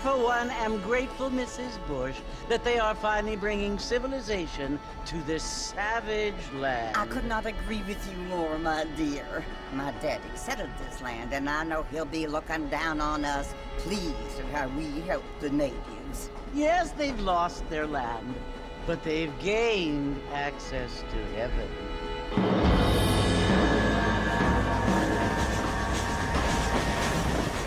for one, am grateful, Mrs. Bush, that they are finally bringing civilization to this savage land. I could not agree with you more, my dear. My daddy settled this land, and I know he'll be looking down on us, pleased at how we help the natives. Yes, they've lost their land, but they've gained access to heaven.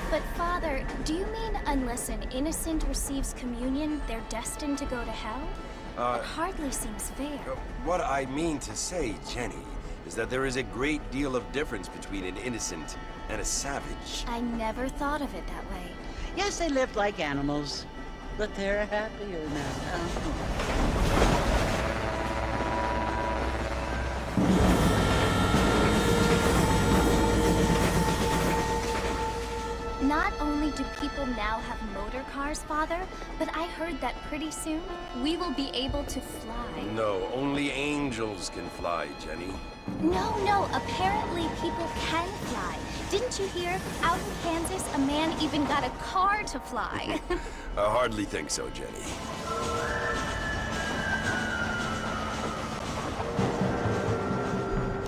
But Father, do you mean unless an innocent receives communion, they're destined to go to hell? That hardly seems fair. What I mean to say, Jenny, is that there is a great deal of difference between an innocent and a savage. I never thought of it that way. Yes, they lived like animals, but they're happier now. Not only do people now have motor cars, Father, but I heard that pretty soon we will be able to fly. No, only angels can fly, Jenny. No, apparently people can fly. Didn't you hear? Out in Kansas, a man even got a car to fly. I hardly think so, Jenny.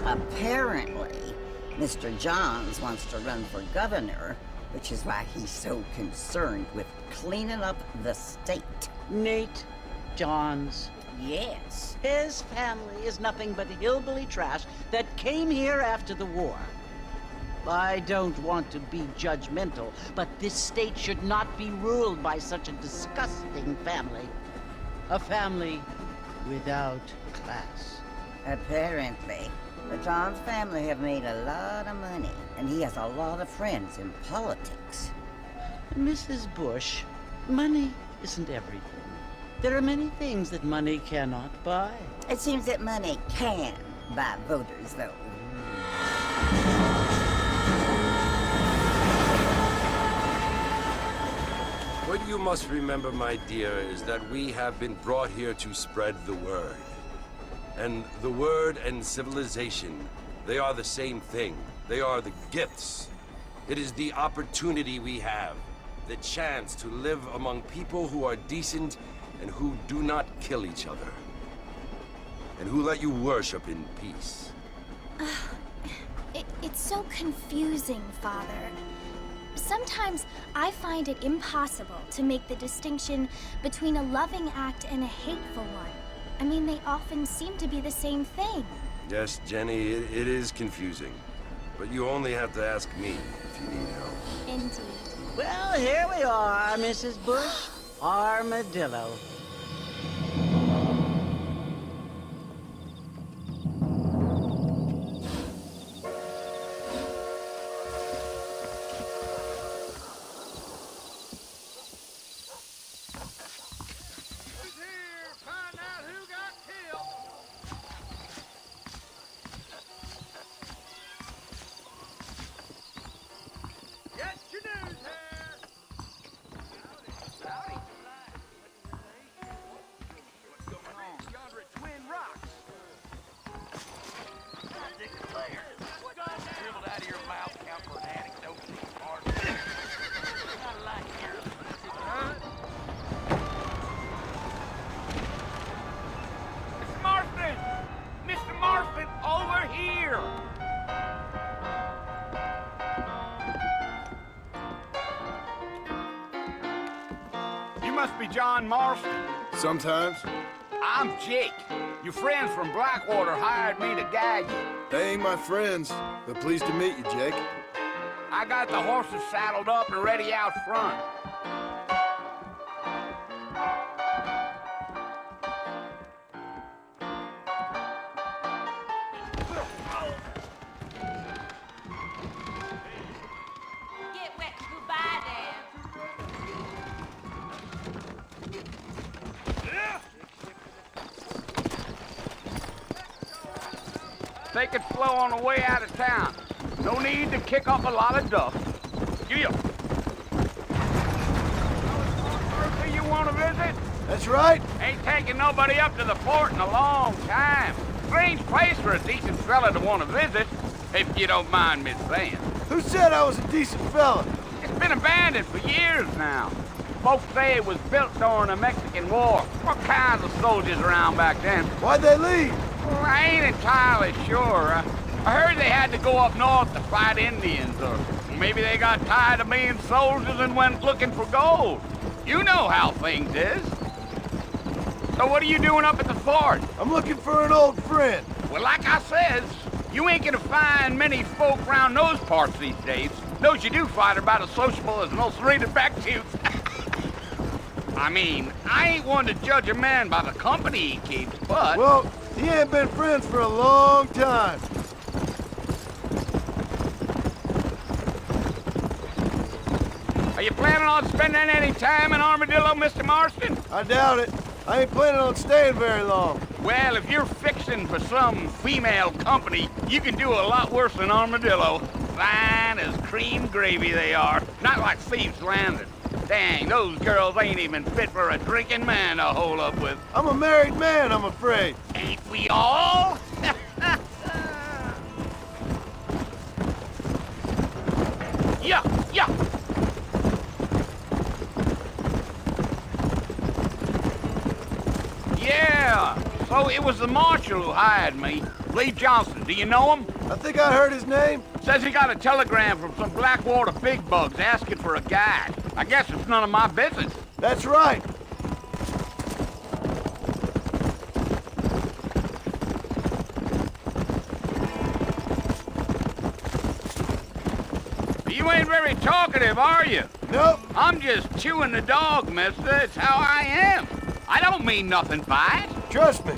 Apparently, Mr. Johns wants to run for governor, which is why he's so concerned with cleaning up the state. Nate Johns. Yes. His family is nothing but hillbilly trash that came here after the war. I don't want to be judgmental, but this state should not be ruled by such a disgusting family. A family without class. Apparently. The Johns family have made a lot of money, and he has a lot of friends in politics. Mrs. Bush, money isn't everything. There are many things that money cannot buy. It seems that money can buy voters, though. What you must remember, my dear, is that we have been brought here to spread the word. And the word and civilization, they are the same thing. They are the gifts. It is the opportunity we have, the chance to live among people who are decent and who do not kill each other, and who let you worship in peace. It's so confusing, Father. Sometimes I find it impossible to make the distinction between a loving act and a hateful one. I mean, they often seem to be the same thing. Yes, Jenny, it is confusing. But you only have to ask me if you need help. Indeed. Well, here we are, Mrs. Bush. Armadillo. You must be John Marston. Sometimes. I'm Jake. Your friends from Blackwater hired me to guide you. They ain't my friends, but pleased to meet you, Jake. I got the horses saddled up and ready out front. Get wet, goodbye, Dad. Take it slow on the way out of town. No need to kick up a lot of dust. Giddy up. Murphy, you want to visit? That's right. Ain't taking nobody up to the fort in a long time. Strange place for a decent fella to want to visit, if you don't mind me saying. Who said I was a decent fella? It's been abandoned for years now. Folks say it was built during the Mexican War. What kinds of soldiers around back then? Why'd they leave? Well, I ain't entirely sure. I heard they had to go up north to fight Indians, or maybe they got tired of being soldiers and went looking for gold. You know how things is. So what are you doing up at the fort? I'm looking for an old friend. Well, like I says, you ain't gonna find many folk around those parts these days. Those you do find are about as sociable as most rated backshoots. I mean, I ain't one to judge a man by the company he keeps, but... Well, he ain't been friends for a long time. Are you planning on spending any time in Armadillo, Mr. Marston? I doubt it. I ain't planning on staying very long. Well, if you're fixing for some female company, you can do a lot worse than Armadillo. Fine as cream gravy they are. Not like Thieves' Landing. Dang, those girls ain't even fit for a drinking man to hole up with. I'm a married man, I'm afraid. Ain't we all? Yeah, yeah. Yeah, so it was the marshal who hired me. Lee Johnson, do you know him? I think I heard his name. Says he got a telegram from some Blackwater big bugs asking for a guide. I guess it's none of my business. That's right. You ain't very talkative, are you? Nope. I'm just chewing the dog, mister. It's how I am. I don't mean nothing by it. Trust me.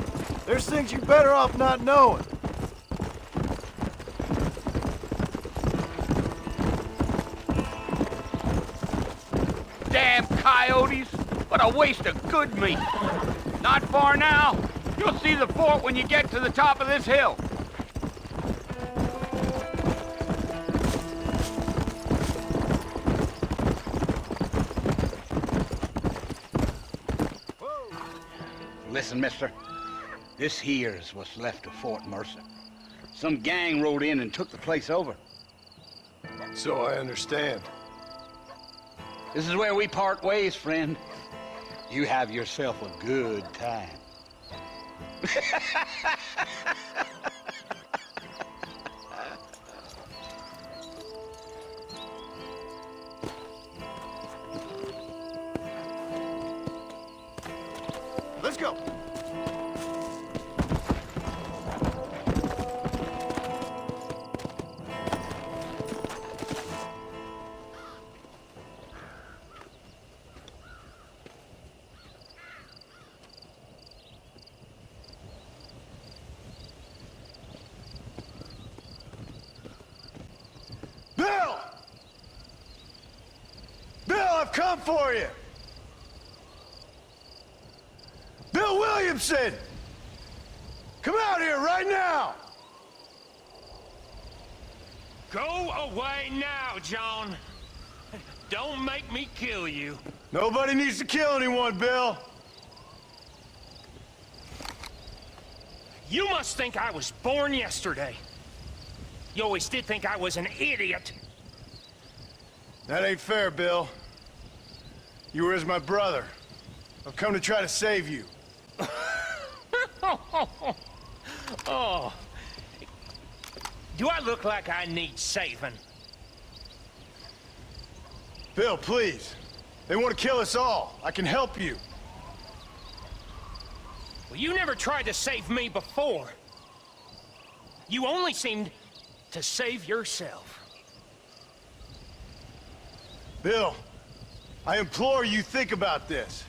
There's things you better off not knowing. Damn coyotes. What a waste of good meat. Not far now. You'll see the fort when you get to the top of this hill. Listen, mister. This here's what's left of Fort Mercer. Some gang rode in and took the place over. So I understand. This is where we part ways, friend. You have yourself a good time. Let's go. Bill! Bill, I've come for you! Bill Williamson! Come out here right now! Go away now, John. Don't make me kill you. Nobody needs to kill anyone, Bill. You must think I was born yesterday. You always did think I was an idiot. That ain't fair, Bill. You were as my brother. I've come to try to save you. Oh. Do I look like I need saving? Bill, please. They want to kill us all. I can help you. Well, you never tried to save me before. You only seemed to save yourself. Bill, I implore you think about this.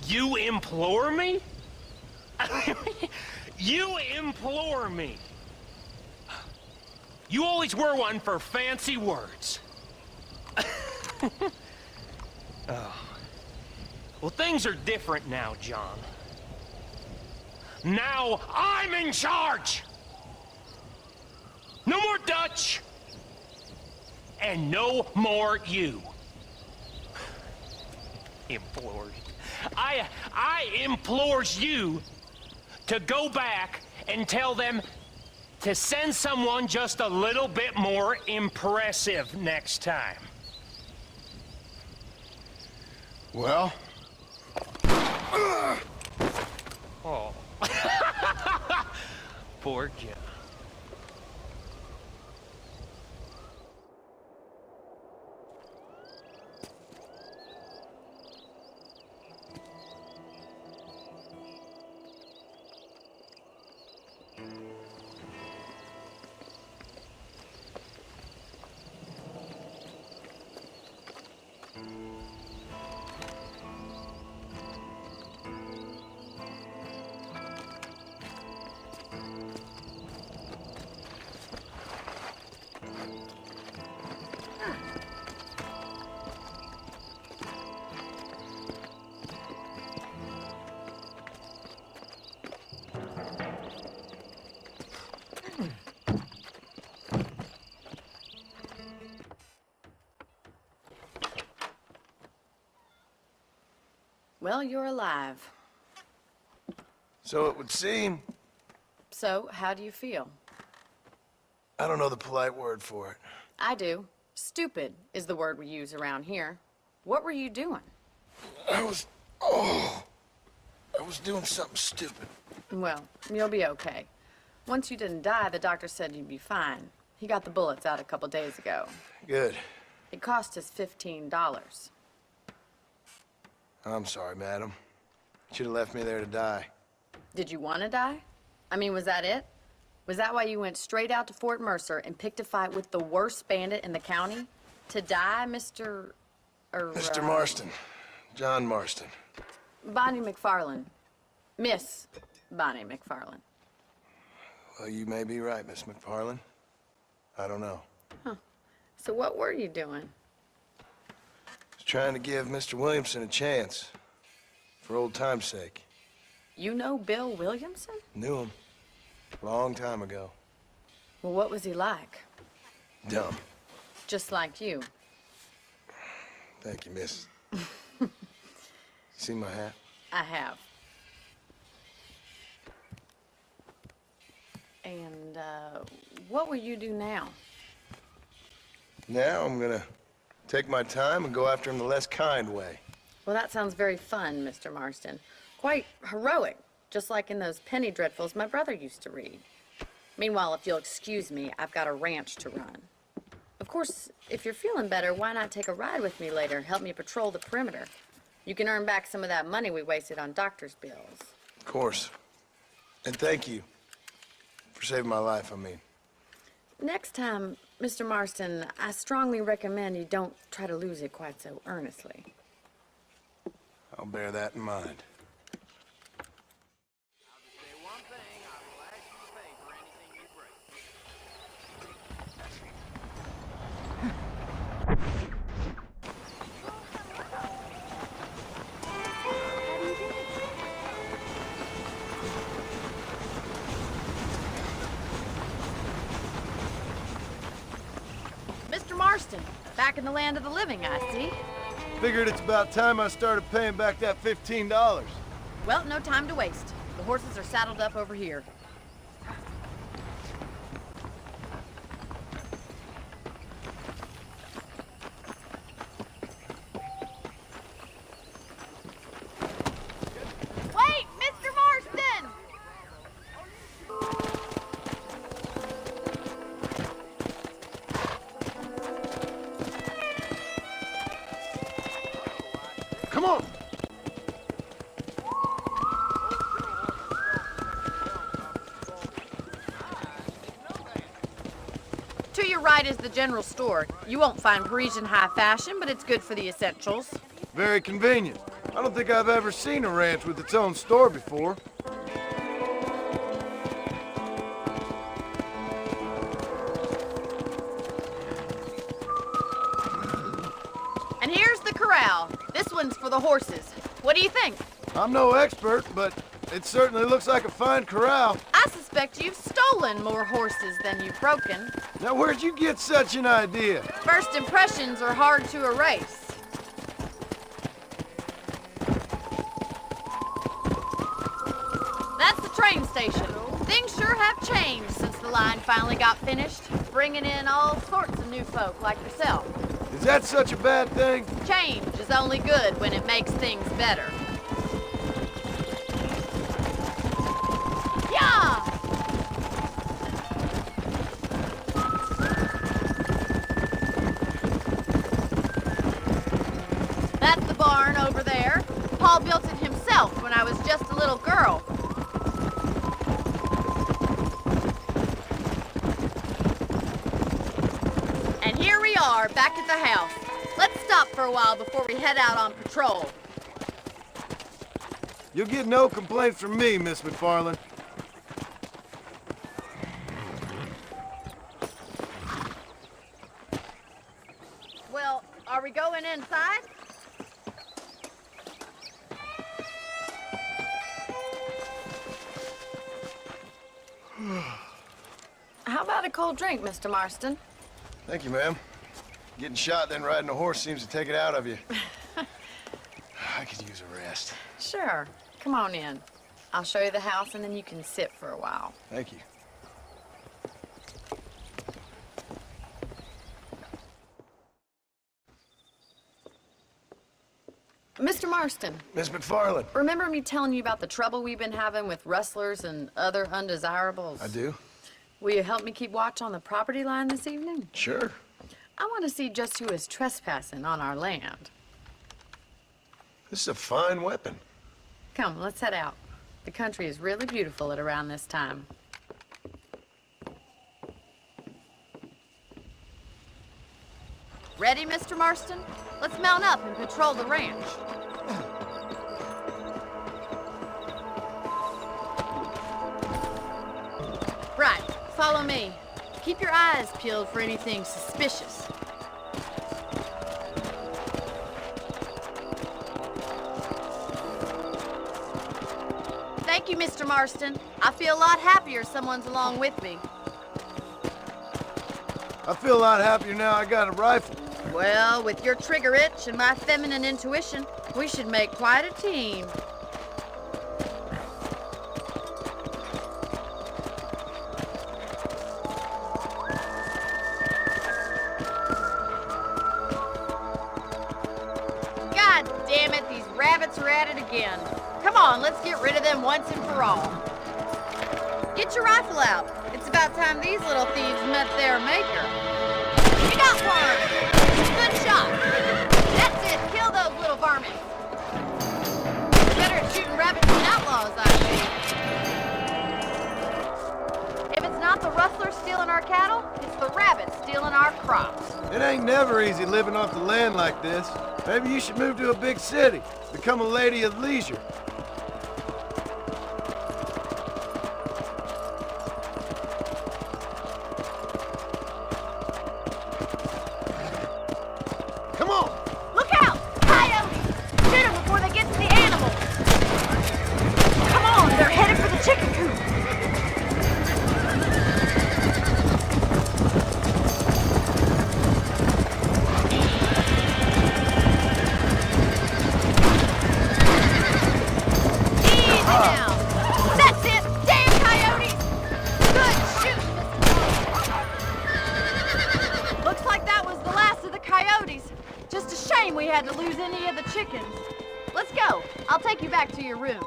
You implore me? You implore me? You always were one for fancy words. Oh. Well, things are different now, John. Now I'm in charge! No more Dutch! And no more you. Implored. I implores you to go back and tell them to send someone just a little bit more impressive next time. Well? Oh. Poor John. Well, you're alive. So it would seem. So, how do you feel? I don't know the polite word for it. I do. Stupid is the word we use around here. What were you doing? I was doing something stupid. Well, you'll be okay. Once you didn't die, the doctor said you'd be fine. He got the bullets out a couple days ago. Good. It cost us $15. I'm sorry, madam. Should have left me there to die. Did you want to die? I mean, was that it? Was that why you went straight out to Fort Mercer and picked a fight with the worst bandit in the county? To die, Mr. Mr. Marston. John Marston. Bonnie McFarland. Miss Bonnie McFarland. Well, you may be right, Miss McFarland. I don't know. So what were you doing? Was trying to give Mr. Williamson a chance. For old time's sake. You know Bill Williamson? Knew him. Long time ago. Well, what was he like? Dumb. Just like you. Thank you, miss. See my hat? I have. And, what will you do now? Now I'm gonna take my time and go after him the less kind way. Well, that sounds very fun, Mr. Marston. Quite heroic, just like in those penny dreadfuls my brother used to read. Meanwhile, if you'll excuse me, I've got a ranch to run. Of course, if you're feeling better, why not take a ride with me later and help me patrol the perimeter? You can earn back some of that money we wasted on doctor's bills. Of course. And thank you. For saving my life, I mean. Next time, Mr. Marston, I strongly recommend you don't try to lose it quite so earnestly. I'll bear that in mind. Mr. Marston, back in the land of the living, I see. Figured it's about time I started paying back that $15. Well, no time to waste. The horses are saddled up over here. Wait, Mr. Marston! Come on! To your right is the general store. You won't find Parisian high fashion, but it's good for the essentials. Very convenient. I don't think I've ever seen a ranch with its own store before. And here's the corral. This one's for the horses. What do you think? I'm no expert, but it certainly looks like a fine corral. I suspect you've stolen more horses than you've broken. Now, where'd you get such an idea? First impressions are hard to erase. That's the train station. Things sure have changed since the line finally got finished, bringing in all sorts of new folk like yourself. Is that such a bad thing? Change is only good when it makes things better. Yeah! That's the barn over there. Paul built it himself when I was just a little girl. And here we are, back at the house. Let's stop for a while before we head out on patrol. You'll get no complaints from me, Miss McFarland. Well, are we going inside? How about a cold drink, Mr. Marston? Thank you, ma'am. Getting shot, then riding a horse seems to take it out of you. I could use a rest. Sure. Come on in. I'll show you the house, and then you can sit for a while. Thank you. Mr. Marston, Miss McFarland. remember me telling you about the trouble we've been having with rustlers and other undesirables? I do? Will you help me keep watch on the property line this evening? Sure. I want to see just who is trespassing on our land. This is a fine weapon. Come, let's head out. The country is really beautiful at around this time. Ready, Mr. Marston? Let's mount up and patrol the ranch. Right, follow me. Keep your eyes peeled for anything suspicious. Thank you, Mr. Marston. I feel a lot happier someone's along with me. I feel a lot happier now I got a rifle. Well, with your trigger itch and my feminine intuition, we should make quite a team. God damn it, these rabbits are at it again. Come on, let's get rid of them once and for all. Get your rifle out. It's about time these little thieves met their maker. You got one! Good shot. That's it, kill those little varmints. Better at shooting rabbits than outlaws, I think. If it's not the rustlers stealing our cattle, it's the rabbits stealing our crops. It ain't never easy living off the land like this. Maybe you should move to a big city, become a lady of leisure. Come on! Look out! Coyotes! Shoot them before they get to the animals! Come on, they're headed for the chicken coop! Easy now! That's it! Damn coyotes! Good shooting, Mr. Looks like that was the last of the coyotes. Just a shame we had to lose any of the chickens. Let's go. I'll take you back to your room.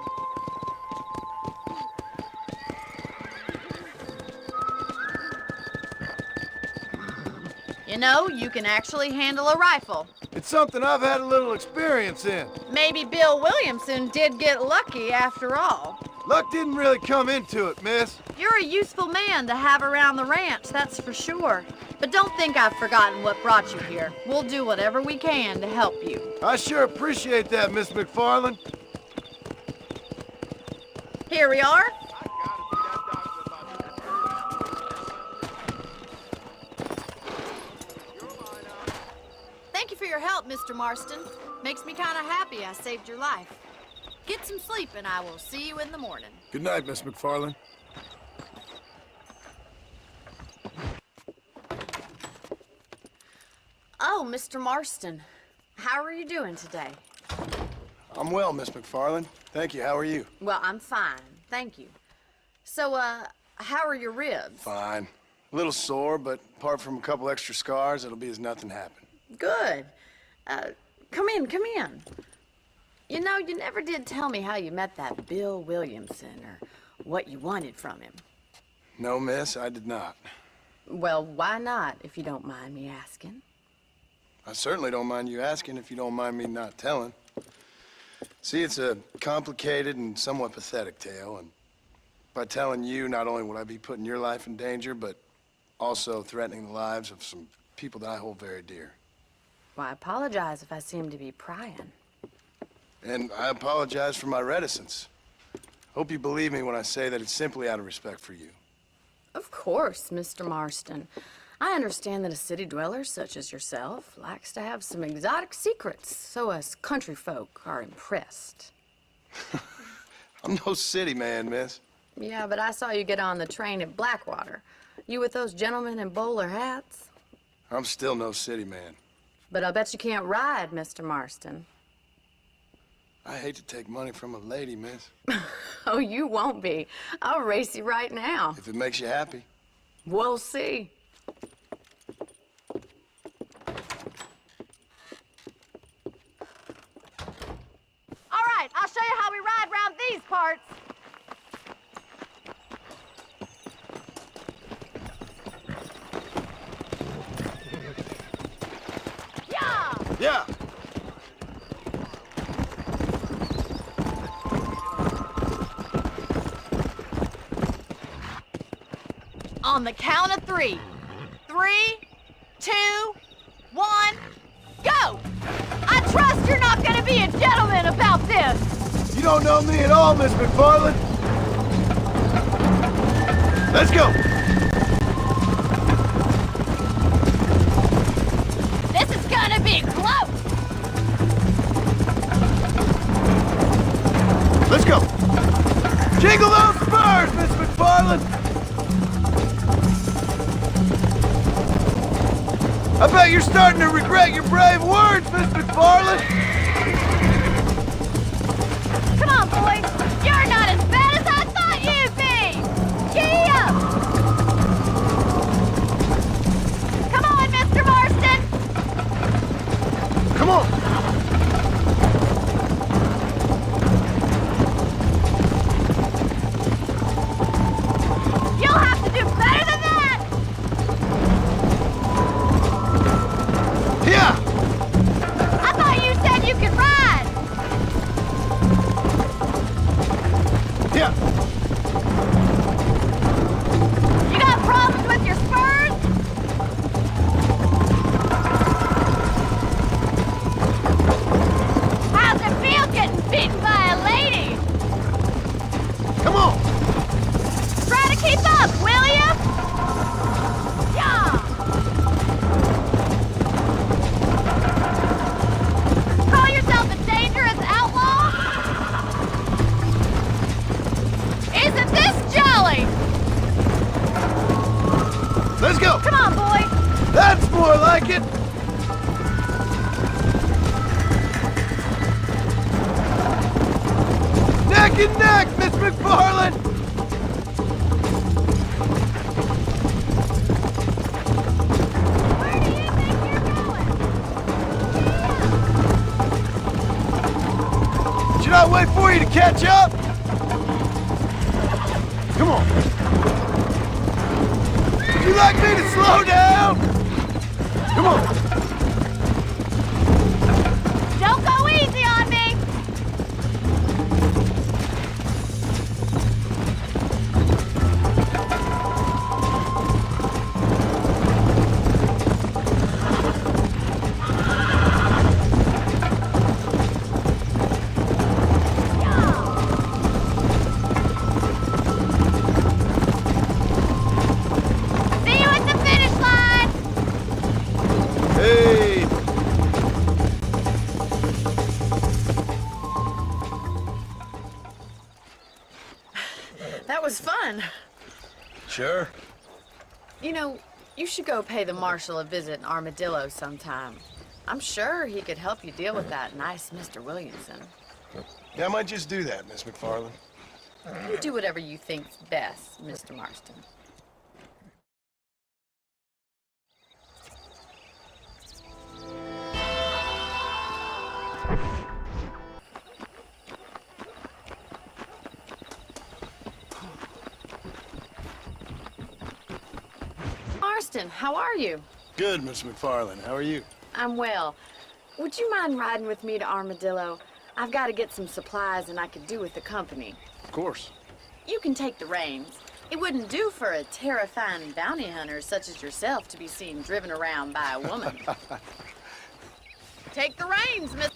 You know, you can actually handle a rifle. It's something I've had a little experience in. Maybe Bill Williamson did get lucky after all. Luck didn't really come into it, miss. You're a useful man to have around the ranch, that's for sure. But don't think I've forgotten what brought you here. We'll do whatever we can to help you. I sure appreciate that, Miss McFarland. Here we are. Thank you for your help, Mr. Marston. Makes me kind of happy I saved your life. Get some sleep and I will see you in the morning. Good night, Miss McFarland. Oh, Mr. Marston. How are you doing today? I'm well, Miss McFarland. Thank you. How are you? Well, I'm fine. Thank you. So, how are your ribs? Fine. A little sore, but apart from a couple extra scars, it'll be as nothing happened. Good. Come in, come in. You know, you never did tell me how you met that Bill Williamson or what you wanted from him. No, miss, I did not. Well, why not, if you don't mind me asking? I certainly don't mind you asking if you don't mind me not telling. See, it's a complicated and somewhat pathetic tale, and by telling you, not only would I be putting your life in danger, but also threatening the lives of some people that I hold very dear. Well, I apologize if I seem to be prying. And I apologize for my reticence. Hope you believe me when I say that it's simply out of respect for you. Of course, Mr. Marston. I understand that a city dweller such as yourself likes to have some exotic secrets, so us country folk are impressed. I'm no city man, miss. Yeah, but I saw you get on the train at Blackwater. You with those gentlemen in bowler hats? I'm still no city man. But I'll bet you can't ride, Mr. Marston. I hate to take money from a lady, miss. Oh, you won't be. I'll race you right now. If it makes you happy. We'll see. All right, I'll show you how we ride round these parts. Yeah! Yeah! On the count of 3. 3, 2, 1, go! I trust you're not gonna be a gentleman about this. You don't know me at all, Miss McFarland. Let's go! This is gonna be close. Let's go! Jingle those spurs, Miss McFarland! I bet you're starting to regret your brave words, Miss McFarland! Come on, boys. You're not as bad as I thought you'd be. Giddy up. Come on, Mr. Marston. Come on! You'll have to do better than that. Yeah! I thought you said you could ride. Yeah! You got problems with your spurs? How's it feel getting beaten by a lady? Come on! Try to keep up, will you? Yeah! Call yourself a dangerous outlaw? Isn't this jolly? Let's go! Come on, boy. That's more like it! Neck and neck, Miss McFarland! Where do you think you're going? Should I wait for you to catch up? Come on. Would you like me to slow down? Come on. Don't go easy on me. See you at the finish line. Hey. That was fun. Sure. You know, you should go pay the marshal a visit in Armadillo sometime. I'm sure he could help you deal with that nice Mr. Williamson. Yeah, I might just do that, Miss McFarland. You do whatever you think's best, Mr. Marston. Marston, how are you? Good, Miss McFarland. How are you? I'm well. Would you mind riding with me to Armadillo? I've got to get some supplies and I could do with the company. Of course. You can take the reins. It wouldn't do for a terrifying bounty hunter such as yourself to be seen driven around by a woman. Take the reins, Miss...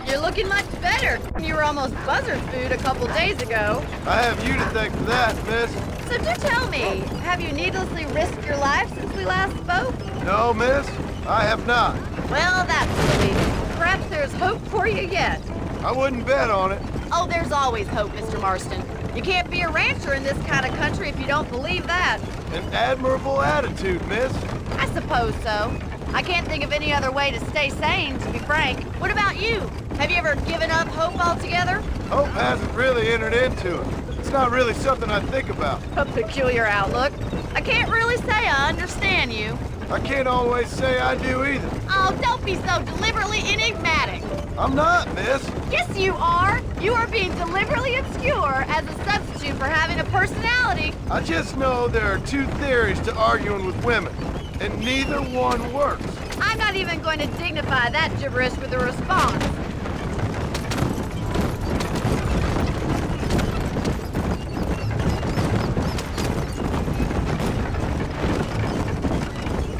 You're looking much better. You were almost buzzard food a couple days ago. I have you to thank for that, miss. So do tell me, have you needlessly risked your life since we last spoke? No, miss, I have not. Well, that's relief. Perhaps there's hope for you yet. I wouldn't bet on it. Oh, there's always hope, Mr. Marston. You can't be a rancher in this kind of country if you don't believe that. An admirable attitude, miss. I suppose so. I can't think of any other way to stay sane, to be frank. What about you? Have you ever given up hope altogether? Hope hasn't really entered into it. It's not really something I think about. A peculiar outlook. I can't really say I understand you. I can't always say I do either. Oh, don't be so deliberately enigmatic. I'm not, miss. Yes, you are. You are being deliberately obscure as a substitute for having a personality. I just know there are two theories to arguing with women, and neither one works. I'm not even going to dignify that gibberish with a response.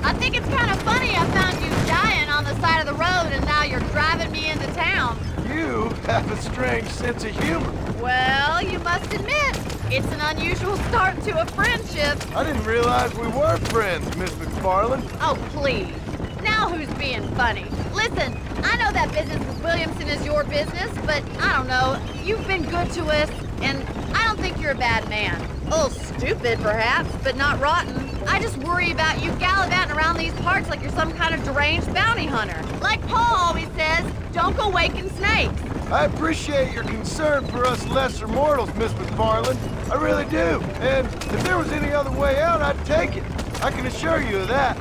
I think it's kind of funny I found you dying on the side of the road and now you're driving me into town. You have a strange sense of humor. Well, you must admit, it's an unusual start to a friendship. I didn't realize we were friends, Miss McFarland. Oh, please. Now who's being funny? Listen, I know that business with Williamson is your business, but I don't know. You've been good to us, and I don't think you're a bad man. A little stupid, perhaps, but not rotten. I just worry about you gallivanting around these parts like you're some kind of deranged bounty hunter. Like Paul always says, don't go waking snakes. I appreciate your concern for us lesser mortals, Miss McFarland. I really do. And if there was any other way out, I'd take it. I can assure you of that.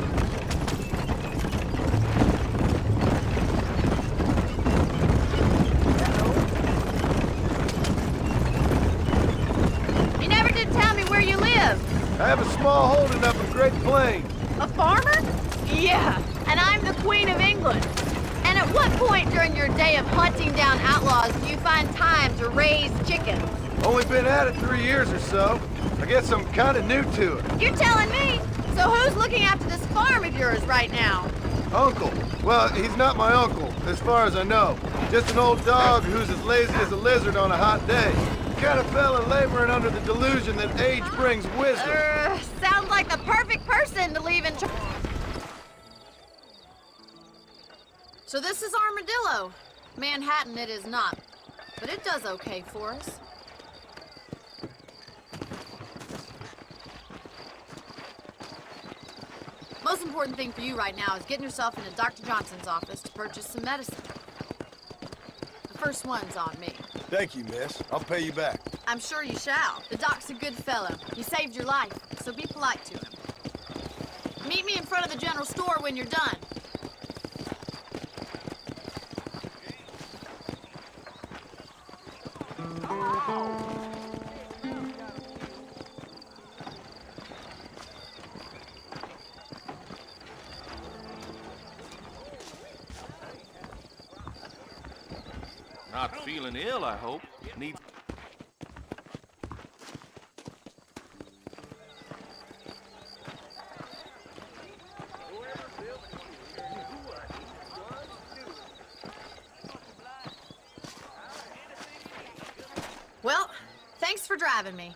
You never did tell me where you live. I have a small holding up in Great Plains. A farmer? Yeah, and I'm the Queen of England. And at what point during your day of hunting down outlaws do you find time to raise chickens? Only been at it 3 years or so. I guess I'm kind of new to it. You're telling me? So who's looking after this farm of yours right now? Uncle. Well, he's not my uncle, as far as I know. Just an old dog who's as lazy as a lizard on a hot day. Kind of fella laboring under the delusion that age brings wisdom. Sounds like the perfect person to leave in charge. So this is Armadillo. Manhattan it is not, but it does okay for us. Most important thing for you right now is getting yourself into Dr. Johnson's office to purchase some medicine. The first one's on me. Thank you, miss. I'll pay you back. I'm sure you shall. The doc's a good fellow. He saved your life, so be polite to him. Meet me in front of the general store when you're done. Not feeling ill, I hope. Need... Well, thanks for driving me.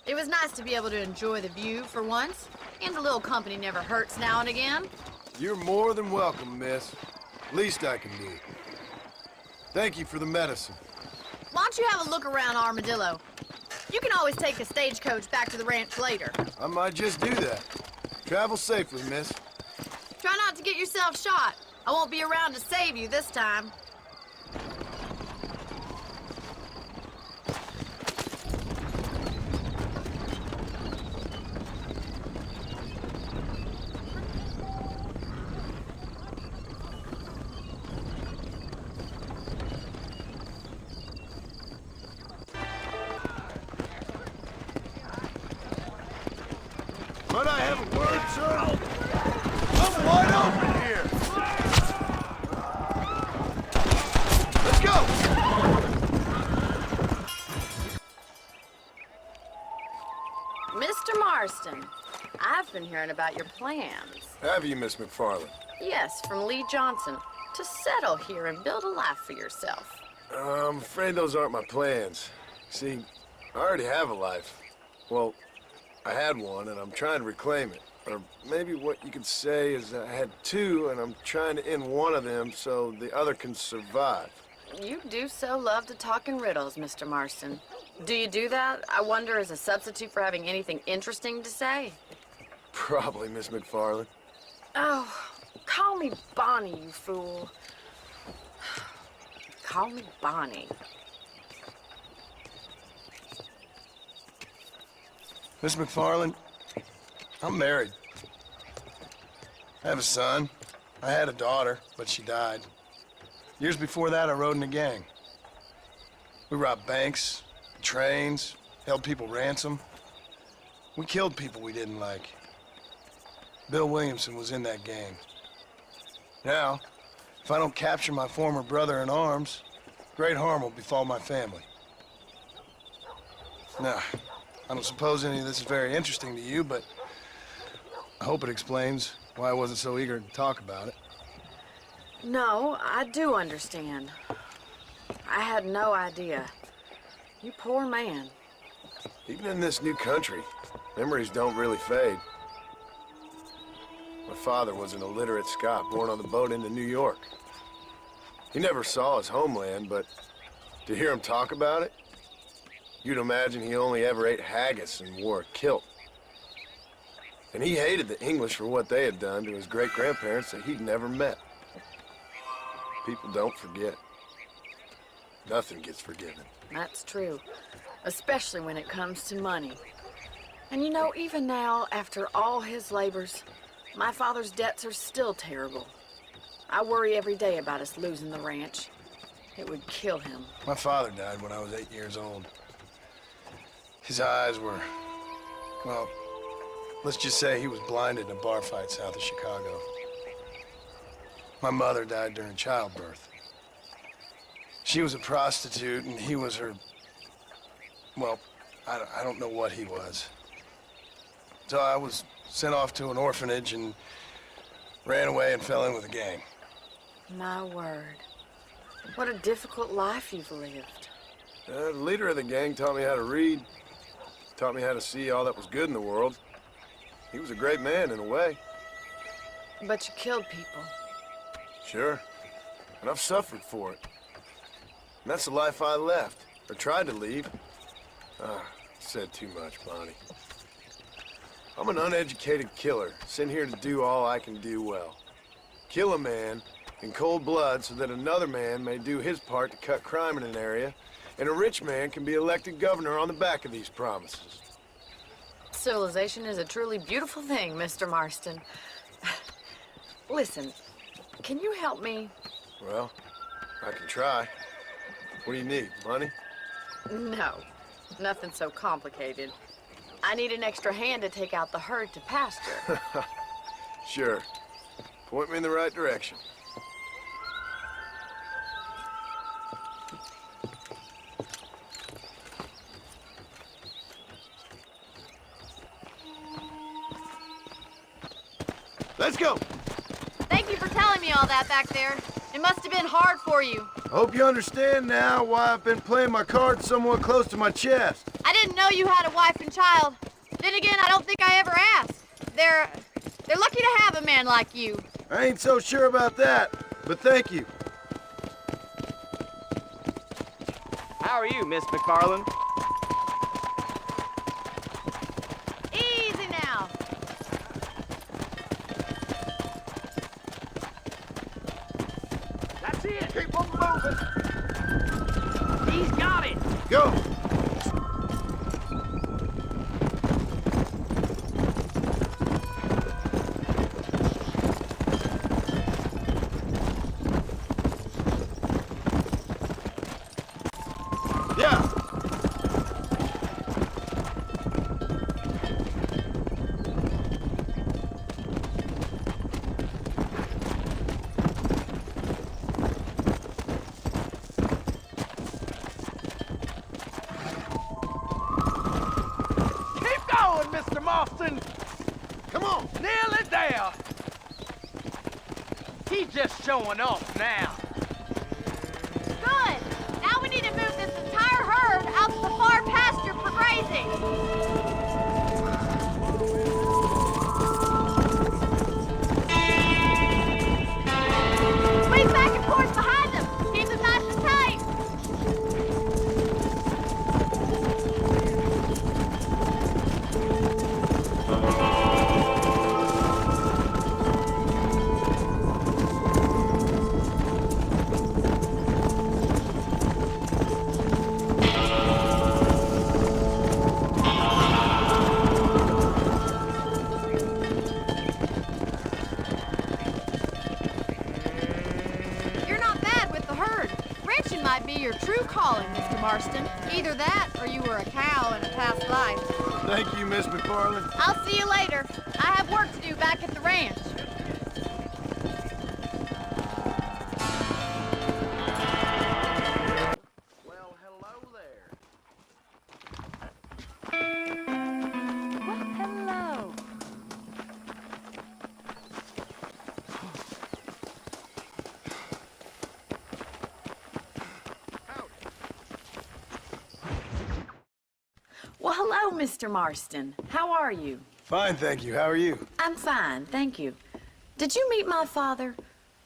It was nice to be able to enjoy the view for once, and a little company never hurts now and again. You're more than welcome, miss. Least I can do. Thank you for the medicine. Why don't you have a look around Armadillo? You can always take a stagecoach back to the ranch later. I might just do that. Travel safely, miss. Try not to get yourself shot. I won't be around to save you this time. have a word, sir? I'm wide open here. Let's go! Mr. Marston, I've been hearing about your plans. Have you, Miss McFarland? Yes, from Lee Johnson, to settle here and build a life for yourself. I'm afraid those aren't my plans. See, I already have a life. Well, I had one, and I'm trying to reclaim it. Or maybe what you could say is I had two, and I'm trying to end one of them so the other can survive. You do so love to talk in riddles, Mr. Marston. Do you do that, I wonder, as a substitute for having anything interesting to say? Probably, Miss McFarland. Oh, call me Bonnie, you fool. Call me Bonnie. Miss McFarland, I'm married. I have a son. I had a daughter, but she died. Years before that, I rode in a gang. We robbed banks, trains, held people ransom. We killed people we didn't like. Bill Williamson was in that gang. Now, if I don't capture my former brother in arms, great harm will befall my family. Now, I don't suppose any of this is very interesting to you, but I hope it explains why I wasn't so eager to talk about it. No, I do understand. I had no idea. You poor man. Even in this new country, memories don't really fade. My father was an illiterate Scot born on the boat into New York. He never saw his homeland, but to hear him talk about it, you'd imagine he only ever ate haggis and wore a kilt. And he hated the English for what they had done to his great-grandparents that he'd never met. People don't forget. Nothing gets forgiven. That's true, especially when it comes to money. And you know, even now, after all his labors, my father's debts are still terrible. I worry every day about us losing the ranch. It would kill him. My father died when I was 8 years old. His eyes were, well, let's just say he was blinded in a bar fight south of Chicago. My mother died during childbirth. She was a prostitute, and he was her, well, I don't know what he was. So I was sent off to an orphanage and ran away and fell in with a gang. My word. What a difficult life you've lived. The leader of the gang taught me how to read, taught me how to see all that was good in the world. He was a great man in a way. But you killed people. Sure. And I've suffered for it. And that's the life I left, or tried to leave. Said too much, Bonnie. I'm an uneducated killer, sent here to do all I can do well. Kill a man in cold blood so that another man may do his part to cut crime in an area, and a rich man can be elected governor on the back of these promises. Civilization is a truly beautiful thing, Mr. Marston. Listen, can you help me? Well, I can try. What do you need, money? No, nothing so complicated. I need an extra hand to take out the herd to pasture. Sure. Point me in the right direction. Let's go! Thank you for telling me all that back there. It must have been hard for you. I hope you understand now why I've been playing my cards somewhat close to my chest. I didn't know you had a wife and child. Then again, I don't think I ever asked. They're lucky to have a man like you. I ain't so sure about that, but thank you. How are you, Miss McFarland? Easy now. That's it! Keep on moving. He's got it! Go! Yeah! Marston! Come on! Nearly there! He's just showing off now. Good! Now we need to move this entire herd out to the far pasture for grazing. Squeeze back and forth behind them. Keep them nice and tight. You're not bad with the herd. Ranching might be your true calling, Mr. Marston. Either that, or you were a cow in a past life. Thank you, Miss McFarland. I'll see you later. I have work to do back at the ranch. Well, hello there. Well, hello. Well, hello, Mr. Marston. How are you? Fine, thank you. How are you? I'm fine, thank you. Did you meet my father?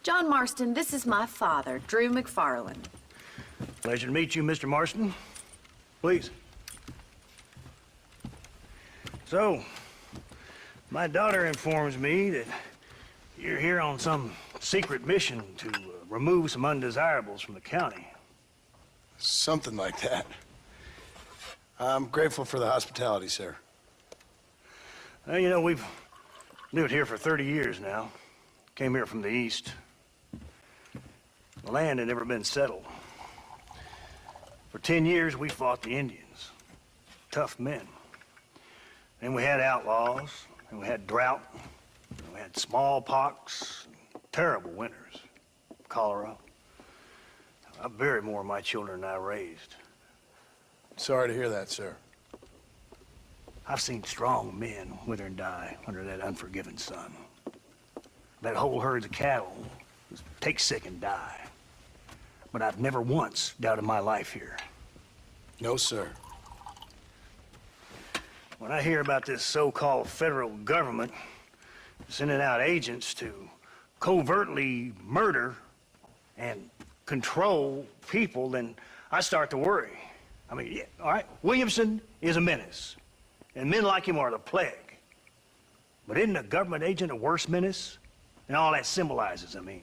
John Marston, this is my father, Drew McFarland. Pleasure to meet you, Mr. Marston. Please. So, my daughter informs me that you're here on some secret mission to remove some undesirables from the county. Something like that. I'm grateful for the hospitality, sir. Well, you know, we've lived here for 30 years now. Came here from the east. The land had never been settled. For 10 years, we fought the Indians. Tough men. Then we had outlaws, and we had drought, and we had smallpox, and terrible winters, cholera. I buried more of my children than I raised. Sorry to hear that, sir. I've seen strong men wither and die under that unforgiving sun. That whole herds of cattle just take sick and die. But I've never once doubted my life here. No, sir. When I hear about this so-called federal government sending out agents to covertly murder and control people, then I start to worry. I mean, yeah, all right, Williamson is a menace, and men like him are the plague. But isn't a government agent a worse menace? And all that symbolizes, I mean.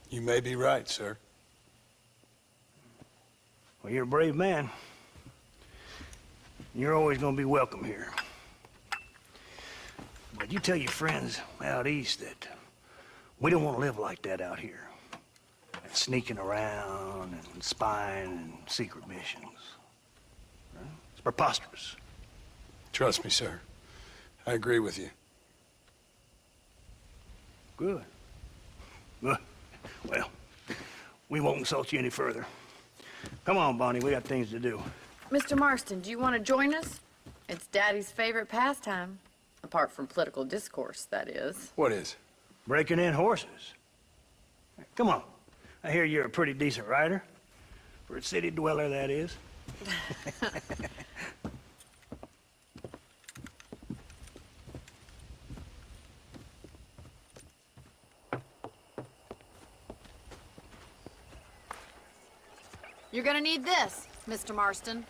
You may be right, sir. Well, you're a brave man. You're always gonna be welcome here. But you tell your friends out east that we don't want to live like that out here. Sneaking around and spying and secret missions. Right? It's preposterous. Trust me, sir. I agree with you. Good. Good. Well, we won't insult you any further. Come on, Bonnie, we got things to do. Mr. Marston, do you want to join us? It's Daddy's favorite pastime. Apart from political discourse, that is. What is? Breaking in horses. Come on. I hear you're a pretty decent rider. For a city dweller, that is. You're gonna need this, Mr. Marston.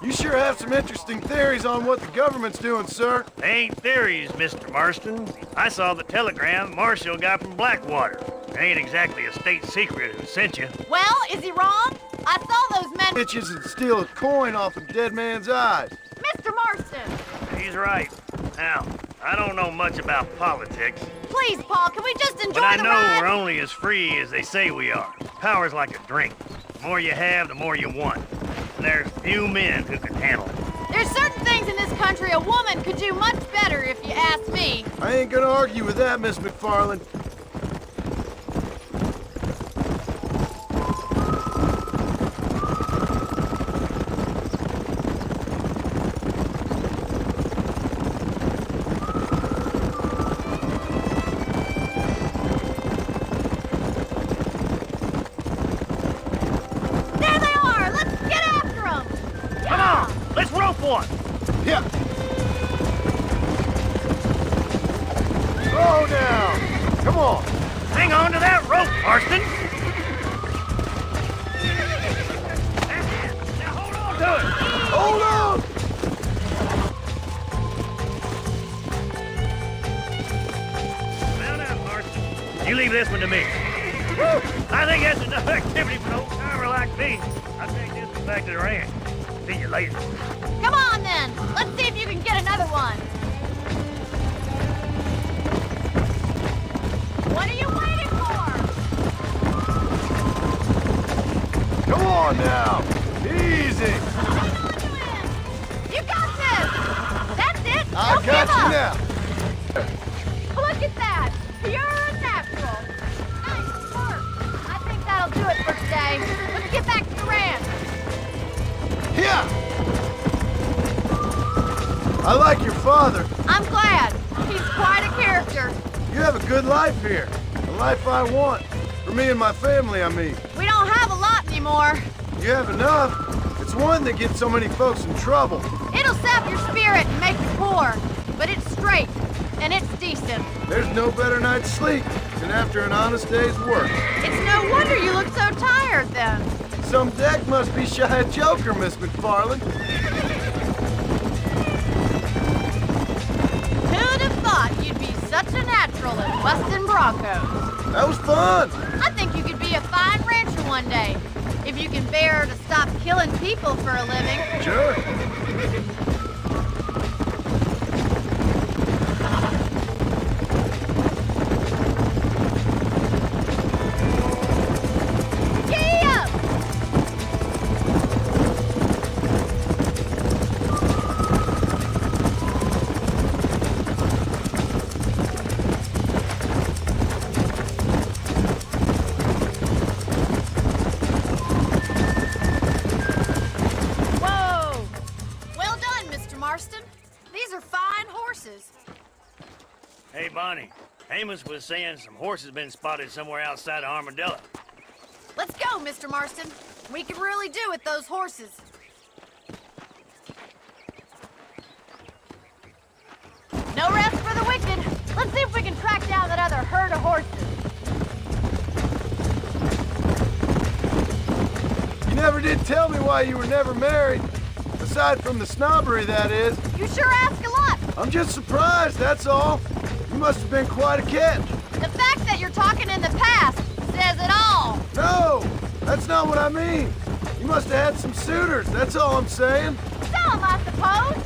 You sure have some interesting theories on what the government's doing, sir. They ain't theories, Mr. Marston. I saw the telegram Marshall got from Blackwater. It ain't exactly a state secret who sent you. Well, is he wrong? I saw those men. Bitches and steal a coin off a dead man's eyes. Mr. Marston! He's right. Now, I don't know much about politics, Please, Paul, can we just enjoy but I the know ride? we're only as free as they say we are. Power's like a drink. The more you have, the more you want. And there's few men who can handle it. There's certain things in this country a woman could do much better, if you ask me. I ain't gonna argue with that, Miss McFarland. one. Yeah. Slow down. Come on. Hang on to that rope, Marston. Now hold on to it. Hold on. Now, Marston. You leave this one to me. I think that's enough activity for an old timer like me. I'll take this one back to the ranch. See you later. Come on, then. Let's see if you can get another one. What are you waiting for? Come on now. Easy. Hang on to him. You got this. That's it. I Don't got give you up. now. Look at that. Pure natural. Nice work. I think that'll do it for today. Let's get back to the ranch. Here. I like your father. I'm glad. He's quite a character. You have a good life here. The life I want. For me and my family, I mean. We don't have a lot anymore. You have enough. It's one that gets so many folks in trouble. It'll sap your spirit and make you poor. But it's straight. And it's decent. There's no better night's sleep than after an honest day's work. It's no wonder you look so tired, then. Some deck must be shy of Joker, Miss McFarland. Who'd have thought you'd be such a natural at Weston Broncos? That was fun. I think you could be a fine rancher one day. If you can bear to stop killing people for a living. Sure. Giddy up! Whoa! Well done, Mr. Marston. These are fine horses. Hey, Bonnie. Amos was saying some horses been spotted somewhere outside of Armadillo. Let's go, Mr. Marston. We can really do with those horses. No rest for the wicked. Let's see if we can track down that other herd of horses. You never did tell me why you were never married. Aside from the snobbery, that is. You sure ask a lot. I'm just surprised, that's all. You must have been quite a catch. The fact that you're talking in the past says it all. No, that's not what I mean. You must have had some suitors, that's all I'm saying. Some, I suppose.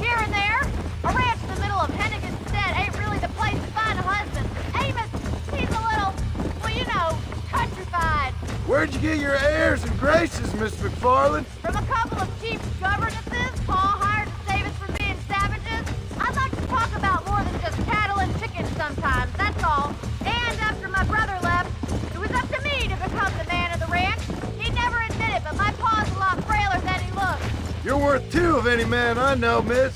Here and there. A ranch in the middle of Hennigan's Stead ain't really the place to find a husband. Amos, he's a little, well, you know, countrified. Where'd you get your airs and graces, Miss McFarland? From a couple of cheap governesses Paul hired to save us from being savages. I'd like to talk about more than just cattle and chickens sometimes, that's all. And after my brother left, it was up to me to become the man of the ranch. He'd never admit it, but my pa's a lot frailer than he looks. You're worth two of any man I know, miss.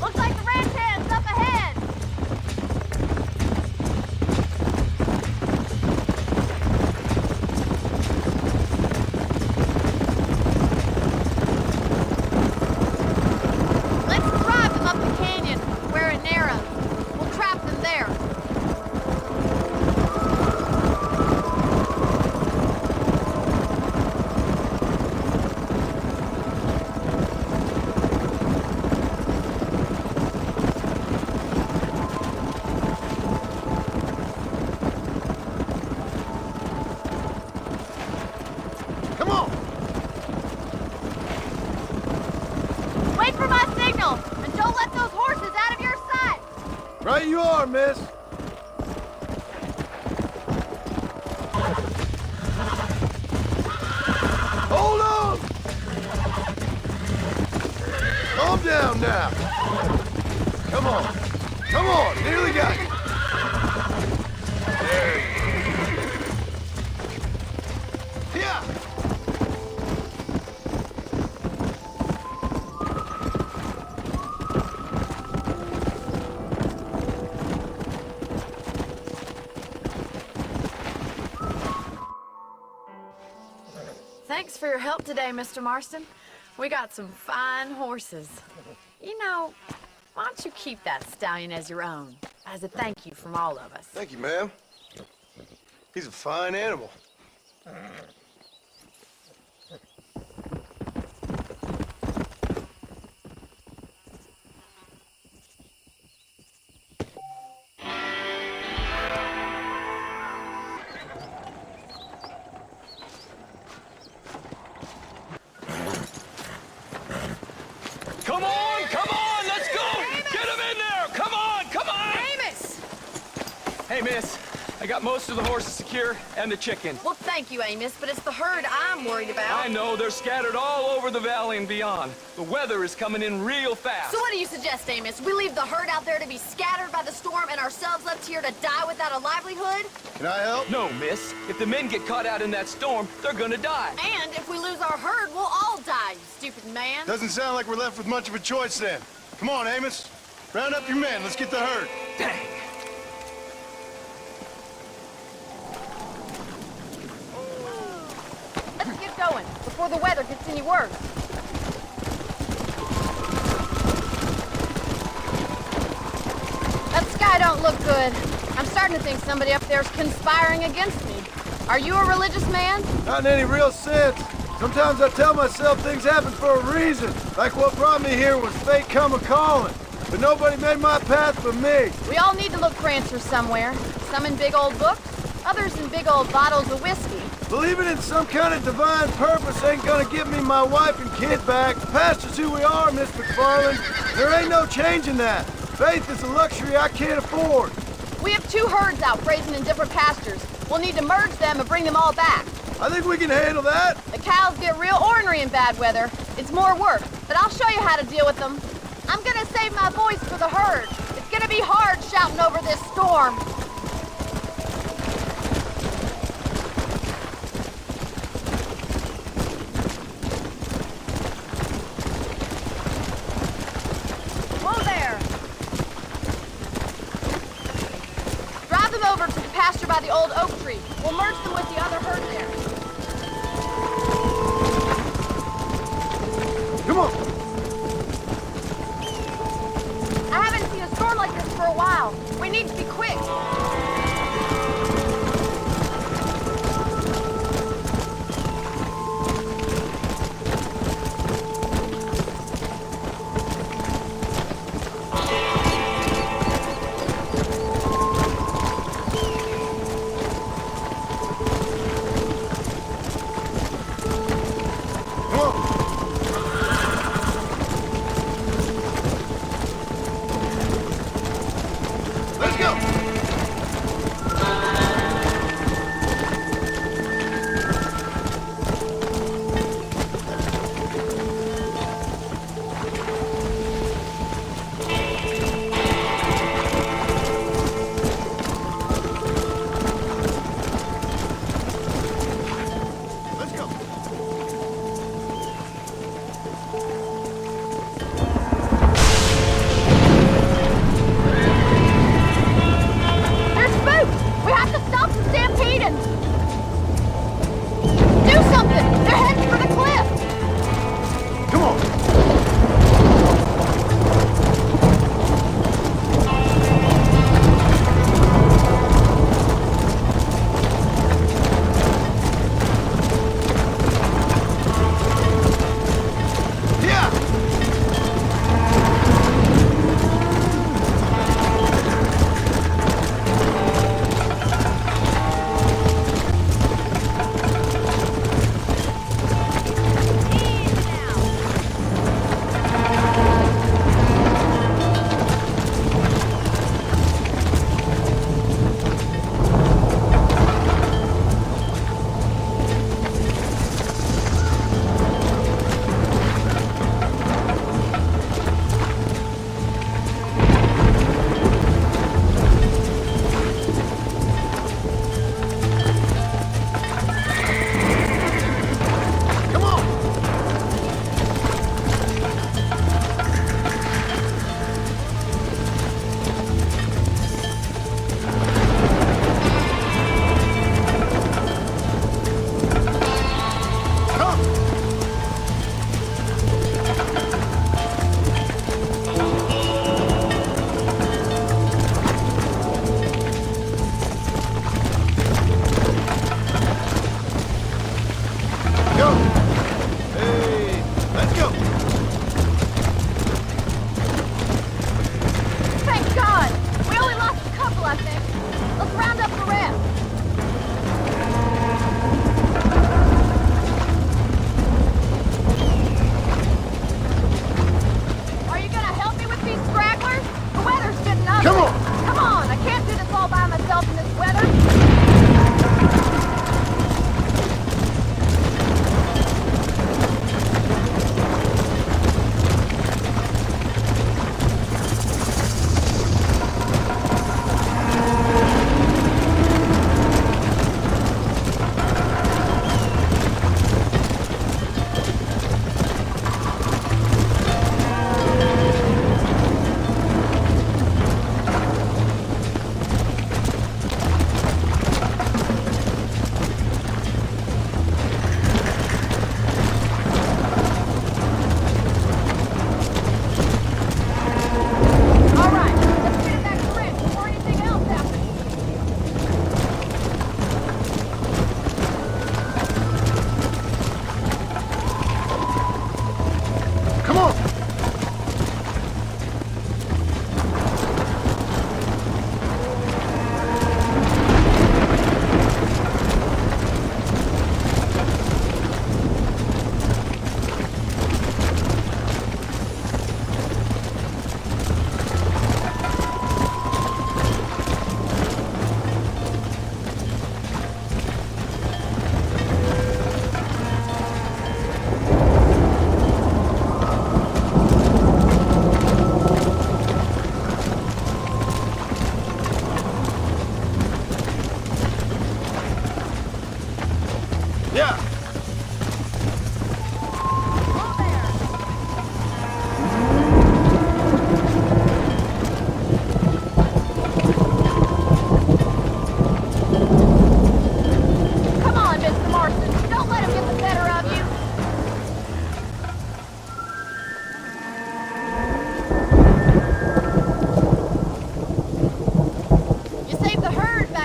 Looks like the ranch hand's up ahead. Let's drive them up the canyon where it narrows. We'll trap them there. Come on! Wait for my signal, and don't let those horses out of your sight. Right you are, miss. Hold on! Calm down now. Come on. Come on, nearly got you. There you go. Yeah. Thanks for your help today, Mr. Marston. We got some fine horses. You know, why don't you keep that stallion as your own, as a thank you from all of us? Thank you, ma'am. He's a fine animal. Come on, let's go! Get him in there! Come on, come on! Amos! Hey, miss. I got most of the horses secure and the chicken. Well, thank you, Amos, but it's the herd I'm worried about. I know, they're scattered all over the valley and beyond. The weather is coming in real fast. So what do you suggest, Amos? We leave the herd out there to be scattered by the storm and ourselves left here to die without a livelihood? Can I help? No, miss. If the men get caught out in that storm, they're gonna die. And if we lose our herd, we'll all die, you stupid man. Doesn't sound like we're left with much of a choice then. Come on, Amos. Round up your men. Let's get the herd. Dang. Let's get going before the weather gets any worse. That sky don't look good. I'm starting to think somebody up there's conspiring against me. Are you a religious man? Not in any real sense. Sometimes I tell myself things happen for a reason. Like what brought me here was fate come a-calling. But nobody made my path but me. We all need to look for answers somewhere. Some in big old books, others in big old bottles of whiskey. Believing in some kind of divine purpose ain't gonna get me my wife and kid back. Past is who we are, Miss McFarland. There ain't no changing that. Faith is a luxury I can't afford. We have 2 herds out grazing in different pastures. We'll need to merge them and bring them all back. I think we can handle that. The cows get real ornery in bad weather. It's more work, but I'll show you how to deal with them. I'm gonna save my voice for the herd. It's gonna be hard shouting over this storm. Whoa there! Drive them over to the pasture by the old oak tree. We'll merge them with the other herd there. Come on. I haven't seen a storm like this for a while. We need to be quick. Come on. Let's go.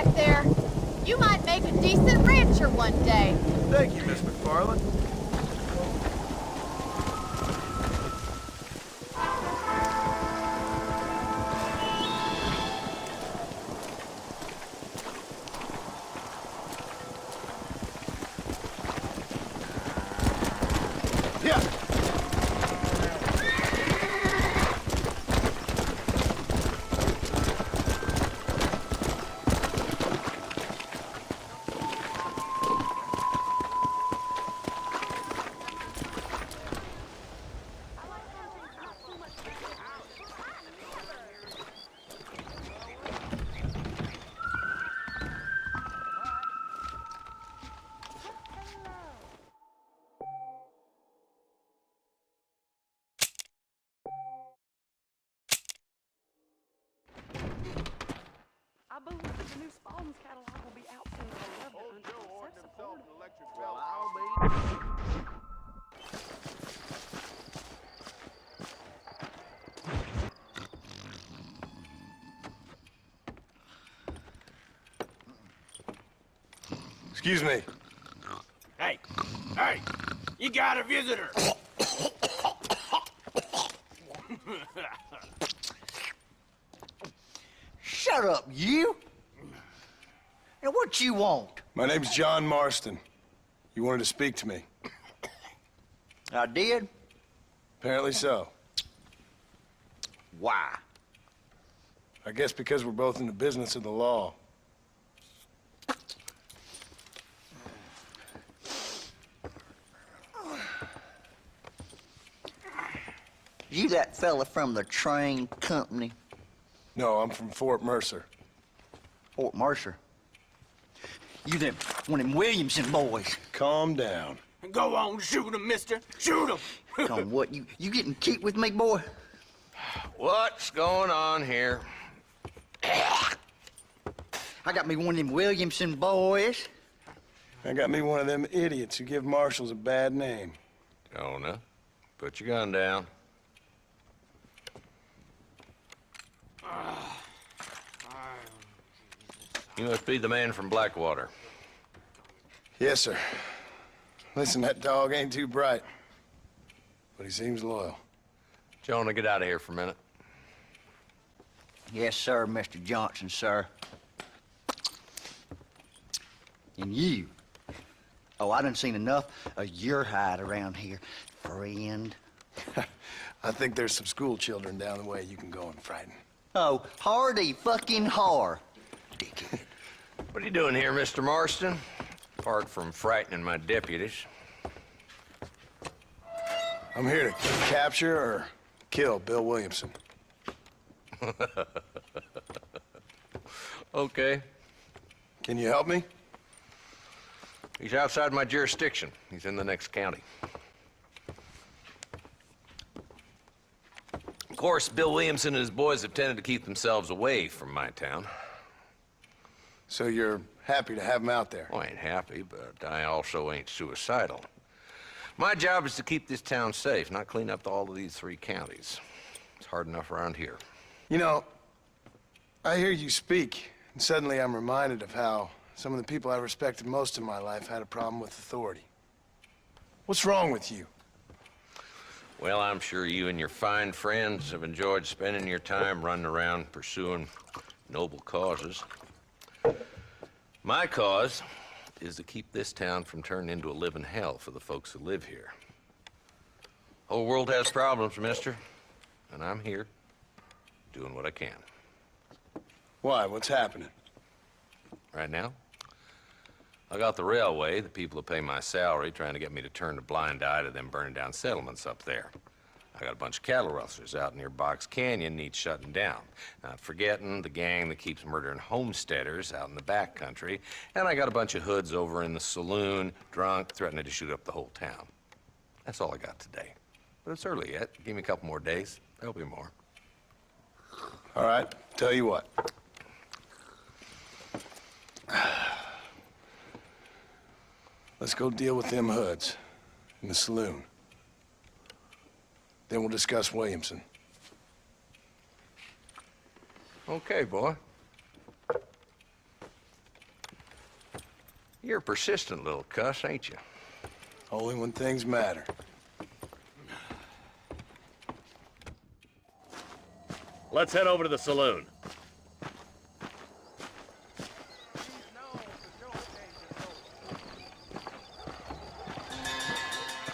back there. You might make a decent rancher one day. Thank you, Miss McFarland. Yeah. I believe that the new Spalding's catalog will be out soon. I love Old the Joe ordered himself an electric bell. Well, I'll be... Excuse me. Hey, hey, you got a visitor. Shut up, you! And what you want? My name's John Marston. You wanted to speak to me. I did? Apparently so. Why? I guess because we're both in the business of the law. You that fella from the train company? No, I'm from Fort Mercer. Fort Mercer? You them, one of them Williamson boys. Calm down. Go on, shoot him, mister. Shoot him. Come on, what, you getting kicked with me, boy? What's going on here? I got me one of them Williamson boys. I got me one of them idiots who give marshals a bad name. Jonah, put your gun down. You must be the man from Blackwater. Yes, sir. Listen, that dog ain't too bright, but he seems loyal. Jonah, get out of here for a minute. Yes, sir, Mr. Johnson, sir. And you. Oh, I done seen enough of your hide around here, friend. I think there's some school children down the way you can go and frighten. Oh, hardy fucking har. Dickhead. What are you doing here, Mr. Marston? Apart from frightening my deputies. I'm here to capture or kill Bill Williamson. Okay. Can you help me? He's outside my jurisdiction. He's in the next county. Of course, Bill Williamson and his boys have tended to keep themselves away from my town. So you're happy to have him out there? Well, I ain't happy, but I also ain't suicidal. My job is to keep this town safe, not clean up all of these 3 counties. It's hard enough around here. You know, I hear you speak, and suddenly I'm reminded of how some of the people I respected most in my life had a problem with authority. What's wrong with you? Well, I'm sure you and your fine friends have enjoyed spending your time running around pursuing noble causes. My cause is to keep this town from turning into a living hell for the folks who live here. Whole world has problems, mister, and I'm here doing what I can. Why? What's happening? Right now, I got the railway, the people who pay my salary, trying to get me to turn a blind eye to them burning down settlements up there. I got a bunch of cattle rustlers out near Box Canyon needs shutting down. Not forgetting the gang that keeps murdering homesteaders out in the back country. And I got a bunch of hoods over in the saloon, drunk, threatening to shoot up the whole town. That's all I got today. But it's early yet. Give me a couple more days. There'll be more. All right, tell you what. Let's go deal with them hoods in the saloon. Then we'll discuss Williamson. Okay, boy. You're a persistent little cuss, ain't you? Only when things matter. Let's head over to the saloon.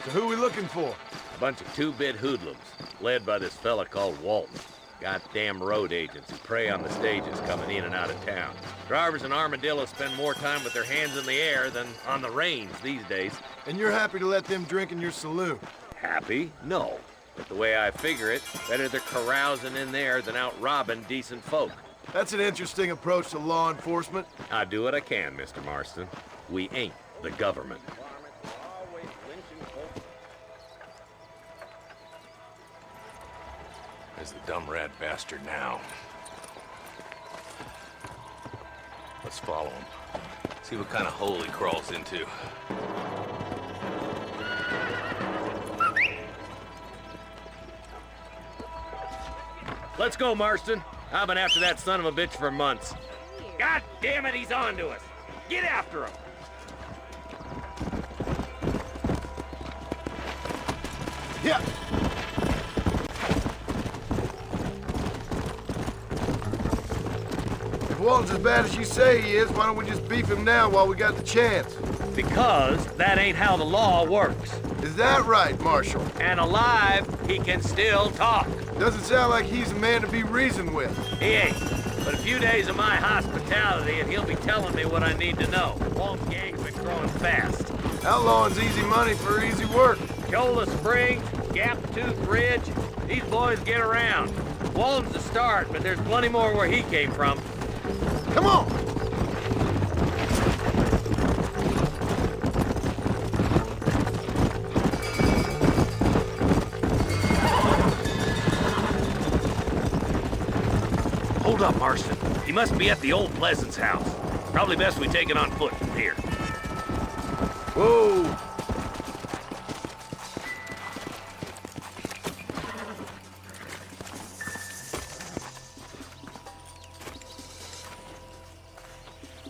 So who are we looking for? A bunch of two-bit hoodlums, led by this fella called Walton. Goddamn road agents who prey on the stages coming in and out of town. Drivers in Armadillo spend more time with their hands in the air than on the range these days. And you're happy to let them drink in your saloon? Happy? No. But the way I figure it, better they're carousing in there than out robbing decent folk. That's an interesting approach to law enforcement. I do what I can, Mr. Marston. We ain't the government. There's the dumb rat bastard now. Let's follow him. See what kind of hole he crawls into. Let's go, Marston. I've been after that son of a bitch for months. God damn it, he's on to us. Get after him. Yeah. If Walton's as bad as you say he is, why don't we just beef him now while we got the chance? Because that ain't how the law works. Is that right, Marshal? And alive, he can still talk. Doesn't sound like he's a man to be reasoned with. He ain't. But a few days of my hospitality and he'll be telling me what I need to know. Walton gang's been growing fast. Outlawing's easy money for easy work. Cholla Springs, Gap Tooth Ridge, these boys get around. Walton's the start, but there's plenty more where he came from. Come on! Hold up, Marston. He must be at the old Pleasance house. Probably best we take it on foot from here. Whoa!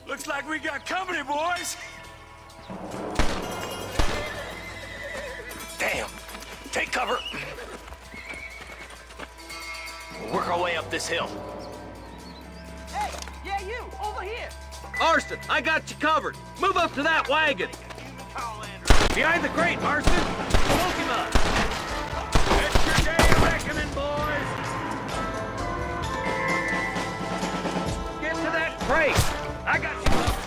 Looks like we got company, boys. Damn! Take cover! We'll work our way up this hill. Hey, yeah, you, over here. Marston, I got you covered. Move up to that wagon. Behind the crate, Marston. Smoke him up. It's your day of reckoning, boys. Get to that crate. I got you covered.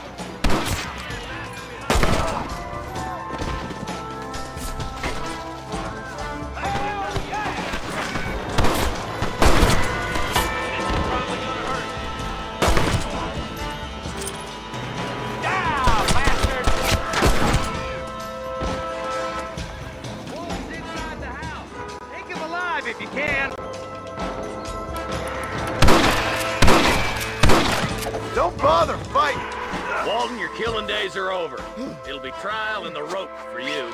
If you can. Don't bother fighting! Walton, your killing days are over. It'll be trial and the rope for you.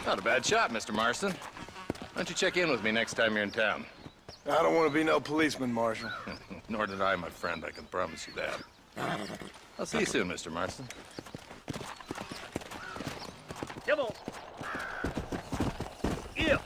Not a bad shot, Mr. Marston. Why don't you check in with me next time you're in town? I don't want to be no policeman, Marshal. Nor did I, my friend. I can promise you that. I'll see you soon, Mr. Marston. Come on. Yeah.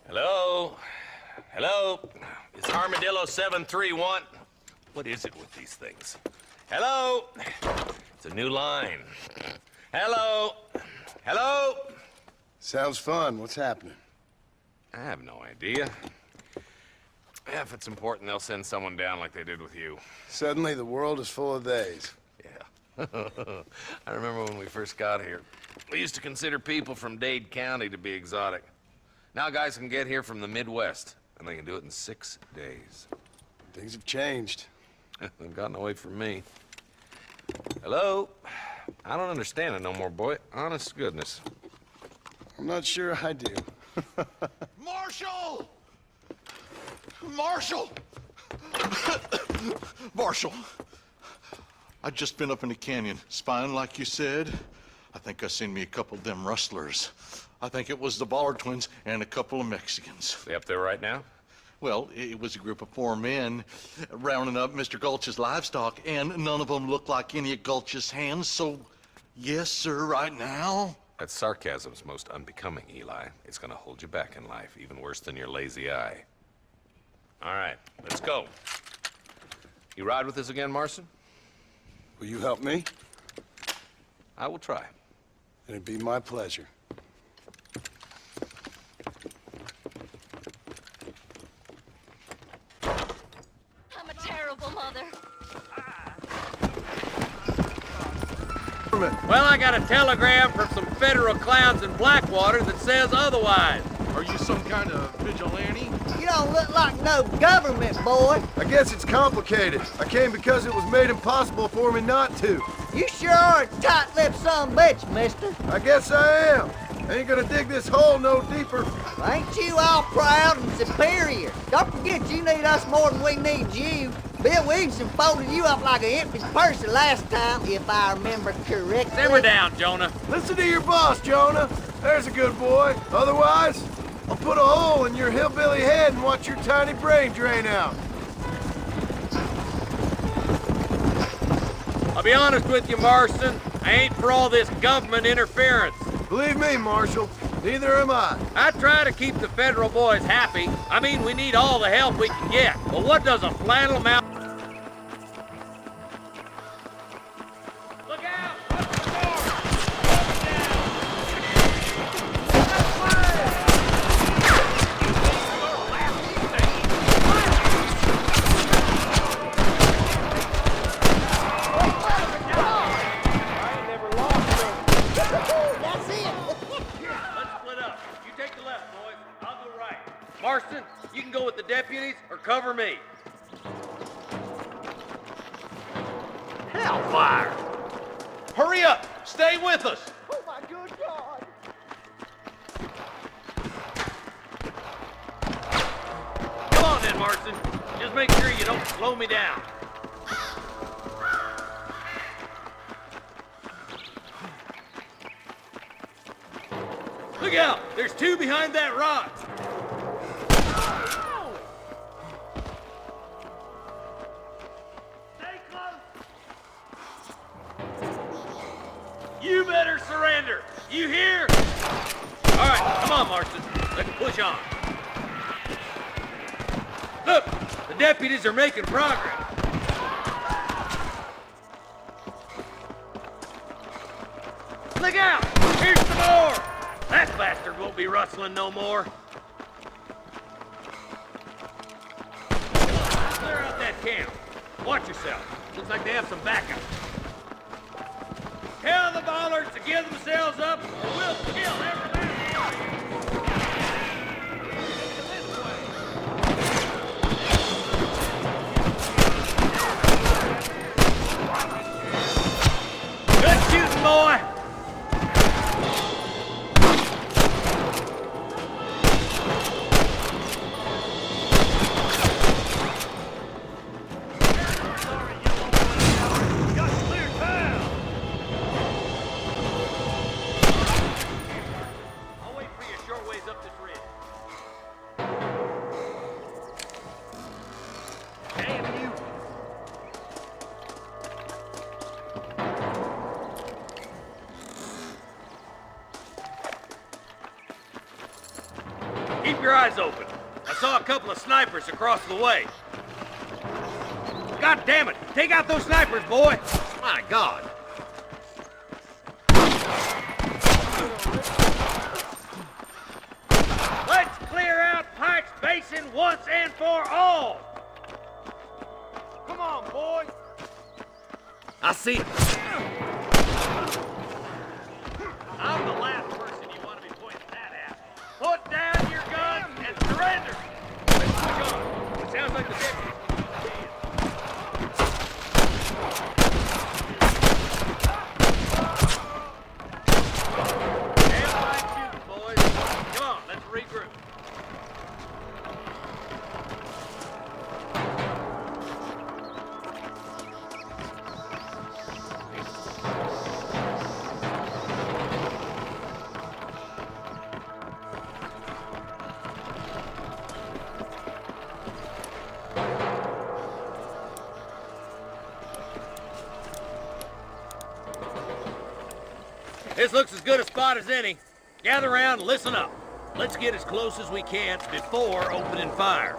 Hello? Hello? It's Armadillo 731. What is it with these things? Hello? It's a new line. Hello? Hello? Sounds fun. What's happening? I have no idea. Yeah, if it's important, they'll send someone down like they did with you. Suddenly, the world is full of days. Yeah. I remember when we first got here. We used to consider people from Dade County to be exotic. Now guys can get here from the Midwest, and they can do it in 6 days. Things have changed. They've gotten away from me. Hello? I don't understand it no more, boy. Honest to goodness. I'm not sure I do. Marshal! Marshal! Marshal! I just been up in the canyon, spying like you said. I think I seen me a couple of them rustlers. I think it was the Ballard twins and a couple of Mexicans. They up there right now? Well, it was a group of 4 men rounding up Mr. Gulch's livestock, and none of them looked like any of Gulch's hands, so yes, sir, right now. That sarcasm's most unbecoming, Eli. It's gonna hold you back in life, even worse than your lazy eye. All right, let's go. You ride with us again, Marston? Will you help me? I will try. It'd be my pleasure. I'm a terrible mother. Well, I got a telegram from some federal clowns in Blackwater that says otherwise. Are you some kind of vigilante? You don't look like no government boy. I guess it's complicated. I came because it was made impossible for me not to. You sure are a tight-lipped son of a bitch, mister. I guess I am. Ain't gonna dig this hole no deeper. Ain't you all proud and superior? Don't forget you need us more than we need you. Bill Williamson folded you up like an empty purse the last time, if I remember correctly. Simmer down, Jonah. Listen to your boss, Jonah. There's a good boy. Otherwise, I'll put a hole in your hillbilly head and watch your tiny brain drain out. I'll be honest with you, Marston. I ain't for all this government interference. Believe me, Marshal, neither am I. I try to keep the federal boys happy. I mean, we need all the help we can get. But what does a flannel mouth... Look out! Marston, you can go with the deputies or cover me. Hellfire! Hurry up! Stay with us! Oh my good God! Come on then, Marston. Just make sure you don't slow me down. Look out! There's 2 behind that rock! You better surrender! You hear? All right, come on, Marston. Let's push on. Look, the deputies are making progress. Look out! Here's some more! That bastard won't be rustling no more. Clear out that camp. Watch yourself. Looks like they have some backup. Tell the Ballards to give themselves up, or we'll kill every last one of you. Good shooting, boy. Keep your eyes open. I saw a couple of snipers across the way. God damn it! Take out those snipers, boy! My God! Let's clear out Pike's Basin once and for all! Come on, boy! I see it. I'm the last person you want to be pointing that at. Put down your gun and surrender! Let's push on. It sounds like the deputy. Stand by shooting, boys. This looks as good a spot as any. Gather around and listen up. Let's get as close as we can before opening fire.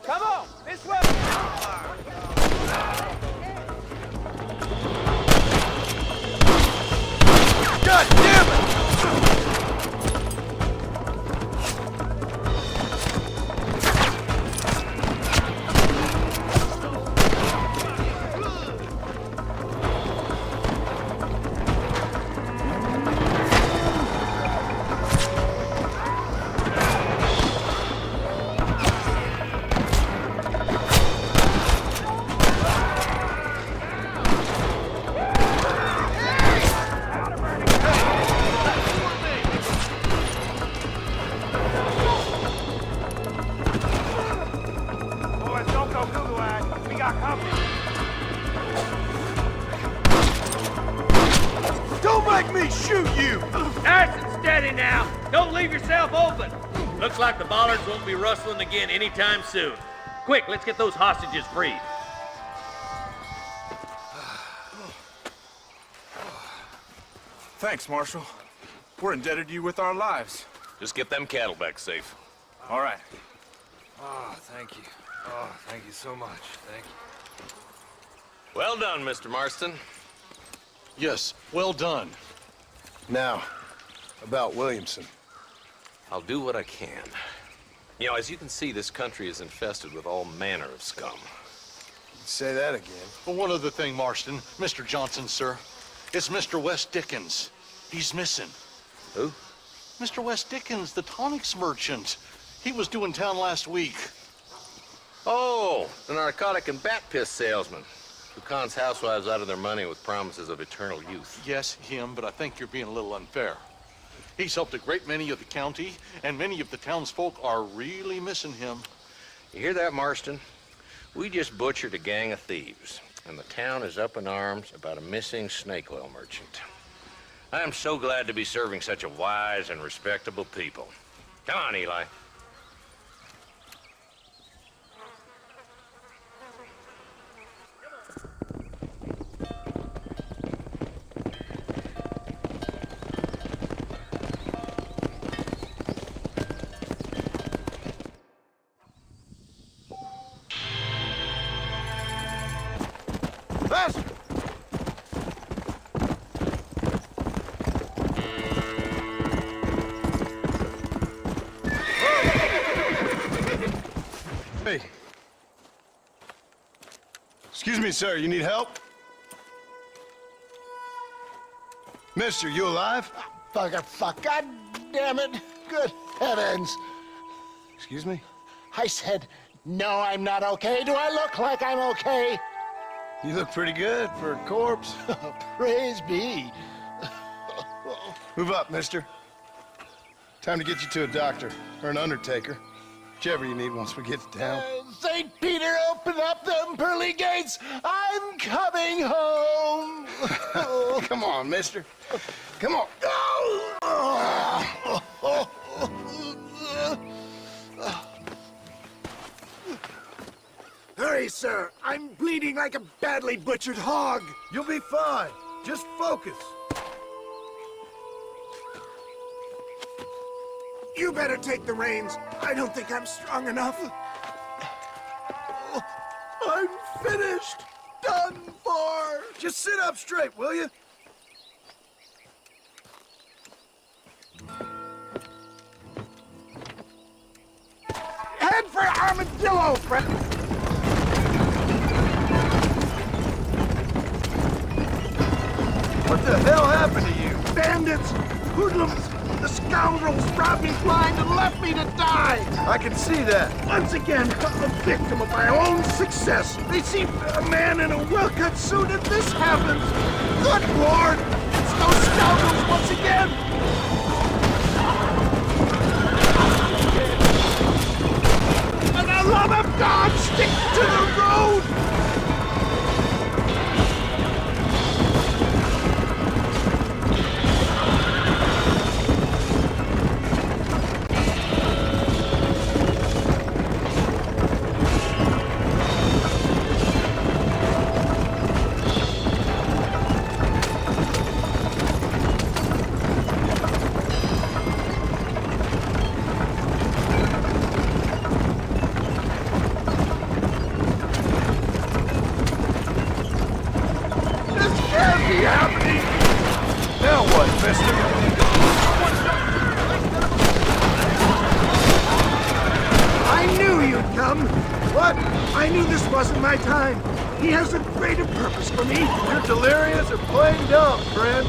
Come on, this way! God damn it! Boys, don't go Google-eyed. We got company. Don't make me shoot you! Nice and steady now. Don't leave yourself open. Looks like the bollards won't be rustling again anytime soon. Quick, let's get those hostages freed. Thanks, Marshal. We're indebted to you with our lives. Just get them cattle back safe. All right. Oh, thank you. Oh, thank you so much. Thank you. Well done, Mr. Marston. Yes, well done. Now, about Williamson. I'll do what I can. You know, as you can see, this country is infested with all manner of scum. Say that again. Well, one other thing, Marston. Mr. Johnson, sir. It's Mr. Wes Dickens. He's missing. Who? Mr. Wes Dickens, the tonics merchant. He was due in town last week. Oh, the narcotic and bat piss salesman who cons housewives out of their money with promises of eternal youth. Yes, him, but I think you're being a little unfair. He's helped a great many of the county, and many of the townsfolk are really missing him. You hear that, Marston? We just butchered a gang of thieves, and the town is up in arms about a missing snake oil merchant. I am so glad to be serving such a wise and respectable people. Come on, Eli. Faster! Hey. Excuse me, sir. You need help? Mister, you alive? Fuck, God damn it. Good heavens. Excuse me? I said, no, I'm not okay. Do I look like I'm okay? You look pretty good for a corpse. Praise be. Move up, mister. Time to get you to a doctor or an undertaker. Whichever you need once we get to town. St. Peter, open up them pearly gates. I'm coming home. Come on, mister. Come on. Hurry, sir. I'm bleeding like a badly butchered hog. You'll be fine. Just focus. You better take the reins. I don't think I'm strong enough. I'm finished. Done for. Just sit up straight, will you? Head for Armadillo, friend. What the hell happened to you? Bandits, hoodlums, The scoundrels robbed me blind and left me to die! I can see that. Once again, a victim of my own success. They see a man in a well-cut suit and this happens. Good Lord! It's those scoundrels once again! For the love of God, stick to the road! I knew this wasn't my time. He has a greater purpose for me. You're delirious or plain dumb, friend.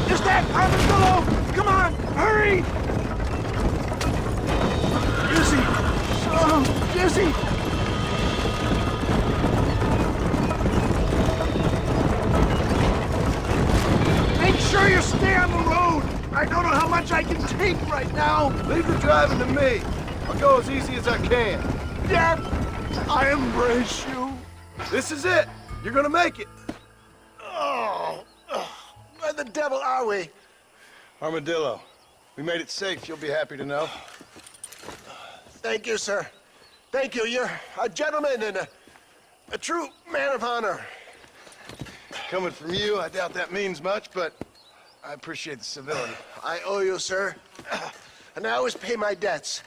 Is that Armadillo? Come on, hurry! Dizzy! So dizzy! Make sure you stay on the road. I don't know how much I can take right now. Leave the driving to me. I'll go as easy as I can. Dad, I embrace you. This is it. You're gonna make it. Oh, where the devil are we? Armadillo, we made it safe. You'll be happy to know. Thank you, sir. Thank you. You're a gentleman and a true man of honor. Coming from you, I doubt that means much, but I appreciate the civility. I owe you, sir. And I always pay my debts.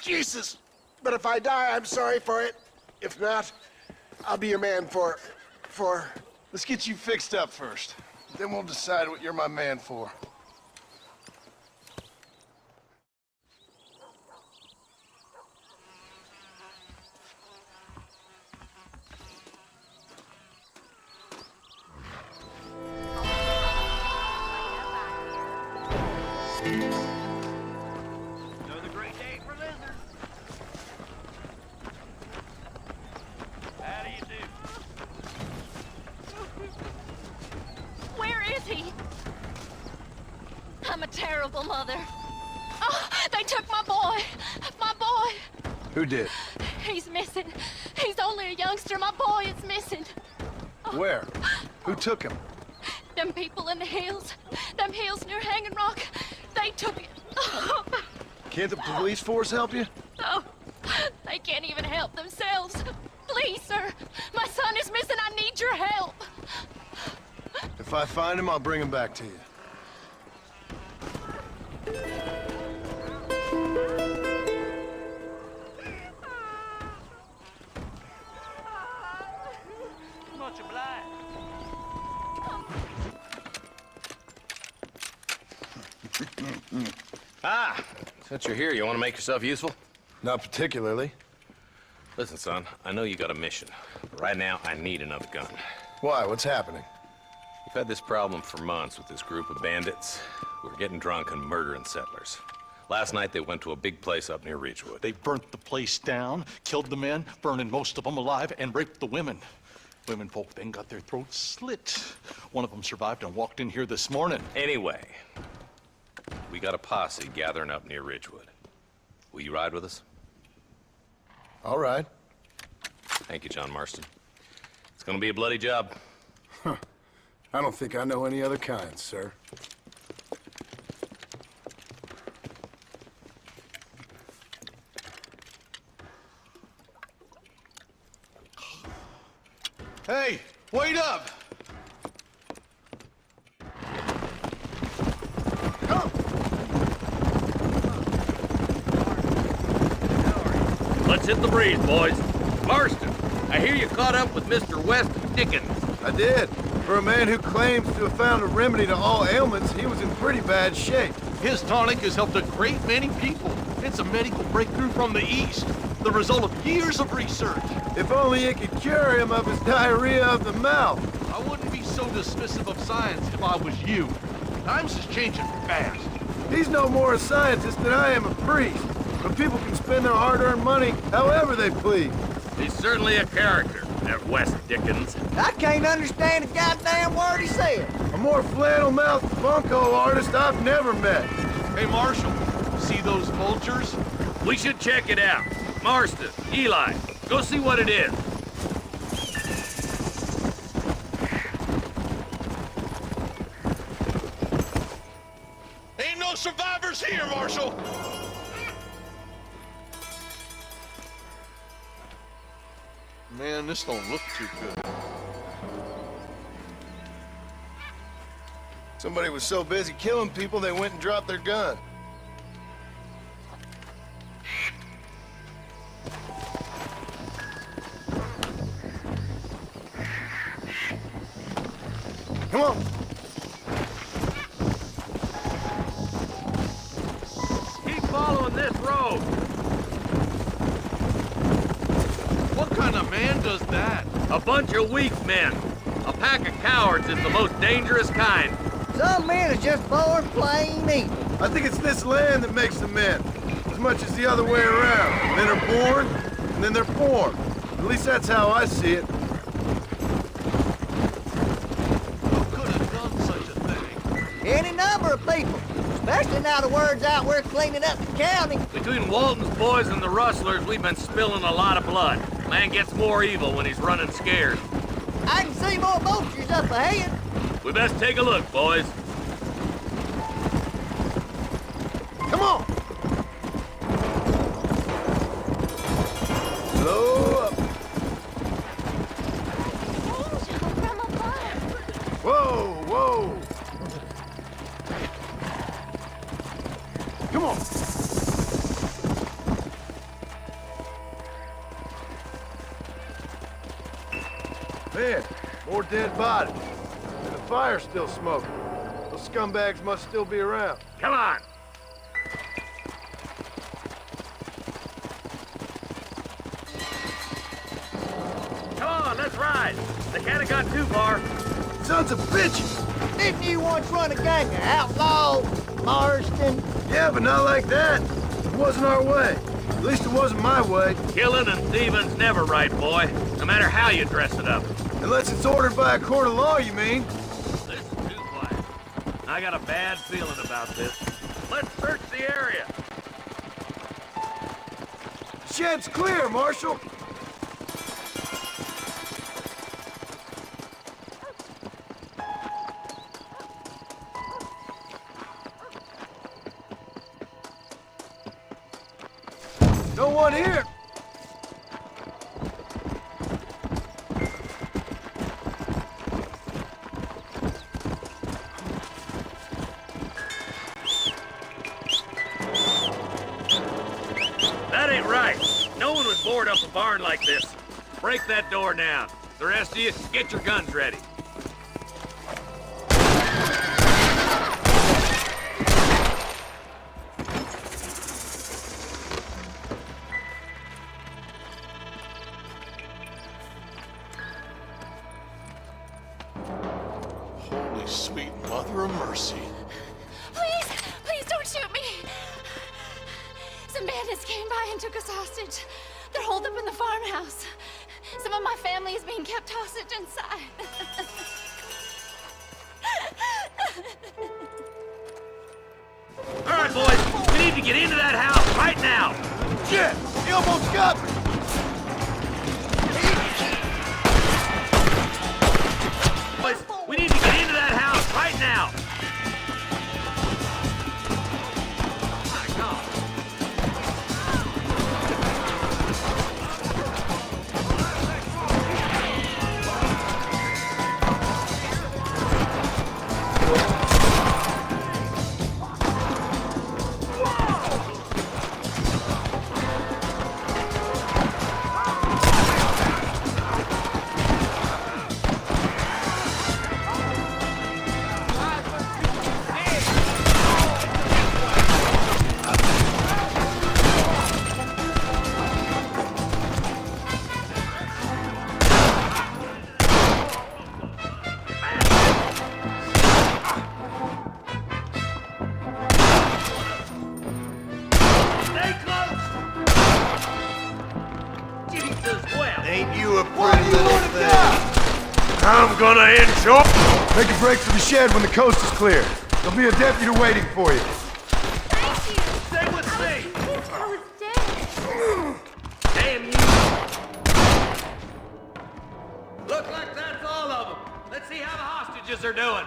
Jesus. But if I die, I'm sorry for it. If not, I'll be your man for... Let's get you fixed up first. Then we'll decide what you're my man for. Another great day for lizards. How do you do? Where is he? I'm a terrible mother. Oh, they took my boy. My boy. Who did? He's missing. He's only a youngster. My boy is missing. Where? Who took him? Them people in the hills. Them hills near Hanging Rock. They took it. Can't the police force help you? No. They can't even help themselves. Please, sir. My son is missing. I need your help. If I find him, I'll bring him back to you. Much obliged. Ah, since you're here, you want to make yourself useful? Not particularly. Listen, son, I know you got a mission, but right now I need another gun. Why? What's happening? We've had this problem for months with this group of bandits who are getting drunk and murdering settlers. Last night they went to a big place up near Ridgewood. They burnt the place down, killed the men, burning most of them alive, and raped the women. Women folk then got their throats slit. One of them survived and walked in here this morning. Anyway, we got a posse gathering up near Ridgewood. Will you ride with us? All right. Thank you, John Marston. It's gonna be a bloody job. Huh. I don't think I know any other kind, sir. Hey, wait up! Let's hit the breeze, boys. Marston, I hear you caught up with Mr. West Dickens. I did. For a man who claims to have found a remedy to all ailments, he was in pretty bad shape. His tonic has helped a great many people. It's a medical breakthrough from the East, the result of years of research. If only it could cure him of his diarrhea of the mouth. I wouldn't be so dismissive of science if I was you. Times is changing fast. He's no more a scientist than I am a priest. But people can spend their hard-earned money however they please. He's certainly a character, that Wes Dickens. I can't understand a goddamn word he said. A more flannel-mouthed bunko artist I've never met. Hey, Marshal, see those vultures? We should check it out. Marston, Eli, go see what it is. Ain't no survivors here, Marshal! Man, this don't look too good. Somebody was so busy killing people, they went and dropped their gun. Come on. Keep following this road. What kind of man does that? A bunch of weak men. A pack of cowards is the most dangerous kind. Some men are just born plain evil. I think it's this land that makes the men, as much as the other way around. Men are born, and then they're formed. At least that's how I see it. Who could have done such a thing? Any number of people, especially now the word's out we're cleaning up the county. Between Walton's boys and the rustlers, we've been spilling a lot of blood. Man gets more evil when he's running scared. I can see more vultures up ahead. We best take a look, boys. Come on! Slow up. Angel from above. Whoa, whoa! Come on! Man, more dead bodies. And the fire's still smoking. Those scumbags must still be around. Come on! Come on, let's ride! They can't have got too far. Sons of bitches! Didn't you once run a gang of outlaws, Marston? Yeah, but not like that. It wasn't our way. At least it wasn't my way. Killing and thieving's never right, boy. No matter how you dress it up. Unless it's ordered by a court of law, you mean? This is too quiet. I got a bad feeling about this. Let's search the area. The shed's clear, Marshal. No one here. That ain't right. No one would board up a barn like this. Break that door down. The rest of you, get your guns ready. Holy sweet mother of mercy. Please, please don't shoot me. Some bandits came by and took us hostage. They're holed up in the farmhouse. Some of my family is being kept hostage inside. All right, boys, we need to get into that house right now. Shit! He almost got me! Boys, we need to get into that house right now. My God. Ain't you a pretty little thing? I'm gonna enjoy. Make a break for the shed when the coast is clear. There'll be a deputy waiting for you. Thank you. Stay with me! I was dead. Damn you! Look like that's all of them. Let's see how the hostages are doing.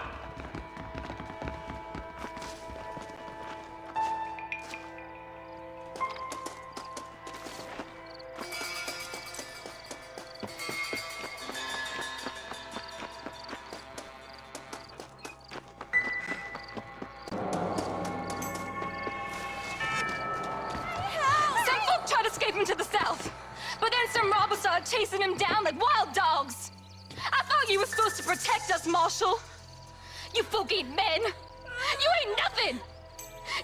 Some folk tried escaping to the south, but then some robbers started chasing him down like wild dogs. I thought you were supposed to protect us, Marshal. You folk ain't men. You ain't nothing.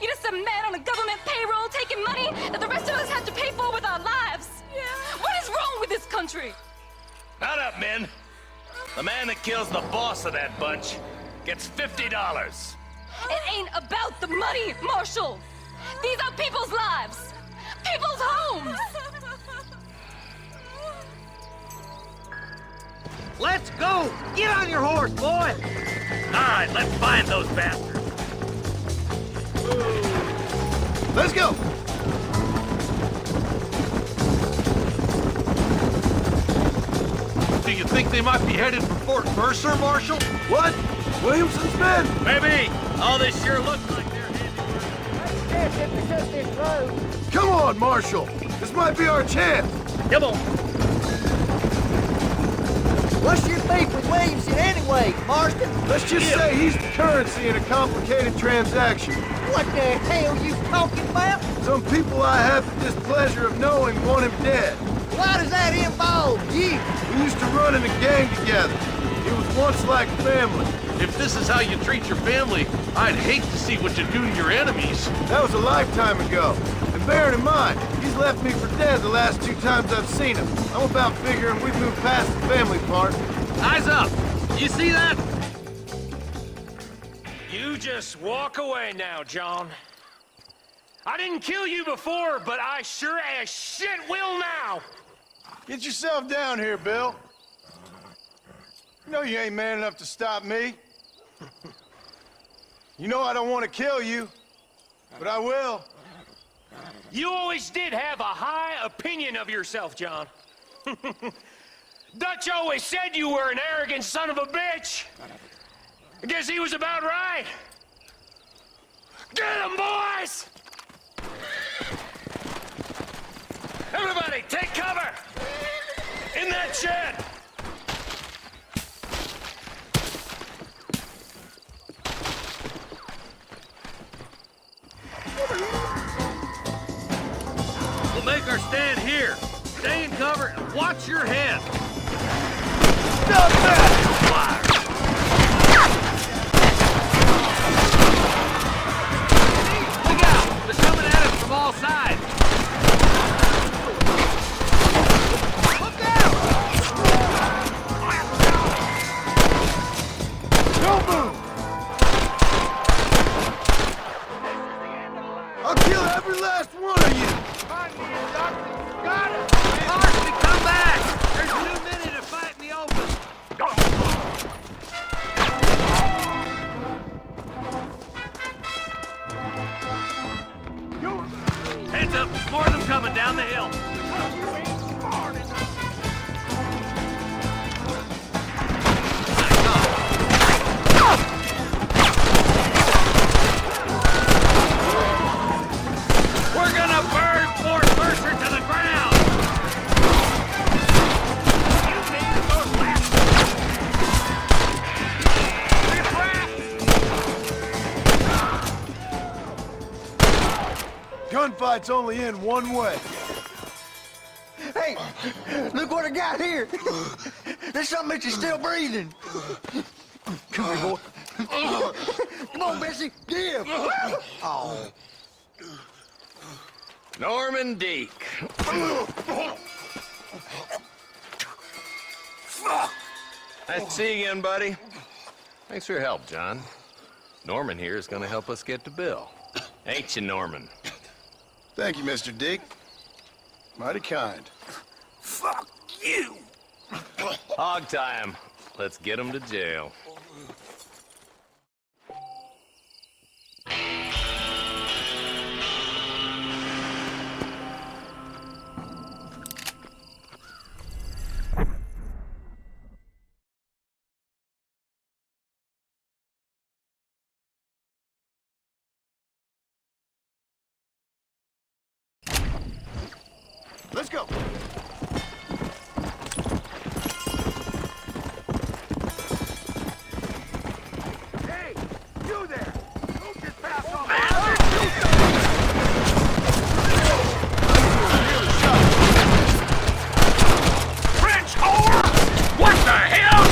You're just a man on a government payroll taking money that the rest of us have to pay for with our lives. What is wrong with this country? Not up, men. The man that kills the boss of that bunch gets $50. It ain't about the money, Marshal. These are people's lives, people's homes. Let's go! Get on your horse, boy! All right, let's find those bastards. Let's go! Do you think they might be headed for Fort Mercer, Marshal? What? Williamson's men? Maybe. All this sure looks like they're Come on, Marshal! This might be our chance! Come on. What's your beef with Williamson anyway, Marston? Let's just say he's the currency in a complicated transaction. What the hell you talking about? Some people I have the displeasure of knowing want him dead. Why does that involve you? We used to run in a gang together. It was once like family. If this is how you treat your family, I'd hate to see what you do to your enemies. That was a lifetime ago. And bearing in mind, he's left me for dead the last 2 times I've seen him. I'm about figuring we've moved past the family part. Eyes up. You see that? You just walk away now, John. I didn't kill you before, but I sure as shit will now. Get yourself down here, Bill. You know you ain't man enough to stop me. You know I don't want to kill you, but I will. You always did have a high opinion of yourself, John. Dutch always said you were an arrogant son of a bitch. I guess he was about right. Get him, boys! Everybody, take cover! In that shed! We'll make our stand here. Stay in cover and watch your head. Stop that! Look out! They're coming at us from all sides. Look out! Don't move! I'll kill every last one of you! Got it! Marston, come back! There's 2 minutes to fight in the open. Heads up! More of them coming down the hill. We're gonna burn Fort Mercer to the ground! Gunfight's only in one way. Hey, look what I got here. There's something that you're still breathing. Come here, boy. Come on, Bessie, give. Oh. Norman Deek. Nice to see you again, buddy. Thanks for your help, John. Norman here is gonna help us get to Bill. Ain't you, Norman? Thank you, Mr. Dick. Mighty kind. Fuck You! Hog time. Let's get him to jail. Let's go. Hey, you there! Don't just pass on French whore! What the hell?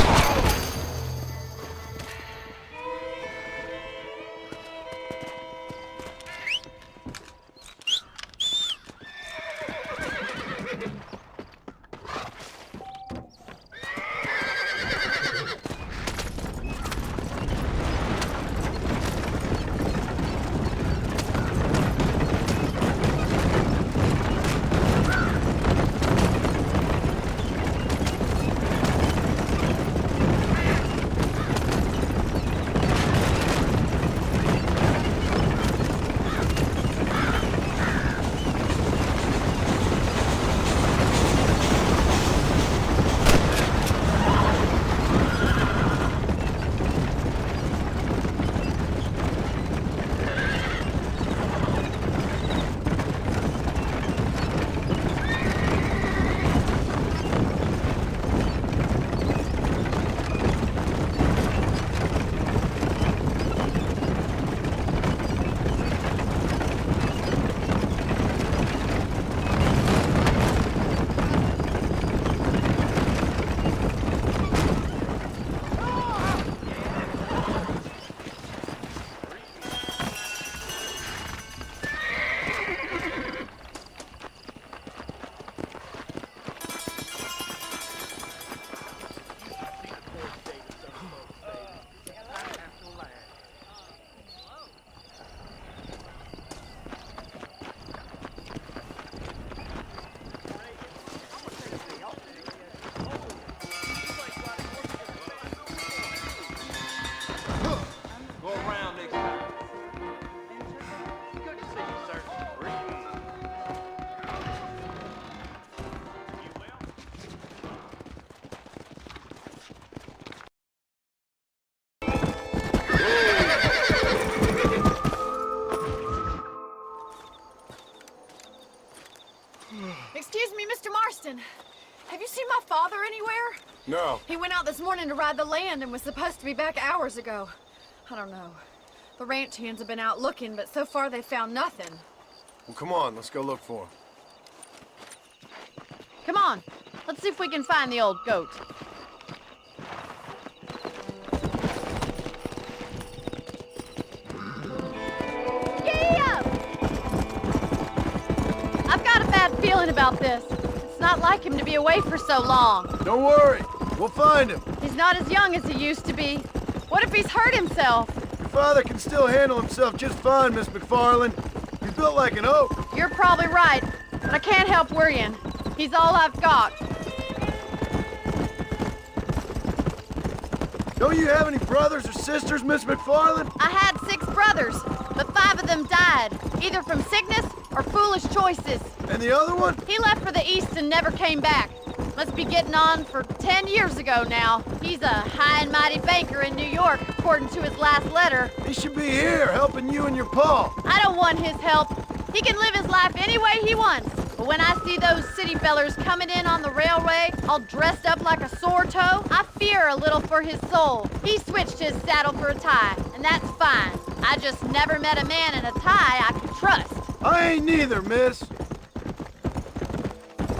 Excuse me, Mr. Marston. Have you seen my father anywhere? No. He went out this morning to ride the land and was supposed to be back hours ago. I don't know. The ranch hands have been out looking, but so far they've found nothing. Well, come on, let's go look for him. Come on, let's see if we can find the old goat. Yeah! I've got a bad feeling about this. It's not like him to be away for so long. Don't worry, we'll find him. He's not as young as he used to be. What if he's hurt himself? Your father can still handle himself just fine, Miss McFarland. He's built like an oak. You're probably right, but I can't help worrying. He's all I've got. Don't you have any brothers or sisters, Miss McFarland? I had 6 brothers, but 5 of them died, either from sickness or foolish choices. And the other one? He left for the East and never came back. Must be getting on for 10 years ago now. He's a high and mighty banker in New York, according to his last letter. He should be here, helping you and your pa. I don't want his help. He can live his life any way he wants. But when I see those city fellers coming in on the railway, all dressed up like a sore toe, I fear a little for his soul. He switched his saddle for a tie, and that's fine. I just never met a man in a tie I could trust. I ain't neither, miss.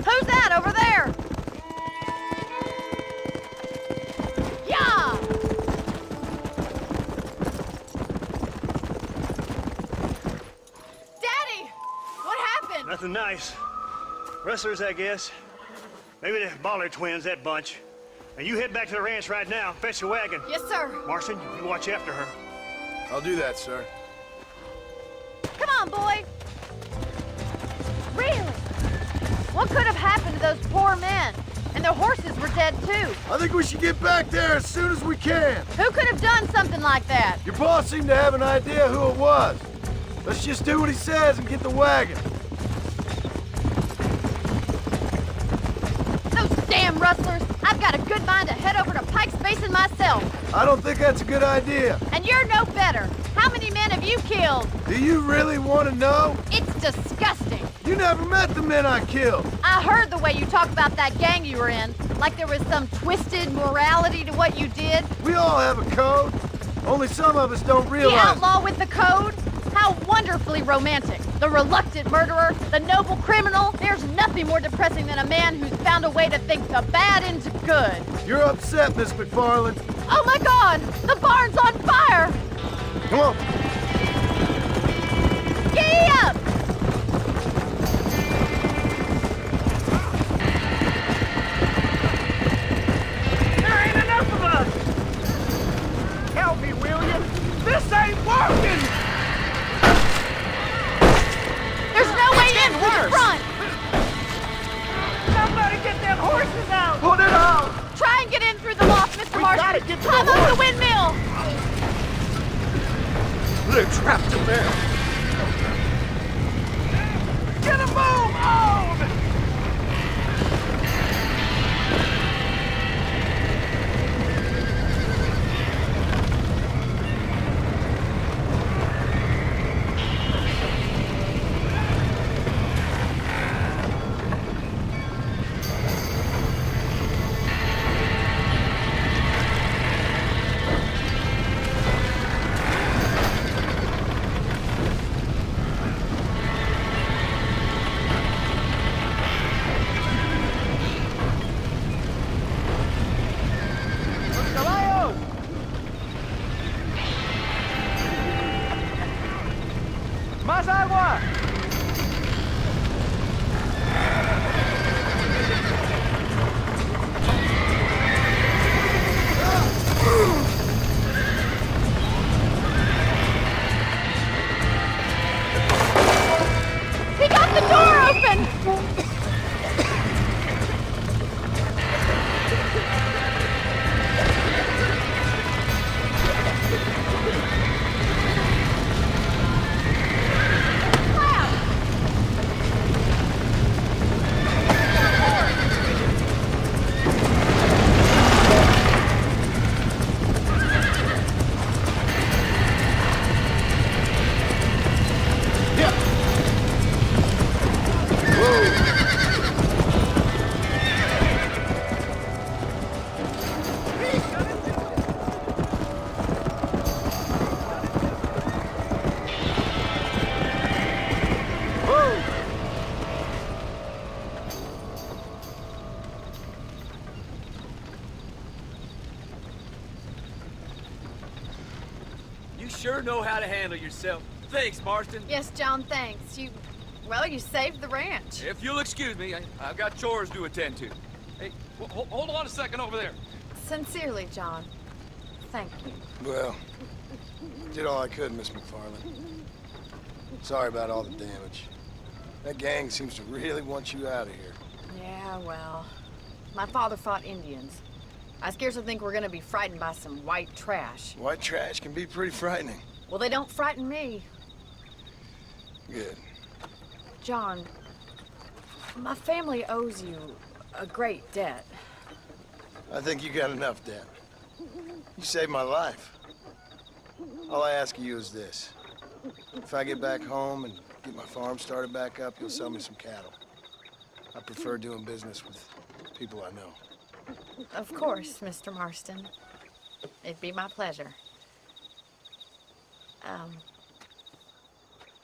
Who's that over there? Yeah! Daddy! What happened? Nothing nice. Rustlers, I guess. Maybe the Baller twins, that bunch. Now you head back to the ranch right now. Fetch the wagon. Yes, sir. Marston, you watch after her. I'll do that, sir. Come on, boy. Really? What could have happened to those poor men? And the horses were dead too. I think we should get back there as soon as we can. Who could have done something like that? Your boss seemed to have an idea who it was. Let's just do what he says and get the wagon. Those damn rustlers! I've got a good mind to head over to Pike's Basin myself. I don't think that's a good idea. And you're no better. How many men have you killed? Do you really want to know? It's disgusting. You never met the men I killed. I heard the way you talk about that gang you were in, like there was some twisted morality to what you did. We all have a code. Only some of us don't realize. The outlaw with the code? How wonderfully romantic. The reluctant murderer, the noble criminal. There's nothing more depressing than a man who's found a way to think the bad into good. You're upset, Miss McFarland. Oh my God! The barn's on fire! Come on. Giddy up! There ain't enough of us! Help me, will you? This ain't working! There's no way in through the front! Somebody get them horses out! Put it out! Try and get in through the loft, Mr. Marston. Gotta get to Climb the up the horse. windmill! They're trapped in there. Get a move on! Más agua! He got the door open! You sure know how to handle yourself. Thanks, Marston. Yes, John, thanks. Well, you saved the ranch. If you'll excuse me, I've got chores to attend to. Hey, hold on a second over there. Sincerely, John. Thank you. Well, did all I could, Miss McFarland. Sorry about all the damage. That gang seems to really want you out of here. Yeah, well, my father fought Indians. I scarcely think we're gonna be frightened by some white trash. White trash can be pretty frightening. Well, they don't frighten me. Good. John, my family owes you a great debt. I think you got enough debt. You saved my life. All I ask of you is this. If I get back home and get my farm started back up, you'll sell me some cattle. I prefer doing business with people I know. Of course, Mr. Marston. It'd be my pleasure.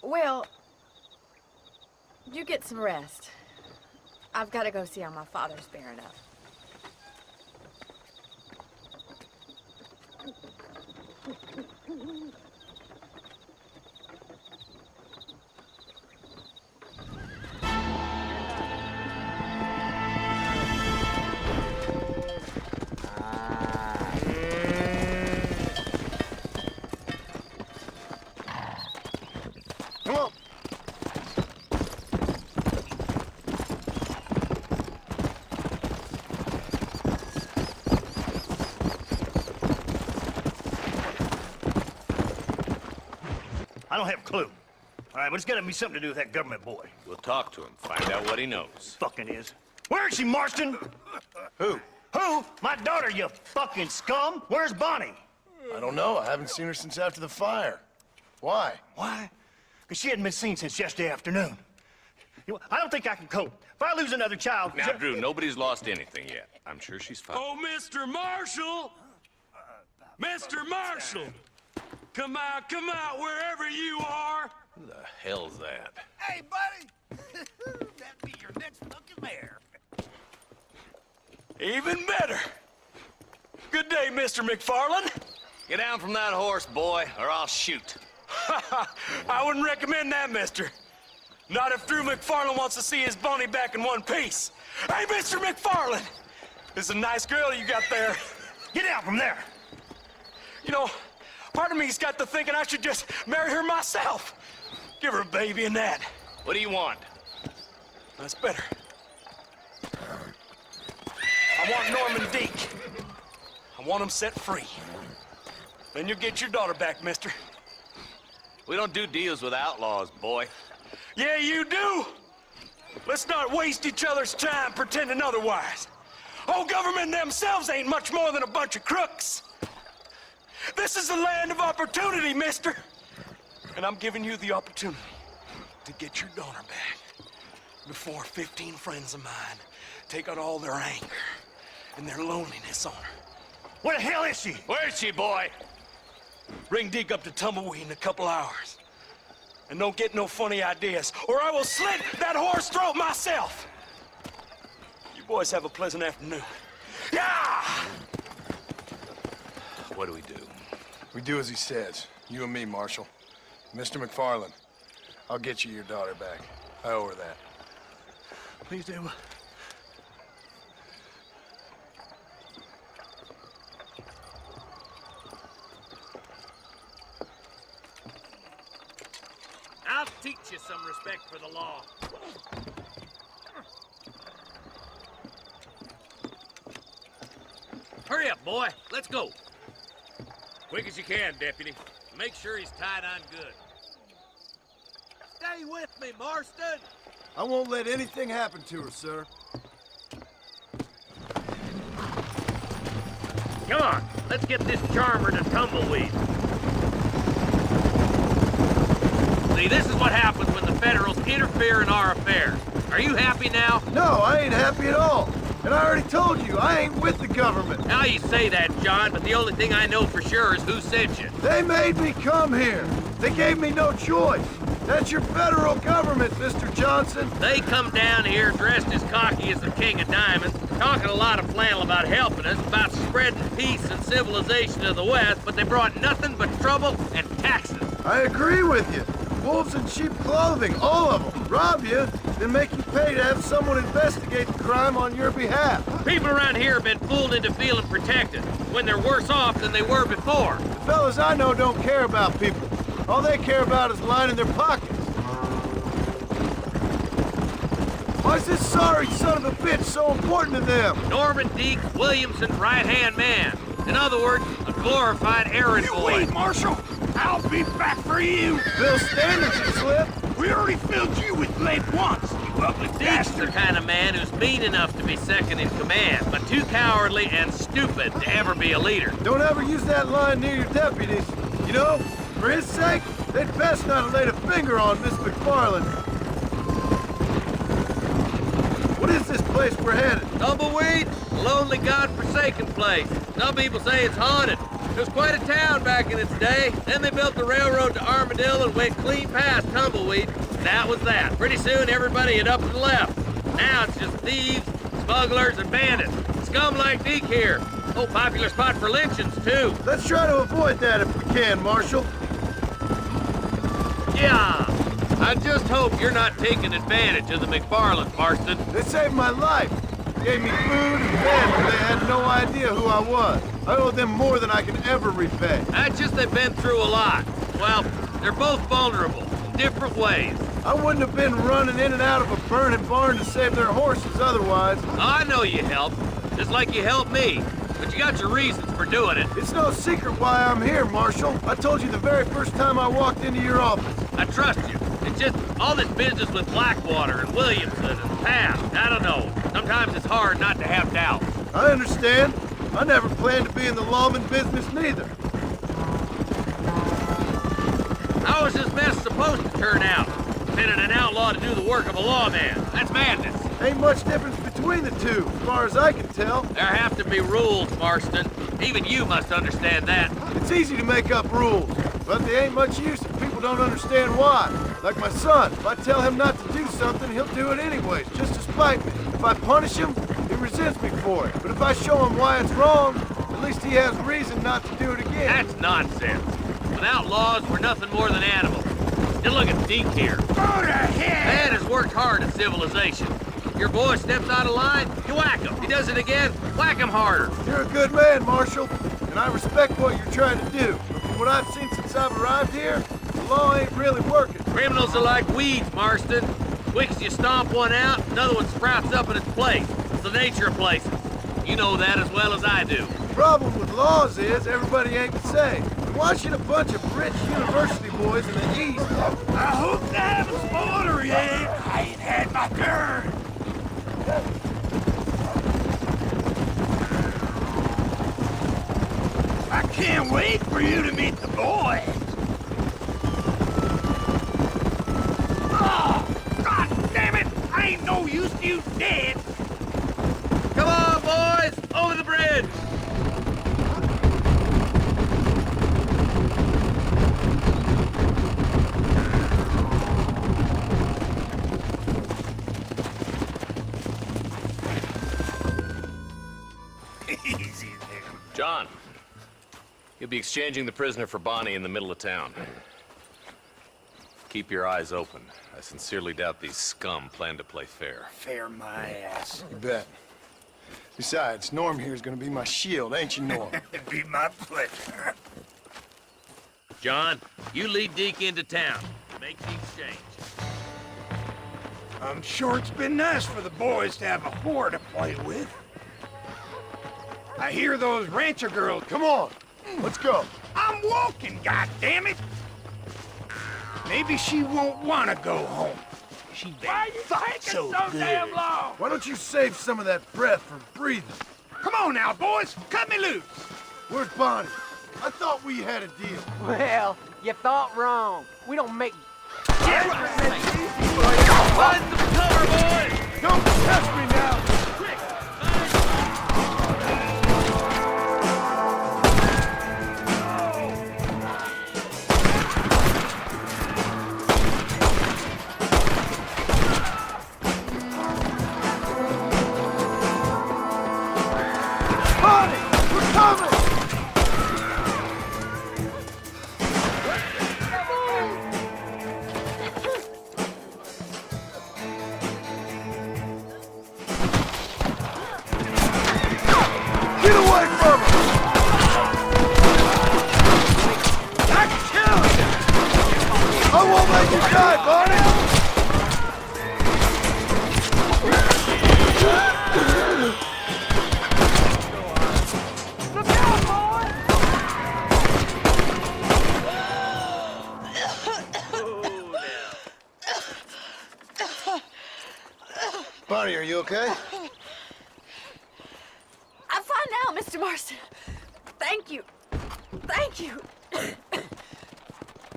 Well, you get some rest. I've got to go see how my father's bearing up. Come on. don't have a clue. All right, but it's gotta be something to do with that government boy. We'll talk to him, find out what he knows. Fucking is. Where is she, Marston? Who? Who? My daughter, you fucking scum! Where's Bonnie? I don't know. I haven't seen her since after the fire. Why? Why? Because she hadn't been seen since yesterday afternoon. You know, I don't think I can cope. If I lose another child... Now, Drew, nobody's lost anything yet. I'm sure she's fine. Oh, Mr. Marshall! Mr. Marshall! Come out, wherever you are! Who the hell's that? Hey, buddy! That'd be your next fucking mare. Even better! Good day, Mr. McFarland. Get down from that horse, boy, or I'll shoot. I wouldn't recommend that, mister. Not if Drew McFarland wants to see his Bonnie back in one piece. Hey, Mr. McFarland! This is a nice girl you got there. Get out from there! You know, part of me's got to thinking I should just marry her myself. Give her a baby and that. What do you want? That's better. I want Norman Deke. I want him set free. Then you'll get your daughter back, mister. We don't do deals with outlaws, boy. Yeah, you do! Let's not waste each other's time pretending otherwise. Old government themselves ain't much more than a bunch of crooks. This is the land of opportunity, mister. And I'm giving you the opportunity to get your daughter back before 15 friends of mine take out all their anger and their loneliness on her. Where the hell is she? Where is she, boy? Bring Deke up to Tumbleweed in a couple hours. And don't get no funny ideas, or I will slit that horse throat myself. You boys have a pleasant afternoon. Yeah! What do we do? We do as he says. You and me, Marshal. Mr. McFarland, I'll get you your daughter back. I owe her that. Please do. I'll teach you some respect for the law. Hurry up, boy. Let's go. Quick as you can, Deputy. Make sure he's tied on good. Stay with me, Marston. I won't let anything happen to her, sir. Come on, let's get this charmer to Tumbleweed. See, this is what happens when the Federals interfere in our affairs. Are you happy now? No, I ain't happy at all. And I already told you, I ain't with the government. Now you say that, John, but the only thing I know for sure is who sent you. They made me come here. They gave me no choice. That's your federal government, Mr. Johnson. They come down here dressed as cocky as the King of Diamonds, talking a lot of flannel about helping us, about spreading peace and civilization to the West, but they brought nothing but trouble and taxes. I agree with you. Wolves in sheep clothing, all of them. Rob you, then make you pay to have someone investigate the crime on your behalf. People around here have been fooled into feeling protected, when they're worse off than they were before. The fellas I know don't care about people. All they care about is lining their pockets. Why is this sorry son of a bitch so important to them? Norman Deke, Williamson's right-hand man. In other words, a glorified errand boy. Wait, Marshal! I'll be back for you! Bill Standards had slipped. We already filled you with lead once, you ugly Deke's the kind of man who's mean enough to be second in command, but too cowardly and stupid to ever be a leader. Don't ever use that line near your deputies. You know, for his sake, they'd best not have laid a finger on Miss McFarland. What is this place we're headed? Tumbleweed, a lonely, god-forsaken place. Some people say it's haunted. It was quite a town back in its day. Then they built the railroad to Armadillo and went clean past Tumbleweed. That was that. Pretty soon, everybody had up and left. Now it's just thieves, smugglers, and bandits. Scum like Deke here. Oh, popular spot for lynchings, too. Let's try to avoid that if we can, Marshal. Yeah. I just hope you're not taking advantage of the McFarlands, Marston. They saved my life. Gave me food and bed when they had no idea who I was. I owe them more than I can ever repay. That's just they've been through a lot. Well, they're both vulnerable in different ways. I wouldn't have been running in and out of a burning barn to save their horses otherwise. I know you helped, just like you helped me. but you got your reasons for doing it. It's no secret why I'm here, Marshal. I told you the very first time I walked into your office. I trust you. It's just all this business with Blackwater and Williamson and Past. I don't know. Sometimes it's hard not to have doubts. I understand. I never planned to be in the lawman business neither. How is this mess supposed to turn out? Sending an outlaw to do the work of a lawman. That's madness. Ain't much difference between the two, as far as I can tell. There have to be rules, Marston. Even you must understand that. It's easy to make up rules, but they ain't much use if people don't understand why. Like my son, if I tell him not to do something, he'll do it anyways, just to spite me. If I punish him, he resents me for it. But if I show him why it's wrong, at least he has reason not to do it again. That's nonsense. Without laws, we're nothing more than animals. Just look at Deke here. Go to hell! Man has worked hard at civilization. Your boy steps out of line, you whack him. He does it again, whack him harder. You're a good man, Marshal, and I respect what you're trying to do. But from what I've seen since I've arrived here, the law ain't really working. Criminals are like weeds, Marston. Quick as you stomp one out, another one sprouts up in its place. It's the nature of places. You know that as well as I do. The problem with laws is everybody ain't the same. Why should a bunch of rich university boys in the East... I hope to have a spoiler yet. I ain't had my turn. I can't wait for you to meet the boys. Oh, God damn it! I ain't no use to you dead. Come on, boys! Over the bridge! Easy there. John, you'll be exchanging the prisoner for Bonnie in the middle of town. Keep your eyes open. I sincerely doubt these scum plan to play fair. Fair my ass. You bet. Besides, Norm here's gonna be my shield, ain't you, Norm? It'd be my pleasure. John, you lead Deke into town. Make the exchange. I'm sure it's been nice for the boys to have a whore to play with. I hear those rancher girls. Come on, let's go. I'm walking, goddammit! Maybe she won't want to go home. She been fucked so damn long. Why don't you save some of that breath for breathing? Come on now, boys. Cut me loose. Where's Bonnie? I thought we had a deal. Well, you thought wrong. We don't make... Find some cover, boys! Don't test me now! Bonnie, are you okay? I'm fine now, Mr. Marston. Thank you. Thank you.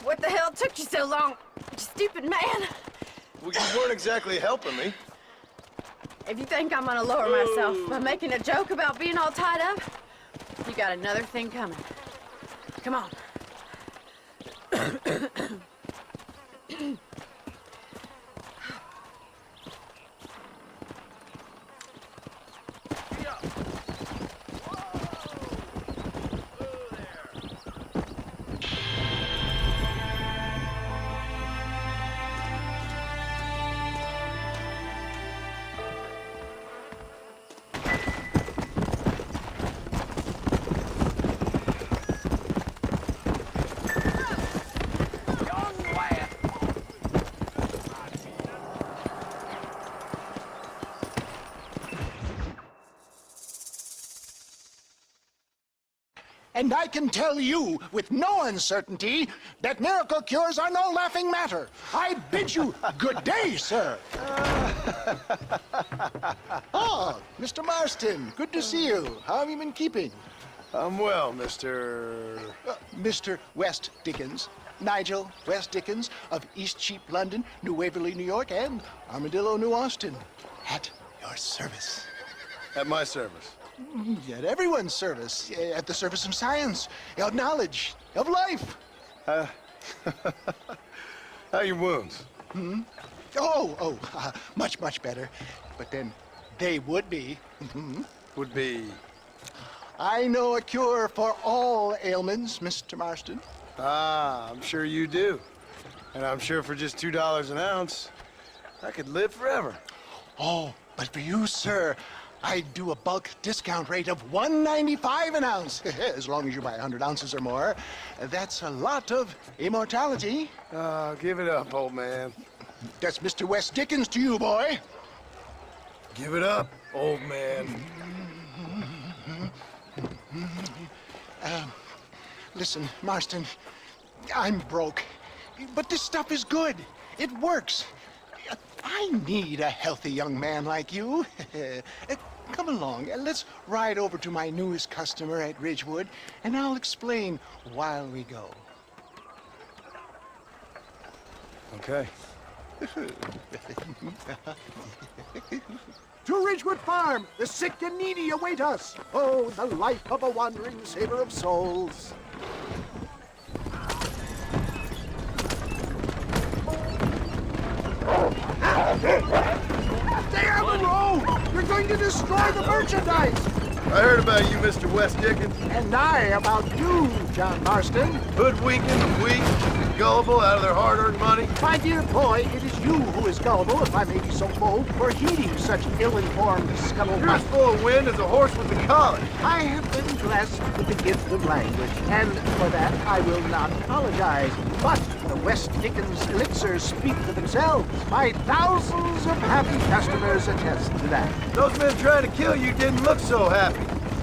What the hell took you so long, you stupid man? Well, you weren't exactly helping me. If you think I'm gonna lower myself by making a joke about being all tied up, you got another thing coming. Come on. And I can tell you with no uncertainty that miracle cures are no laughing matter. I bid you good day, sir. Oh, Mr. Marston, good to see you. How have you been keeping? I'm well, Mr. Mr. West Dickens. Nigel West Dickens of Eastcheap, London, New Waverly, New York, and Armadillo, New Austin. At your service. At my service. At everyone's service. At the service of science, of knowledge, of life. How are your wounds? Much, much better. But then they would be. Would be? I know a cure for all ailments, Mr. Marston. Ah, I'm sure you do. And I'm sure for just $2 an ounce, I could live forever. Oh, but for you, sir, I'd do a bulk discount rate of $1.95 an ounce, as long as you buy 100 ounces or more. That's a lot of immortality. Give it up, old man. That's Mr. West Dickens to you, boy. Give it up, old man. Listen, Marston, I'm broke, but this stuff is good. It works. I need a healthy young man like you. Come along, let's ride over to my newest customer at Ridgewood, and I'll explain while we go. Okay. To Ridgewood Farm, the sick and needy await us. Oh, the life of a wandering saver of souls. Stay on the road! You're going to destroy the merchandise! I heard about you, Mr. West Dickens. And I about you, John Marston. Hoodwinking the weak, gullible out of their hard-earned money. My dear boy, it is you who is gullible, if I may be so bold, for heeding such ill-informed scuttlebutt. You're as full of wind as a horse with a collar. I have been blessed with the gift of language, and for that I will not apologize. But the West Dickens elixirs speak for themselves. My thousands of happy customers attest to that. Those men trying to kill you didn't look so happy.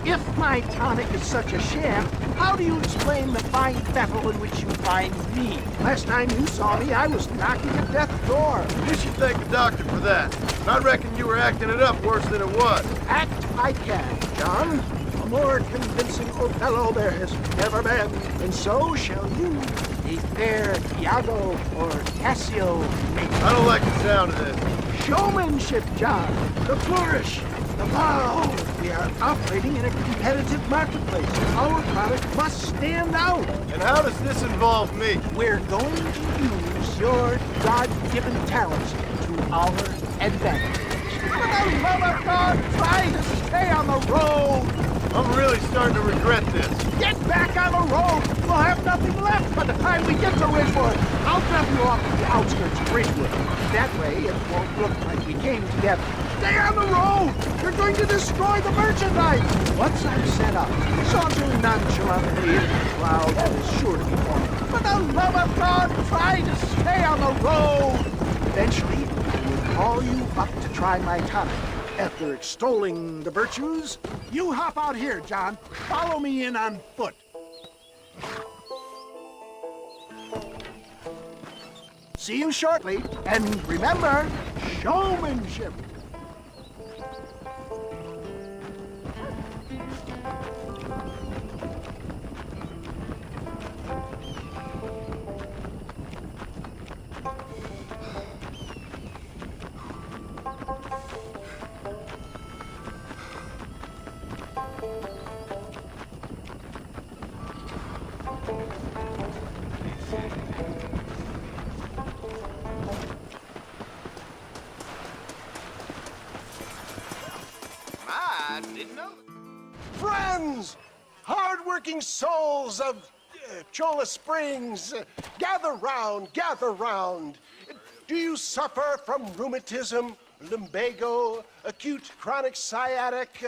If my tonic is such a sham, how do you explain the fine fettle in which you find me? Last time you saw me, I was knocking at death's door. You should thank the doctor for that. I reckon you were acting it up worse than it was. Act I can, John. A more convincing Othello there has never been. And so shall you, a fair Iago or Cassio. I don't like the sound of this. Showmanship, John. The flourish. The bow. We are operating in a competitive marketplace. Our product must stand out. And how does this involve me? We're going to use your God-given talents to our advantage. For the love of God, try to stay on the road. I'm really starting to regret this. Get back on the road. We'll have nothing left by the time we get to Ridgewood. I'll drop you off at the outskirts of Ridgewood. That way, it won't look like we came together. Stay on the road! You're going to destroy the merchandise! Once I'm set up, sauntering nonchalantly into the crowd, that is sure to be fun. For the love of God, try to stay on the road! Eventually, I will call you up to try my tonic. After extolling the virtues, you hop out here, John. Follow me in on foot. See you shortly, and remember, showmanship. Friends, hard-working souls of Cholla Springs, gather round, gather round. Do you suffer from rheumatism, lumbago, acute chronic sciatic,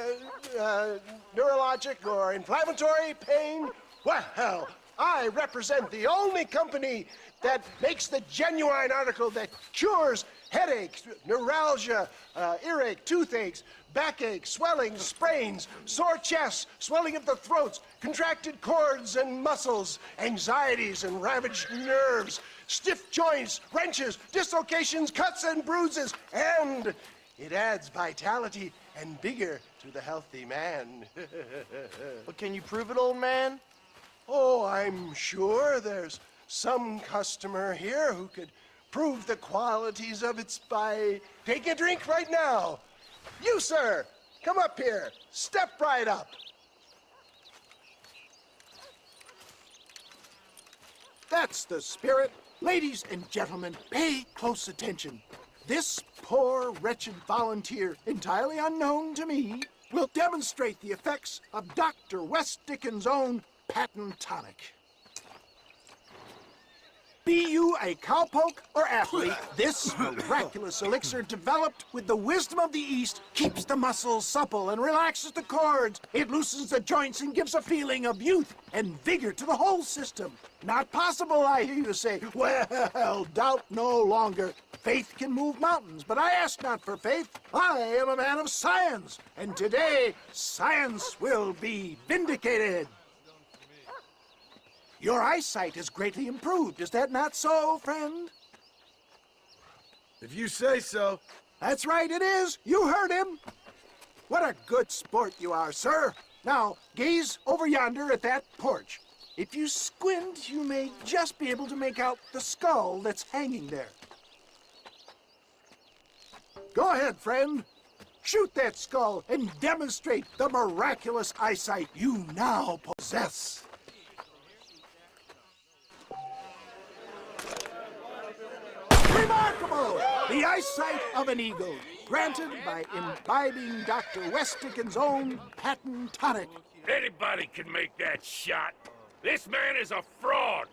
neurologic, or inflammatory pain? Well, I represent the only company that makes the genuine article that cures headaches, neuralgia, earache, toothaches, backache, swelling, sprains, sore chests, swelling of the throats, contracted cords and muscles, anxieties and ravaged nerves, stiff joints, wrenches, dislocations, cuts and bruises, and it adds vitality and vigor to the healthy man. But can you prove it, old man? Oh, I'm sure there's some customer here who could prove the qualities of it by taking a drink right now. You, sir, come up here. Step right up. That's the spirit. Ladies and gentlemen, pay close attention. This poor, wretched volunteer, entirely unknown to me, will demonstrate the effects of Dr. West Dickens' own patent tonic. Be you a cowpoke or athlete, this miraculous elixir developed with the wisdom of the East keeps the muscles supple and relaxes the cords. It loosens the joints and gives a feeling of youth and vigor to the whole system. Not possible, I hear you say. Well, doubt no longer. Faith can move mountains, but I ask not for faith. I am a man of science, and today science will be vindicated. Your eyesight has greatly improved. Is that not so, friend? If you say so. That's right, it is. You heard him. What a good sport you are, sir. Now, gaze over yonder at that porch. If you squint, you may just be able to make out the skull that's hanging there. Go ahead, friend. Shoot that skull and demonstrate the miraculous eyesight you now possess. Remarkable! The eyesight of an eagle, granted by imbibing Dr. West Dickens' own patent tonic. Anybody can make that shot. This man is a fraud.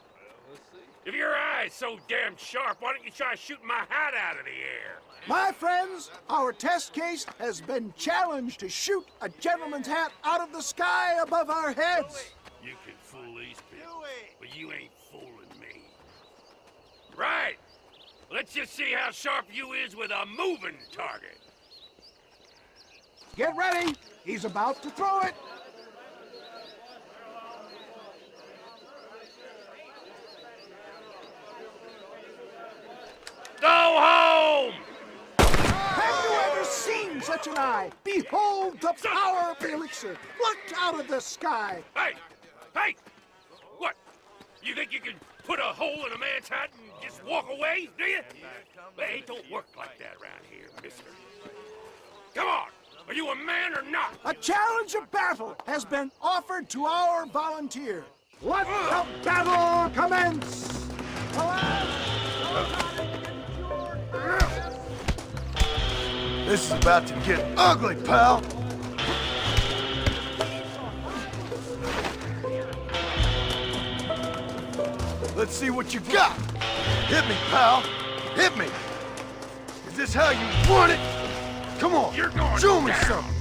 If your eye's so damn sharp, why don't you try shooting my hat out of the air? My friends, our test case has been challenged to shoot a gentleman's hat out of the sky above our heads. You can fool these people, but you ain't fooling me. Right. Let's just see how sharp you is with a moving target. Get ready. He's about to throw it. Go home! Have you ever seen such an eye? Behold the power of the elixir, plucked out of the sky. Hey! Hey! What? You think you can put a hole in a man's hat and just walk away, do you? Hey, it don't work like that around here, mister. Come on! Are you a man or not? A challenge of battle has been offered to our volunteer. Let the battle commence! This is about to get ugly, pal. Let's see what you got. Hit me, pal. Hit me. Is this how you want it? Come on. You're going Show me down. something.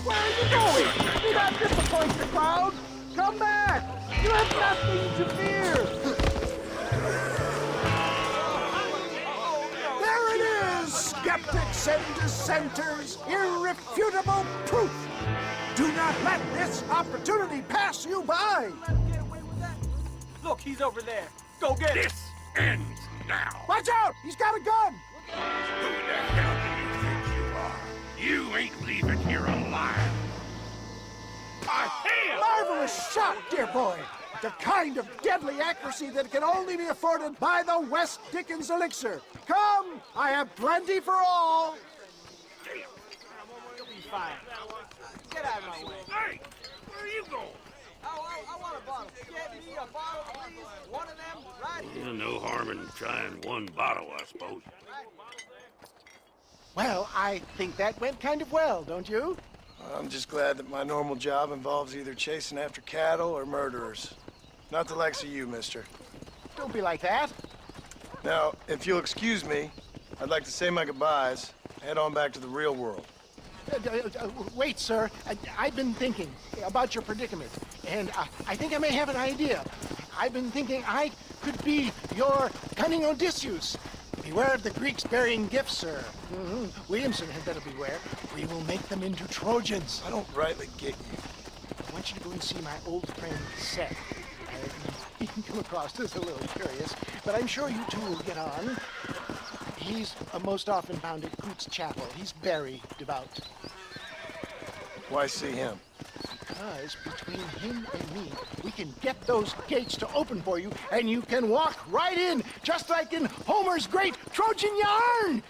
Where are you going? Do not disappoint the crowd. Come back. You have nothing to fear. There it is, skeptics and dissenters. Irrefutable proof. Do not let this opportunity pass you by. Look, he's over there. Go get him. This ends now. Watch out! He's got a gun! Who the hell do you think you are? You ain't leaving here alive. Marvelous shot, dear boy. The kind of deadly accuracy that can only be afforded by the West Dickens elixir. Come, I have plenty for all. You'll be fine. Get out of my way. Hey, where are you going? I want a bottle. Get me a bottle, please. One of them right here. Well, no harm in trying one bottle, I suppose. Well, I think that went kind of well, don't you? I'm just glad that my normal job involves either chasing after cattle or murderers. Not the likes of you, mister. Don't be like that. Now, if you'll excuse me, I'd like to say my goodbyes, head on back to the real world. Wait, sir. I've been thinking about your predicament, and I think I may have an idea. I've been thinking I could be your cunning Odysseus. Beware of the Greeks burying gifts, sir. Williamson had better beware. We will make them into Trojans. I don't rightly get you. I want you to go and see my old friend, Seth. He can come across as a little curious, but I'm sure you two will get on. He's most often found at Coots Chapel. He's very devout. Why see him? Because between him and me, we can get those gates to open for you, and you can walk right in, just like in Homer's great Trojan yarn!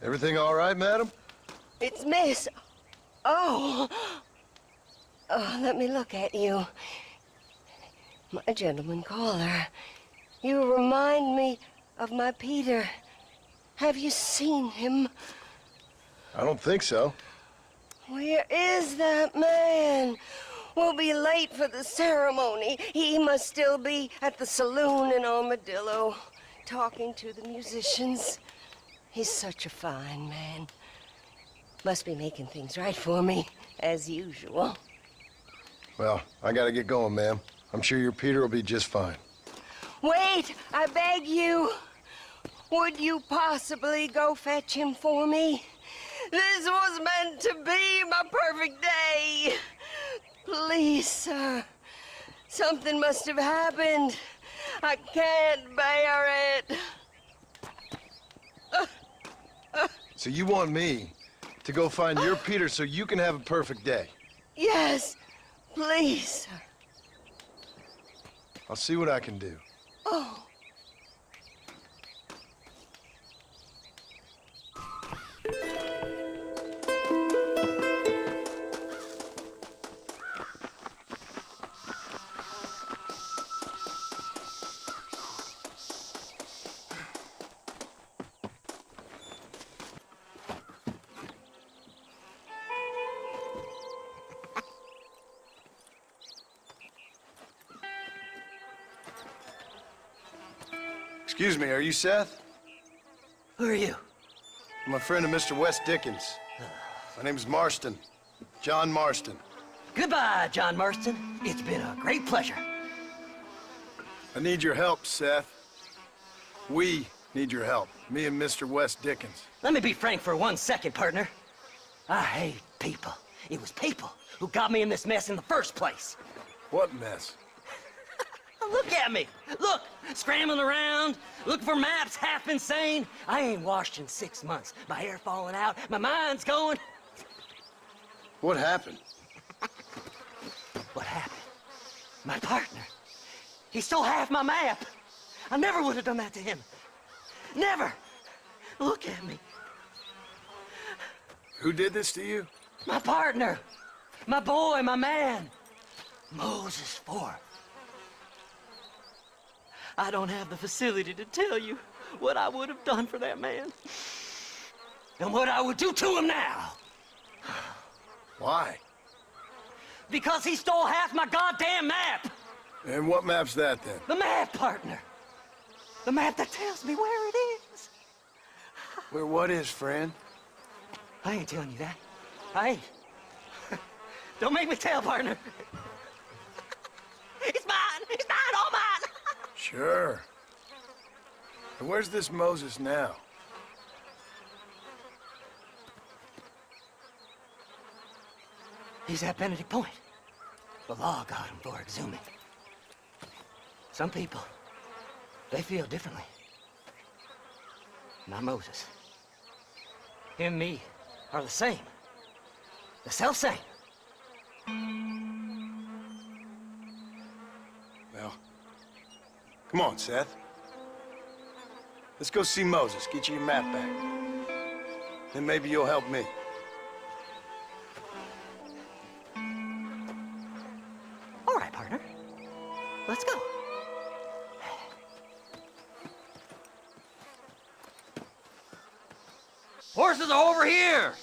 Everything all right, madam? It's Miss. Oh. Oh, let me look at you. My gentleman caller. You remind me of my Peter. Have you seen him? I don't think so. Where is that man? We'll be late for the ceremony. He must still be at the saloon in Armadillo, talking to the musicians. He's such a fine man. Must be making things right for me, as usual. Well, I gotta get going, ma'am. I'm sure your Peter will be just fine. Wait, I beg you. Would you possibly go fetch him for me? This was meant to be my perfect day. Please, sir. Something must have happened. I can't bear it. So you want me to go find your Peter so you can have a perfect day? Yes, please, sir. I'll see what I can do. Oh. Excuse me, are you Seth? Who are you? I'm a friend of Mr. Wes Dickens. My name's Marston. John Marston. Goodbye, John Marston. It's been a great pleasure. I need your help, Seth. We need your help. Me and Mr. Wes Dickens. Let me be frank for 1 second, partner. I hate people. It was people who got me in this mess in the first place. What mess? Look at me. Look, scrambling around, looking for maps, half insane. I ain't washed in 6 months. My hair falling out, my mind's going. What happened? What happened? My partner. He stole half my map. I never would have done that to him. Never. Look at me. Who did this to you? My partner. My boy, my man. Moses Ford. I don't have the facility to tell you what I would have done for that man. And what I would do to him now. Why? Because he stole half my goddamn map. And what map's that, then? The map, partner. The map that tells me where it is. Where what is, friend? I ain't telling you that. I ain't. Don't make me tell, partner. It's mine! It's mine! All mine! Sure. And where's this Moses now? He's at Benedict Point. The law got him for exhuming. Some people, they feel differently. Not Moses. Him and me are the same. The self-same. Well, come on, Seth. Let's go see Moses, get you your map back. Then maybe you'll help me. All right, partner. Let's go. Horses are over here!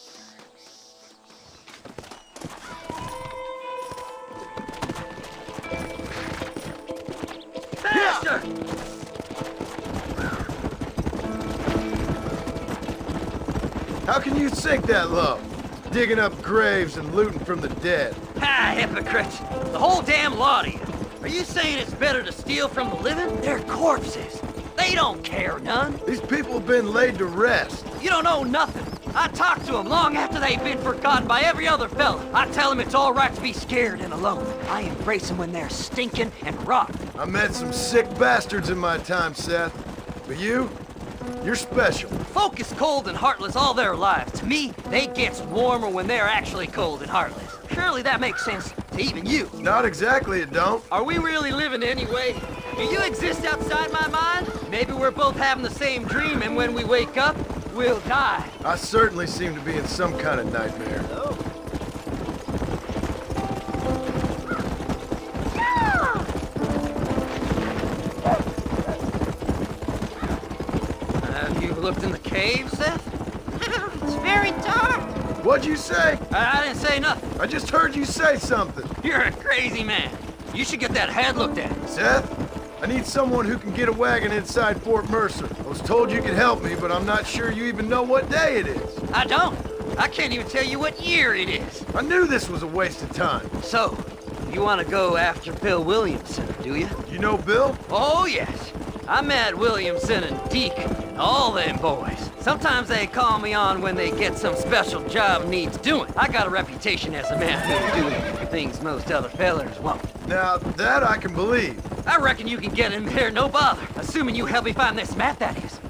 Faster! How can you sink that low? Digging up graves and looting from the dead. Ha, hypocrites! The whole damn lot of you. Are you saying it's better to steal from the living? They're corpses. They don't care none. These people have been laid to rest. You don't know nothing. I talk to them long after they've been forgotten by every other fella. I tell them it's all right to be scared and alone. I embrace them when they're stinking and rotten. I met some sick bastards in my time, Seth. But you're special. Folk is cold and heartless all their lives. To me, they gets warmer when they're actually cold and heartless. Surely that makes sense to even you. Not exactly, it don't. Are we really living anyway? Do you exist outside my mind? Maybe we're both having the same dream, and when we wake up, we'll die. I certainly seem to be in some kind of nightmare. Oh. Have you looked in the cave, Seth? It's very dark. What'd you say? I didn't say nothing. I just heard you say something. You're a crazy man. You should get that head looked at. Seth, I need someone who can get a wagon inside Fort Mercer. I was told you could help me, but I'm not sure you even know what day it is. I don't. I can't even tell you what year it is. I knew this was a waste of time. So, you want to go after Bill Williamson, do you? You know Bill? Oh, yes. I met Williamson and Deke, all them boys. Sometimes they call me on when they get some special job needs doing. I got a reputation as a man who'll do things most other fellers won't. Now, that I can believe. I reckon you can get in there, no bother. Assuming you help me find this map, that is.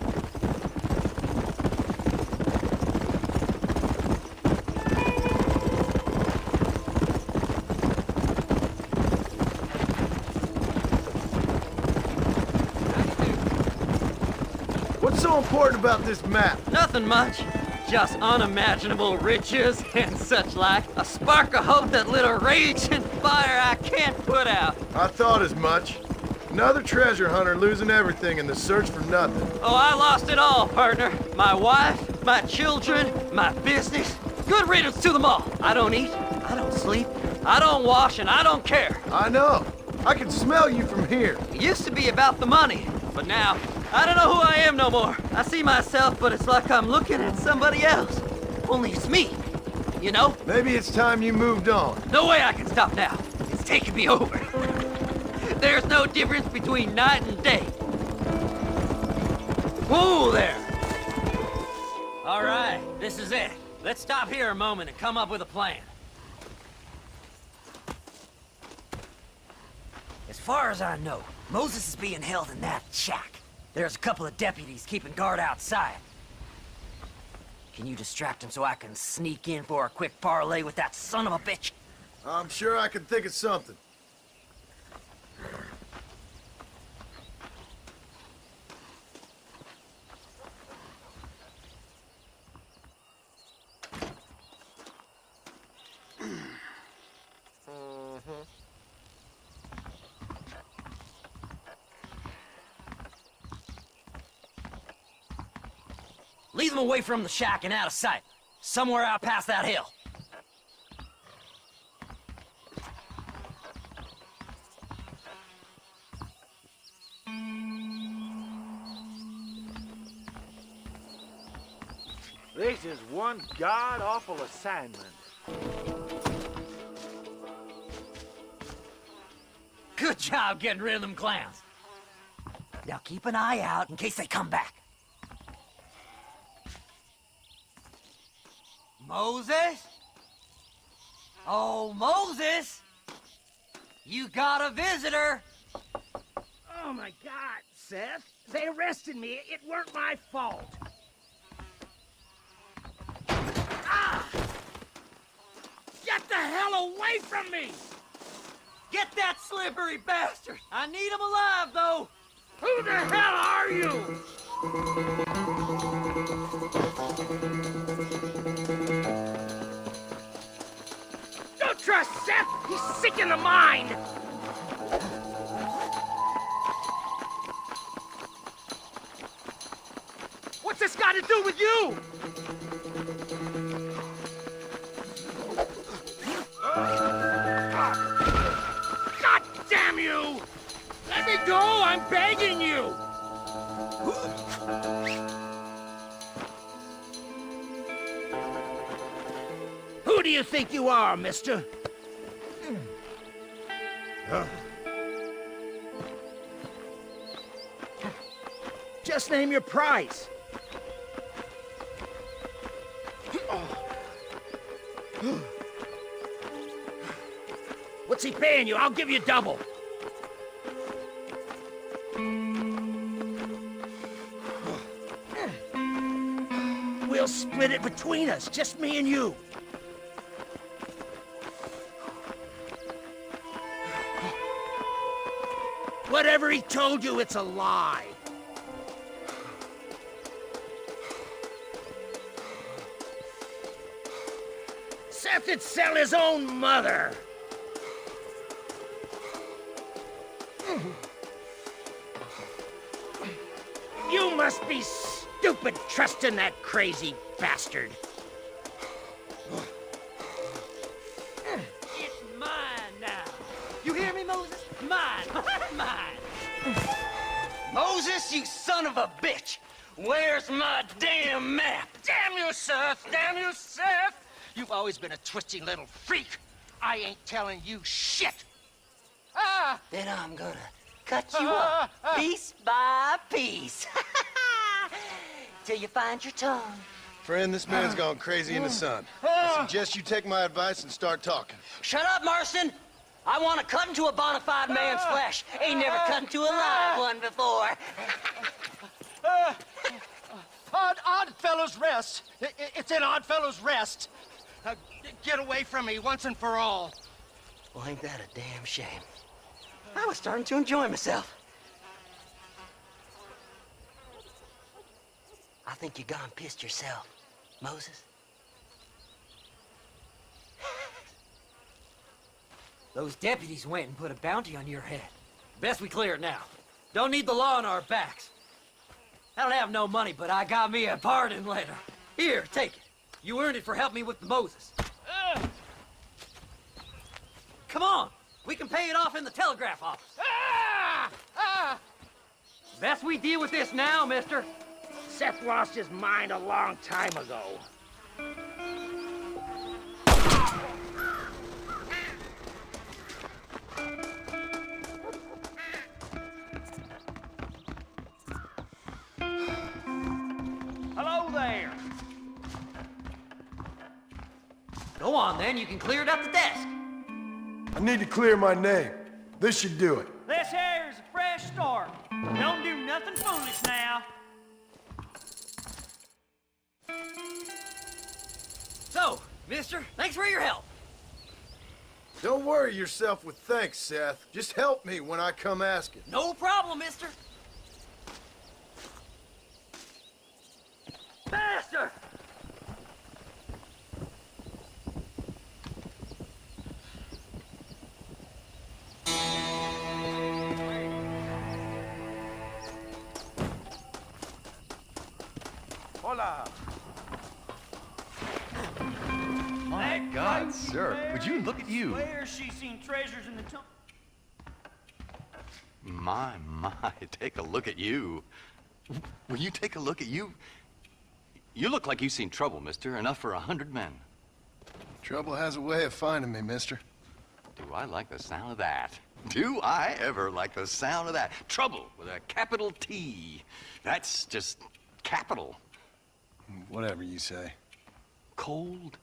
What's so important about this map? Nothing much. Just unimaginable riches and such like. A spark of hope that lit a raging fire I can't put out. I thought as much. Another treasure hunter losing everything in the search for nothing. Oh, I lost it all, partner. My wife, my children, my business. Good riddance to them all. I don't eat, I don't sleep, I don't wash, and I don't care. I know. I can smell you from here. It used to be about the money, but now, I don't know who I am no more. I see myself, but it's like I'm looking at somebody else. Only it's me, you know? Maybe it's time you moved on. No way I can stop now. It's taking me over. There's no difference between night and day. Whoa there! All right, this is it. Let's stop here a moment and come up with a plan. As far as I know, Moses is being held in that shack. There's a couple of deputies keeping guard outside. Can you distract him so I can sneak in for a quick parlay with that son of a bitch? I'm sure I can think of something. Lead them away from the shack and out of sight. Somewhere out past that hill. This is one god-awful assignment. Good job getting rid of them clowns. Now keep an eye out in case they come back. Moses? Oh, Moses! You got a visitor! Oh my God, Seth. They arrested me. It weren't my fault. Ah! Get the hell away from me! Get that slippery bastard! I need him alive, though! Who the hell are you? Don't trust Seth! He's sick in the mind! What's this got to do with you? God damn you! Let me go! I'm begging you! Who do you think you are, mister? Just name your price. What's he paying you? I'll give you double. We'll split it between us, just me and you. Whatever he told you, it's a lie. Seth would sell his own mother. You must be stupid trusting that crazy bastard. It's mine now. You hear me, Moses? Mine. Mine. Moses, you son of a bitch! Where's my damn map? Damn you, Seth! Damn you, Seth! You've always been a twisty little freak. I ain't telling you shit. Ah! Then I'm gonna cut you up piece by piece. Till you find your tongue. Friend, this man's gone crazy in the sun. I suggest you take my advice and start talking. Shut up, Marston! I want to cut into a bona fide man's flesh. Ain't never cut into a live one before. Oddfellows Rest. It's in Oddfellows Rest. Get away from me once and for all. Well, ain't that a damn shame? I was starting to enjoy myself. I think you gone pissed yourself, Moses. Those deputies went and put a bounty on your head. Best we clear it now. Don't need the law on our backs. I don't have no money, but I got me a pardon letter. Here, take it. You earned it for helping me with the Moses. Come on, we can pay it off in the telegraph office. Best we deal with this now, mister. Seth lost his mind a long time ago. Hello there. Go on, then. You can clear it up the desk. I need to clear my name. This should do it. This here's a fresh start. Don't do nothing foolish now. So, mister, thanks for your help. Don't worry yourself with thanks, Seth. Just help me when I come asking. No problem, mister. Master! Hola. My God, sir, would you look at you? Swear she's seen treasures in the tomb. My, take a look at you. Will you take a look at you? You look like you've seen trouble, mister. Enough for 100 men. Trouble has a way of finding me, mister. Do I like the sound of that? Do I ever like the sound of that? Trouble with a capital T. That's just capital. Whatever you say. Cold,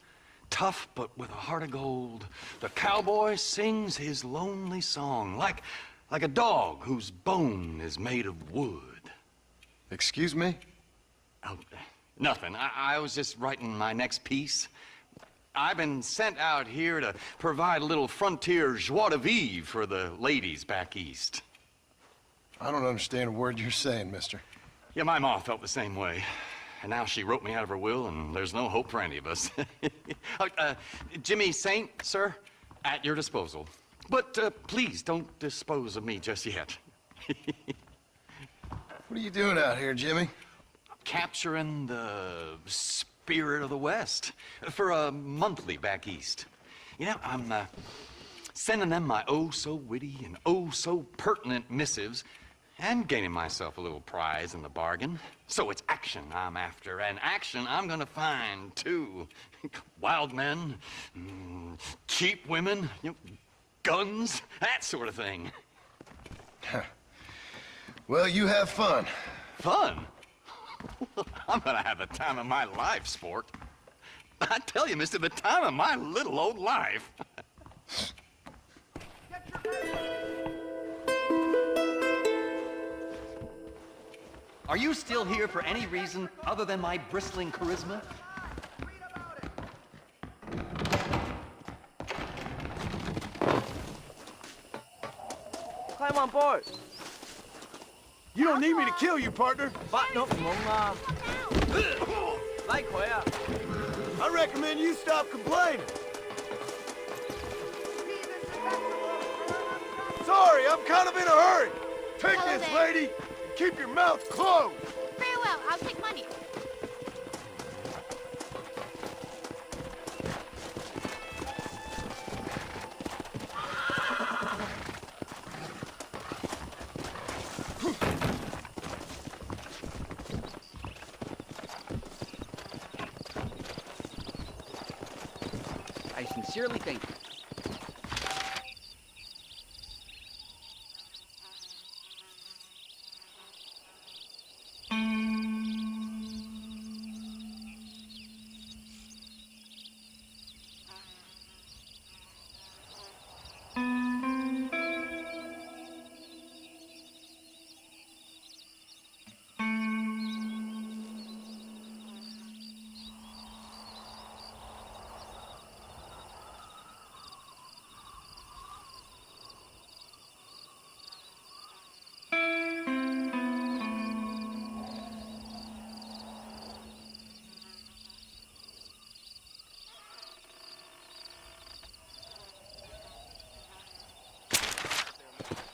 tough, but with a heart of gold. The cowboy sings his lonely song like a dog whose bone is made of wood. Excuse me? Oh, nothing. I was just writing my next piece. I've been sent out here to provide a little frontier joie de vivre for the ladies back east. I don't understand a word you're saying, mister. Yeah, my ma felt the same way. And now she wrote me out of her will, and there's no hope for any of us. Jimmy Saint, sir, at your disposal. But please don't dispose of me just yet. What are you doing out here, Jimmy? Capturing the spirit of the West for a monthly back east. You know, I'm sending them my oh-so-witty and oh-so-pertinent missives and gaining myself a little prize in the bargain. So it's action I'm after, and action I'm gonna find, too. Wild men, cheap women, you know, guns, that sort of thing. Well, you have fun. Fun? I'm gonna have the time of my life, sport. I tell you, mister, the time of my little old life. Are you still here for any reason other than my bristling charisma? Climb on board. You don't need me to kill you, partner. I recommend you stop complaining. Sorry, I'm kind of in a hurry. Take Hello this, there. lady, and keep your mouth closed. Very well, I'll take money. I sincerely thank you.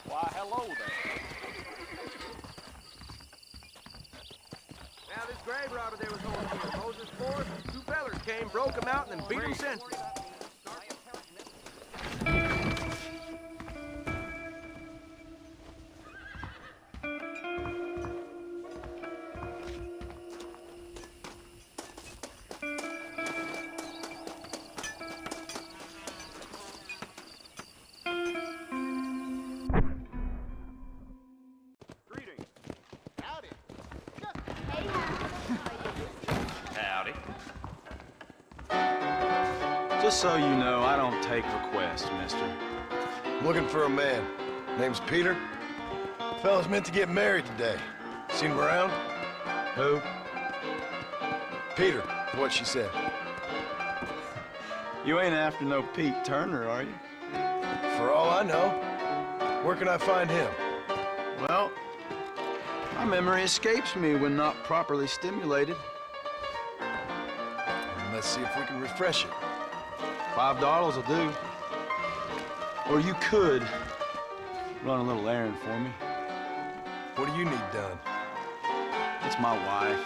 Why, hello there. Now, this grave robber there was over here. Moses Forrest, two fellers came, broke him out, and then beat him senseless. Howdy. Just so you know, I don't take requests, mister. I'm looking for a man. Name's Peter. Fella's meant to get married today. Seen him around? Who? Peter, is what she said. You ain't after no Pete Turner, are you? For all I know. Where can I find him? Well, my memory escapes me when not properly stimulated. Let's see if we can refresh it. $5 will do. Or you could run a little errand for me. What do you need done? It's my wife.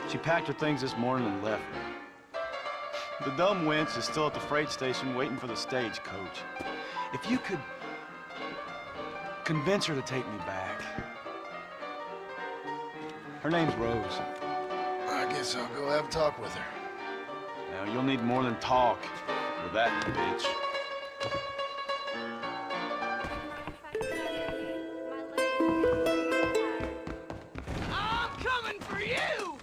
She packed her things this morning and left me. The dumb wench is still at the freight station waiting for the stagecoach. If you could convince her to take me back. Her name's Rose. I guess I'll go have a talk with her. Now, you'll need more than talk with that bitch. I'm coming for you!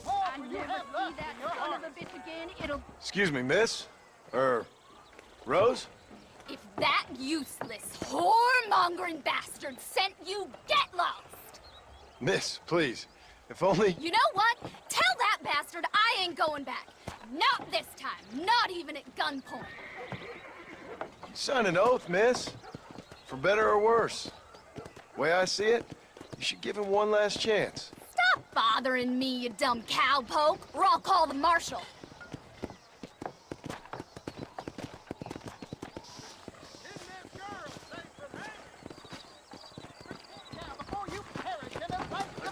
I never see that son of a bitch again. It'll... Excuse me, miss? Rose? If that useless, whoremongering bastard sent you, get lost! Miss, please. If only... You know what? Tell that bastard I ain't going back. Not this time. Not even at gunpoint. Sign an oath, miss. For better or worse. Way I see it, you should give him one last chance. Stop bothering me, you dumb cowpoke, or I'll call the marshal.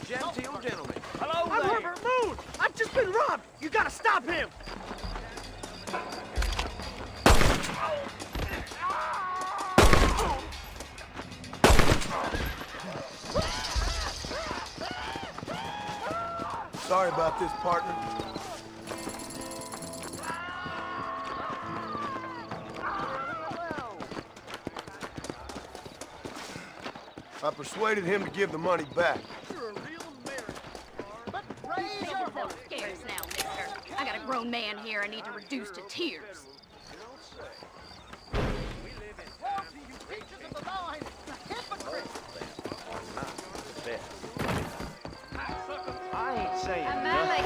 Genteel gentleman. Hello I'm there. Herbert Moon. I've just been robbed. You gotta stop him. Sorry about this, partner. I persuaded him to give the money back. You're a real American. But raise yourself scarce now, mister. I got a grown man here I need to reduce to tears. I ain't saying A man like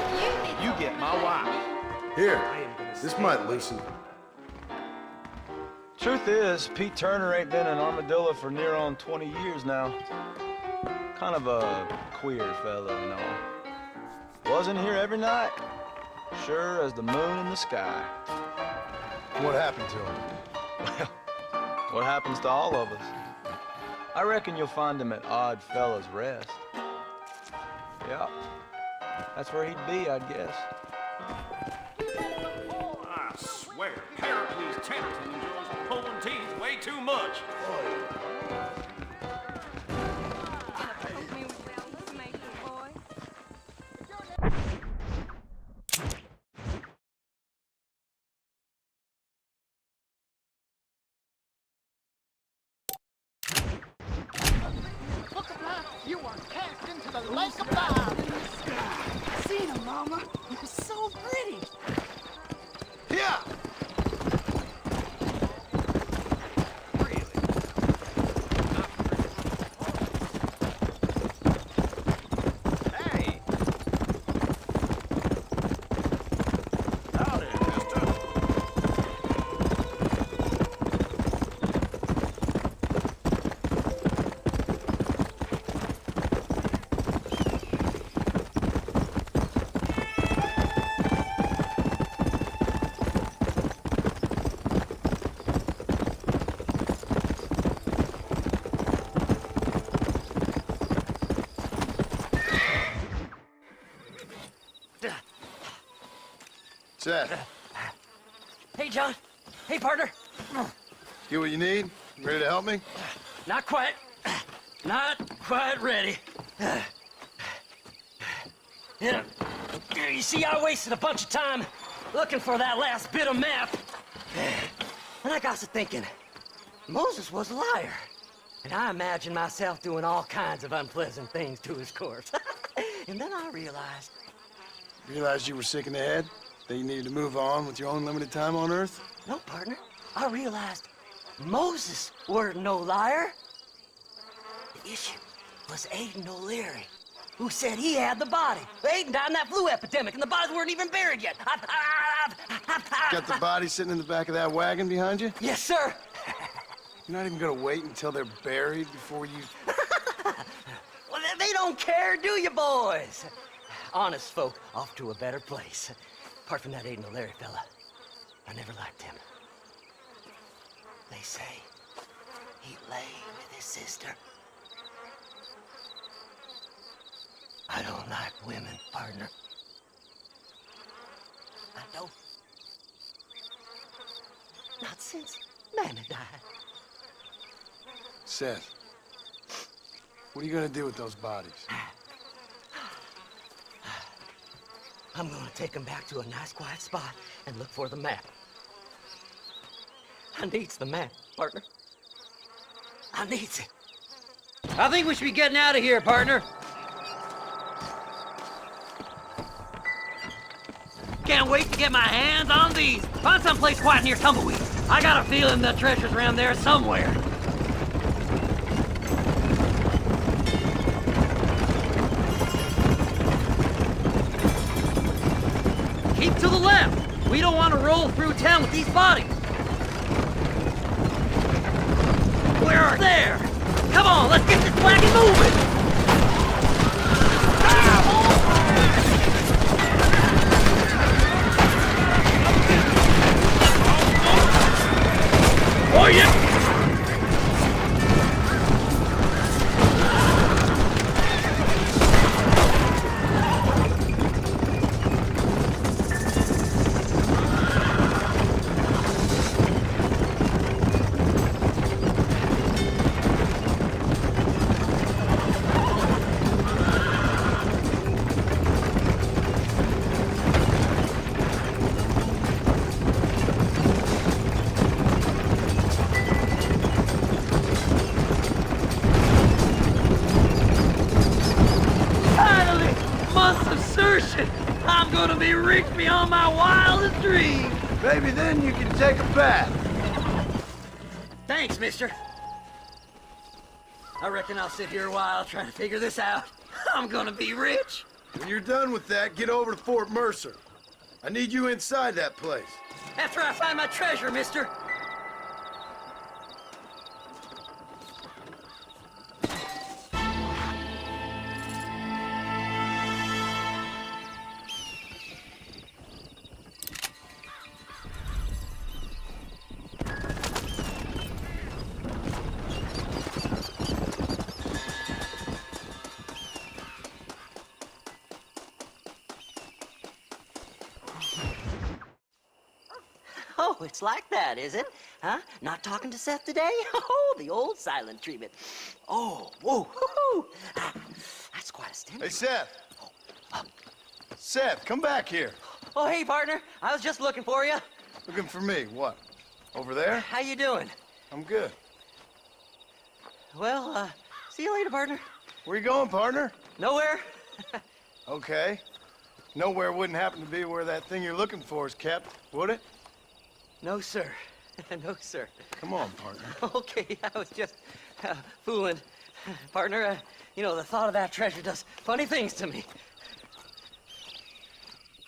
you You get my wife. Here, this might loosen. Truth is, Pete Turner ain't been in Armadillo for near on 20 years now. Kind of a queer fella and all. Wasn't here every night. Sure as the moon in the sky. What happened to him? Well, what happens to all of us? I reckon you'll find him at Odd Fella's Rest. Yeah, that's where he'd be, I'd guess. I swear, Pericles Templeton enjoys pulling teeth way too much. Look alive. You are cast into the lake of fire. Seen her, Mama. You're so pretty. Yeah! Hey! Howdy, mister. Seth, Hey, John. Hey, partner. get what you need? Ready to help me? Not quite. Not quite ready. You see, I wasted a bunch of time looking for that last bit of map. And I got to thinking, Moses was a liar. And I imagined myself doing all kinds of unpleasant things to his corpse. And then I realized... Realized you were sick in the head? That you needed to move on with your own limited time on Earth? No, partner. I realized Moses weren't no liar. The issue was Aiden O'Leary, who said he had the body. Aiden died in that flu epidemic, and the bodies weren't even buried yet. Got the body sitting in the back of that wagon behind you? Yes, sir. You're not even gonna wait until they're buried before you... Well, they don't care, do you, boys? Honest folk off to a better place. Apart from that Aiden O'Leary fella, I never liked him. They say he lay with his sister. I don't like women, partner. I don't. Not since Mammy died. Seth, what are you gonna do with those bodies? I'm gonna take them back to a nice quiet spot and look for the map. I needs the map, partner. I needs it. I think we should be getting out of here, partner. Can't wait to get my hands on these. Find someplace quiet near Tumbleweed. I got a feeling the treasure's around there somewhere. Keep to the left. We don't want to roll through town with these bodies. Where are there? Come on, let's get this wagon moving. Oh yeah! I'm gonna be rich beyond my wildest dreams. Maybe then you can take a bath. Thanks, mister. I reckon I'll sit here a while trying to figure this out. I'm gonna be rich. When you're done with that, get over to Fort Mercer. I need you inside that place. After I find my treasure, mister. Oh, it's like that, is it? Huh? Not talking to Seth today? Oh, the old silent treatment. Oh, whoa, hoo-hoo. That's quite a stimulus. Hey, Seth. Seth, come back here. Oh, hey, partner. I was just looking for you. Looking for me? What? Over there? How you doing? I'm good. Well, see you later, partner. Where you going, partner? Nowhere. Okay. Nowhere wouldn't happen to be where that thing you're looking for is kept, would it? No, sir. No, sir. Come on, partner. Okay, I was just fooling. Partner, you know, the thought of that treasure does funny things to me.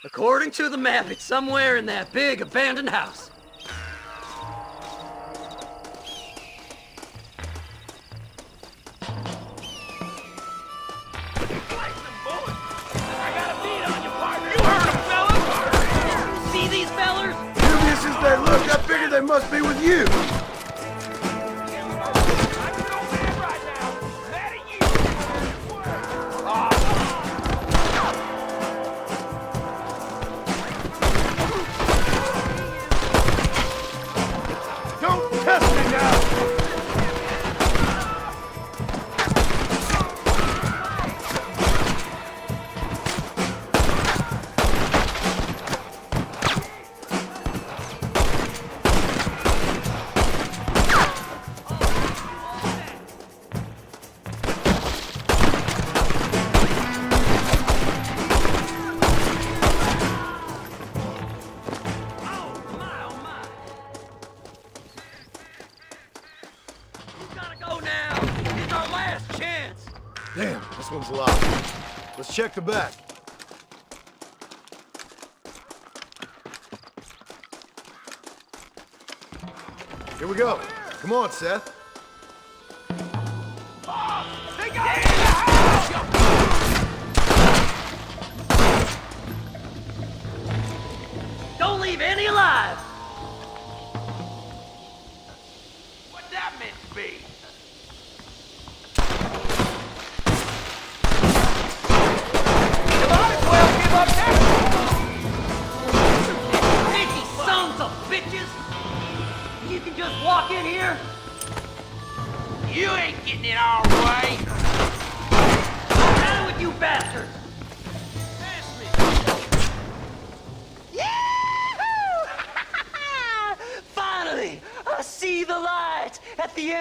According to the map, it's somewhere in that big abandoned house. See these fellers? Dubious as they look, I figured they must be with you. Don't test me now! Damn, this one's locked. Let's check the back. Here we go. Come on, Seth. Don't leave any alive! What that meant to be?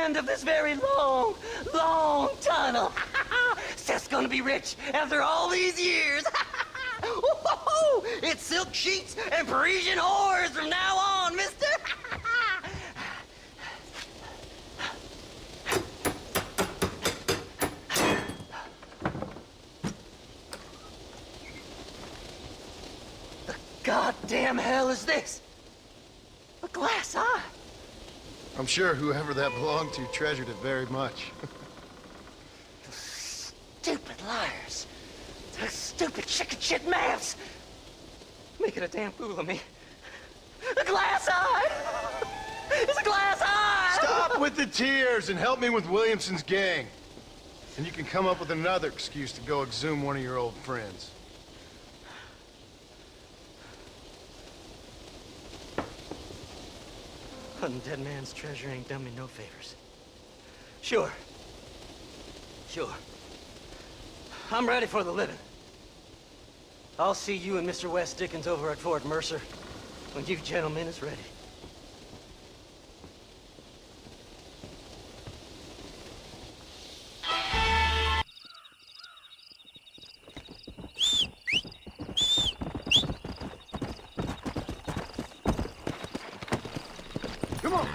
end of this very long, long tunnel. Seth's gonna be rich after all these years. It's silk sheets and Parisian whores from now on, mister. The goddamn hell is this? A glass eye? I'm sure whoever that belonged to treasured it very much. Stupid liars. Those stupid chicken shit maps. Making a damn fool of me. A glass eye! It's a glass eye! Stop with the tears and help me with Williamson's gang. And you can come up with another excuse to go exhume one of your old friends. Hunting dead man's treasure ain't done me no favors. Sure. I'm ready for the living. I'll see you and Mr. West Dickens over at Fort Mercer when you gentlemen is ready. Come on!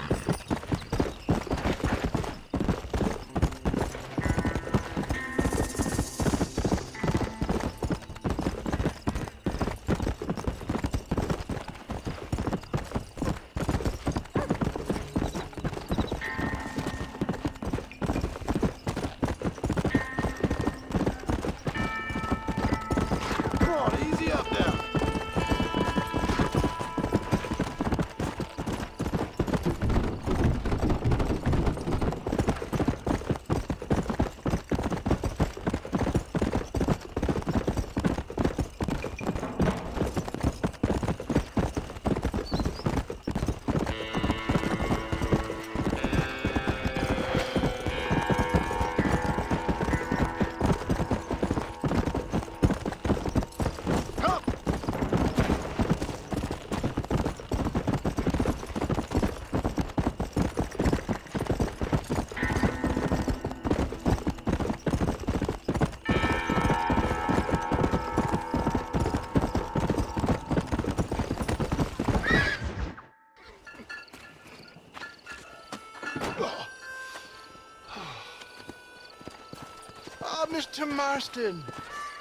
Mr. Marston,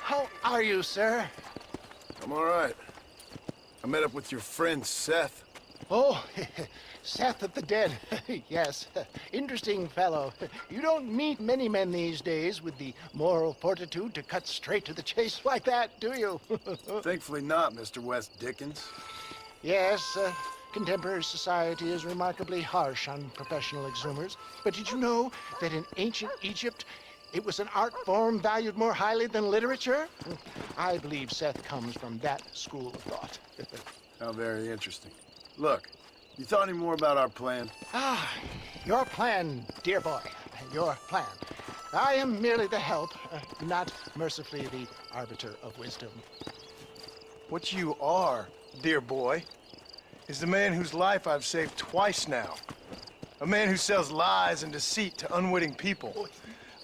how are you, sir? I'm all right. I met up with your friend, Seth. Oh, Seth of the Dead. Yes, interesting fellow. You don't meet many men these days with the moral fortitude to cut straight to the chase like that, do you? Thankfully not, Mr. West Dickens. Yes, contemporary society is remarkably harsh on professional exhumers. But did you know that in ancient Egypt, it was an art form valued more highly than literature? I believe Seth comes from that school of thought. How very interesting. Look, you thought any more about our plan? Ah, your plan, dear boy, your plan. I am merely the help, not mercifully the arbiter of wisdom. What you are, dear boy, is the man whose life I've saved twice now. A man who sells lies and deceit to unwitting people.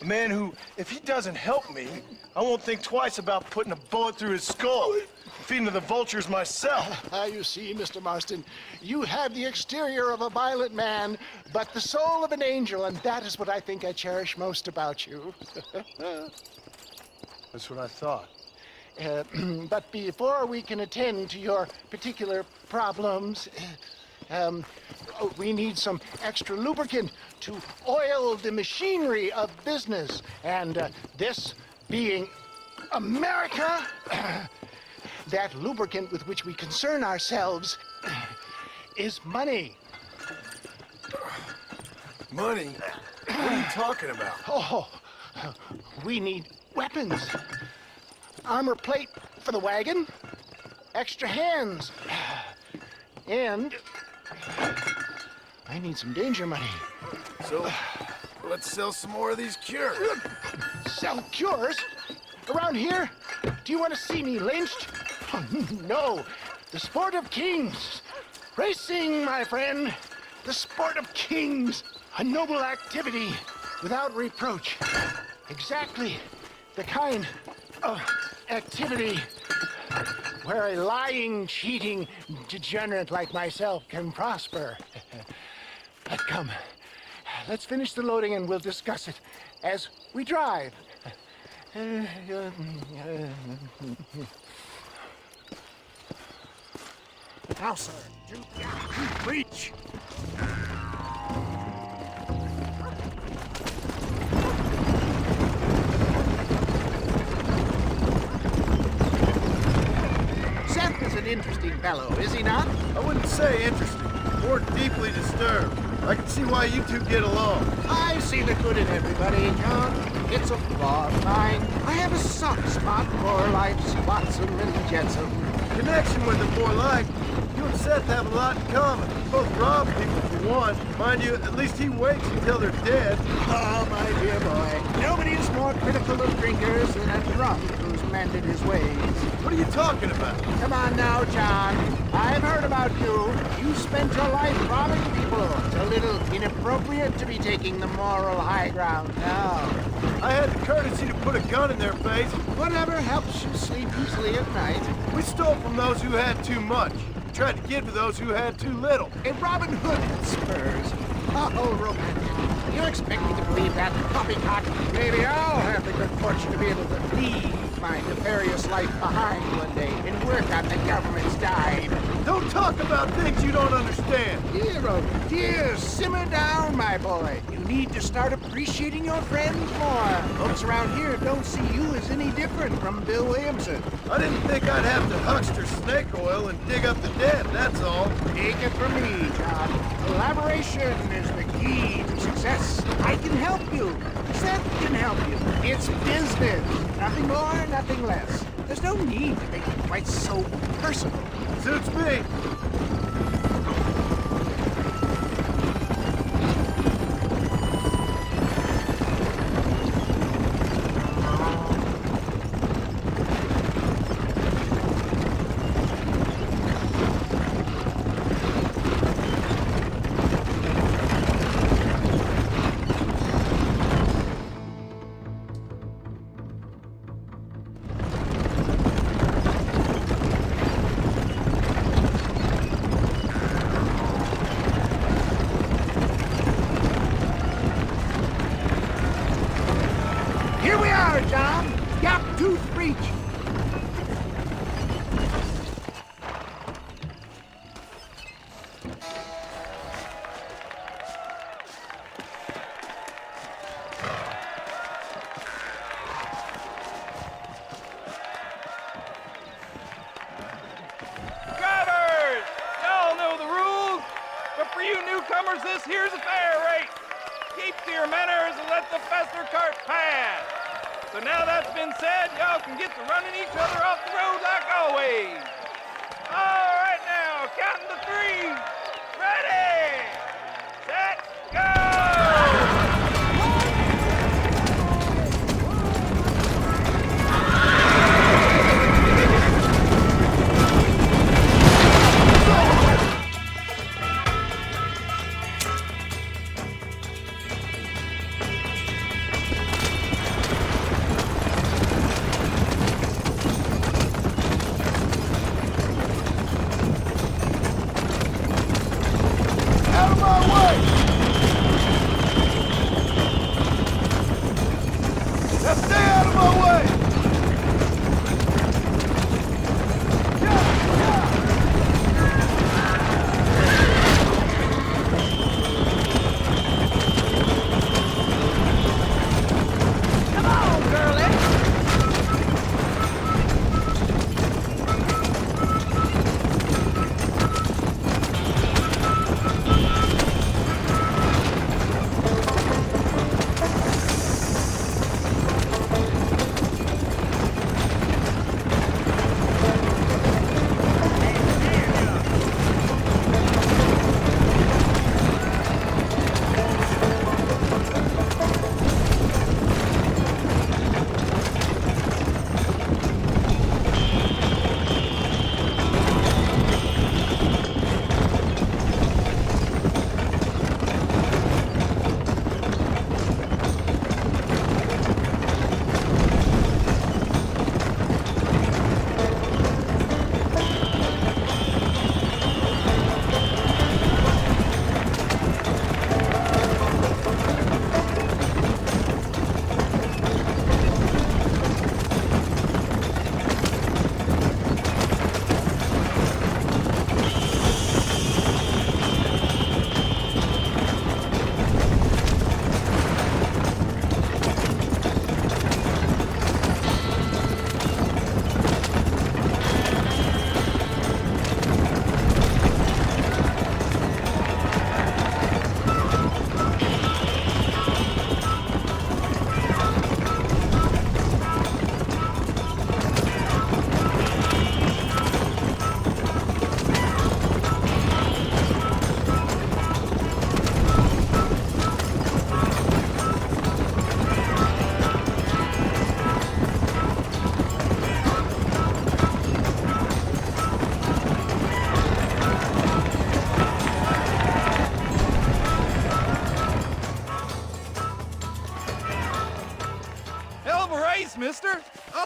A man who, if he doesn't help me, I won't think twice about putting a bullet through his skull, feeding to the vultures myself. You see, Mr. Marston, you have the exterior of a violent man, but the soul of an angel, and that is what I think I cherish most about you. That's what I thought. But before we can attend to your particular problems, we need some extra lubricant to oil the machinery of business. And this being America, that lubricant with which we concern ourselves is money. Money? What are you talking about? Oh, we need weapons. Armor plate for the wagon, extra hands, and I need some danger money. So, let's sell some more of these cures. Sell cures? Around here? Do you want to see me lynched? No, the sport of kings. Racing, my friend. The sport of kings. A noble activity without reproach. Exactly the kind of activity where a lying, cheating degenerate like myself can prosper. But come, let's finish the loading and we'll discuss it as we drive. Now, sir, do reach. Seth is an interesting fellow, is he not? I wouldn't say interesting, more deeply disturbed. I can see why you two get along. I see the good in everybody, John. It's a flaw of mine. I have a soft spot for life's flotsam and jetsam. Connection with them more like. You and Seth have a lot in common. You both rob people for one. Mind you, at least he waits until they're dead. Oh, my dear boy. Nobody is more critical of drinkers than a drunk who's mended his ways. What are you talking about? Come on now, John. I've heard about you. You spent your life robbing people. It's a little inappropriate to be taking the moral high ground now. I had the courtesy to put a gun in their face. Whatever helps you sleep easily at night. We stole from those who had too much. We tried to give to those who had too little. A Robin Hood had spurs. Oh, romantic. You expect me to believe that poppycock? Maybe I'll have the good fortune to be able to leave my nefarious life behind one day and work on the government's dime. Don't talk about things you don't understand. Dear, simmer down, my boy. You need to start appreciating your friends more. Folks around here don't see you as any different from Bill Williamson. I didn't think I'd have to huckster snake oil and dig up the dead, that's all. Take it from me, John. Collaboration is the key to success. I can help you. Seth can help you. It's business. Nothing more, nothing less. There's no need to make it quite so personal. Suits me. Here we are, John. Gap Tooth Reach. Drivers! Y'all know the rules, but for you newcomers, this here's a fair rate. Keep to your manners and let the faster cart pass. So now that's been said, y'all can get to running each other off the road like always. All right now, counting to three. Ready, set, go!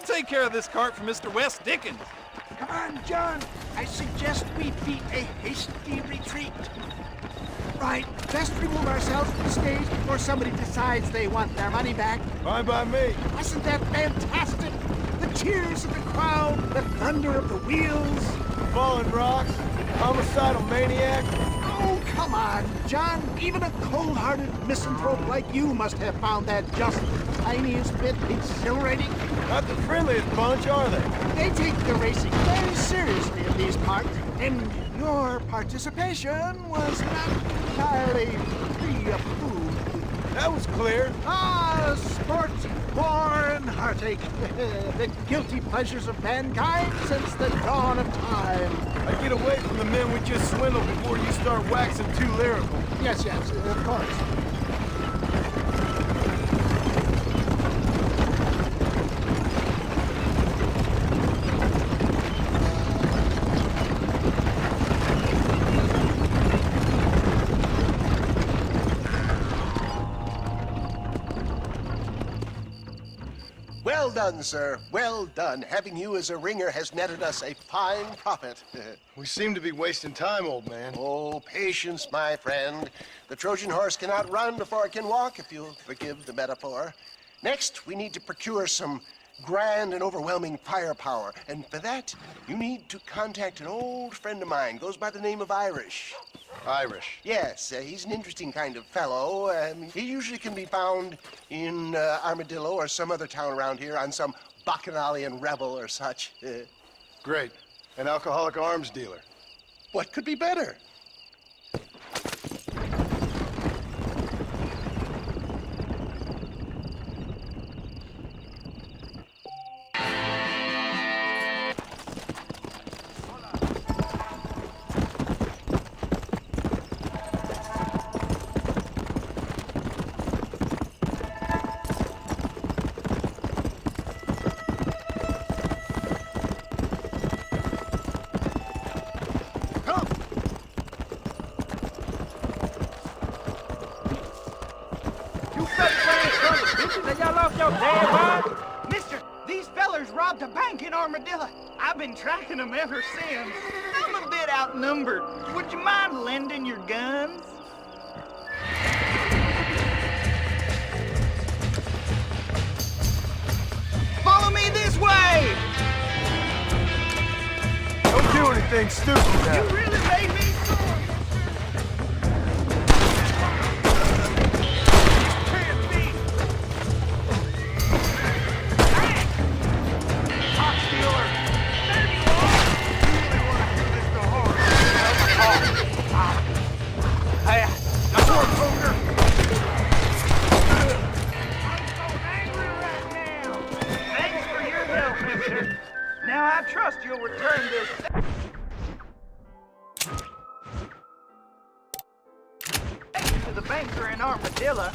take care of this cart for Mr. West Dickens. Come on, John. I suggest we beat a hasty retreat. Right, best remove ourselves from the stage before somebody decides they want their money back. Fine by me. Wasn't that fantastic? The cheers of the crowd, the thunder of the wheels. Falling rocks, homicidal maniac. Oh, come on, John. Even a cold-hearted misanthrope like you must have found that just the tiniest bit exhilarating. Not the friendliest bunch, are they? They take the racing very seriously in these parts, and your participation was not entirely pre-approved. That was clear. Ah, sport, war, and heartache. The guilty pleasures of mankind since the dawn of time. I get away from the men we just swindled before you start waxing too lyrical. Yes, of course. Well done, sir. Well done. Having you as a ringer has netted us a fine profit. We seem to be wasting time, old man. Oh, patience, my friend. The Trojan horse cannot run before it can walk, if you'll forgive the metaphor. Next, we need to procure some grand and overwhelming firepower. And for that, you need to contact an old friend of mine. Goes by the name of Irish. Irish? Yes, he's an interesting kind of fellow. He usually can be found in Armadillo or some other town around here on some bacchanalian revel or such. Great. An alcoholic arms dealer. What could be better? Mister, these fellers robbed a bank in Armadillo. I've been tracking them ever since. I'm a bit outnumbered. Would you mind lending your guns? Follow me this way! Don't do anything stupid now. You really made me sore. Now I trust you'll return this to the banker in Armadillo.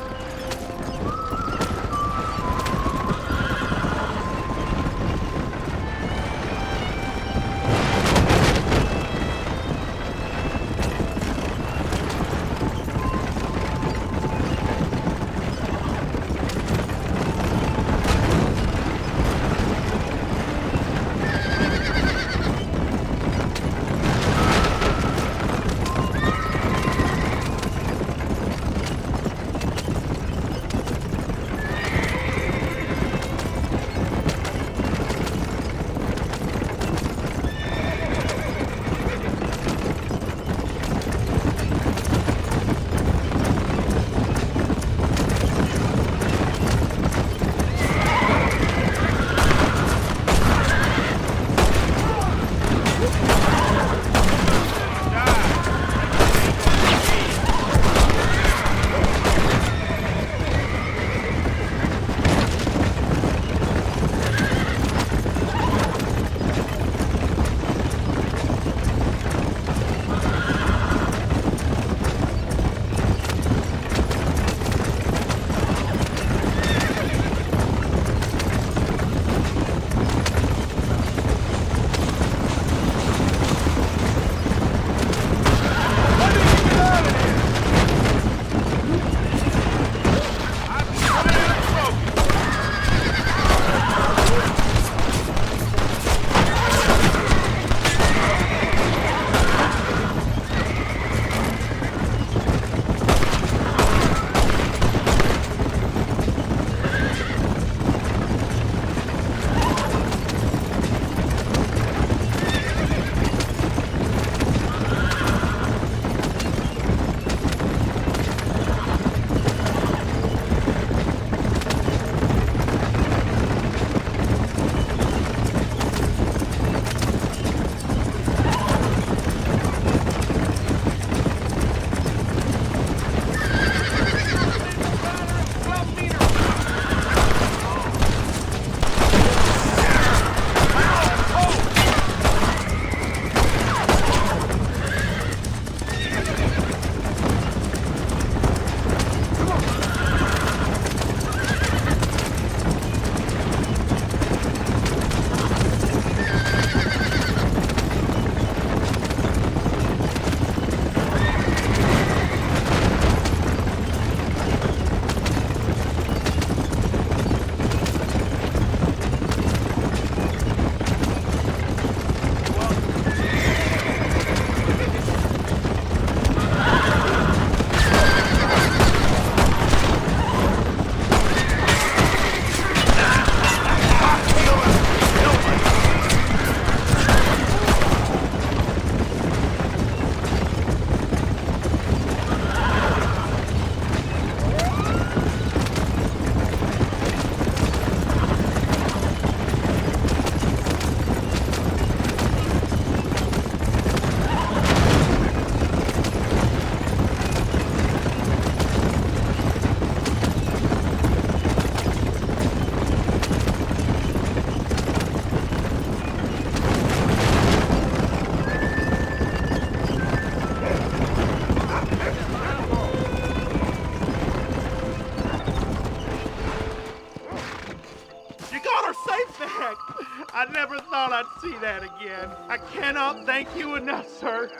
see that again. I cannot thank you enough, sir.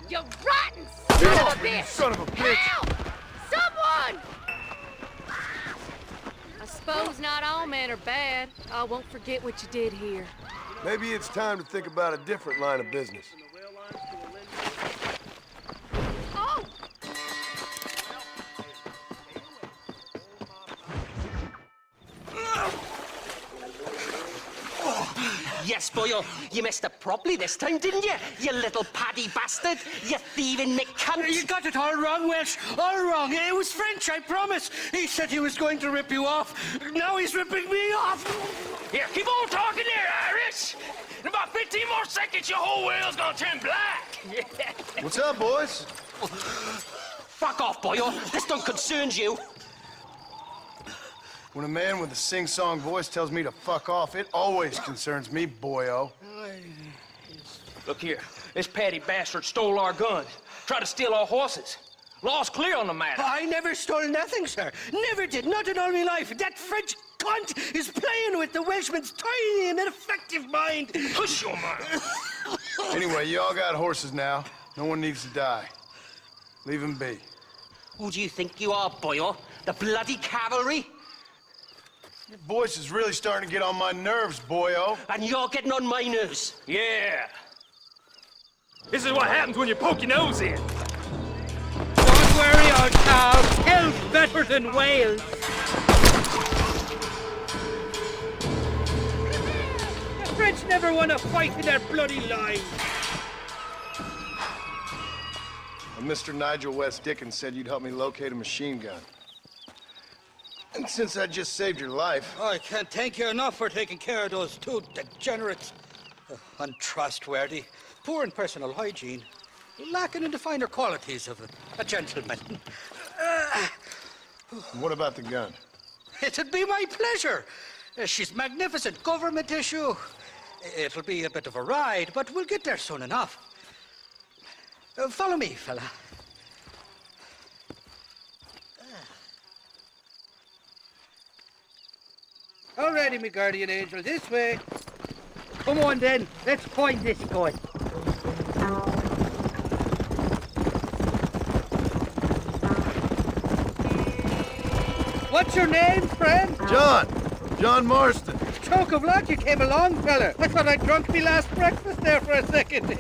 You rotten son of a bitch! Son of a bitch! Help! Someone! I suppose not all men are bad. I won't forget what you did here. Maybe it's time to think about a different line of business. Oh! Yes, Boyle, you messed up properly this time, didn't you? You little paddy bastard! You thieving McCunt! You got it all wrong, Welsh. All wrong. It was French, I promise. He said he was going to rip you off. Now he's ripping me off. Here, keep on talking there, Irish! In about 15 more seconds, your whole whale's gonna turn black! What's up, boys? Fuck off, Boyle. This don't concern you. When a man with a sing-song voice tells me to fuck off, it always concerns me, boyo. Look here, this patty bastard stole our guns, tried to steal our horses. Law's clear on the matter. I never stole nothing, sir. Never did. Not in all my life. That French cunt is playing with the Welshman's tiny and ineffective mind. Hush your mouth. Anyway, you all got horses now. No one needs to die. Leave them be. Who do you think you are, Boyle? The bloody cavalry? Your voice is really starting to get on my nerves, boyo. And you're getting on my nerves. Yeah. This is what happens when you poke your nose in. Don't worry, old cow. Hell's better than Wales. The French never won a fight in their bloody lives. Mr. Nigel West Dickens said you'd help me locate a machine gun. And since I just saved your life... I can't thank you enough for taking care of those two degenerates. Untrustworthy, poor in personal hygiene, lacking in the finer qualities of a gentleman. What about the gun? It'd be my pleasure. She's magnificent, government issue. It'll be a bit of a ride, but we'll get there soon enough. Follow me, fella. Alrighty, me guardian angel, this way. Come on then, let's find this guy. What's your name, friend? John Marston. Choke of luck, you came along, fella. I thought I'd drunk me last breakfast there for a second.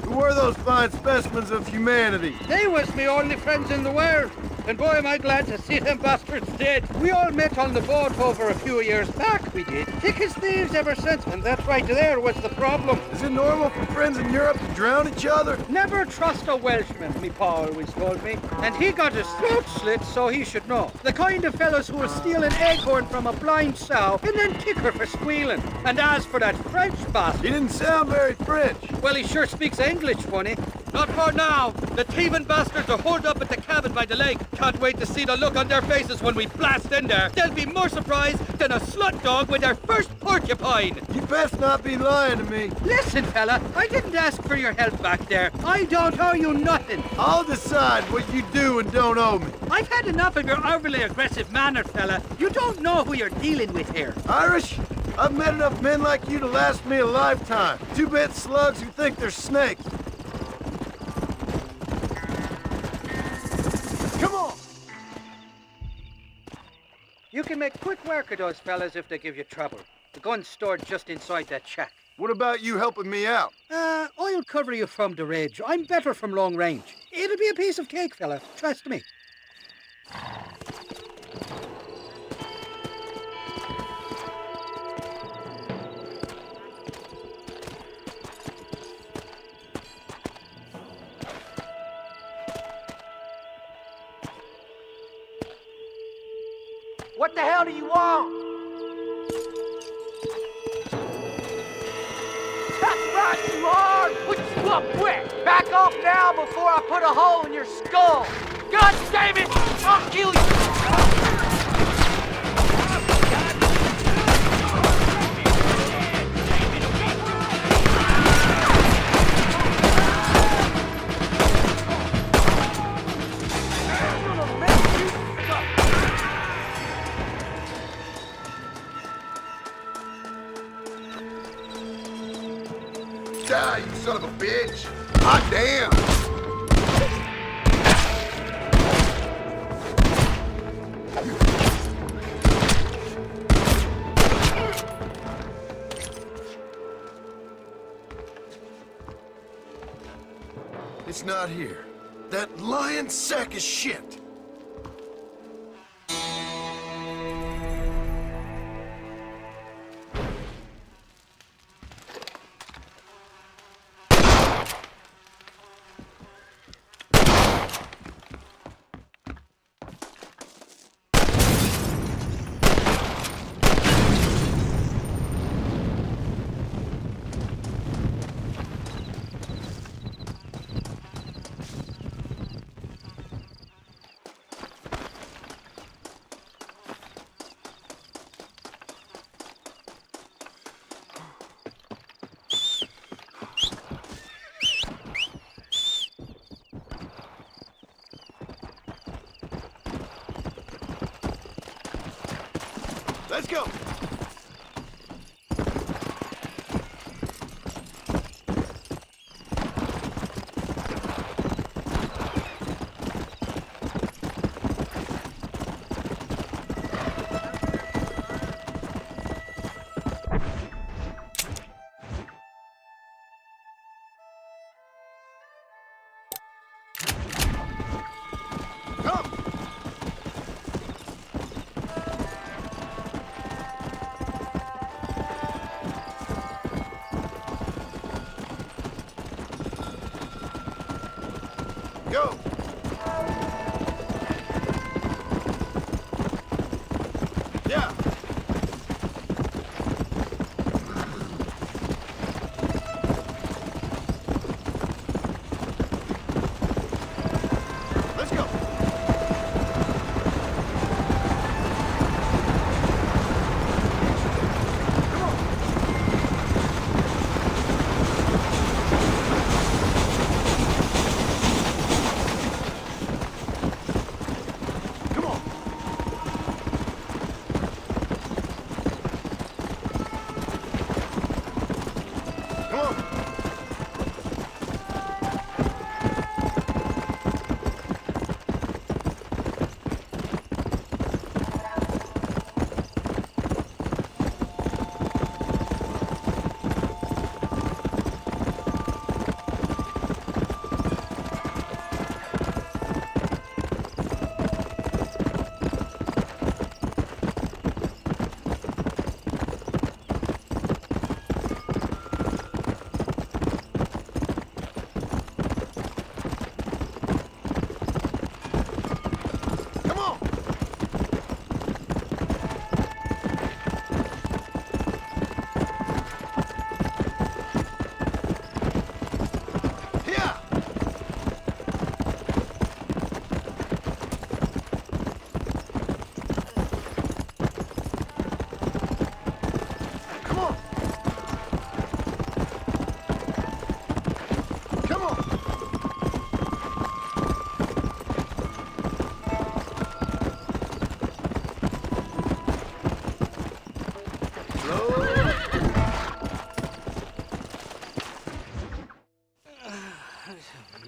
Who were those fine specimens of humanity? They was me only friends in the world. And boy, am I glad to see them bastards dead. We all met on the boat over a few years back, we did. Thick as thieves ever since, and that right there was the problem. Is it normal for friends in Europe to drown each other? Never trust a Welshman, me pa always told me. And he got his throat slit, so he should know. The kind of fellows who will steal an acorn from a blind sow and then kick her for squealing. And as for that French bastard... He didn't sound very French. Well, he sure speaks English funny. Not for now. The thieving bastards are holed up at the cabin by the lake. Can't wait to see the look on their faces when we blast in there. They'll be more surprised than a slut dog with their first porcupine. You best not be lying to me. Listen, fella, I didn't ask for your help back there. I don't owe you nothing. I'll decide what you do and don't owe me. I've had enough of your overly aggressive manner, fella. You don't know who you're dealing with here. Irish? I've met enough men like you to last me a lifetime. Two-bit slugs who think they're snakes. Come on! You can make quick work of those fellas if they give you trouble. The gun's stored just inside that shack. What about you helping me out? I'll cover you from the ridge. I'm better from long range. It'll be a piece of cake, fella. Trust me. What the hell do you want? That's right, you are! Put you up quick! Back off now before I put a hole in your skull! God damn it! I'll kill you! Die, you son of a bitch! Hot damn! It's not here. That lying sack of shit! Let's go! Go! Yeah! Let's go!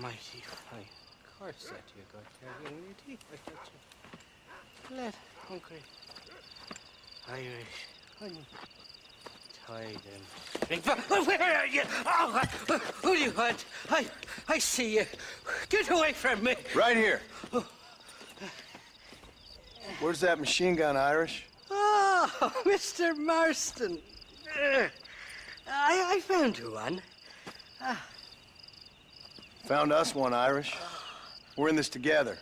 Mighty fine course that you got there, young lady. Let hungry Irish untied and where are you? Oh, who do you want? I see you. Get away from me. Right here. Where's that machine gun, Irish? Oh, Mr. Marston. I found you one. Found us one, Irish. We're in this together.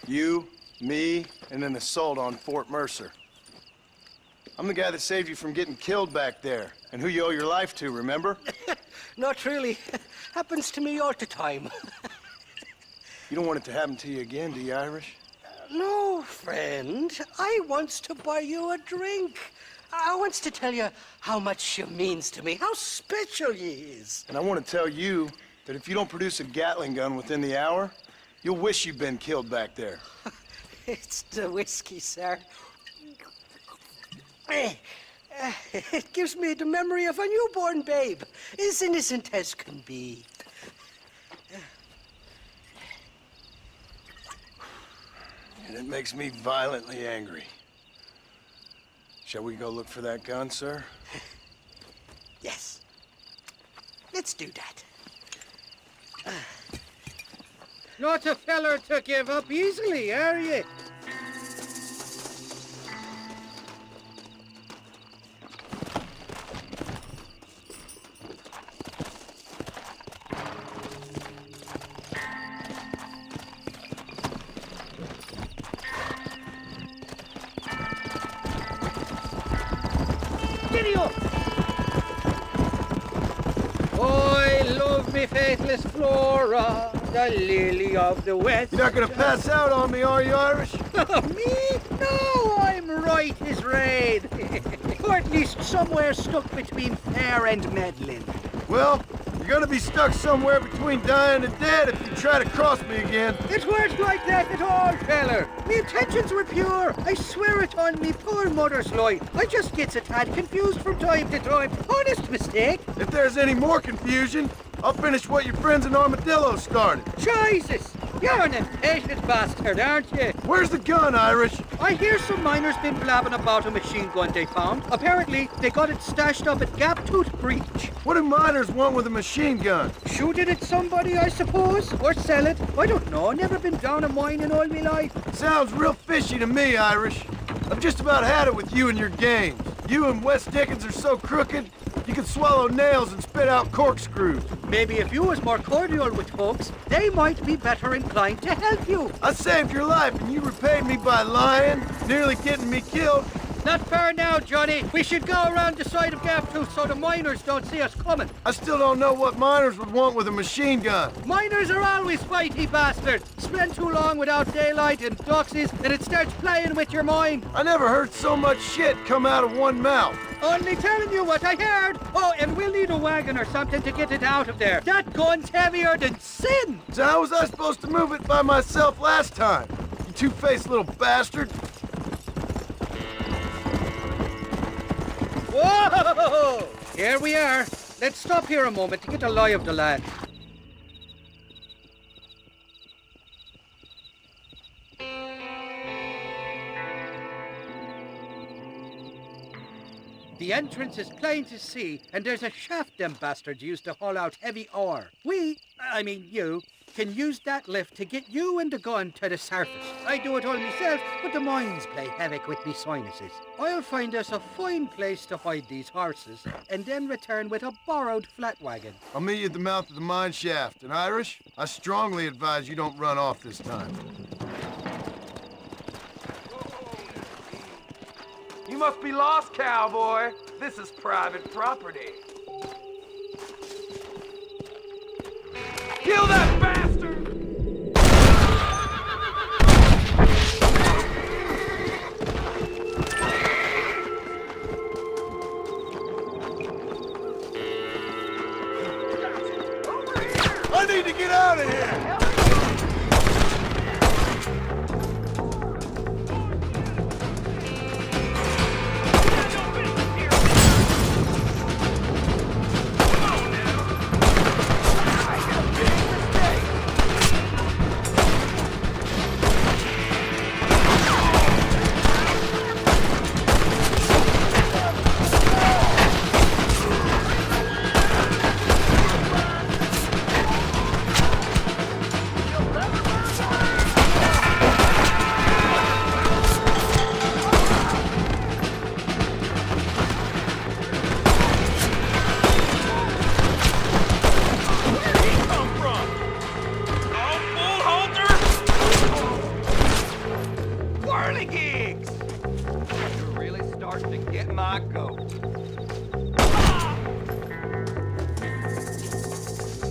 You, me, and an assault on Fort Mercer. I'm the guy that saved you from getting killed back there, and who you owe your life to, remember? Not really. Happens to me all the time. You don't want it to happen to you again, do you, Irish? No, friend. I wants to buy you a drink. I wants to tell you how much you means to me, how special you is. And I want to tell you that if you don't produce a Gatling gun within the hour, you'll wish you'd been killed back there. It's the whiskey, sir. It gives me the memory of a newborn babe, as innocent as can be. And it makes me violently angry. Shall we go look for that gun, sir? Yes. Let's do that. Not a feller to give up easily, are you? Giddy up! I love me faithless Flora, the lily of the West. You're not gonna pass out on me, are you, Irish? Me? No, I'm right as rain. Or at least somewhere stuck between fair and meddling. Well, you're gonna be stuck somewhere between dying and dead if you try to cross me again. It weren't like that at all, feller. Me intentions were pure. I swear it on me poor mother's life. I just gets a tad confused from time to time. Honest mistake. If there's any more confusion, I'll finish what your friends in Armadillo started. Jesus! You're an impatient bastard, aren't you? Where's the gun, Irish? I hear some miners been blabbing about a machine gun they found. Apparently, they got it stashed up at Gaptooth Breach. What do miners want with a machine gun? Shoot it at somebody, I suppose? Or sell it? I don't know. Never been down a mine in all my life. Sounds real fishy to me, Irish. I've just about had it with you and your games. You and Wes Dickens are so crooked, you can swallow nails and spit out corkscrews. Maybe if you was more cordial with folks, they might be better inclined to help you. I saved your life and you repaid me by lying, nearly getting me killed. Not fair now, Johnny. We should go around the side of Gaptooth so the miners don't see us coming. I still don't know what miners would want with a machine gun. Miners are always fighty bastards. Spend too long without daylight and doxies and it starts playing with your mind. I never heard so much shit come out of one mouth. Only telling you what I heard. Oh, and we'll need a wagon or something to get it out of there. That gun's heavier than sin. So how was I supposed to move it by myself last time? You two-faced little bastard. Whoa! Here we are. Let's stop here a moment to get a lie of the land. The entrance is plain to see, and there's a shaft them bastards used to haul out heavy ore. I mean you, can use that lift to get you and the gun to the surface. I do it all myself, but the mines play havoc with me sinuses. I'll find us a fine place to hide these horses, and then return with a borrowed flat wagon. I'll meet you at the mouth of the mine shaft. And Irish, I strongly advise you don't run off this time. You must be lost, cowboy. This is private property. Kill that bastard! I need to get out of here!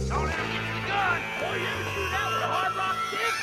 Don't let him get the gun! Boy, you ever shoot out with a hard rock stick?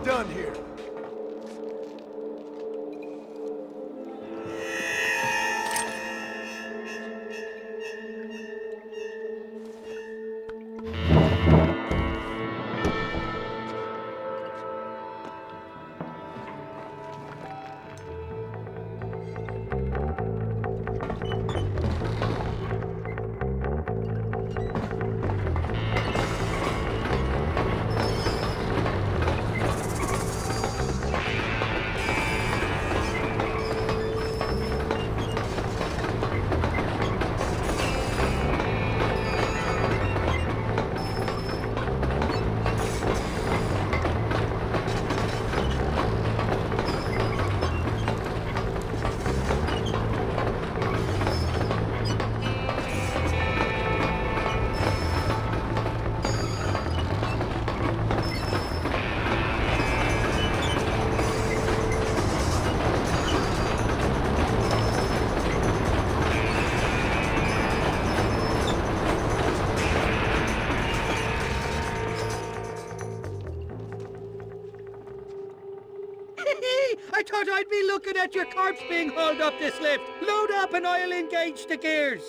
done here. I thought I'd be looking at your corpse being hauled up this lift. Load up and I'll engage the gears.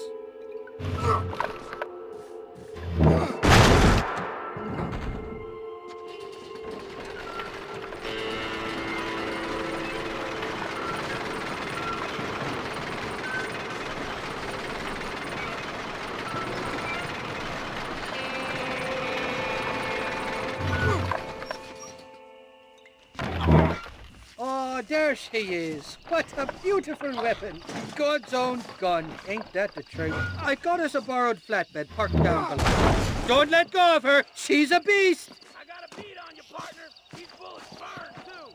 Oh, there she is. What a beautiful weapon. God's own gun. Ain't that the truth? I got us a borrowed flatbed parked down below. Don't let go of her. She's a beast. I got a beat on you, partner. These bullets burn, too.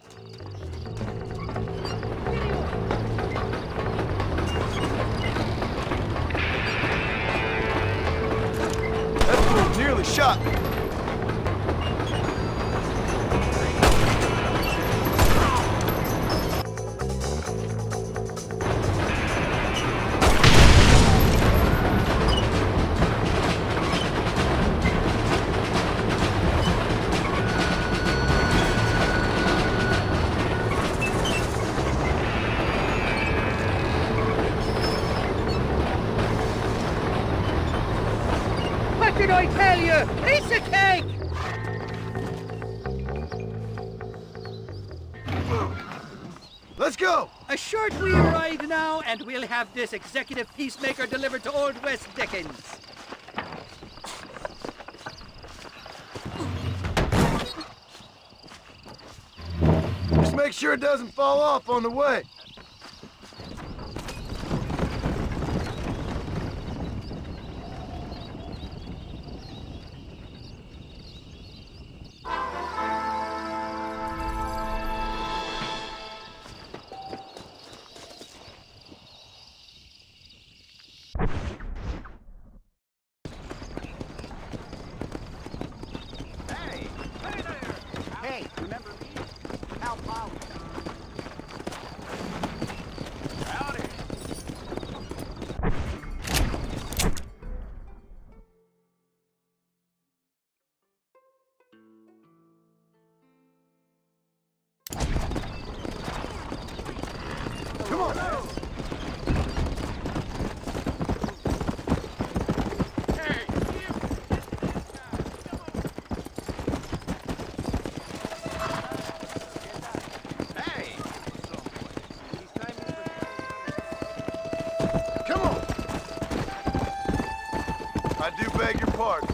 That fool nearly shot me. What did I tell you? Piece of cake! Let's go! A short wheel ride now, and we'll have this executive peacemaker delivered to Old West Dickens. Just make sure it doesn't fall off on the way. Hey, remember me? Hal Fowler. do beg your pardon.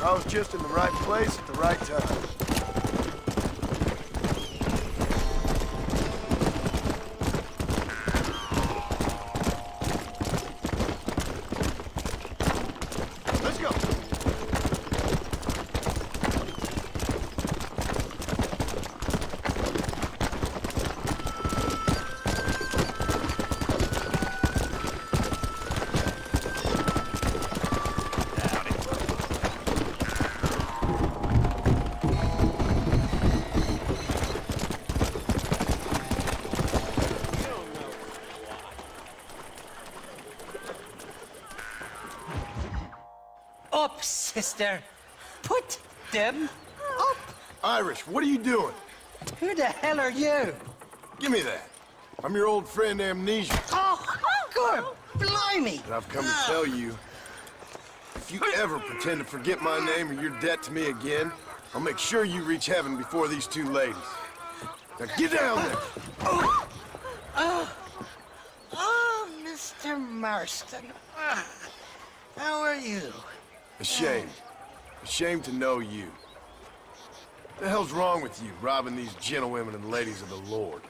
I was just in the right place at the right time. Let's go. Up, sister. Put them up. Irish, what are you doing? Who the hell are you? Give me that. I'm your old friend Amnesia. Oh, good. Blimey. And I've come to tell you, if you ever pretend to forget my name or your debt to me again, I'll make sure you reach heaven before these two ladies. Now get down there. Oh, Mr. Marston. How are you? Ashamed. Ashamed to know you. The hell's wrong with you, robbing these gentlewomen and ladies of the Lord?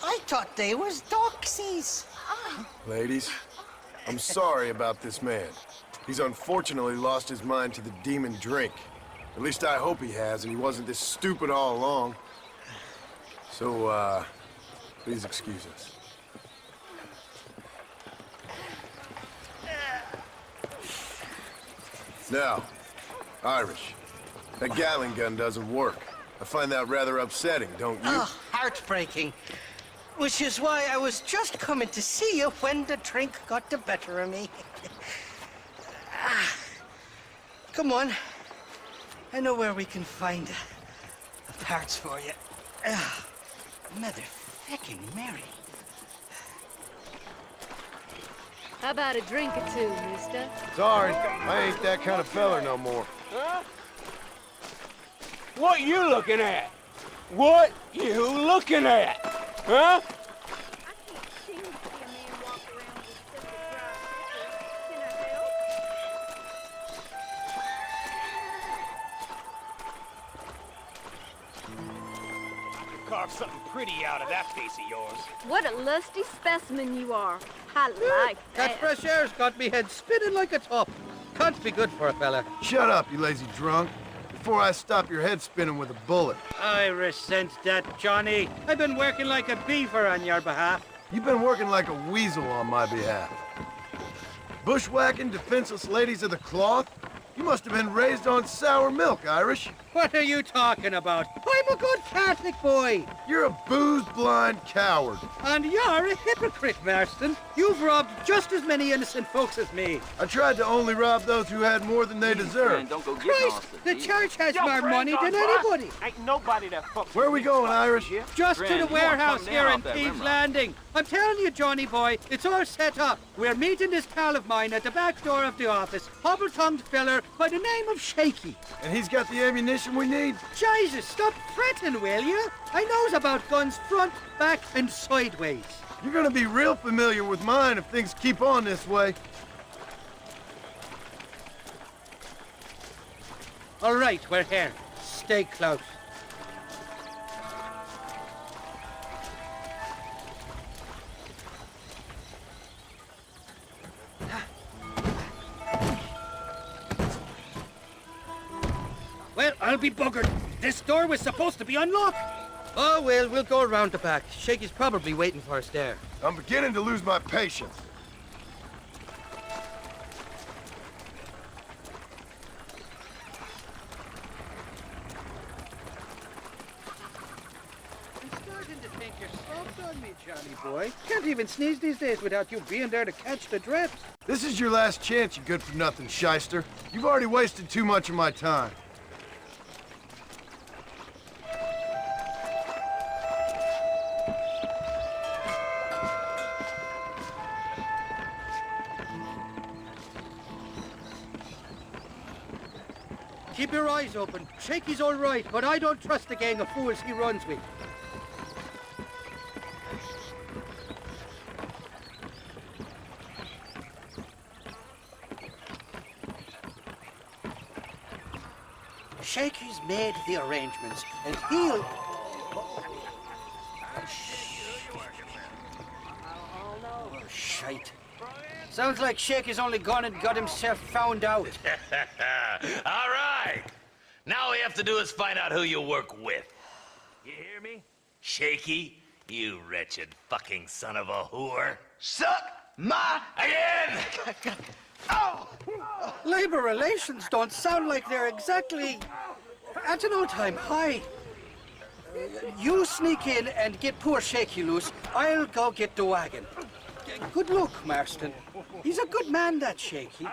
I thought they was doxies. Ladies, I'm sorry about this man. He's unfortunately lost his mind to the demon drink. At least I hope he has, and he wasn't this stupid all along. So, please excuse us. Now, Irish, that Gatling gun doesn't work. I find that rather upsetting, don't you? Oh, heartbreaking. Which is why I was just coming to see you when the drink got the better of me. Come on. I know where we can find the parts for you. Mother feckin' Mary. How about a drink or two, mister? Sorry, I ain't that kind of feller no more. Huh? What you looking at? What you looking at? Huh? Carve something pretty out of that face of yours. What a lusty specimen you are. I like That that. fresh air's got me head spinning like a top. Can't be good for a fella. Shut up, you lazy drunk, before I stop your head spinning with a bullet. I resent that, Johnny. I've been working like a beaver on your behalf. You've been working like a weasel on my behalf. Bushwhacking defenseless ladies of the cloth? You must have been raised on sour milk, Irish. What are you talking about? I'm a good Catholic boy. You're a booze-blind coward. And you're a hypocrite, Marston. You've robbed just as many innocent folks as me. I tried to only rob those who had more than they deserved. Don't go Christ, the church has more money than anybody. Ain't nobody that fucks. Where are we going, Irish? Just to the Friend, you wanna warehouse come here down in off that Thieves rimrock. Landing. I'm telling you, Johnny boy, it's all set up. We're meeting this pal of mine at the back door of the office, hobble-tongued feller by the name of Shaky. And he's got the ammunition we need? Jesus, stop fretting, will you? I knows about guns front, back, and sideways. You're gonna be real familiar with mine if things keep on this way. All right, we're here. Stay close. Well, I'll be buggered. This door was supposed to be unlocked. Oh, well, we'll go around the back. Shaky's probably waiting for us there. I'm beginning to lose my patience. I'm starting to think you're soft on me, Johnny boy. Can't even sneeze these days without you being there to catch the drips. This is your last chance, you good-for-nothing shyster. You've already wasted too much of my time. Keep your eyes open. Shaky's all right, but I don't trust the gang of fools he runs with. Shaky's made the arrangements, and he'll... Oh, shite. Sounds like Shaky's only gone and got himself found out. All right. Now all we have to do is find out who you work with. You hear me? Shaky, you wretched fucking son of a whore. Suck my... Again! Oh! Labor relations don't sound like they're exactly at an all-time high. You sneak in and get poor Shaky loose. I'll go get the wagon. Good luck, Marston. He's a good man, that Shaky.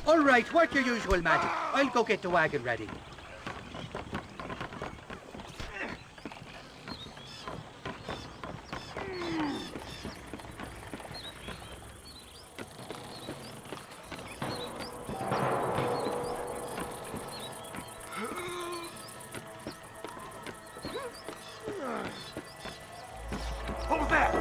All right, work your usual magic. I'll go get the wagon ready. Hold that!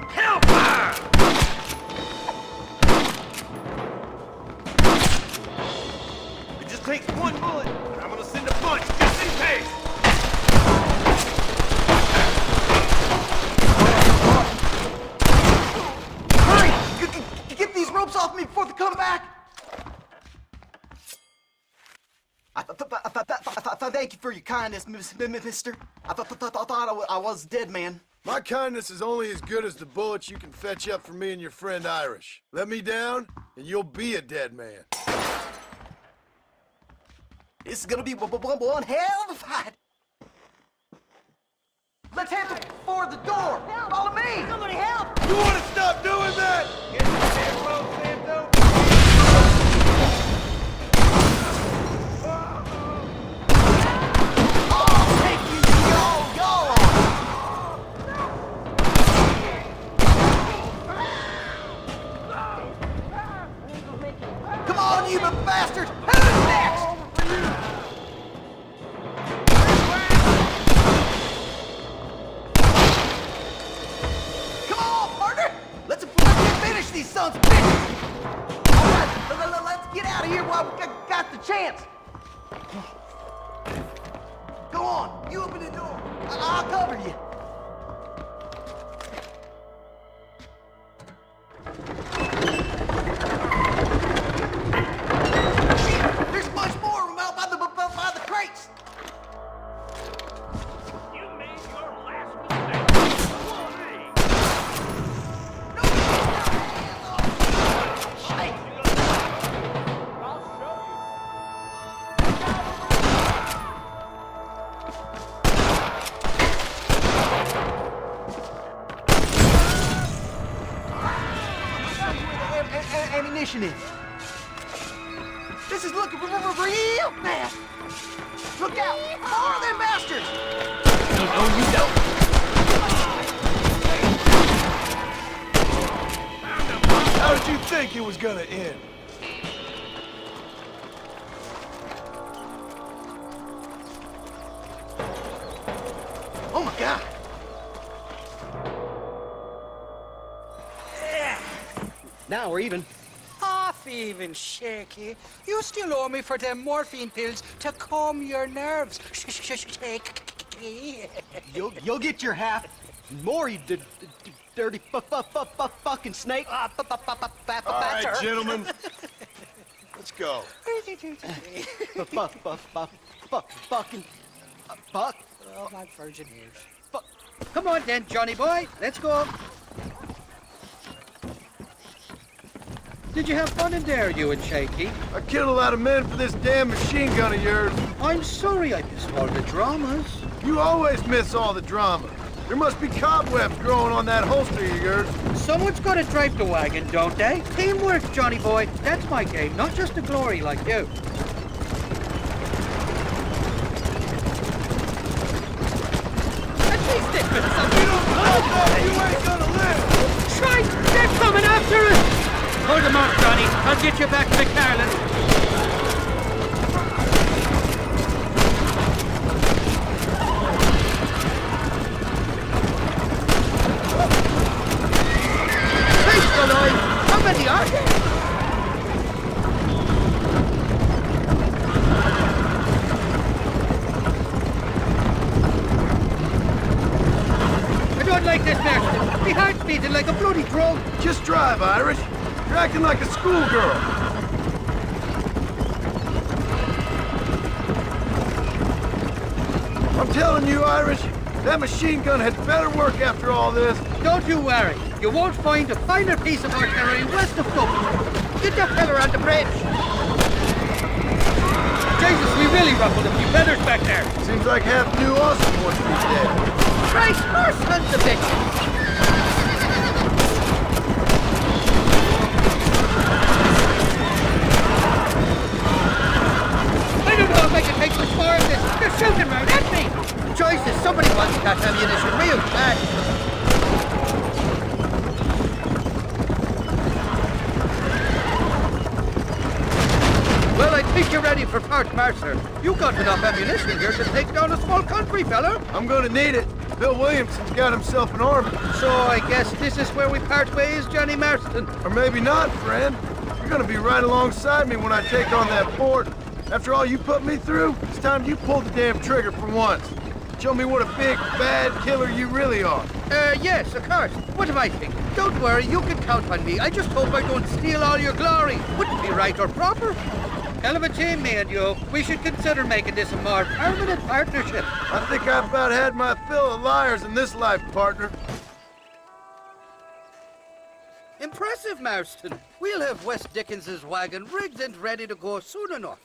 Hellfire! It just takes one bullet, and I'm gonna send a bunch just in case. Hurry! Get these ropes off me before they come back! Thank you for your kindness, mister. I thought I was dead, man. My kindness is only as good as the bullets you can fetch up for me and your friend Irish. Let me down, and you'll be a dead man. This is gonna be one hell of a fight. Let's head for the door. Follow me. Somebody help! You want to stop doing that? Get the damn boat, Santo. Come on, you bastard! Who's next? Come on, partner! Let's finish these sons of bitches! All right, let's get out of here while we got the chance. Go on, you open the door. I'll cover you. There's much more of them out by the crates. You made your last mistake. Ammunition in. This is looking real bad. Look out! More of them bastards! No, you don't. How did you think it was gonna end? Oh my God! Now we're even. Half even, Shaky. You still owe me for them morphine pills to calm your nerves. Shaky. You'll get your half. More, you dirty fucking snake. All right, gentlemen. Let's go. Fucking fuck. Oh, my virgin ears. Come on then, Johnny boy. Let's go. Did you have fun in there, you and Shaky? I killed a lot of men for this damn machine gun of yours. I'm sorry I missed all the dramas. You always miss all the drama. There must be cobwebs growing on that holster of yours. Someone's got to drive the wagon, don't they? Teamwork, Johnny boy. That's my game, not just the glory like you. At least stick with something. You don't know that you ain't gonna live. Shite! They're coming after us! Hold them off, Johnny. I'll get you back to McCarlin. Christ alive! How many are there? I don't like this, Master. My heart's beating like a bloody drum. Just drive, Irish. You're acting like a schoolgirl. I'm telling you, Irish, that machine gun had better work after all this. Don't you worry. You won't find a finer piece of artillery west of Dublin. Get that fella on the bridge. Jesus, we really ruffled a few feathers back there. Seems like half New Austin wants to be dead. Christ, more sons of bitches. I don't know if I can take much more of this. They're shooting right at me. Jesus, somebody wants that ammunition real bad. Well, I think think you're ready for part, Mercer? You got enough ammunition here to take down a small country, fella. I'm gonna need it. Bill Williamson's got himself an army. So I guess this is where we part ways, Johnny Marston. Or maybe not, friend. You're gonna be right alongside me when I take on that fort. After all you put me through, it's time you pull the damn trigger for once. Show me what a big, bad killer you really are. Yes, of course. What am I thinking? Don't worry, you can count on me. I just hope I don't steal all your glory. Wouldn't be right or proper. Hell of a team, me and you. We should consider making this a more permanent partnership. I think I've about had my fill of liars in this life, partner. Impressive, Marston. We'll have West Dickens's wagon rigged and ready to go soon enough.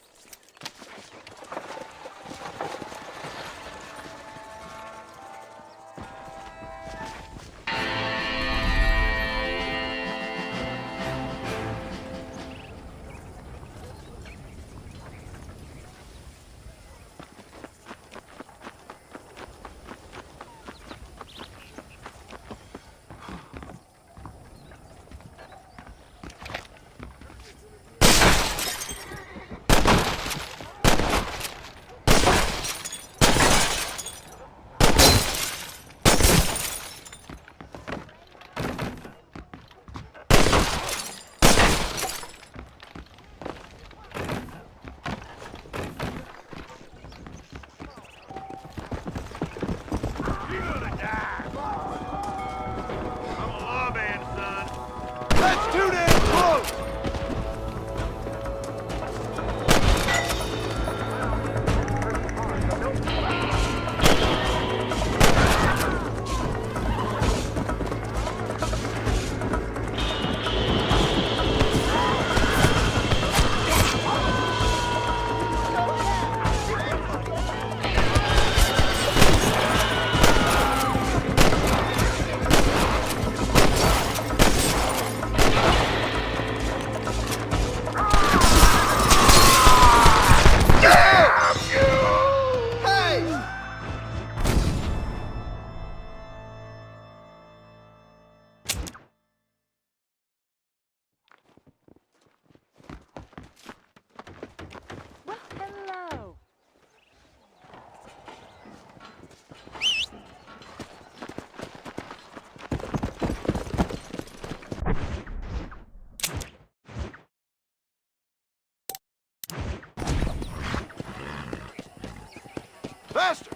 Faster!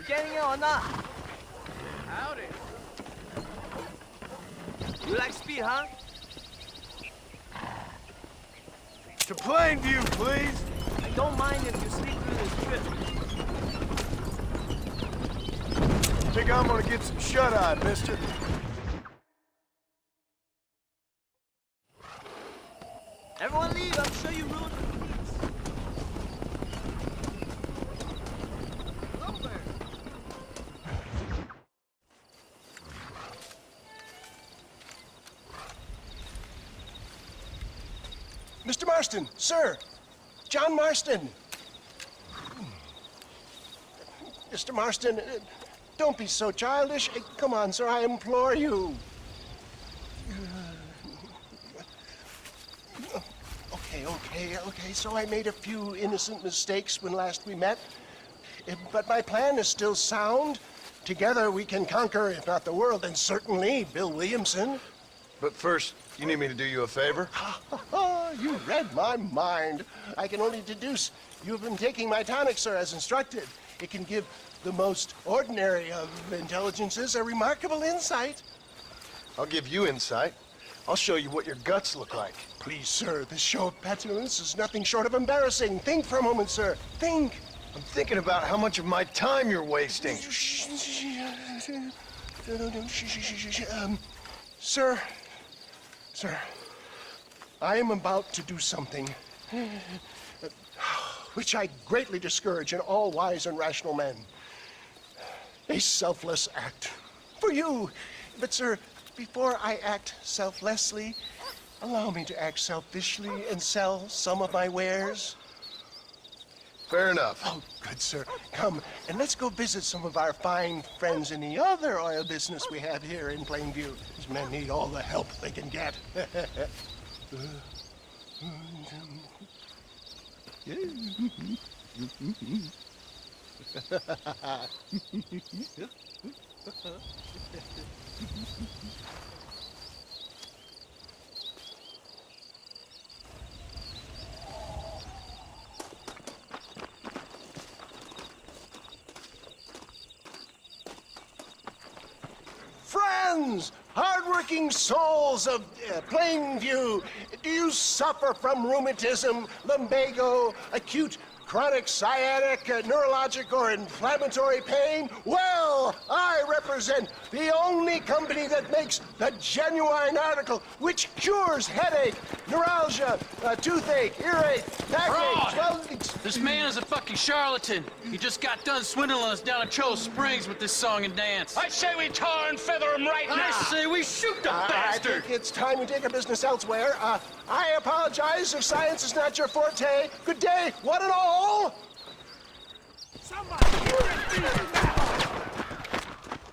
Getting on up. Howdy. You like speed, huh? To Plainview, please! I don't mind if you sleep through this trip. Think I'm gonna get some shut-eye, mister. Everyone leave, I'm sure you ruined the peace. Hello there. Mr. Marston, sir. John Marston. Mr. Marston, don't be so childish. Come on, sir, I implore you. Okay, so I made a few innocent mistakes when last we met. But my plan is still sound. Together we can conquer, if not the world, then certainly Bill Williamson. But first, you need me to do you a favor? You read my mind. I can only deduce you've been taking my tonic, sir, as instructed. It can give the most ordinary of intelligences a remarkable insight. I'll give you insight. I'll show you what your guts look like. Please, sir, this show of petulance is nothing short of embarrassing. Think for a moment, sir. Think. I'm thinking about how much of my time you're wasting. Sir, I am about to do something which I greatly discourage in all wise and rational men. A selfless act for you. But, sir, before I act selflessly, allow me to act selfishly and sell some of my wares. Fair enough. Oh, good, sir. Come, and let's go visit some of our fine friends in the other oil business we have here in Plainview. These men need all the help they can get. Friends, hardworking souls of Plainview, do you suffer from rheumatism, lumbago, acute chronic sciatic, neurologic, or inflammatory pain? Well, I represent the only company that makes the genuine article which cures headache, neuralgia, toothache, earache, backache, This man is a fucking charlatan. He just got done swindling us down at Cho Springs with this song and dance. I say we tar and feather him right now. I say we shoot the bastard. I think it's time we take our business elsewhere. I apologize if science is not your forte. Good day, one and all. Somebody,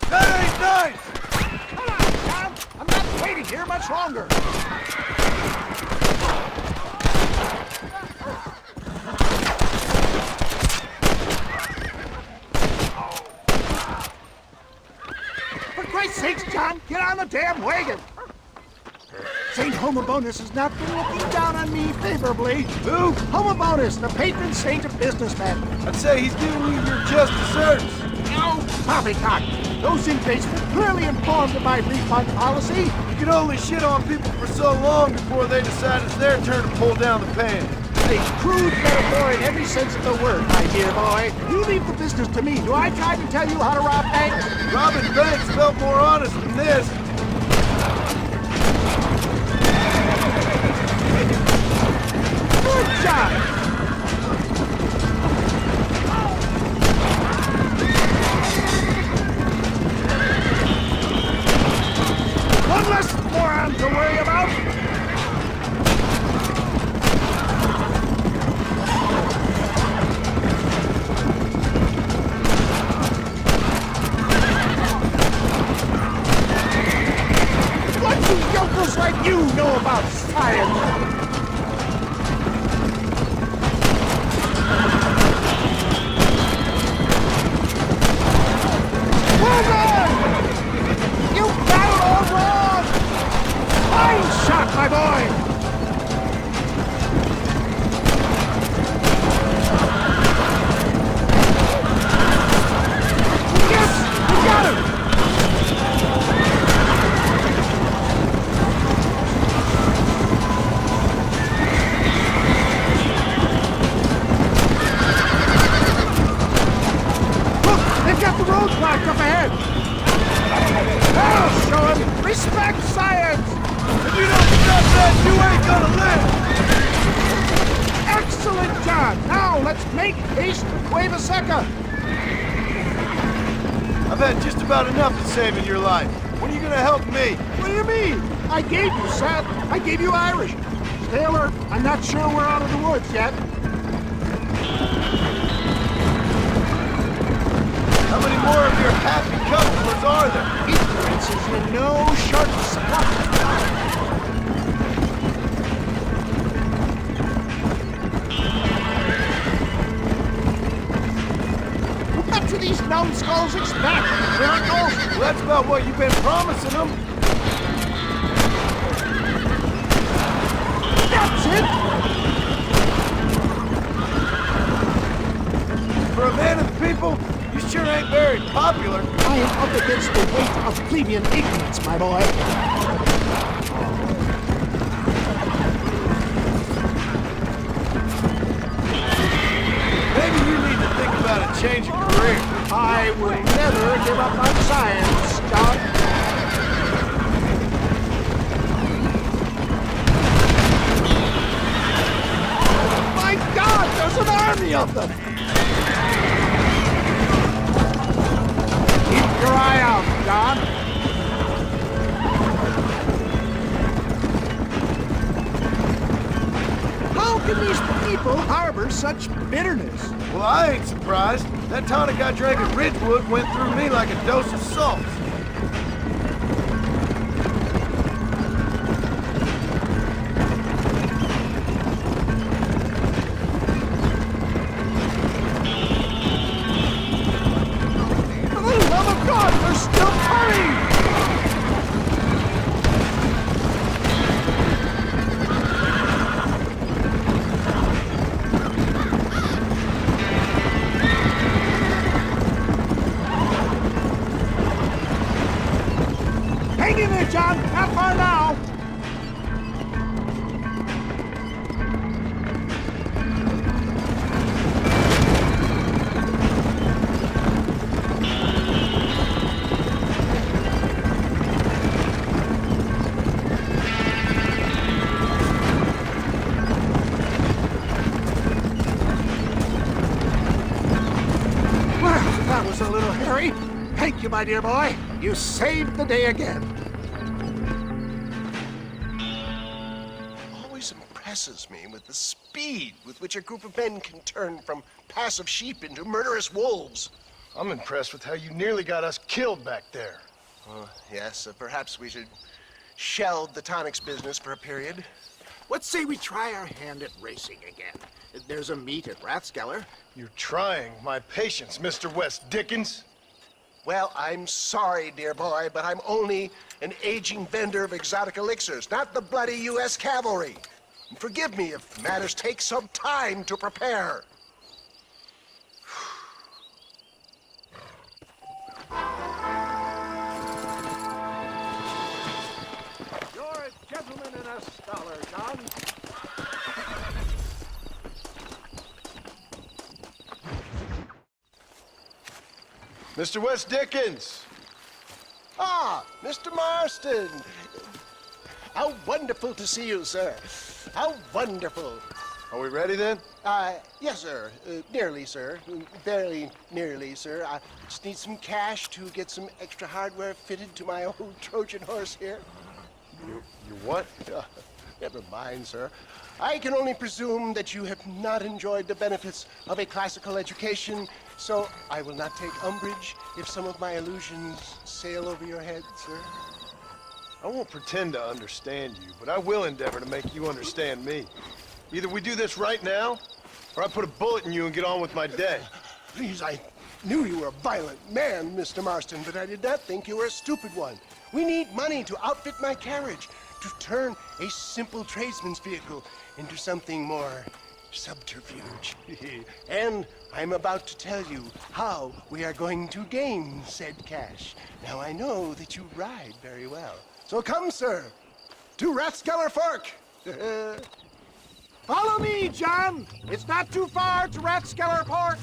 That ain't nice! come on, Tom. I'm not waiting here much longer. For Christ's sakes, John, get on the damn wagon. St. Homobonis has not been looking down on me favorably. Who? Homobonis, the patron saint of businessmen. I'd say he's giving you your just desserts. Oh, poppycock. Those inmates were clearly informed of my refund policy. You can only shit on people for so long before they decide it's their turn to pull down the pan. A crude metaphor in every sense of the word, my dear boy. You leave the business to me. Do I try to tell you how to rob banks? Robbing banks felt more honest than this. Good job! One less moron to worry about. What do yokels like you know about science? You got it all wrong! Fine shot, my boy! Yes! You got him! Look! They've got the road blocked up ahead! I'll show him! Respect science! If you don't stop that, you ain't gonna live! Excellent, John! Now let's make haste to Cueva Seca! I've had just about enough of saving your life. When are you gonna help me? What do you mean? I gave you Seth. I gave you Irish. Stay alert. I'm not sure we're out of the woods yet. How many more of your happy customers are there? Ignorance is in no short supply. What do these numbskulls expect? Miracles? Well, that's about what you've been promising them. That's it! For a man of the people, you sure ain't very popular. I am up against the weight of plebeian ignorance, my boy. Maybe you need to think about a change of career. I will never give up on science, John. My God, there's an army of them! Keep your eye out, John. How can these people harbor such bitterness? Well, I ain't surprised. That tonic I drank at Ridgewood went through me like a dose of salt. For the love of God, they're still coming! Hang in there, John. Not far now. Well, that was a little hairy. Thank you, my dear boy. You saved the day again. Always impresses me with the speed with which a group of men can turn from passive sheep into murderous wolves. I'm impressed with how you nearly got us killed back there. Yes, perhaps we should shelve the tonics business for a period. What say we try our hand at racing again? There's a meet at Rathskeller. You're trying my patience, Mr. West Dickens. Well, I'm sorry, dear boy, but I'm only an aging vendor of exotic elixirs, not the bloody U.S. cavalry. Forgive me if matters take some time to prepare. You're a gentleman and a scholar, John. Mr. West Dickens! Ah, Mr. Marston! How wonderful to see you, sir. How wonderful. Are we ready then? Yes, sir. Nearly, sir. Very nearly, sir. I just need some cash to get some extra hardware fitted to my old Trojan horse here. You what? Never mind, sir. I can only presume that you have not enjoyed the benefits of a classical education, so I will not take umbrage if some of my illusions sail over your head, sir. I won't pretend to understand you, but I will endeavor to make you understand me. Either we do this right now, or I put a bullet in you and get on with my day. Please, I knew you were a violent man, Mr. Marston, but I did not think you were a stupid one. We need money to outfit my carriage, to turn a simple tradesman's vehicle into something more subterfuge. And I'm about to tell you how we are going to gain said cash. Now, I know that you ride very well. So come, sir, to Rathskeller Fork. Follow me, John. It's not too far to Rathskeller Port.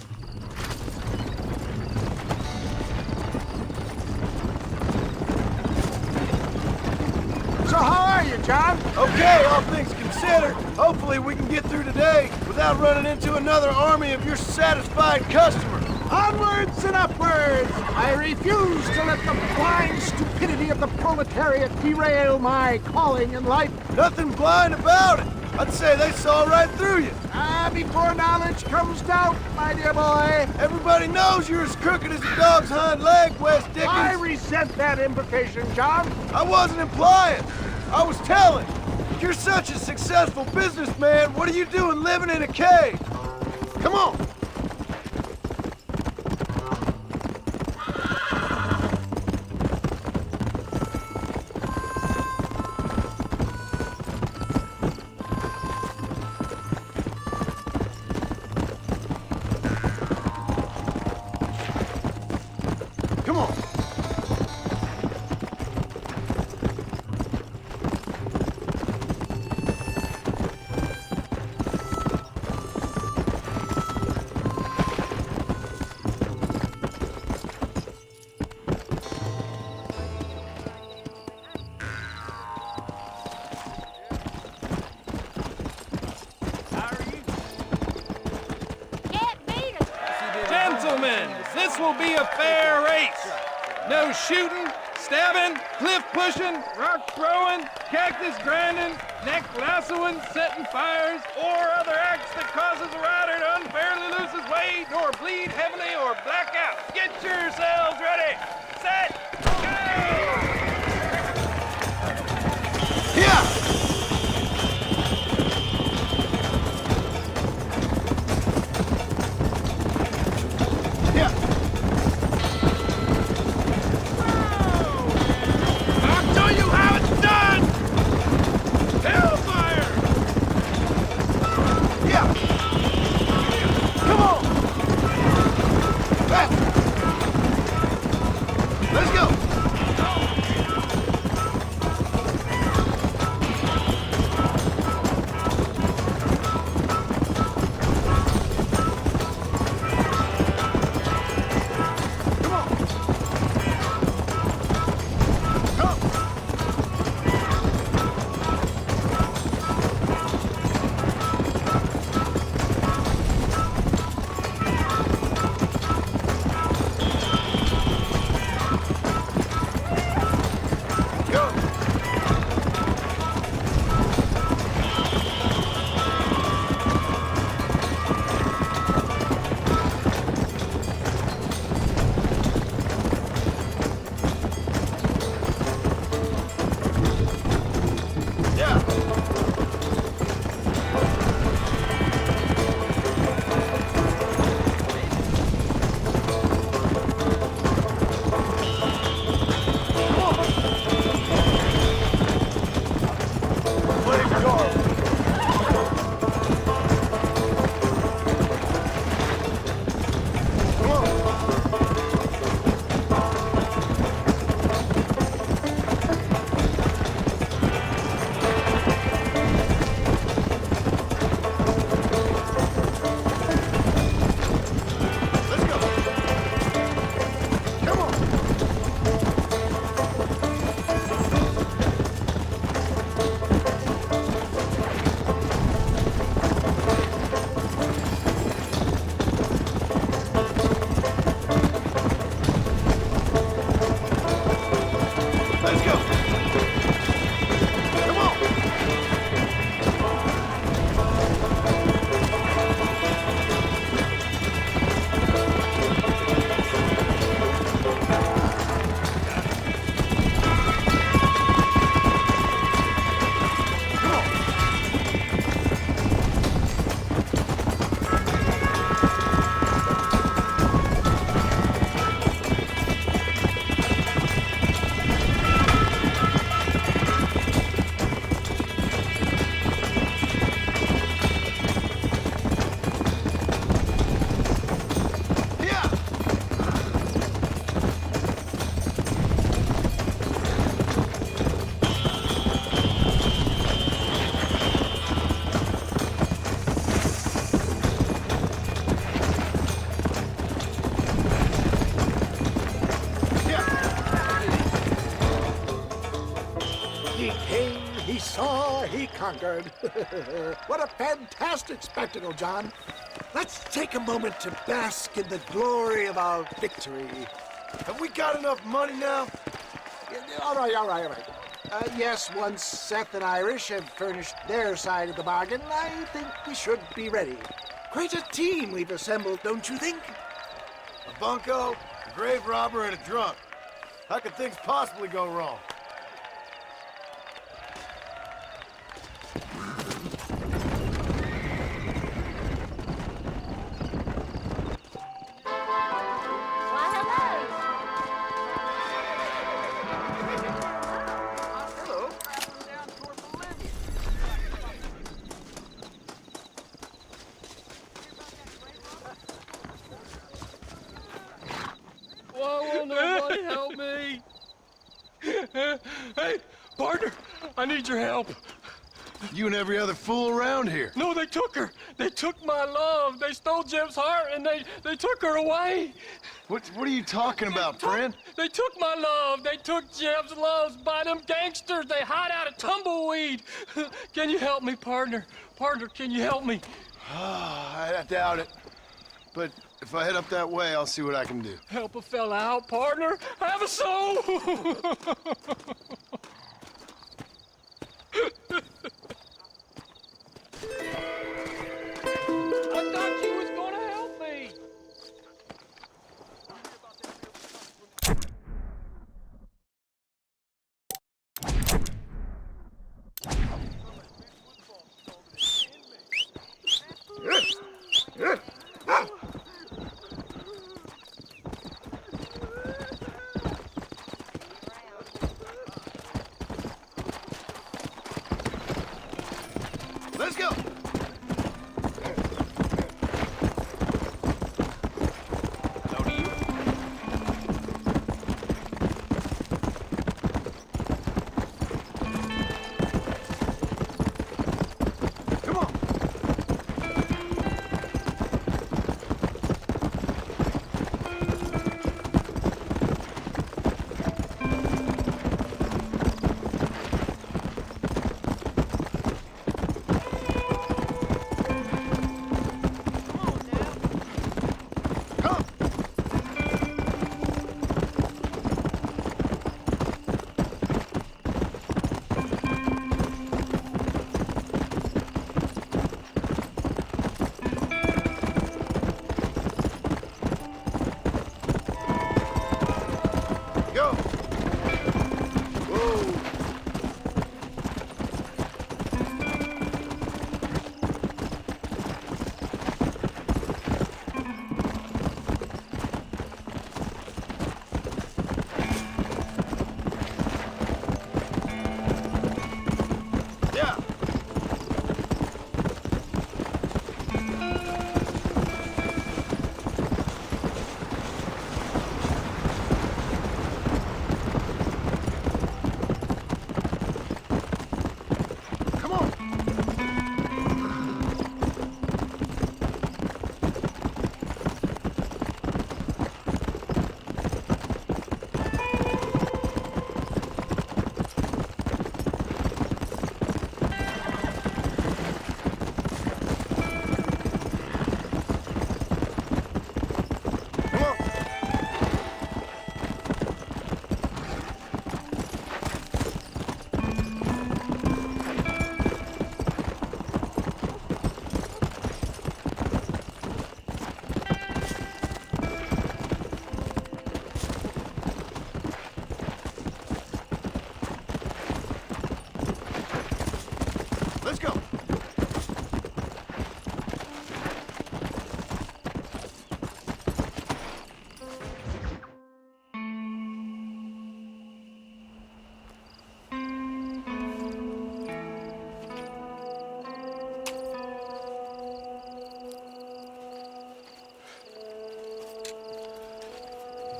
So how are you, John? Okay, all things considered. Hopefully we can get through today without running into another army of your satisfied customers. Onwards and upwards! I refuse to let the blind stupidity of the proletariat derail my calling in life. Nothing blind about it. I'd say they saw right through you. Before knowledge comes doubt, my dear boy. Everybody knows you're as crooked as a dog's hind leg, West Dickens. I resent that implication, John. I wasn't implying. I was telling. If you're such a successful businessman, what are you doing living in a cave? Come on. Come on. Gentlemen, this will be a fair race. No shooting, stabbing, cliff pushing, rock throwing, cactus grinding, neck lassoing, setting fires, or other acts that causes a rider to unfairly lose his weight, or bleed heavily, or black out. Get yourselves ready. Set, go! Yeah! I'll show you how it's done! Hellfire! Yeah! Come on! Faster! Let's go! He conquered. What a fantastic spectacle, John. Let's take a moment to bask in the glory of our victory. Have we got enough money now? All right. Yes, once Seth and Irish have furnished their side of the bargain, I think we should be ready. Quite a team we've assembled, don't you think? A bunco, a grave robber, and a drunk. How could things possibly go wrong? Nobody help me! Hey, partner, I need your help. You and every other fool around here. No, they took her. They took my love. They stole Jim's heart and they took her away. What are you talking about, friend? They took my love. They took Jim's loves by them gangsters. They hide out of Tumbleweed. Can you help me, partner? Partner, can you help me? I doubt it. But If I head up that way, I'll see what I can do. Help a fella out, partner. Have a soul. I thought you was gonna help me. Let's go!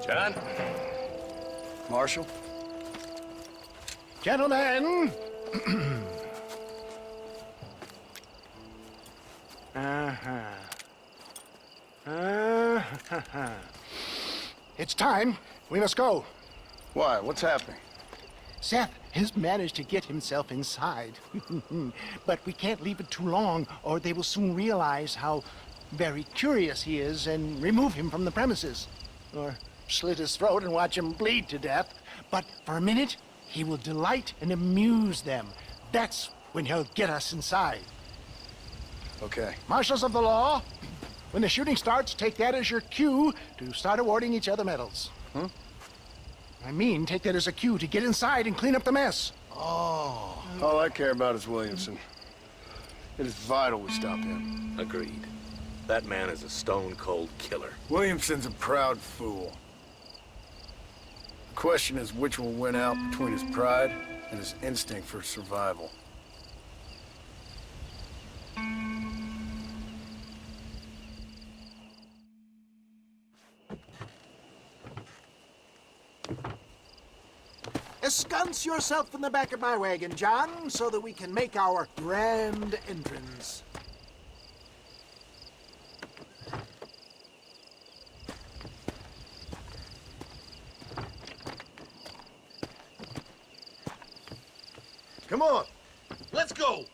John? Marshal? Gentlemen! It's time. We must go. Why? What's happening? Seth has managed to get himself inside. But we can't leave it too long, or they will soon realize how very curious he is and remove him from the premises. Or slit his throat and watch him bleed to death. But for a minute, he will delight and amuse them. That's when he'll get us inside. Okay. Marshals of the law, when the shooting starts, take that as your cue to start awarding each other medals. Huh? I mean, take that as a cue to get inside and clean up the mess. Oh. All I care about is Williamson. It is vital we stop him. Agreed. That man is a stone-cold killer. Williamson's a proud fool. The question is which will win out between his pride and his instinct for survival. Ensconce yourself in the back of my wagon, John, so that we can make our grand entrance. Come on, let's go.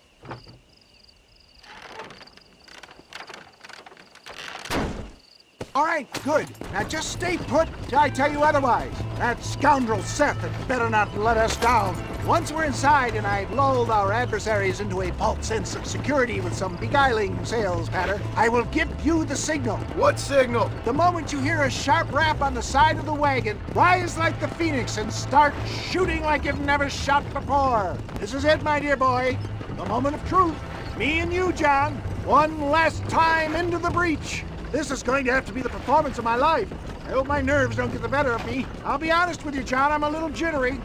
All right, good. Now just stay put till I tell you otherwise. That scoundrel Seth had better not let us down. Once we're inside and I've lulled our adversaries into a false sense of security with some beguiling sales patter, I will give you the signal. What signal? The moment you hear a sharp rap on the side of the wagon, rise like the phoenix and start shooting like you've never shot before. This is it, my dear boy. The moment of truth. Me and you, John. One last time into the breach. This is going to have to be the performance of my life. I hope my nerves don't get the better of me. I'll be honest with you, John, I'm a little jittery.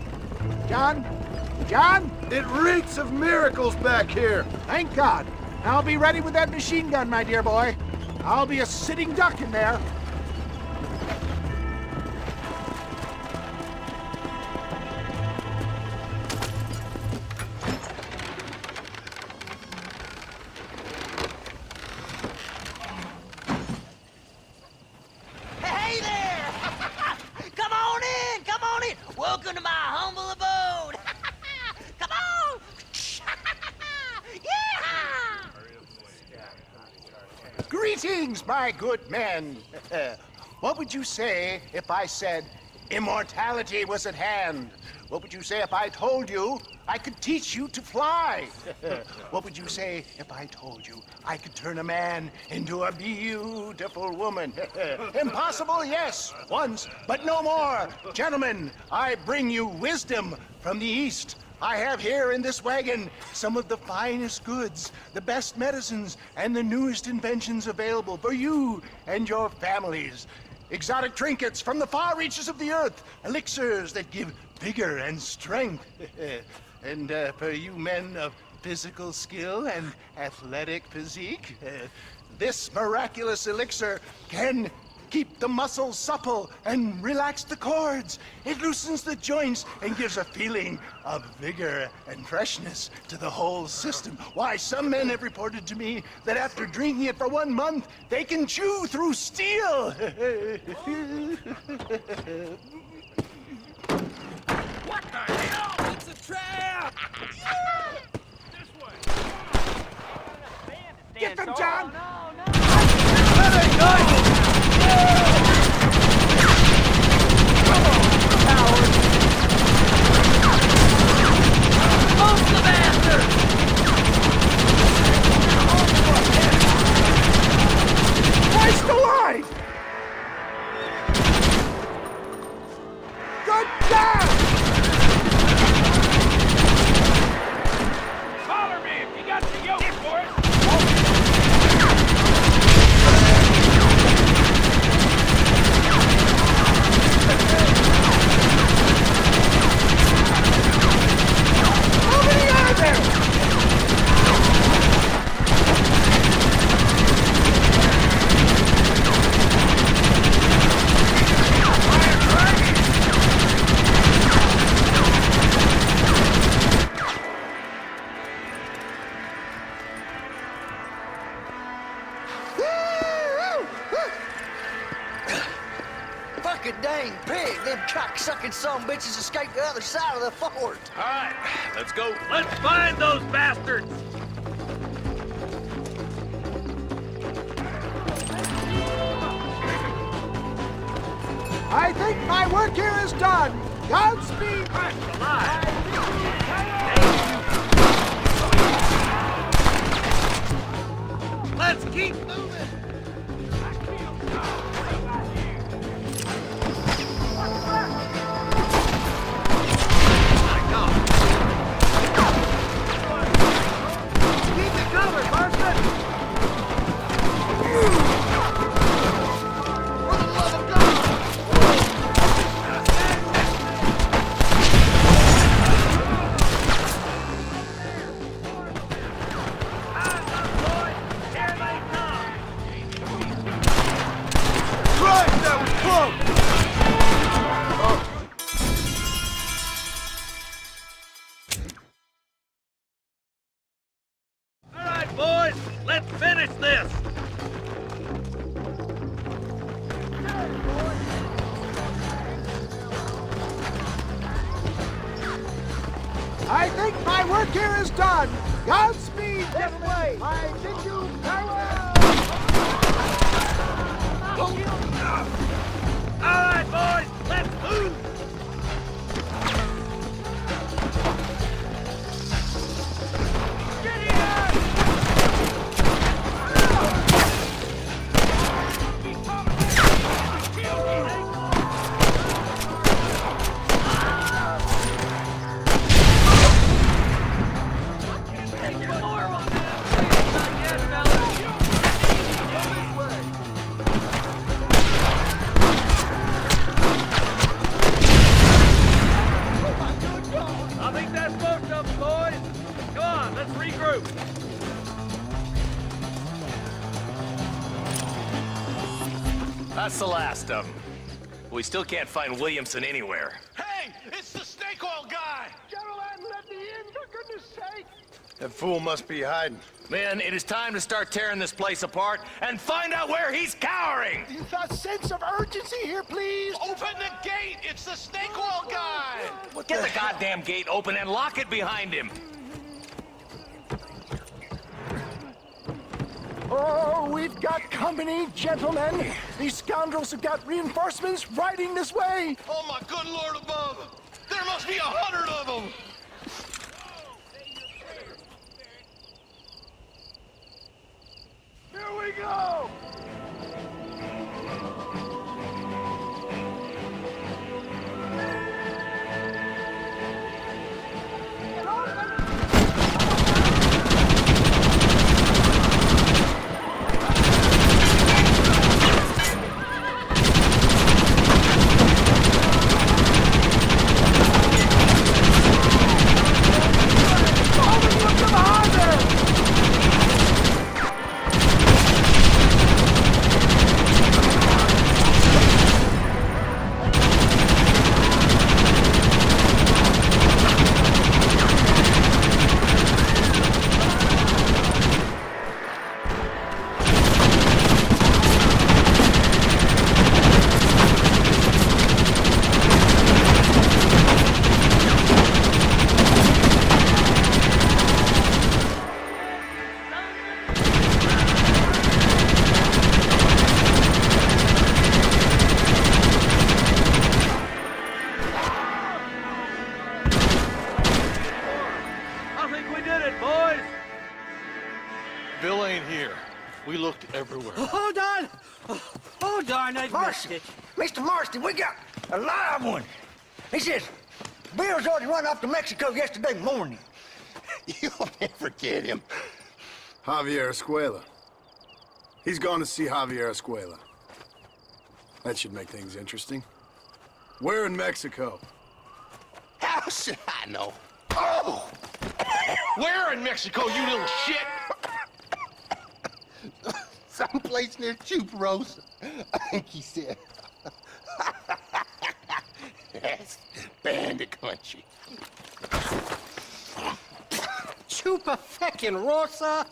John? John? It reeks of miracles back here. Thank God. I'll be ready with that machine gun, my dear boy. I'll be a sitting duck in there. Hey there! Come on in! Come on in! Welcome to my humble abode! Come on! Yeah! Greetings, my good men. What would you say if I said immortality was at hand? What would you say if I told you I could teach you to fly? What would you say if I told you I could turn a man into a beautiful woman? Impossible, yes, once, but no more. Gentlemen, I bring you wisdom from the East. I have here in this wagon some of the finest goods, the best medicines, and the newest inventions available for you and your families. Exotic trinkets from the far reaches of the earth, elixirs that give vigor and strength. And for you men of physical skill and athletic physique, this miraculous elixir can keep the muscles supple and relax the cords. It loosens the joints and gives a feeling of vigor and freshness to the whole system. Why, some men have reported to me that after drinking it for 1 month, they can chew through steel. What the hell? It's a trap! This way. Get them, John! Christ alive! Good job! Collar me if you got the yoke for it! How many are there? Fucking dang pig! Them cock-sucking sumbitches escaped the other side of the fort! All right, let's go. Let's find those bastards. I think my work here is done. Godspeed! Let's keep moving. Keep it covered, Marston! All right, boys, let's finish this. I think my work here is done. Godspeed, gentlemen. I bid you farewell. All right, boys, let's move! I think that's most of them, boys. Come on, let's regroup. That's the last of them. We still can't find Williamson anywhere. Hey, it's the snake oil guy! Gentlemen, let me in, for goodness sake! That fool must be hiding. Men, it is time to start tearing this place apart and find out where he's cowering! The sense of urgency here, please! Open the gate! It's the snake oil guy! Get the goddamn gate open and lock it behind him! Oh, we've got company, gentlemen! These scoundrels have got reinforcements riding this way! Oh my good lord above! There must be 100 of them! Here we go! Bill ain't here. We looked everywhere. Hold on! Oh, darn, I missed it. Mr. Marston, we got a live one. He says, Bill's already run off to Mexico yesterday morning. You'll never get him. Javier Escuela. He's gone to see Javier Escuela. That should make things interesting. Where in Mexico? How should I know? Oh! Where in Mexico, you little shit? Someplace near Chuparosa, I think he said. That's bandit country. Chupa-feckin' Oh,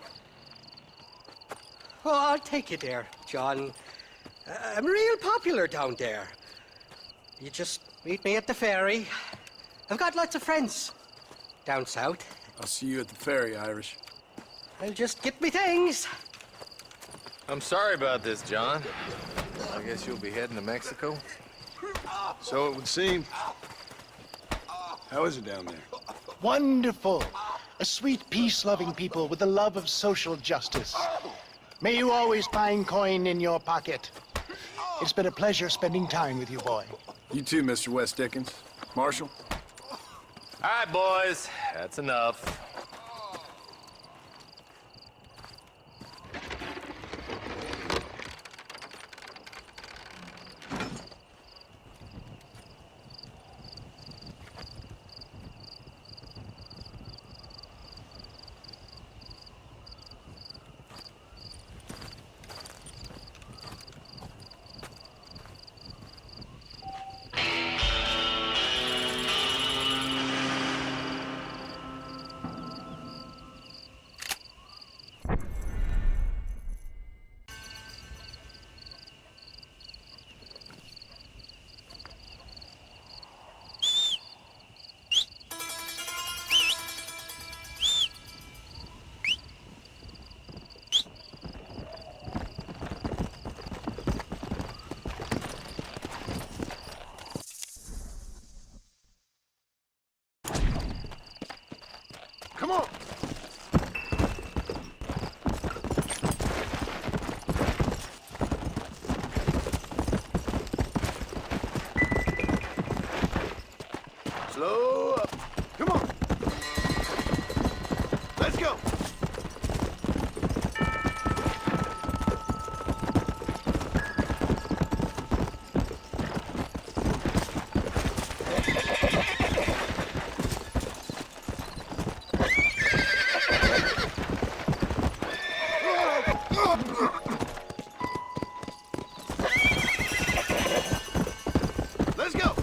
I'll take you there, John. I'm real popular down there. You just meet me at the ferry. I've got lots of friends down south. I'll see you at the ferry, Irish. I'll just get me things. I'm sorry about this, John. I guess you'll be heading to Mexico? So it would seem. How is it down there? Wonderful. A sweet, peace-loving people with the love of social justice. May you always find coin in your pocket. It's been a pleasure spending time with you, boy. You too, Mr. West Dickens. Marshal? All right, boys. That's enough. Come on. Slow up. Come on. Let's go. Let's go.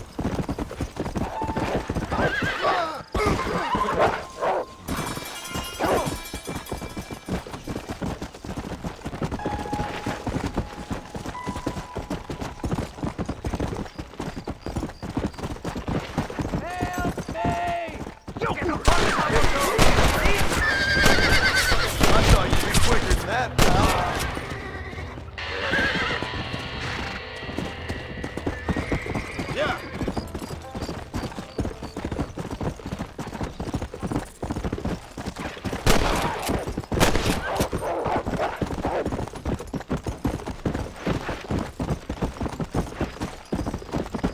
I thought you'd be quicker than that, pal. Yeah.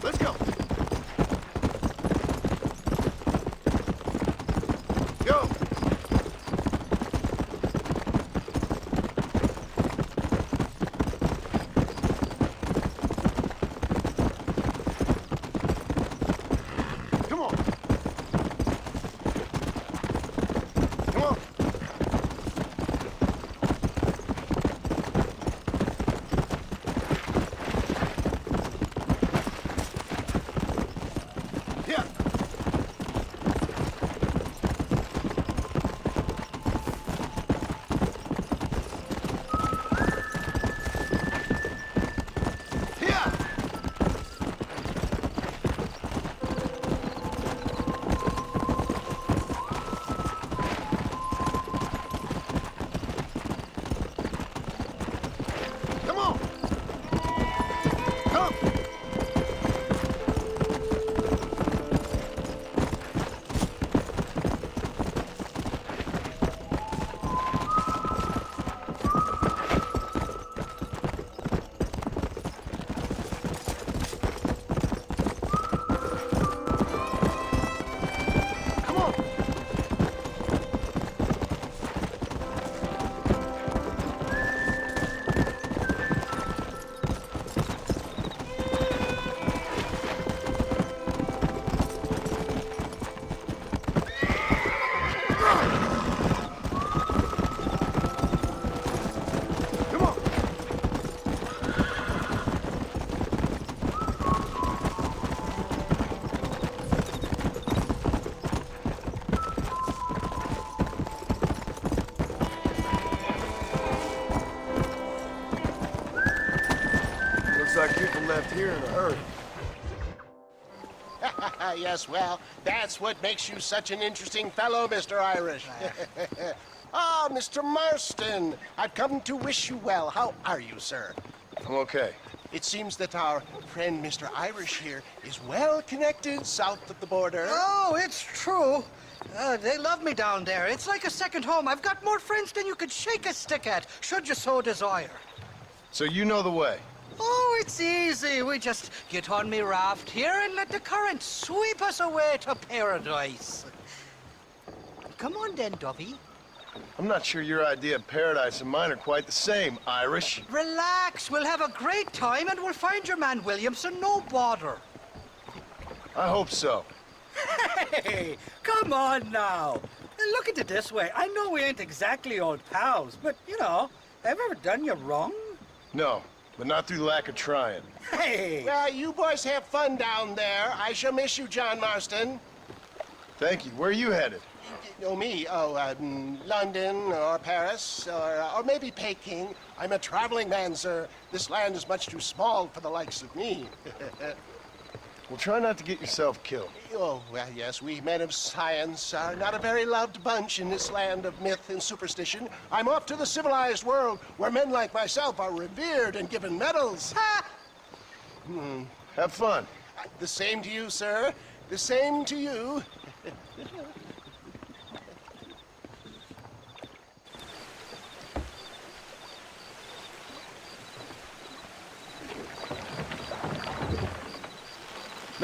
Let's go. Go. Come on. Come on. Yeah. Yeah. Come on. Come. Come on. Come on. Looks like people left here in a hurry. Yes, well, that's what makes you such an interesting fellow, Mr. Irish. Ah, Mr. Marston, I've come to wish you well. How are you, sir? I'm okay. It seems that our friend Mr. Irish here is well connected south of the border. Oh, it's true. They love me down there. It's like a second home. I've got more friends than you could shake a stick at, should you so desire. So you know the way. Oh, it's easy. We just get on me raft here and let the current sweep us away to paradise. Come on then, Dovey. I'm not sure your idea of paradise and mine are quite the same, Irish. Relax. We'll have a great time and we'll find your man Williamson, no bother. I hope so. Hey, come on now. Look at it this way. I know we ain't exactly old pals, but, you know, have I ever done you wrong? No, but not through lack of trying. Hey! Well, you boys have fun down there. I shall miss you, John Marston. Thank you. Where are you headed? Oh, me? Oh, London or Paris or maybe Peking. I'm a traveling man, sir. This land is much too small for the likes of me. Well, try not to get yourself killed. Oh, well, yes, we men of science are not a very loved bunch in this land of myth and superstition. I'm off to the civilized world where men like myself are revered and given medals. Ha! Have fun. The same to you, sir. The same to you.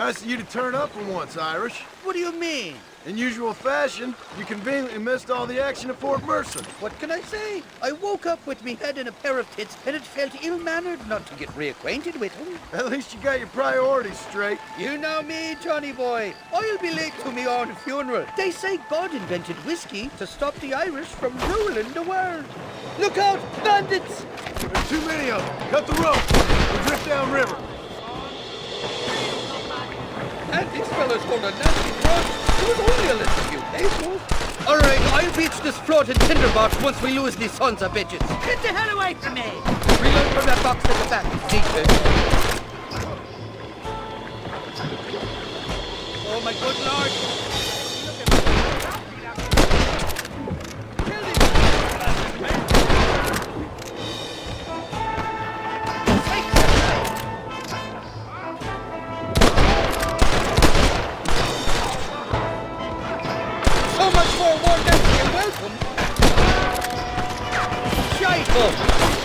Nice of you to turn up for once, Irish. What do you mean? In usual fashion, you conveniently missed all the action at Fort Mercer. What can I say? I woke up with me head in a pair of tits, and it felt ill-mannered not to get reacquainted with him. At least you got your priorities straight. You know me, Johnny boy. I'll be late to me own funeral. They say God invented whiskey to stop the Irish from ruling the world. Look out, bandits! There's too many of them. Cut the rope. We'll drift downriver. And these fellas hold a nasty grudge. It was only a little few pesos. All right, I'll beach this floating tinderbox once we lose these sons of bitches. Get the hell away from me! Reload from that box at the back. Oh my good lord!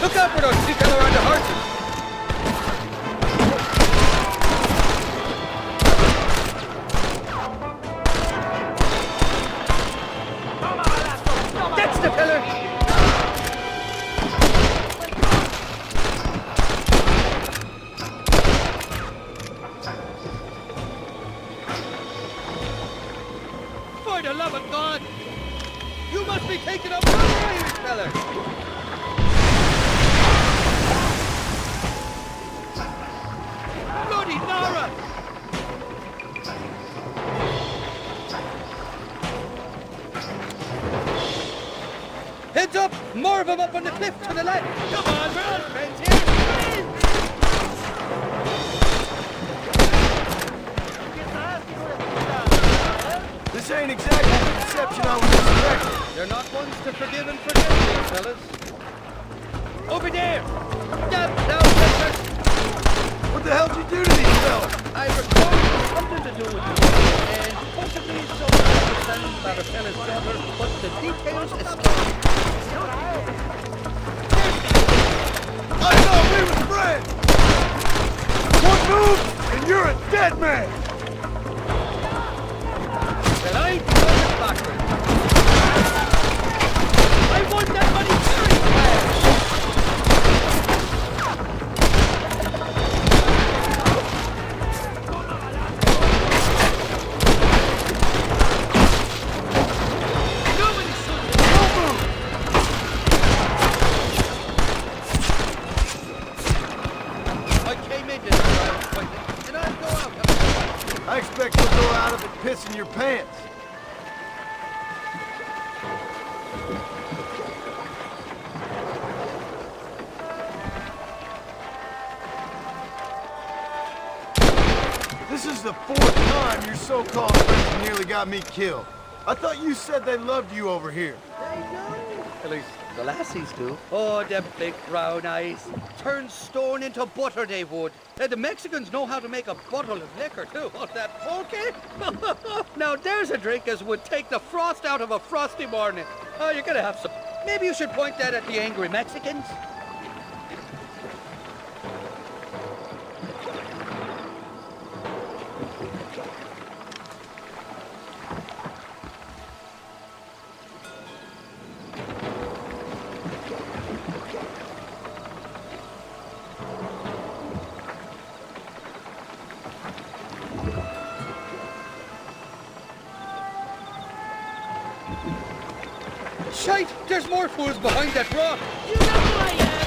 Look out for those people around the horses! That's the fella! For the love of God! You must be taken up by the Irish fella! Nara! Heads up! More of them up on the cliff to the left! Come on, we're all friends here! This ain't exactly the reception I was expecting. They're not ones to forgive and forget, these fellas. Over there! Now, sisters! What the hell did you do to these fellas? I recall it was something to do with you, and possibly some understanding about a fella's daughter, but the details escape. I thought we were friends! One move, and you're a dead man! Then I throw it backwards. I want that money very fast! I expect you'll go out of it pissing your pants. This is the 4th time your so-called friends nearly got me killed. I thought you said they loved you over here. They know. At least the lassies do. Oh, them big brown eyes. Turn stone into butter, they would. And the Mexicans know how to make a bottle of liquor, too. Oh, that pulque? Now, there's a drink as would take the frost out of a frosty morning. Oh, you're gonna have some. Maybe you should point that at the angry Mexicans. Shite! There's more fools behind that rock! You know who I am!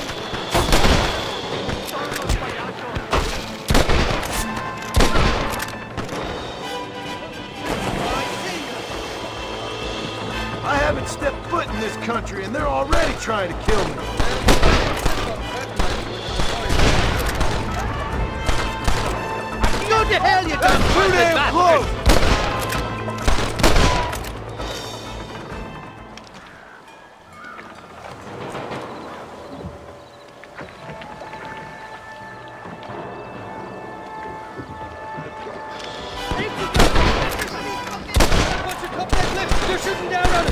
I haven't stepped foot in this country, and they're already trying to kill me. Go to hell, you That's too damn close! They're shooting down on us!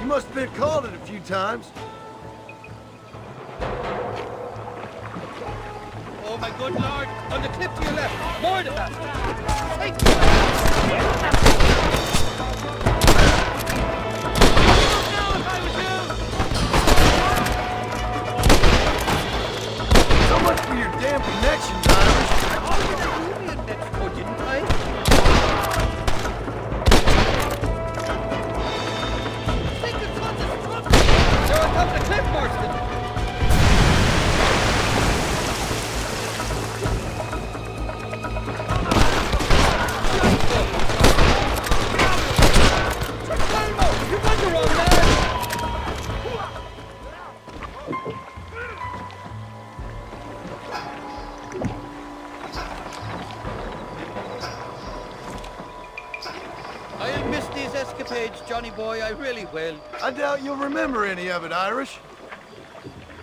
must have been called it a few times. Oh, my good lord! On the cliff to your left! More than that! So much for your damn connections, Irish. I always knew me in Mexico, didn't I? Think it's on this truck! There are come the cliff, Marston! You got the wrong man! I'll miss these escapades, Johnny boy, I really will. I doubt you'll remember any of it, Irish.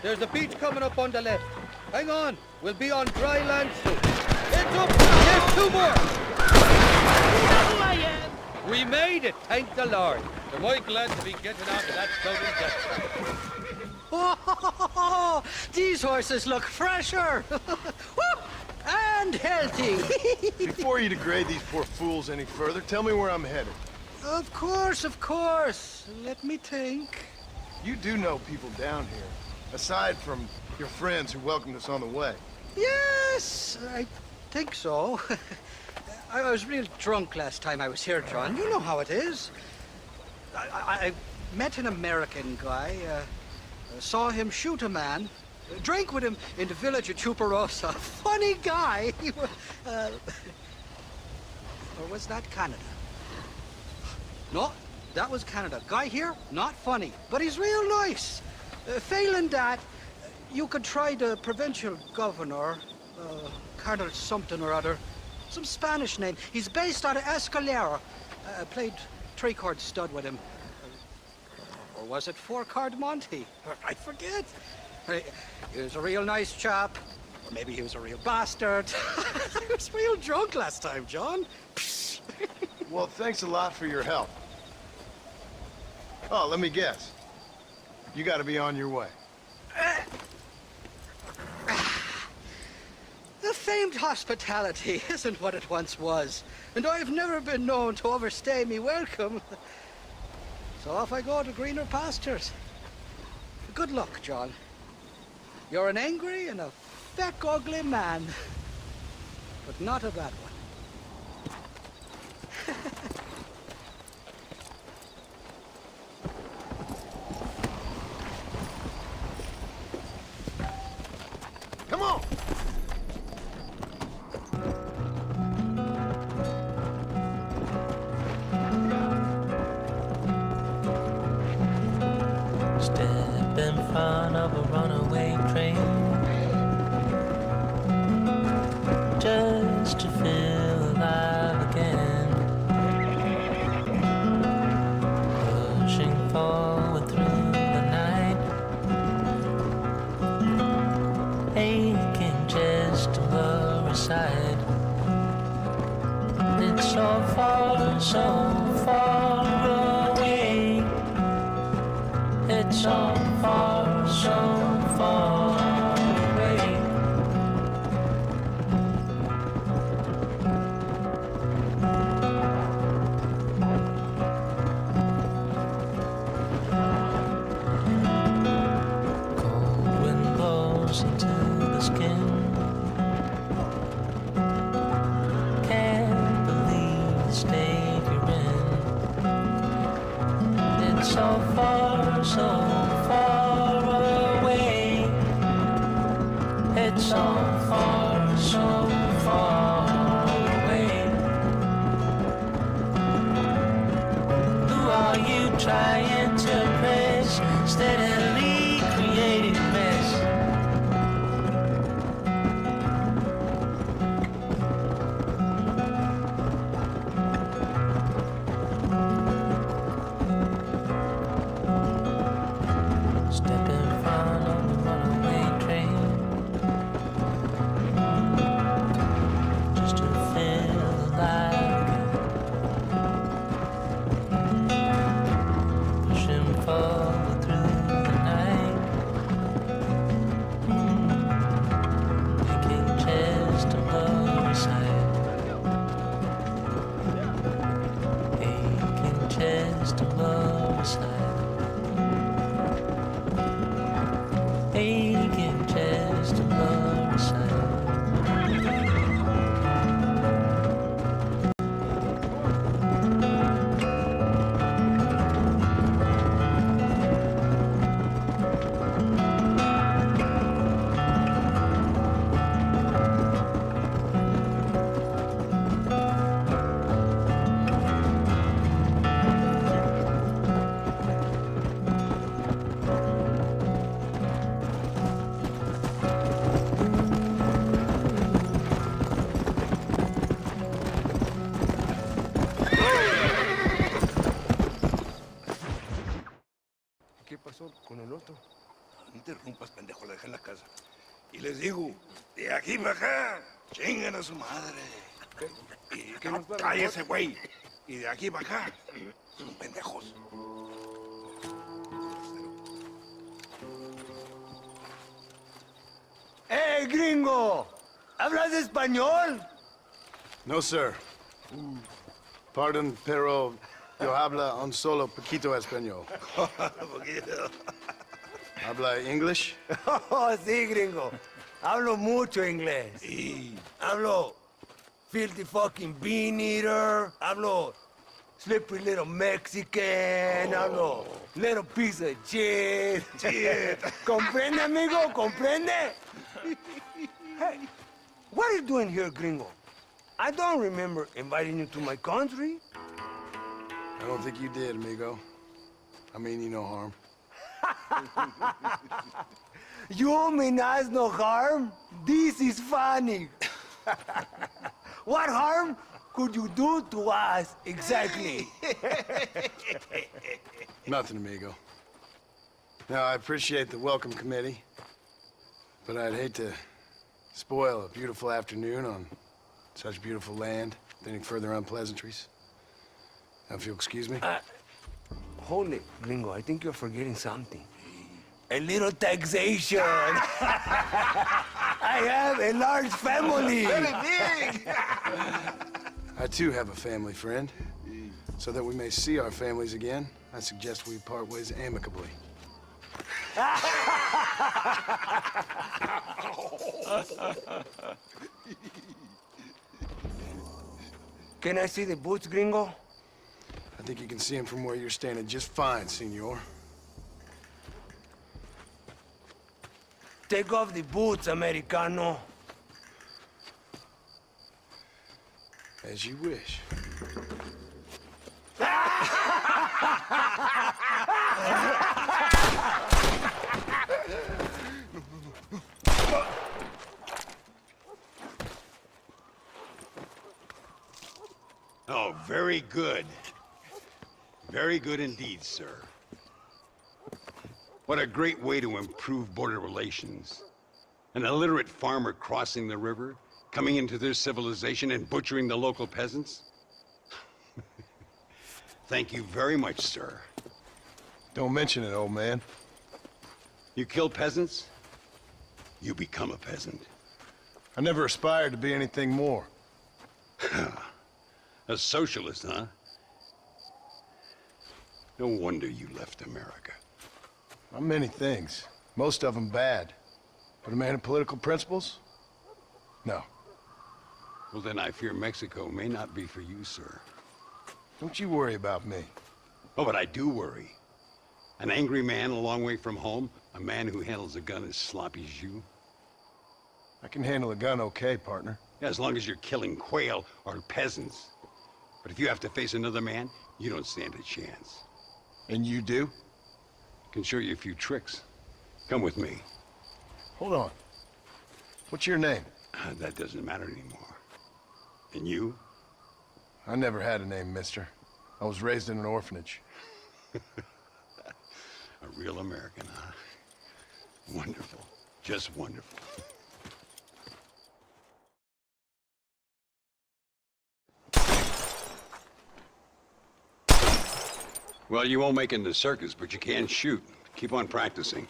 There's a beach coming up on the left. Hang on, we'll be on dry land soon. Heads up! There's two more! We made it, thank the Lord. Am I glad to be getting out of that floating death trap. Oh, these horses look fresher and healthy. Before you degrade these poor fools any further, tell me where I'm headed. Of course, of course. Let me think. You do know people down here, aside from your friends who welcomed us on the way. Yes, I think so. I was real drunk last time I was here, John. You know how it is. I met an American guy, saw him shoot a man, drank with him in the village of Chuparosa. Funny guy. Or was that Canada? No, that was Canada. Guy here, not funny, but he's real nice. Failing that, you could try the provincial governor, Colonel something or other. Some Spanish name. He's based out of Escalera. Played three-card stud with him. Or was it four-card Monty? I forget. He was a real nice chap. Or maybe he was a real bastard. I was real drunk last time, John. Well, thanks a lot for your help. Oh, let me guess. You gotta be on your way. The famed hospitality isn't what it once was, and I've never been known to overstay me welcome. So off I go to greener pastures. Good luck, John. You're an angry and a fat, ugly man, but not a bad one. Come on! Step in front of a runaway train, just to feel alive again, pushing forward through the night, aching just to blur aside. It's so far away. It's so far away. Cold wind blows into the skin. Can't believe the state you're in. It's so far away. It's so far away. Who are you trying to impress? Steadily creating mess. Step in front of the runaway train, just to feel alive again. interrumpas, pendejo, le dejé en la casa. Y les digo, de aquí para acá, chingan a su madre. Y que no cállese, güey. Y de aquí para acá, son pendejos. ¡Eh, gringo! ¿Hablas español? No, sir. Pardon, pero yo habla un solo poquito español. Poquito. ¿Habla English? Oh, sí, gringo. Hablo mucho inglés. Sí. Hablo filthy fucking bean eater. Hablo slippery little Mexican. Hablo little piece of shit. Shit. ¿Comprende, amigo? ¿Comprende? Hey, what are you doing here, gringo? I don't remember inviting you to my country. I don't think you did, amigo. I mean you no harm. You mean us no harm? This is funny. What harm could you do to us exactly? Nothing, amigo. Now, I appreciate the welcome committee, but I'd hate to spoil a beautiful afternoon on such beautiful land with any further unpleasantries. Now, if you'll excuse me. Hold it, gringo. I think you're forgetting something. A little taxation. I have a large family. Very big. I too have a family friend. So that we may see our families again, I suggest we part ways amicably. Can I see the boots, gringo? I think you can see him from where you're standing just fine, senor. Take off the boots, Americano. As you wish. Oh, very good. Very good indeed, sir. What a great way to improve border relations. An illiterate farmer crossing the river, coming into their civilization and butchering the local peasants? Thank you very much, sir. Don't mention it, old man. You kill peasants, you become a peasant. I never aspired to be anything more. A socialist, huh? No wonder you left America. I'm many things. Most of them bad. But a man of political principles? No. Well, then I fear Mexico may not be for you, sir. Don't you worry about me. Oh, but I do worry. An angry man a long way from home, a man who handles a gun as sloppy as you. I can handle a gun okay, partner. Yeah, as long as you're killing quail or peasants. But if you have to face another man, you don't stand a chance. And you do? Can show you a few tricks. Come with me. Hold on. What's your name? That doesn't matter anymore. And you? I never had a name, mister. I was raised in an orphanage. A real American, huh? Wonderful. Just wonderful. Well, you won't make it in the circus, but you can shoot. Keep on practicing.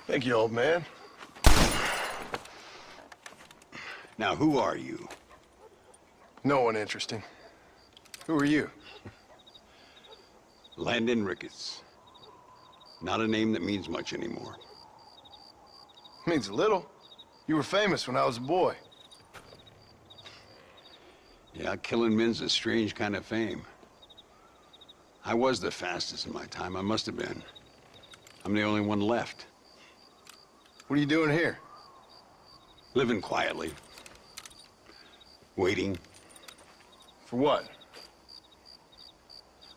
Thank you, old man. Now, who are you? No one interesting. Who are you? Landon Ricketts. Not a name that means much anymore. Means a little. You were famous when I was a boy. Yeah, killing men's a strange kind of fame. I was the fastest in my time. I must have been. I'm the only one left. What are you doing here? Living quietly. Waiting. For what?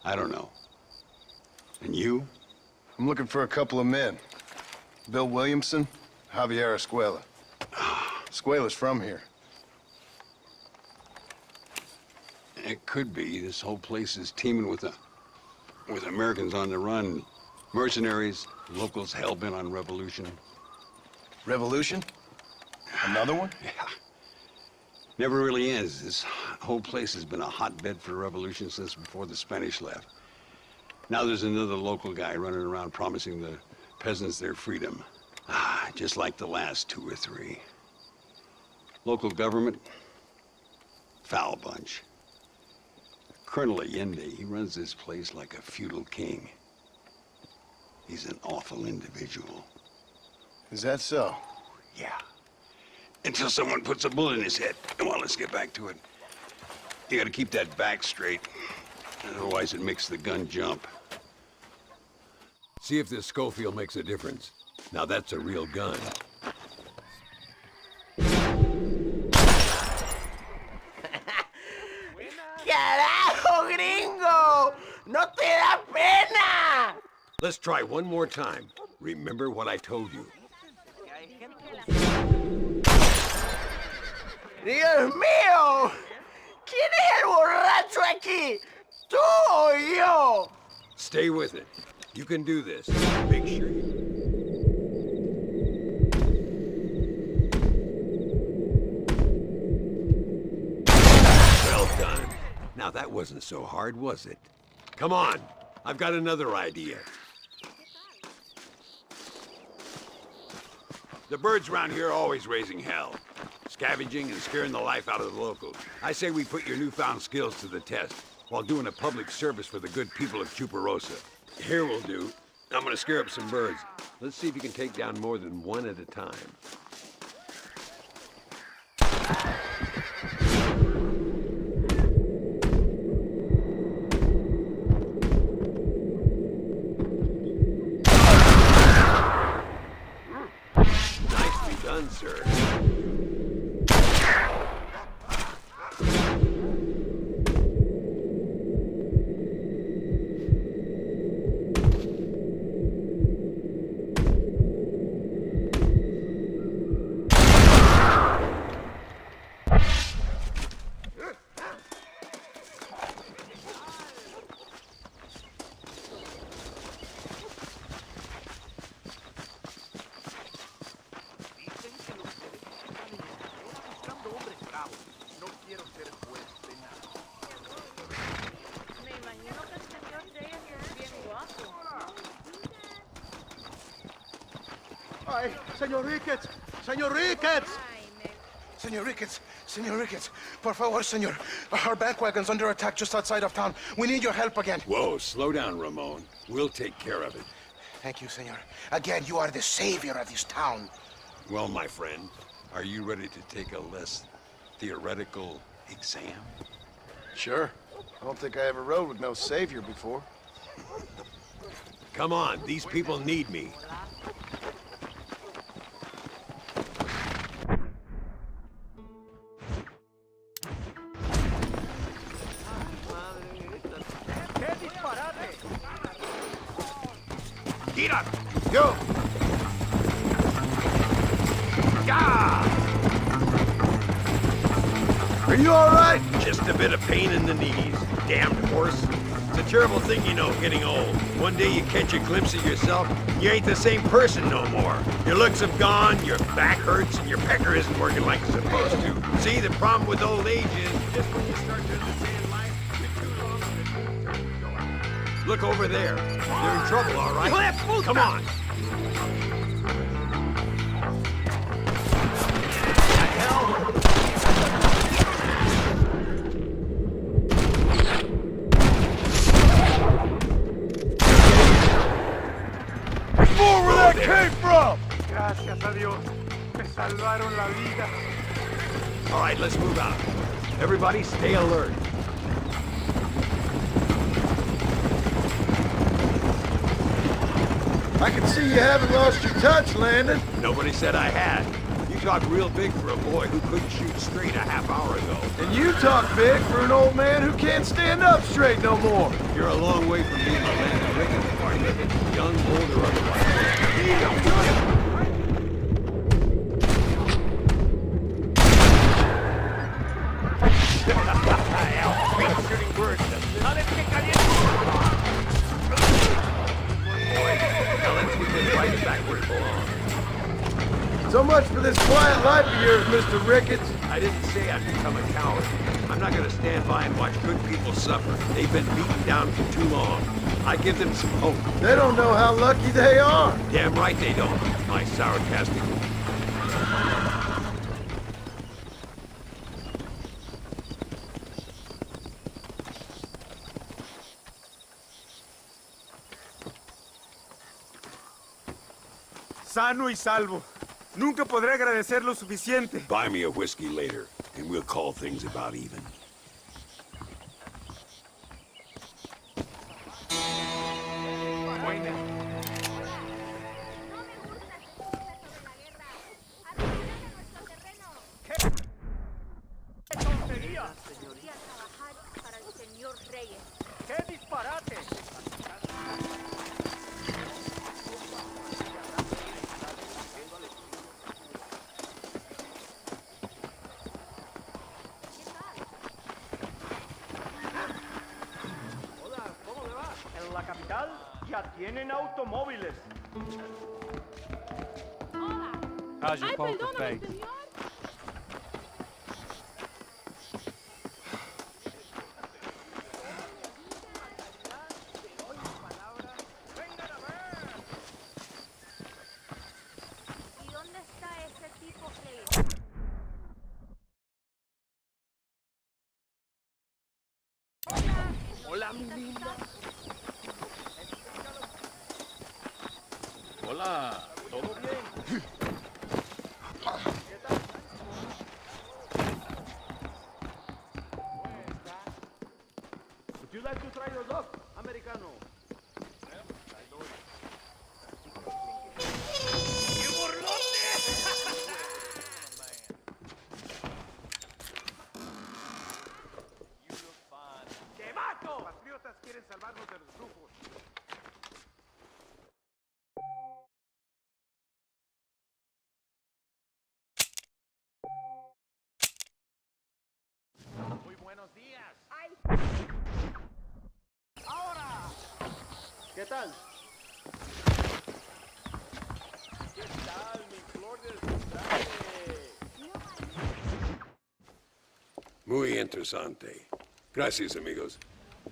I don't know. And you? I'm looking for a couple of men. Bill Williamson, Javier Escuela. Escuela's from here. It could be. This whole place is teeming with Americans on the run. Mercenaries, Locals hell-bent on revolution. Revolution? Another one? Yeah. Never really ends. This whole place has been a hotbed for revolution since before the Spanish left. Now there's another local guy running around promising the peasants their freedom. Just like the last 2 or 3. Local government, foul bunch. Colonel Allende, he runs this place like a feudal king. He's an awful individual. Is that so? Yeah. Until someone puts a bullet in his head. Come on, let's get back to it. You gotta keep that back straight. Otherwise it makes the gun jump. See if this Schofield makes a difference. Now that's a real gun. ¡Carajo, gringo! ¡No te da pena! Let's try one more time. Remember what I told you. ¡Dios mío! ¿Quién es el borracho aquí? ¿Tú o yo? Stay with it. You can do this. Make sure you... Well done. Now that wasn't so hard, was it? Come on. I've got another idea. The birds around here are always raising hell. Scavenging and scaring the life out of the locals. I say we put your newfound skills to the test while doing a public service for the good people of Chuparosa. Here will do. I'm gonna scare up some birds. Let's see if you can take down more than one at a time. Nicely done, sir. Ay, Señor Ricketts! Señor Ricketts! Señor Ricketts! Señor Ricketts! Por favor, señor. Our bank wagon's under attack just outside of town. We need your help again. Whoa, slow down, Ramon. We'll take care of it. Thank you, senor. Again, you are the savior of this town. Well, my friend, are you ready to take a less theoretical exam? Sure. I don't think I ever rode with no savior before. Come on, these people need me. Get up! Go! Yeah! Are you all right? Just a bit of pain in the knees. Damned horse. It's a terrible thing, you know, getting old. One day you catch a glimpse of yourself, you ain't the same person no more. Your looks have gone, your back hurts, and your pecker isn't working like it's supposed to. See, the problem with old age is just when you start to understand life, you're too long and the turns go out. Look over there. They're in trouble, all right? Come on. More where that came from! Gracias a Dios. Me salvaron la vida. All right, let's move out. Everybody stay alert. I can see you haven't lost your touch, Landon. Nobody said I had. You talk real big for a boy who couldn't shoot straight a half hour ago. And you talk big for an old man who can't stand up straight no more. You're a long way from being a Landon Ricketts, partner. Young, old, or otherwise. Shooting birds. Now let's get right back where it belongs. So much for this quiet life of yours, Mr. Ricketts. I didn't say I'd become a coward. I'm not gonna stand by and watch good people suffer. They've been beaten down for too long. I give them some hope. They don't know how lucky they are. Damn right they don't, my sarcastic. Sano y salvo. Nunca podré agradecer lo suficiente. Buy me a whiskey later, and we'll call things about even. ¡Qué disparate! Hola, ¿cómo le va? En la capital ya tienen automóviles. How's your poker face? Hola, mi linda. Hola, ¿todo bien? Would you like to try your luck, americano? Patriotas quieren salvarnos de los brujos. Muy buenos días. Ahora. ¿Qué tal? ¿Qué tal, mi flor del Muy interesante. Gracias, amigos.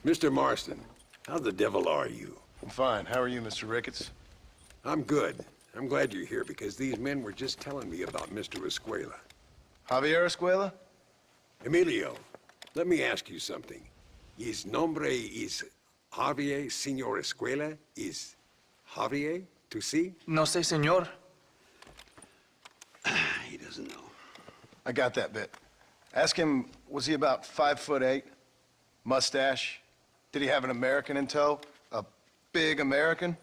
Mr. Marston, how the devil are you? I'm fine. How are you, Mr. Ricketts? I'm good. I'm glad you're here because these men were just telling me about Mr. Escuela. Javier Escuela? Emilio, let me ask you something. His nombre is Javier Señor Escuela? Is Javier to see? No sé, señor. He doesn't know. I got that bit. Ask him, was he about 5'8"? Mustache? Did he have an American in tow? A big American?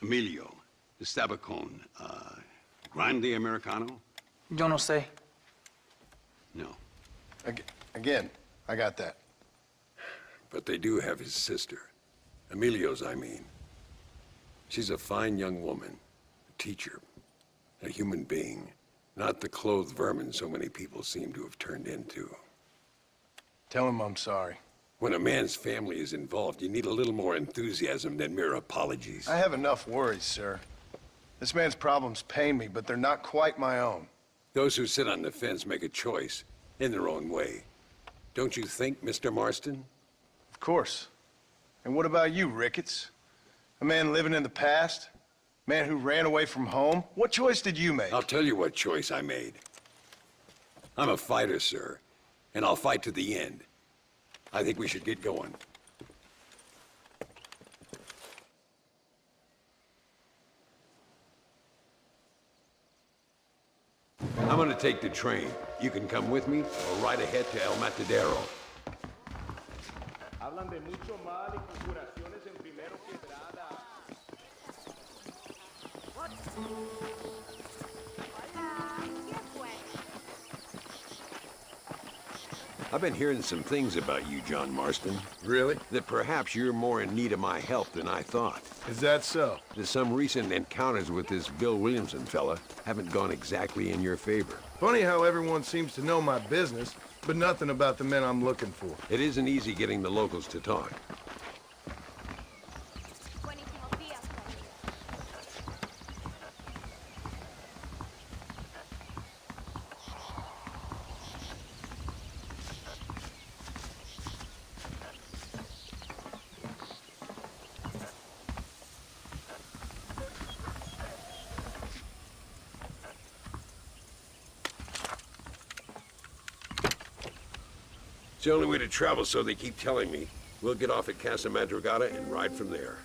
Emilio, the Stabacon, Grande Americano? Yo no sé. No. Again, I got that. But they do have his sister. Emilio's, I mean. She's a fine young woman, a teacher, a human being, not the clothed vermin so many people seem to have turned into. Tell him I'm sorry. When a man's family is involved, you need a little more enthusiasm than mere apologies. I have enough worries, sir. This man's problems pain me, but they're not quite my own. Those who sit on the fence make a choice, in their own way. Don't you think, Mr. Marston? Of course. And what about you, Ricketts? A man living in the past? A man who ran away from home? What choice did you make? I'll tell you what choice I made. I'm a fighter, sir, and I'll fight to the end. I think we should get going. I'm gonna take the train. You can come with me or ride ahead to El Matadero. Hablan de mucho mal y conjuraciones en Primero Quebrada. I've been hearing some things about you, John Marston. Really? That perhaps you're more in need of my help than I thought. Is that so? That some recent encounters with this Bill Williamson fella haven't gone exactly in your favor. Funny how everyone seems to know my business, but nothing about the men I'm looking for. It isn't easy getting the locals to talk. It's the only way to travel, so they keep telling me. We'll get off at Casa Madrugada and ride from there.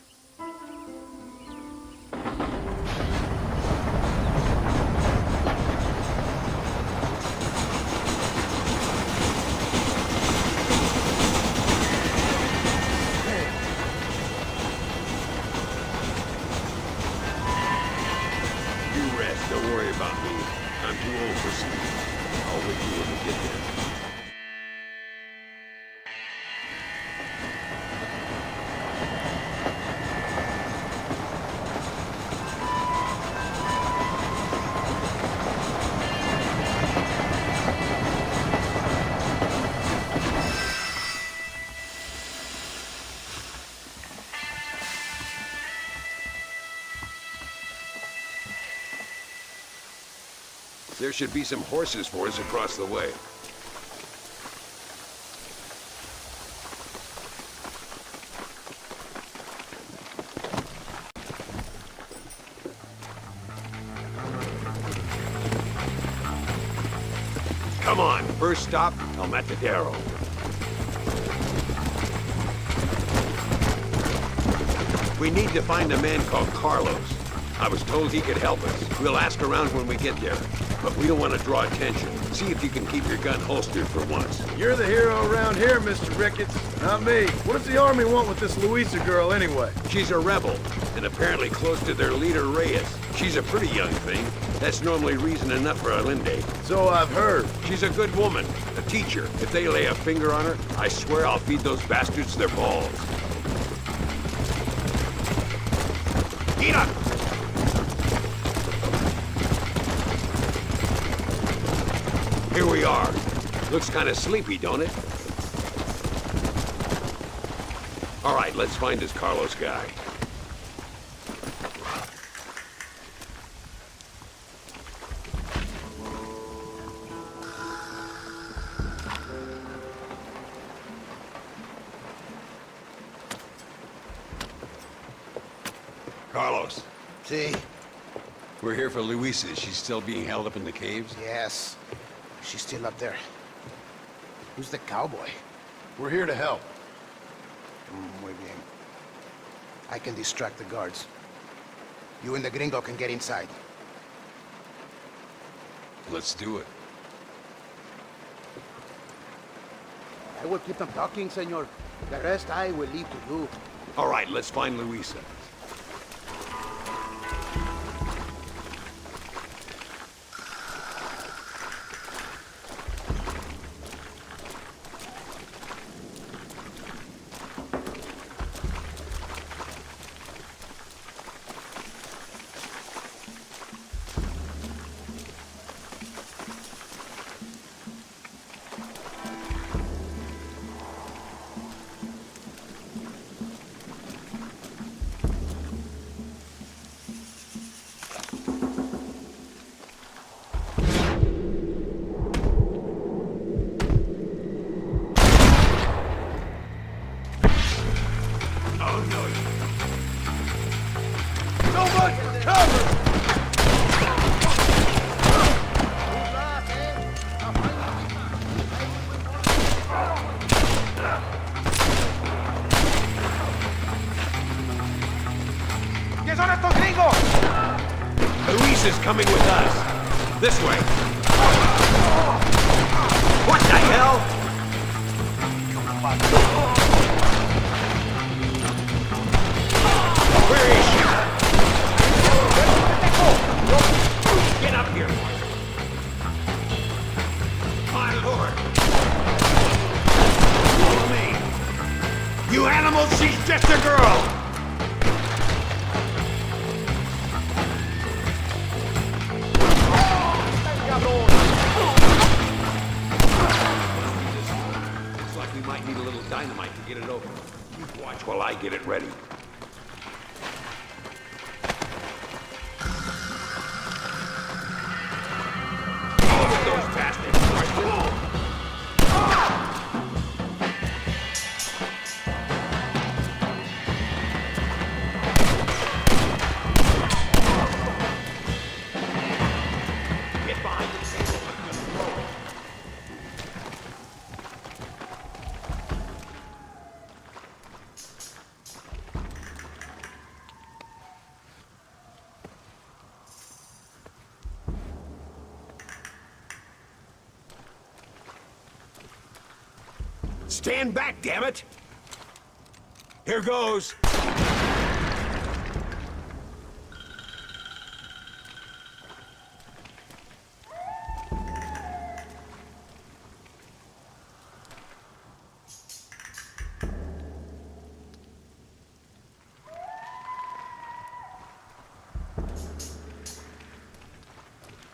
You rest. Don't worry about me. I'm too old for sleep. I'll wake you when we get there. There should be some horses for us across the way. Come on, first stop, El Matadero. We need to find a man called Carlos. I was told he could help us. We'll ask around when we get there. But we don't want to draw attention. See if you can keep your gun holstered for once. You're the hero around here, Mr. Ricketts, not me. What does the army want with this Luisa girl anyway? She's a rebel, and apparently close to their leader, Reyes. She's a pretty young thing. That's normally reason enough for Allende. So I've heard. She's a good woman, a teacher. If they lay a finger on her, I swear I'll feed those bastards their balls. Get up! Here we are. Looks kind of sleepy, don't it? All right, let's find this Carlos guy. Carlos. See? We're here for Luisa. She's still being held up in the caves? Yes. She's still up there. Who's the cowboy? We're here to help. Muy bien. I can distract the guards. You and the gringo can get inside. Let's do it. I will keep them talking, senor. The rest I will leave to you. All right, let's find Luisa. Luisa's coming with us. This way. What the hell? Where is she? Get up here. My lord. Follow me. You animals, she's just a girl. Looks like we might need a little dynamite to get it open. You watch while I get it ready. Look at those bastards! Stand back, damn it! Here goes.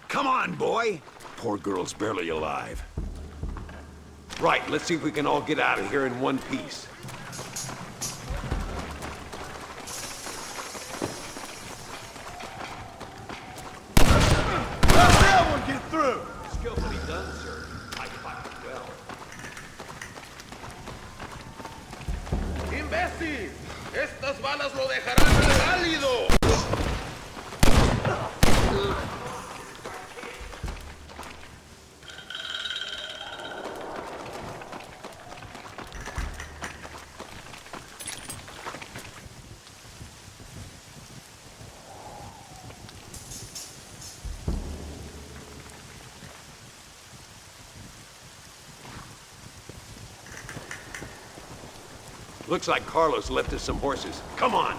Come on, boy! Poor girl's barely alive. Right, let's see if we can all get out of here in one piece. How'd that one get through? Skillfully done, sir. I fought it well. ¡Imbécil! ¡Estas balas lo dejarán reválido! Looks like Carlos left us some horses. Come on!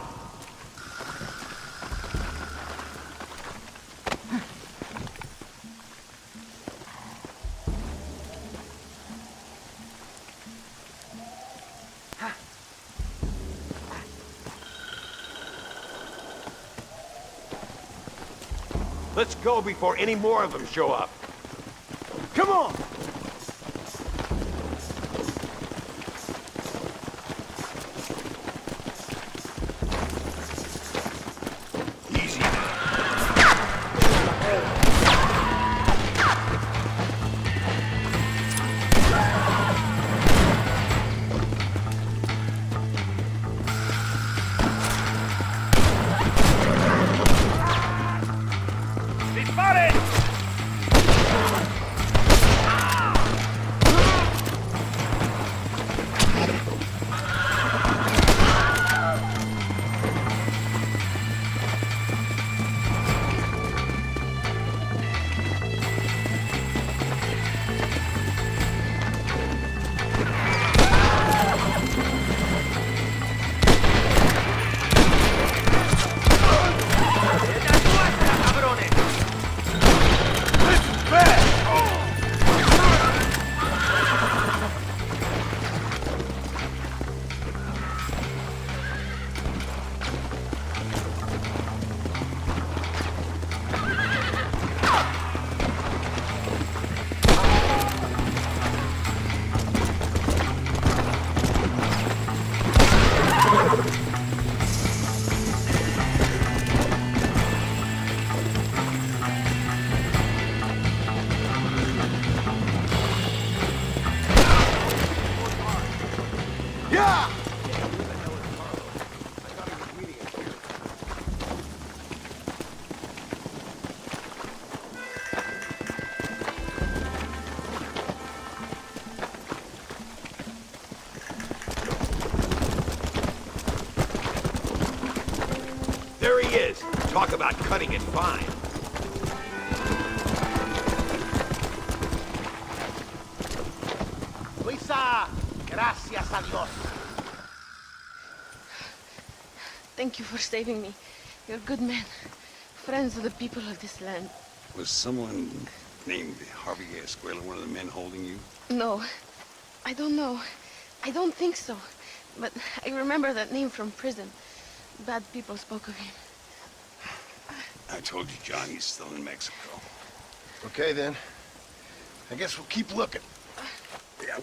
Let's go before any more of them show up. Come on! There he is. Talk about cutting it fine. Luisa, gracias a Dios. Thank you for saving me. You're good men. Friends of the people of this land. Was someone named Harvey Escuela one of the men holding you? No, I don't know. I don't think so. But I remember that name from prison. Bad people spoke of him. I told you, John, he's still in Mexico. Okay, then. I guess we'll keep looking. Yeah.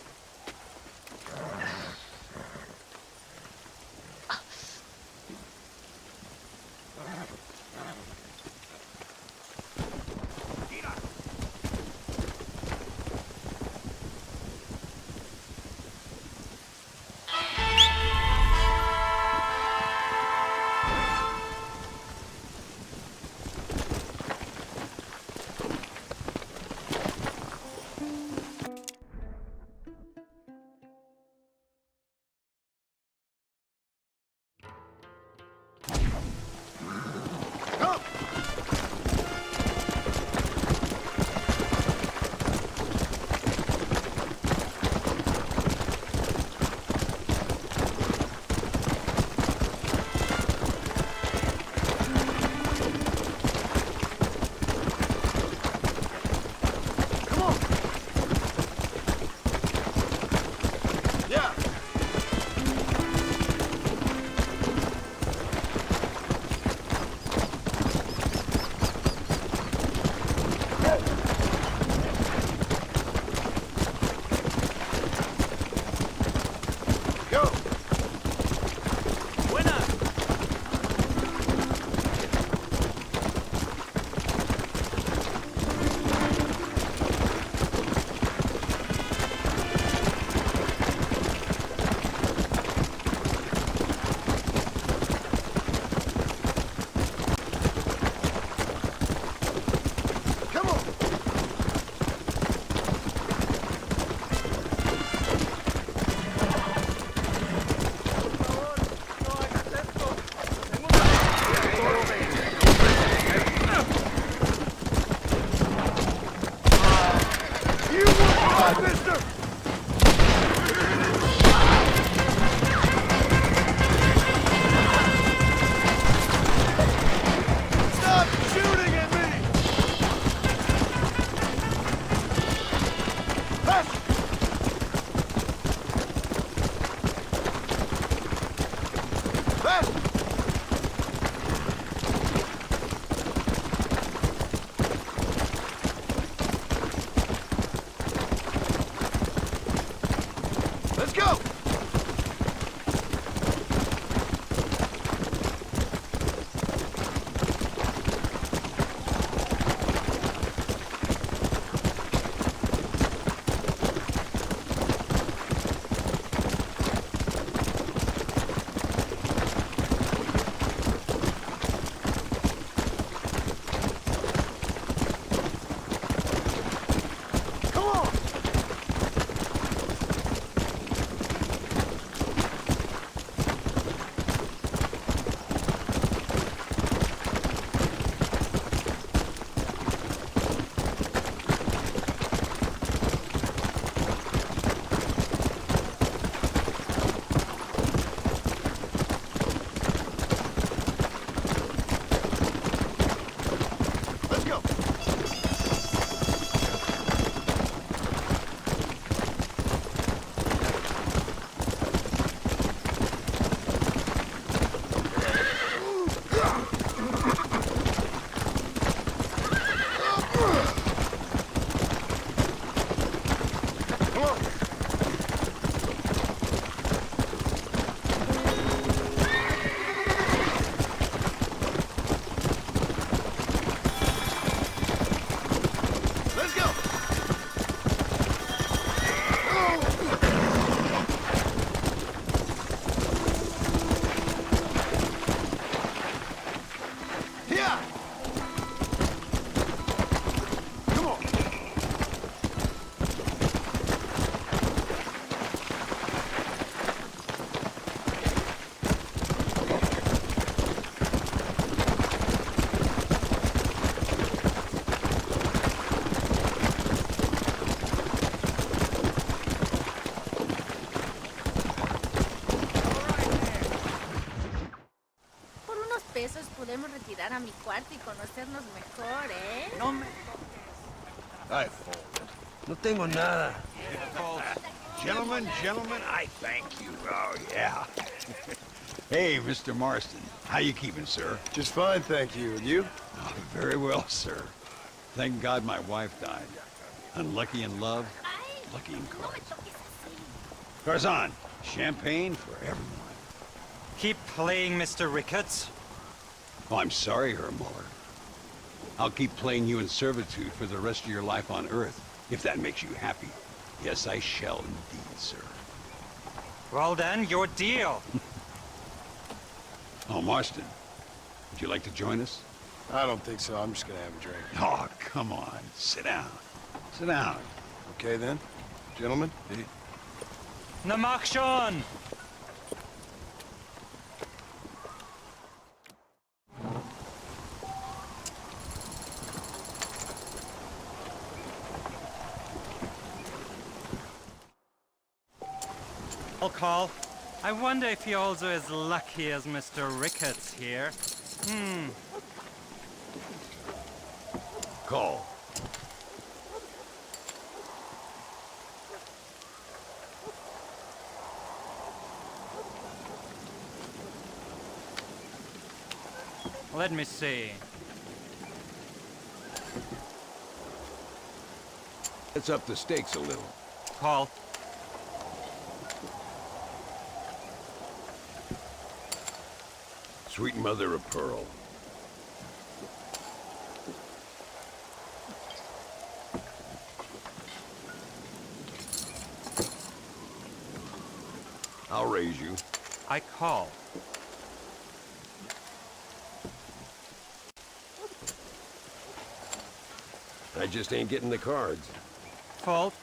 Let's go! Podemos retirar a mi cuarto y conocernos mejor, ¿eh? No me... Ay, no tengo nada. Gentlemen, I thank you. Oh, yeah. Hey, Mr. Marston. How you keeping, sir? Just fine, thank you. And you? Oh, very well, sir. Thank God my wife died. Unlucky in love, lucky in cards. Tarzan, champagne for everyone. Keep playing, Mr. Ricketts. Oh, I'm sorry, Herr Muller. I'll keep playing you in servitude for the rest of your life on Earth, if that makes you happy. Yes, I shall indeed, sir. Well then, your deal. Oh, Marston, would you like to join us? I don't think so. I'm just gonna have a drink. Oh, come on. Sit down. Sit down. Okay, then. Gentlemen? Na mach schon! I'll call. I wonder if you're also as lucky as Mr. Ricketts here. Call. Let me see. Let's up the stakes a little. Call. Sweet mother of pearl. I'll raise you. I call. I just ain't getting the cards. Fault.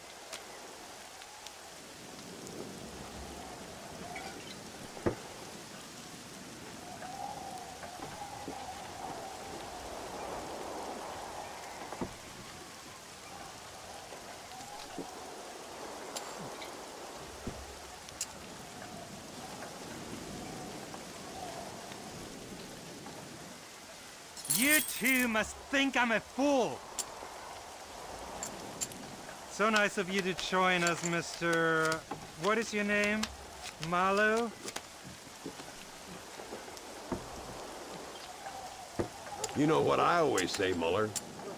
You two must think I'm a fool. So nice of you to join us, Mr. What is your name? Marlowe? You know what I always say, Muller.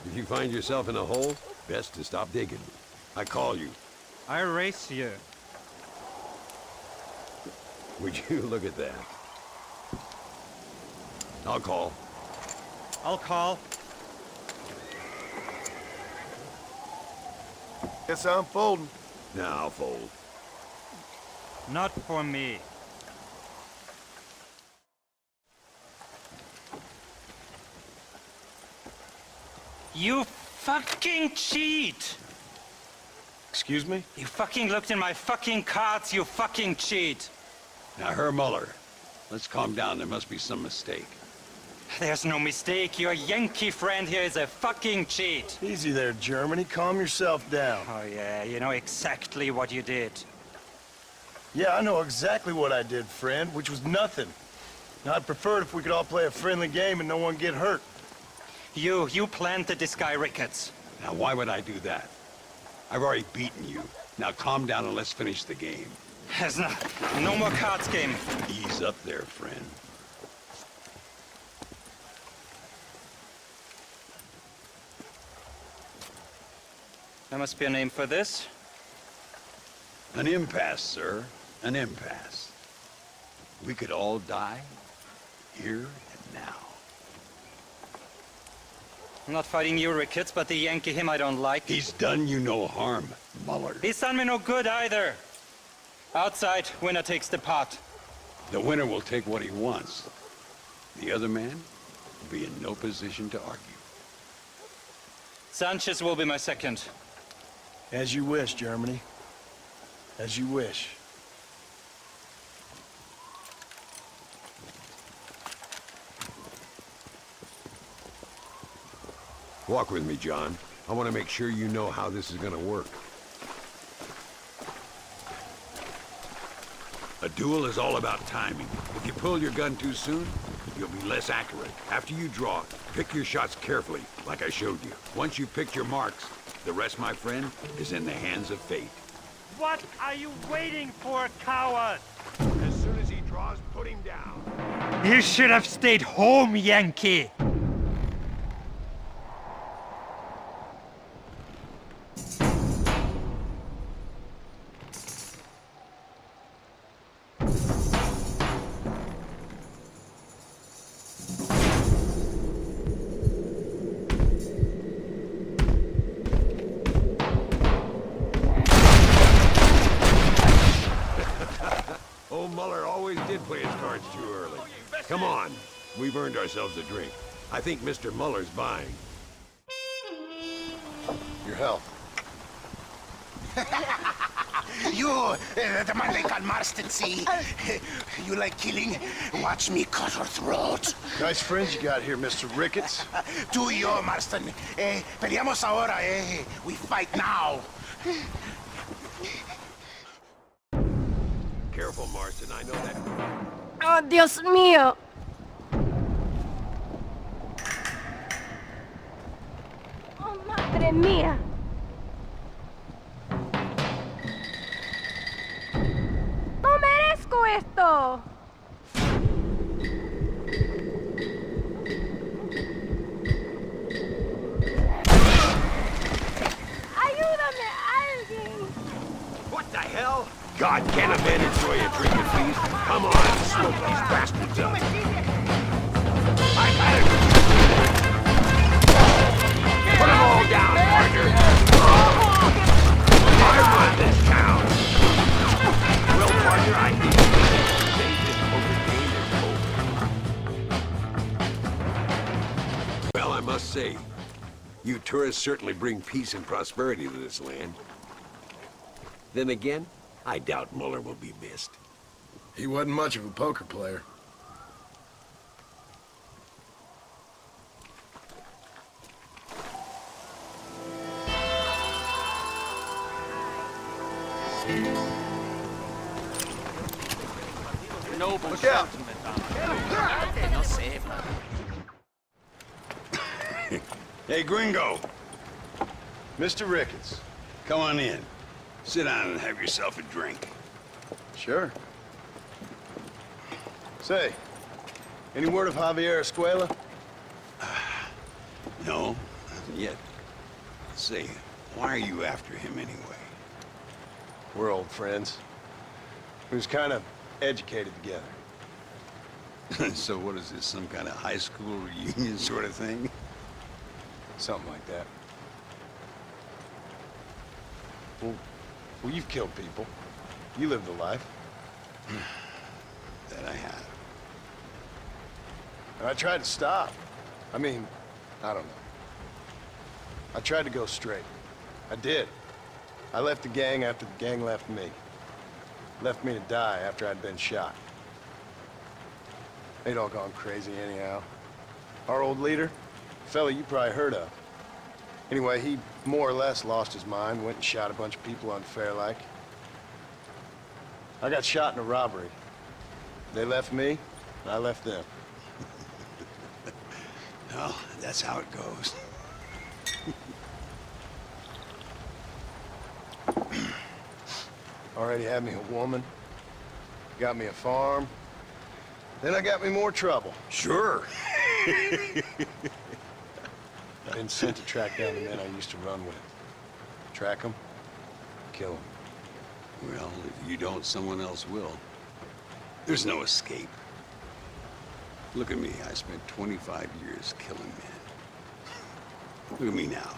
If you find yourself in a hole, best to stop digging. I call you. I race you. Would you look at that? I'll call. I'll call. Guess I'm folding. Now I'll fold. Not for me. You fucking cheat! Excuse me? You fucking looked in my fucking cards, you fucking cheat! Now, Herr Muller, let's calm down. There must be some mistake. There's no mistake. Your Yankee friend here is a fucking cheat. Easy there, Germany. Calm yourself down. Oh yeah, you know exactly what you did. Yeah, I know exactly what I did, friend, which was nothing. Now, I'd prefer it if we could all play a friendly game and no one get hurt. You planted this guy Ricketts. Now, why would I do that? I've already beaten you. Now, calm down and let's finish the game. There's no more cards game. Ease up there, friend. There must be a name for this. An impasse, sir. An impasse. We could all die here and now. I'm not fighting you, Ricketts, but the Yankee him I don't like. He's done you no harm, Muller. He's done me no good either. Outside, winner takes the pot. The winner will take what he wants. The other man will be in no position to argue. Sanchez will be my second. As you wish, Germany. As you wish. Walk with me, John. I want to make sure you know how this is gonna work. A duel is all about timing. If you pull your gun too soon, you'll be less accurate. After you draw, pick your shots carefully, like I showed you. Once you've picked your marks, the rest, my friend, is in the hands of fate. What are you waiting for, coward? As soon as he draws, put him down. You should have stayed home, Yankee. Old Muller always did play his cards too early. Come on, we've earned ourselves a drink. I think Mr. Muller's buying. Your health. You, the man they call Marston, see? You like killing? Watch me cut her throat. Nice friends you got here, Mr. Ricketts. Tú y yo, Marston. Peleamos ahora, We fight now. Careful, Marston, I know that. Oh, Dios mío. Oh, madre mía. No merezco esto. Ayúdame, alguien. What the hell? God, can a man enjoy a drink, please? Come on, smoke these bastards up. I've had it. Put them all down, partner. I run this town. Well, partner, I think this over. Well, I must say, you tourists certainly bring peace and prosperity to this land. Then again, I doubt Muller will be missed. He wasn't much of a poker player. Noble Look out. sentiment, no sé, Hey, Gringo. Mr. Ricketts. Come on in. Sit down and have yourself a drink. Sure. Say, any word of Javier Escuela? No, nothing yet. Say, why are you after him anyway? We're old friends. He was kind of educated together. So what is this, some kind of high school reunion sort of thing? Something like that. Well, you've killed people. You lived a life. That I have. And I tried to stop. I mean, I don't know. I tried to go straight. I did. I left the gang after the gang left me. Left me to die after I'd been shot. They'd all gone crazy anyhow. Our old leader, a fella you probably heard of. Anyway, he more or less lost his mind, went and shot a bunch of people unfair like. I got shot in a robbery. They left me, and I left them. Well, that's how it goes. Already had me a woman, got me a farm, then I got me more trouble. Sure. I've been sent to track down the men I used to run with. Track them, kill them. Well, if you don't, someone else will. There's no escape. Look at me. I spent 25 years killing men. Look at me now.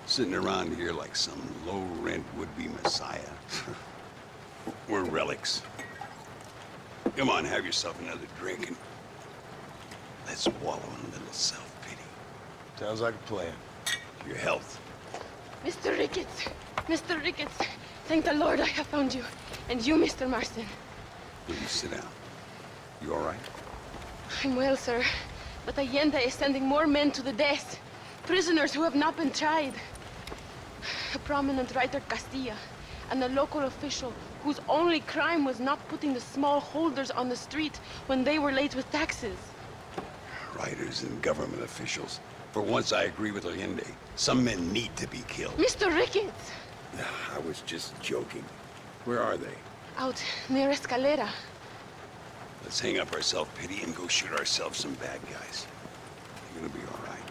Sitting around here like some low-rent would-be messiah. We're relics. Come on, have yourself another drink and let's wallow in a little self-pity. Sounds like a plan. Your health. Mr. Ricketts! Mr. Ricketts! Thank the Lord I have found you. And you, Mr. Marston. Please sit down. You all right? I'm well, sir. But Allende is sending more men to the death. Prisoners who have not been tried. A prominent writer, Castilla, and a local official whose only crime was not putting the small holders on the street when they were late with taxes. Writers and government officials. For once, I agree with Allende. Some men need to be killed. Mr. Ricketts! I was just joking. Where are they? Out near Escalera. Let's hang up our self-pity and go shoot ourselves some bad guys. You're gonna be all right.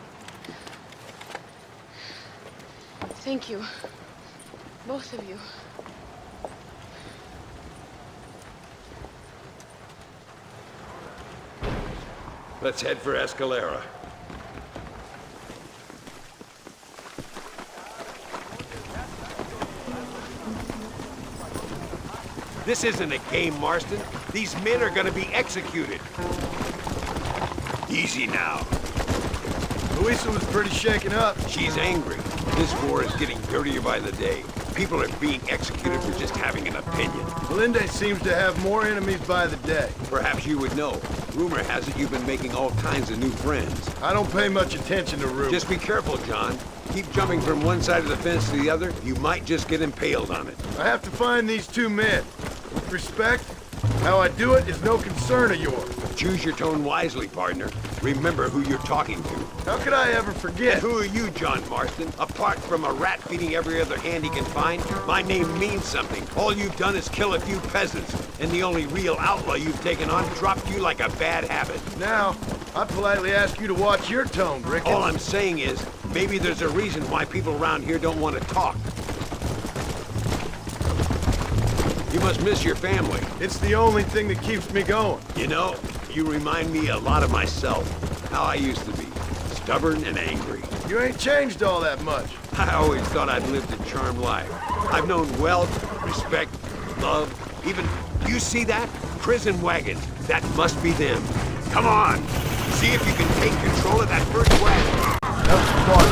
Thank you. Both of you. Let's head for Escalera. This isn't a game, Marston. These men are gonna be executed. Easy now. Luisa was pretty shaken up. She's angry. This war is getting dirtier by the day. People are being executed for just having an opinion. Allende seems to have more enemies by the day. Perhaps you would know. Rumor has it you've been making all kinds of new friends. I don't pay much attention to rumors. Just be careful, John. Keep jumping from one side of the fence to the other, you might just get impaled on it. I have to find these two men. With respect, how I do it is no concern of yours. Choose your tone wisely, partner. Remember who you're talking to. How could I ever forget? And who are you, John Marston? Apart from a rat feeding every other hand he can find, my name means something. All you've done is kill a few peasants, and the only real outlaw you've taken on dropped you like a bad habit. Now, I politely ask you to watch your tone, Ricketts. All I'm saying is, maybe there's a reason why people around here don't want to talk. You must miss your family. It's the only thing that keeps me going. You know, you remind me a lot of myself. How I used to be. Stubborn and angry. You ain't changed all that much. I always thought I'd lived a charmed life. I've known wealth, respect, love, even... You see that? Prison wagons. That must be them. Come on! See if you can take control of that first wagon. That was smart.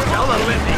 Tell the Lindy.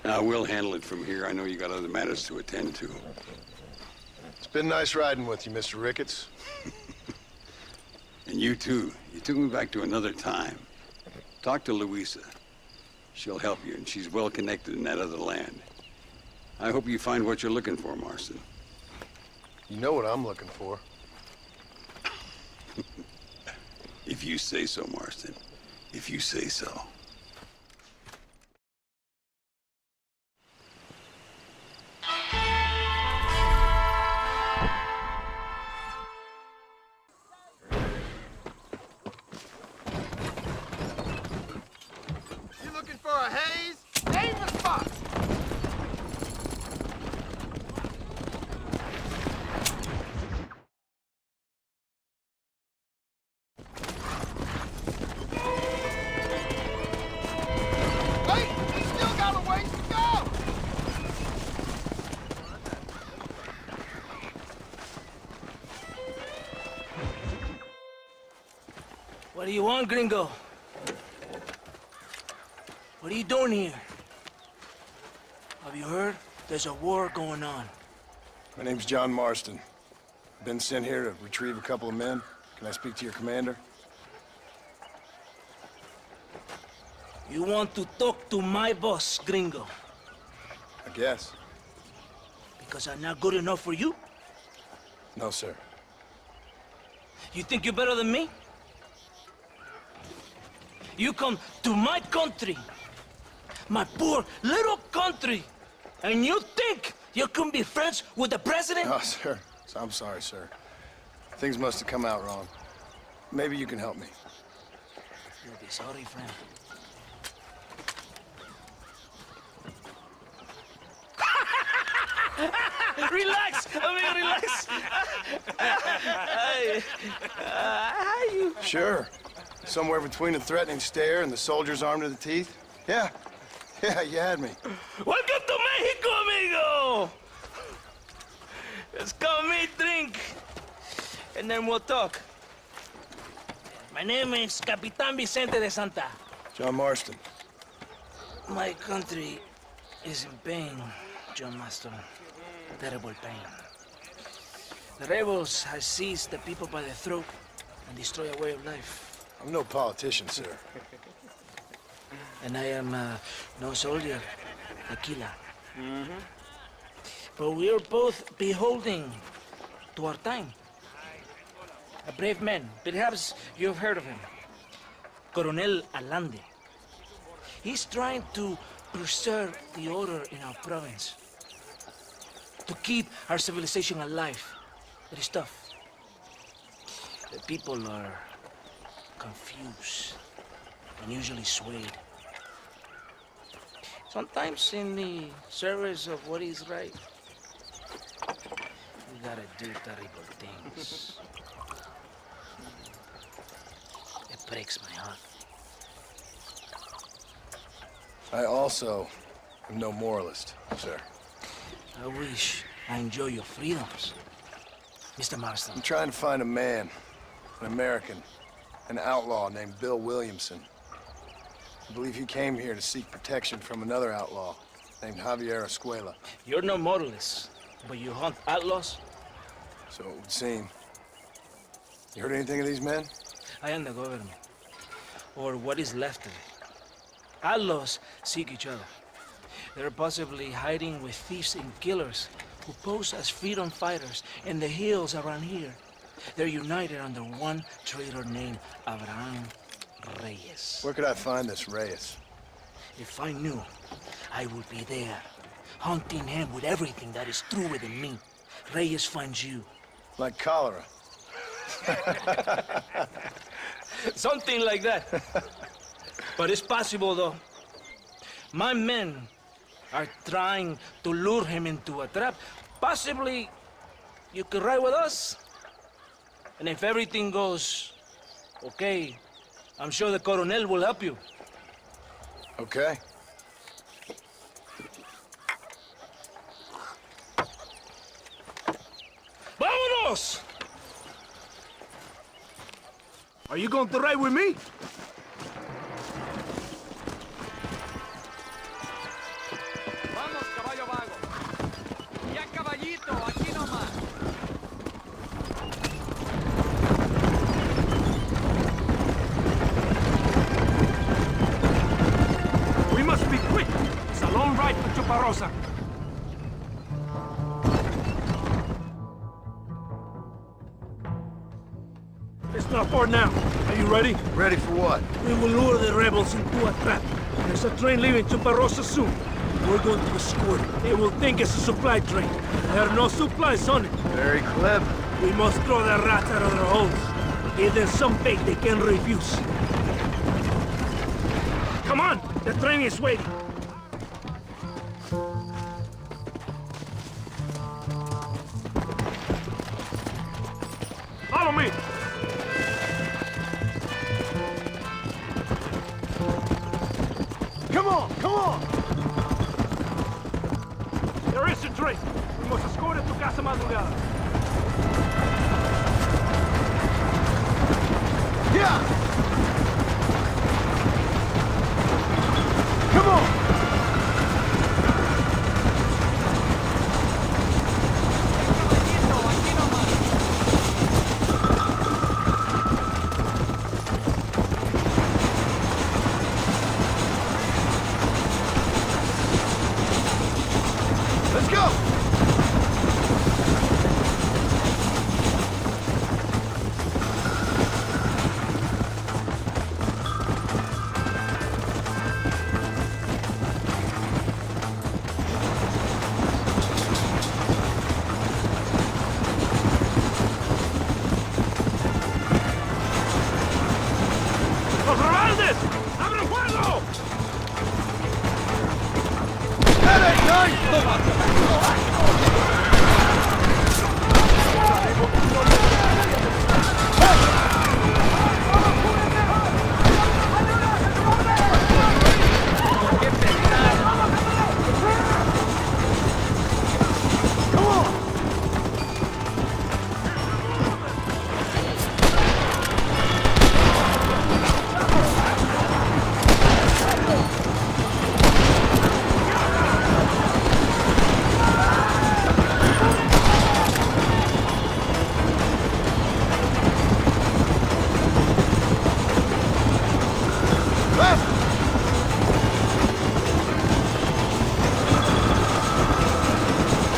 We'll handle it from here. I know you got other matters to attend to. It's been nice riding with you, Mr. Ricketts. And you too. You took me back to another time. Talk to Louisa. She'll help you, and she's well connected in that other land. I hope you find what you're looking for, Marston. You know what I'm looking for. If you say so, Marston. If you say so. You looking for a haze? Name the spot! Wait! We still got a ways to go! What do you want, gringo? What are you doing here? Have you heard? There's a war going on. My name's John Marston. Been sent here to retrieve a couple of men. Can I speak to your commander? You want to talk to my boss, gringo? I guess. Because I'm not good enough for you? No, sir. You think you're better than me? You come to my country, my poor little country, and you think you can be friends with the president? No, sir. I'm sorry, sir. Things must have come out wrong. Maybe you can help me. You'll be sorry, friend. Relax, amigo, relax. Sure. Somewhere between a threatening stare and the soldier's arm to the teeth? Yeah. Yeah, you had me. Welcome to Mexico, amigo! Let's come meet, drink, and then we'll talk. My name is Capitan Vicente de Santa. John Marston. My country is in pain, John Marston. Terrible pain. The rebels have seized the people by the throat and destroy a way of life. I'm no politician, sir. And I am no soldier, tequila. But we are both beholding to our time. A brave man, perhaps you've heard of him. Coronel Allende. He's trying to preserve the order in our province. To keep our civilization alive. It is tough. The people are confused and usually swayed. Sometimes in the service of what is right, we gotta do terrible things. It breaks my heart. I also am no moralist, sir. I wish I enjoy your freedoms, Mr. Marston. I'm trying to find a man, an American, an outlaw named Bill Williamson. I believe he came here to seek protection from another outlaw named Javier Escuela. You're no moralist, but you hunt outlaws? So it would seem. You heard anything of these men? I am the government, or what is left of it. Outlaws seek each other. They're possibly hiding with thieves and killers who pose as freedom fighters in the hills around here. They're united under one traitor named Abraham Reyes. Where could I find this Reyes? If I knew, I would be there, hunting him with everything that is true within me. Reyes finds you. Like cholera. Something like that. But it's possible, though. My men are trying to lure him into a trap. Possibly, you could ride with us. And if everything goes okay, I'm sure the Coronel will help you. Okay. ¡Vámonos! Are you going to ride with me? for now. Are you ready? Ready for what? We will lure the rebels into a trap. There's a train leaving Chuparosa soon. We're going to escort it. They will think it's a supply train. There are no supplies on it. Very clever. We must throw the rats out of their holes. Give them some bait they can refuse. Come on! The train is waiting. Follow me! Come on, come on! There is a train. We must escort it to Casa Madrugada. Yeah! Come on! Let's go! ¡Los rebeldes! ¡Abren fuego! That ain't nice!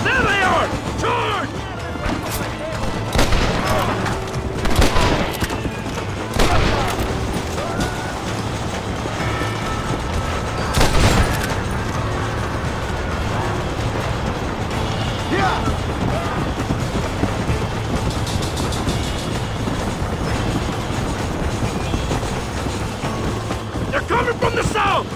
There they are! Charge! They're coming from the south!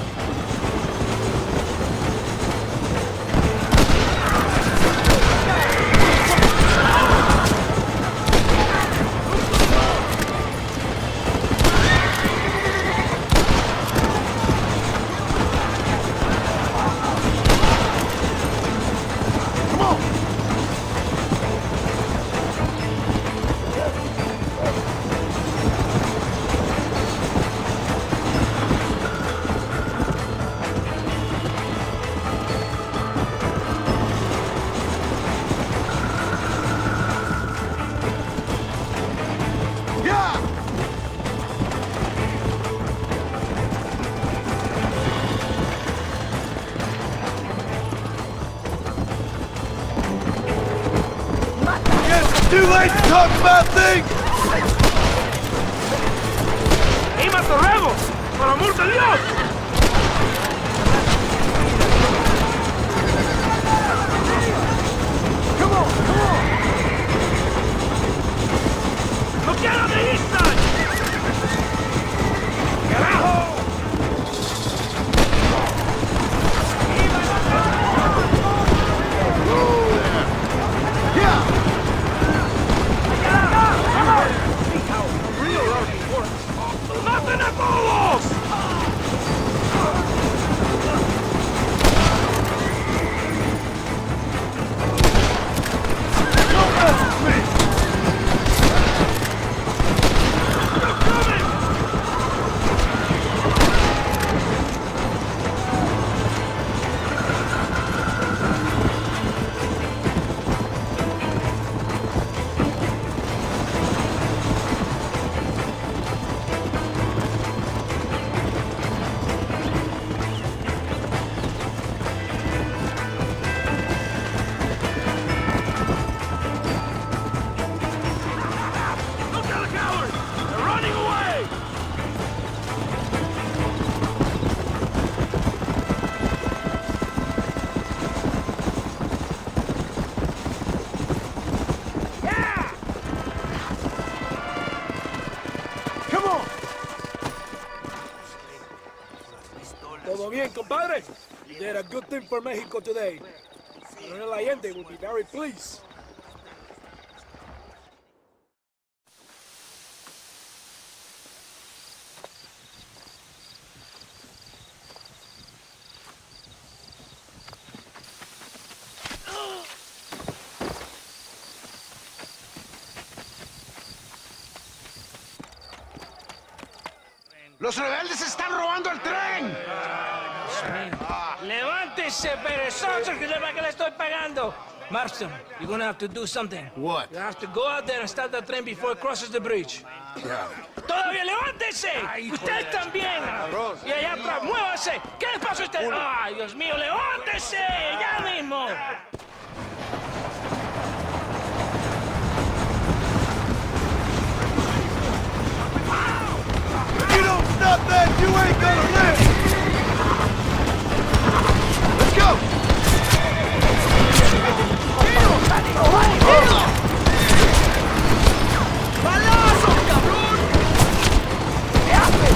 Too late to talk about things! ¡Aim at the rebels! ¡Por amor de Dios! Come on, come on! ¡Look out on the east side! ¡Carajo! ¡Maten a todos! Todo bien, compadre? You did a good thing for Mexico today. Colonel Allende will be very pleased. ¡Los rebeldes están robando el tren! ¡Levántese, perezoso, que le estoy pagando! Marston, you're gonna have to do something. What? You have to go out there and stop the train before it crosses the bridge. Yeah. ¡Todavía levántese! ¡Usted también! Y allá atrás, muévase. ¿Qué le pasa a usted? ¡Ay, Dios mío, levántese! ¡Ya mismo! If you don't stop that, you ain't gonna live! Let's go! ¡Balazo, cabrón! ¿Qué hace?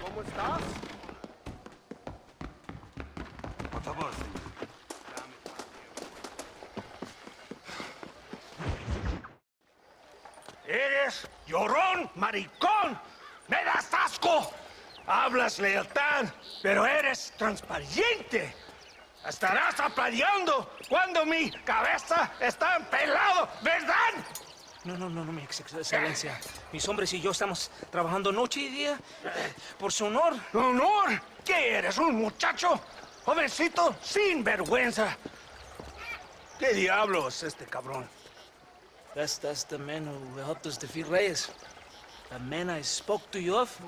¿Cómo estás? Eres llorón, maricón. ¡Me das asco! Hablas lealtad, pero eres transparente. Estarás aplaudiendo cuando mi cabeza está pelado, ¿verdad? No, mi excelencia. Mis hombres y yo estamos trabajando noche y día por su honor. ¿Honor? ¿Qué eres, un muchacho? Jovencito, sin vergüenza. ¿Qué diablos este cabrón? That's the man who helped us defeat Reyes. The man I spoke to you of.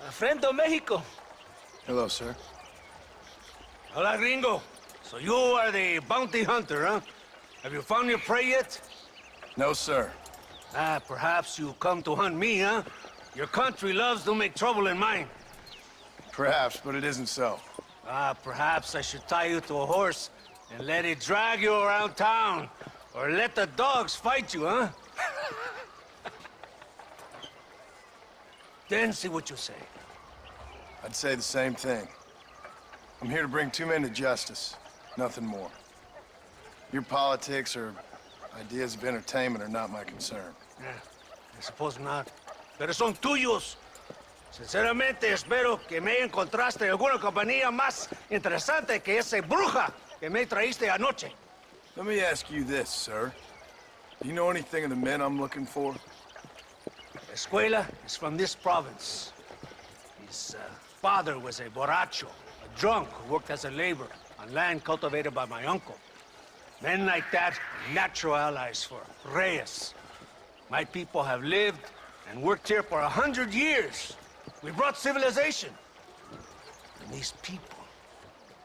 A friend of Mexico. Hello, sir. Hola, gringo. So you are the bounty hunter, huh? Have you found your prey yet? No, sir. Ah, perhaps you come to hunt me, huh? Your country loves to make trouble in mine. Perhaps, but it isn't so. Ah, perhaps I should tie you to a horse and let it drag you around town. Or let the dogs fight you, huh? Then see what you say. I'd say the same thing. I'm here to bring two men to justice. Nothing more. Your politics or ideas of entertainment are not my concern. I suppose not. Pero son tuyos. Sinceramente, espero que me encontraste alguna compañía más interesante que esa bruja que me traíste anoche. Let me ask you this, sir. Do you know anything of the men I'm looking for? Escuela is from this province. His father was a borracho, a drunk who worked as a laborer on land cultivated by my uncle. Men like that are natural allies for Reyes. My people have lived and worked here for 100 years. We brought civilization. And these people,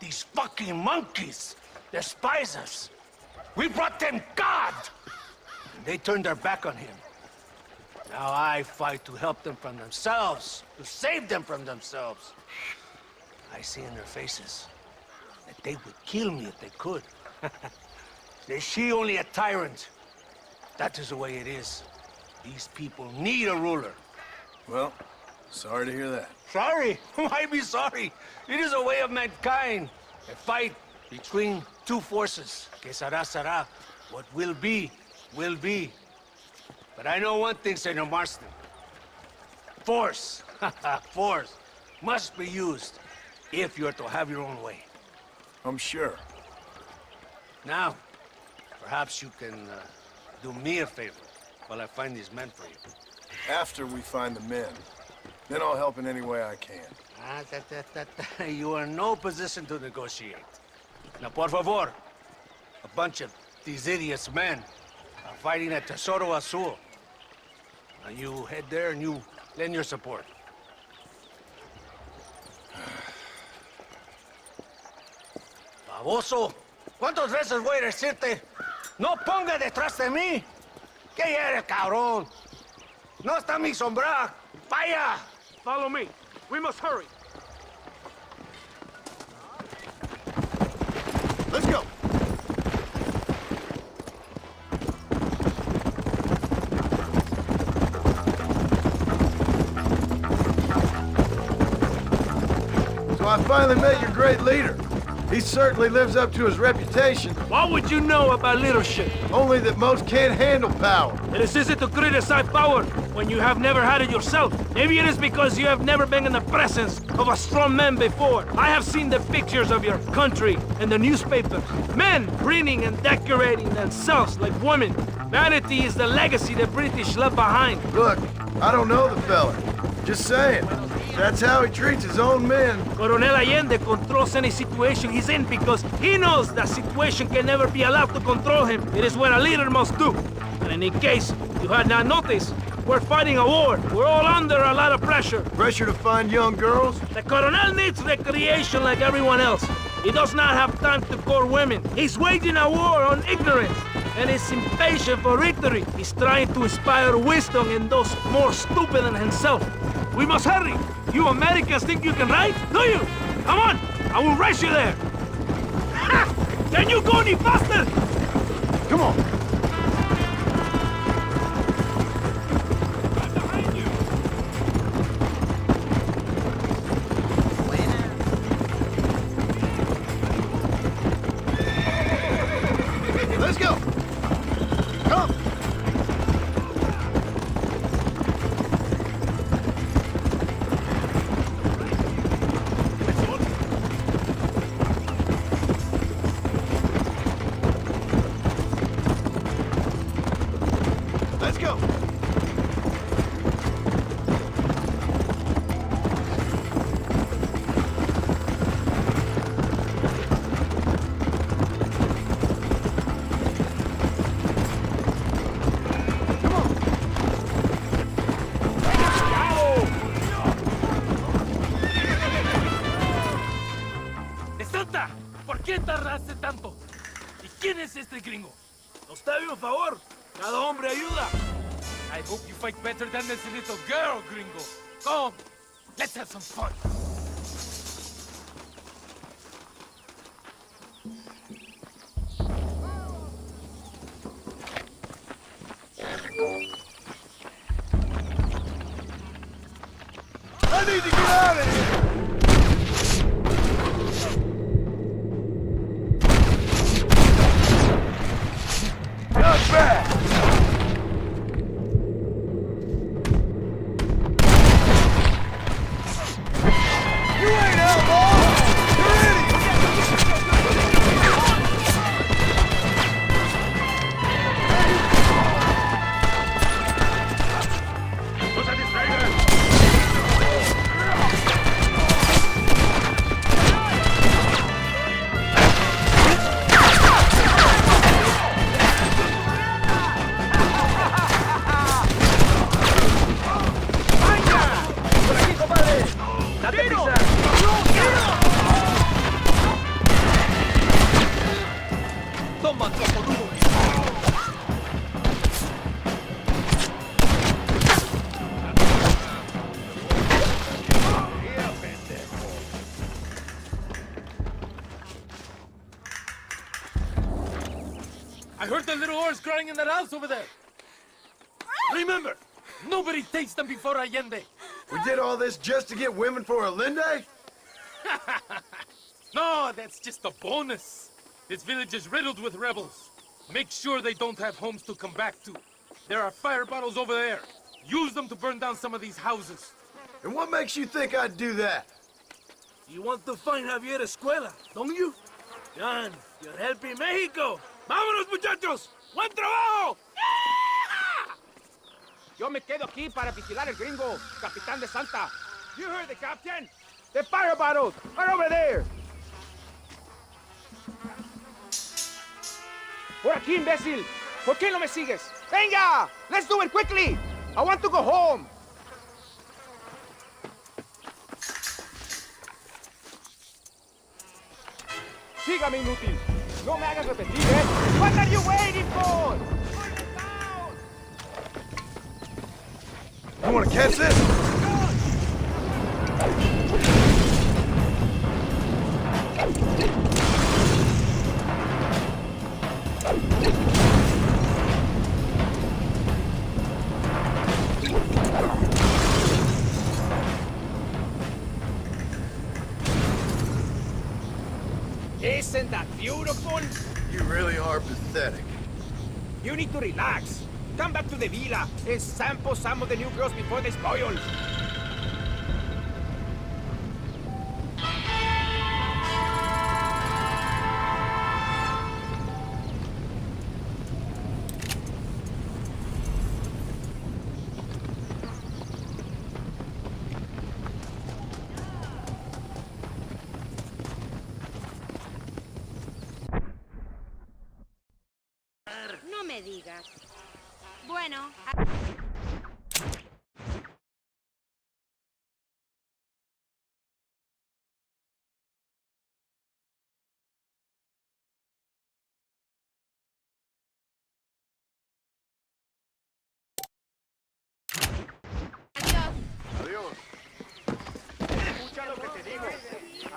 these fucking monkeys, despise us. We brought them God! And they turned their back on him. Now I fight to help them from themselves, to save them from themselves. I see in their faces that they would kill me if they could. Is she only a tyrant? That is the way it is. These people need a ruler. Well, sorry to hear that. Sorry? Why be sorry? It is a way of mankind. A fight between two forces. Que será, será. What will be, will be. But I know one thing, Senor Marston. Force, force, must be used if you're to have your own way. I'm sure. Now, perhaps you can do me a favor while I find these men for you. After we find the men, then I'll help in any way I can. You are in no position to negotiate. Now, por favor, a bunch of these idiots men are fighting at Tesoro Azul. Now you head there and you lend your support. Baboso, ¿cuántas veces voy a decirte? No ponga detrás de mí. ¿Qué eres, cabrón? No está mi sombra. Vaya. Follow me. We must hurry. Let's go. So I finally met your great leader. He certainly lives up to his reputation. What would you know about leadership? Only that most can't handle power. It is easy to criticize power when you have never had it yourself. Maybe it is because you have never been in the presence of a strong man before. I have seen the pictures of your country in the newspapers. Men preening and decorating themselves like women. Vanity is the legacy the British left behind. Look, I don't know the fella. Just saying. That's how he treats his own men. Coronel Allende controls any situation he's in because he knows that situation can never be allowed to control him. It is what a leader must do. And in case you had not noticed, we're fighting a war. We're all under a lot of pressure. Pressure to find young girls? The Coronel needs recreation like everyone else. He does not have time to court women. He's waging a war on ignorance. And is impatient for victory. He's trying to inspire wisdom in those more stupid than himself. We must hurry. You Americans think you can ride? Do you? Come on, I will race you there. Ha! Can you go any faster? Come on. Let's go. Come. Let's go. ¡Desata! ¿Por qué tardaste tanto? ¿Y quién es este gringo? Nos debe un favor. Cada hombre ayuda. I hope you fight better than this little girl, gringo. Come, let's have some fun. I need to get out of here. Not bad. little horse crying in that house over there. Remember, nobody takes them before Allende. We did all this just to get women for Allende? No, that's just a bonus. This village is riddled with rebels. Make sure they don't have homes to come back to. There are fire bottles over there. Use them to burn down some of these houses. And what makes you think I'd do that? You want to find Javier Escuela, don't you? John, you're helping Mexico. ¡Vámonos, muchachos! ¡Buen trabajo! Yo me quedo aquí para vigilar el gringo, Capitán de Santa. You heard the captain? The fire bottles are over there. Por aquí, imbécil. ¿Por qué no me sigues? Venga! Let's do it quickly. I want to go home. Sígame, inútil. No me hagas repetir, ¿eh? What are you waiting for? You wanna catch this? Isn't that beautiful? You really are pathetic. You need to relax. Come back to the villa and sample some of the new girls before they spoil. No me digas. Bueno... Adiós. Escucha lo que te digo.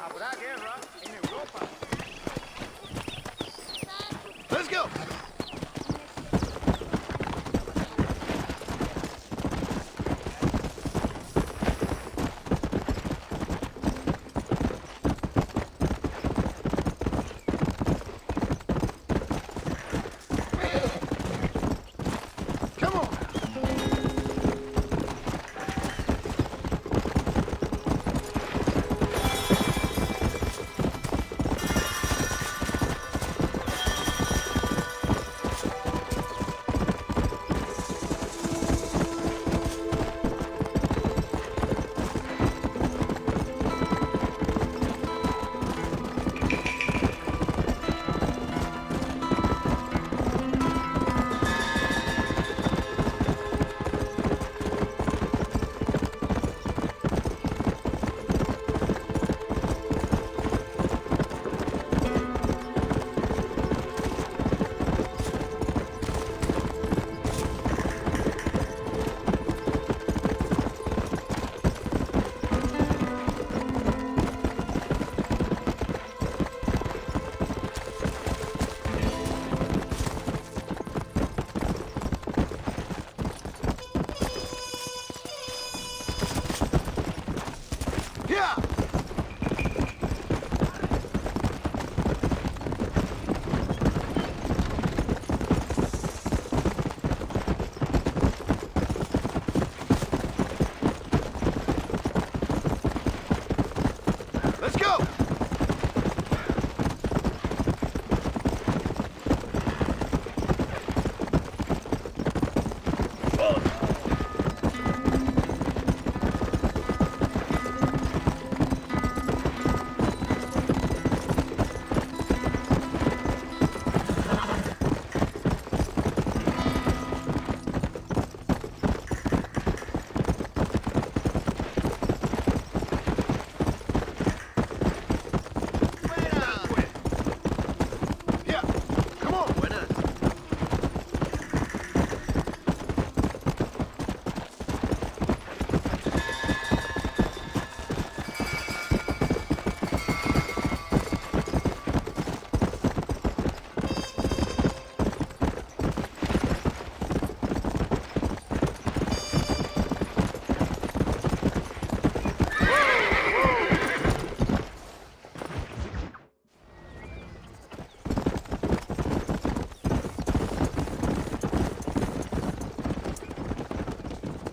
Habrá guerra en Europa. Let's go.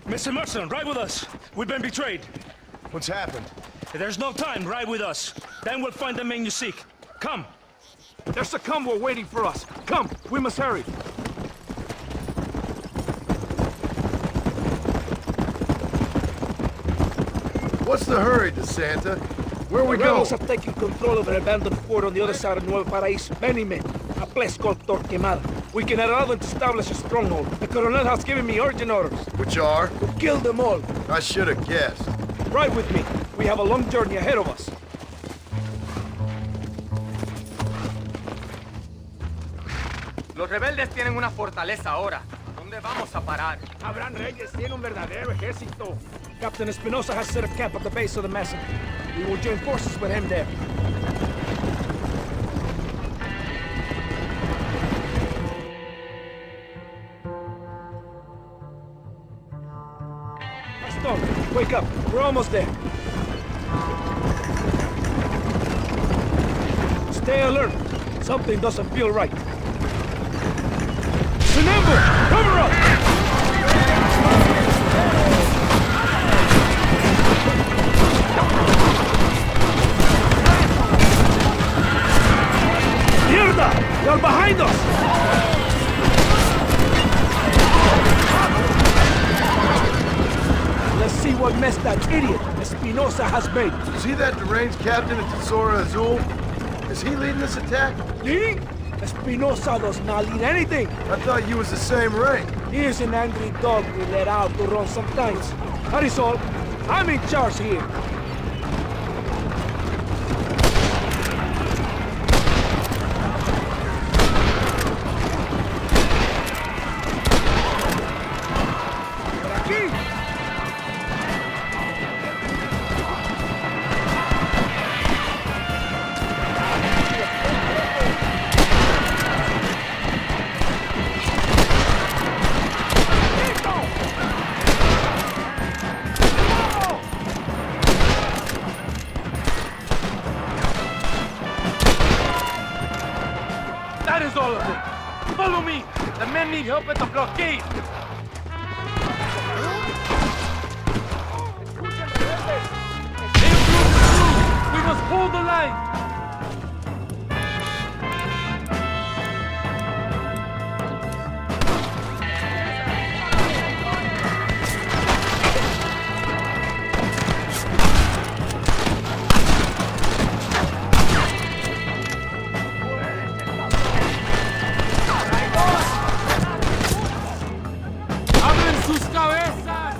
Mr. Murson, ride with us. We've been betrayed. What's happened? There's no time. Ride with us. Then we'll find the men you seek. Come. There's a convoy waiting for us. Come, we must hurry. What's the hurry, DeSanta? Where we The go? rebels have taken control of an abandoned fort on the other side of Nuevo Paraíso. Many men. A place called Torquemada. We can allow them to establish a stronghold. The Colonel has given me urgent orders. Which are? To kill them all. I should have guessed. Ride with me. We have a long journey ahead of us. Los rebeldes tienen una fortaleza ahora. ¿Dónde vamos a parar? Abraham Reyes tiene un verdadero ejército. Captain Espinosa has set a camp at the base of the Mason. We will join forces with him there. Gaston, wake up. We're almost there. Stay alert. Something doesn't feel right. It's an ambush! Cover up! Mierda! They're behind us! Let's see what mess that idiot Espinosa has made. See that deranged captain at Tesoro Azul? Is he leading this attack? Leading? Espinosa does not lead anything. I thought you was the same rank. He is an angry dog we let out to run sometimes. That is all. I'm in charge here. Por aquí. That is all of them. Follow me. The men need help at the blockade. We must hold the line. ¡Abren sus cabezas!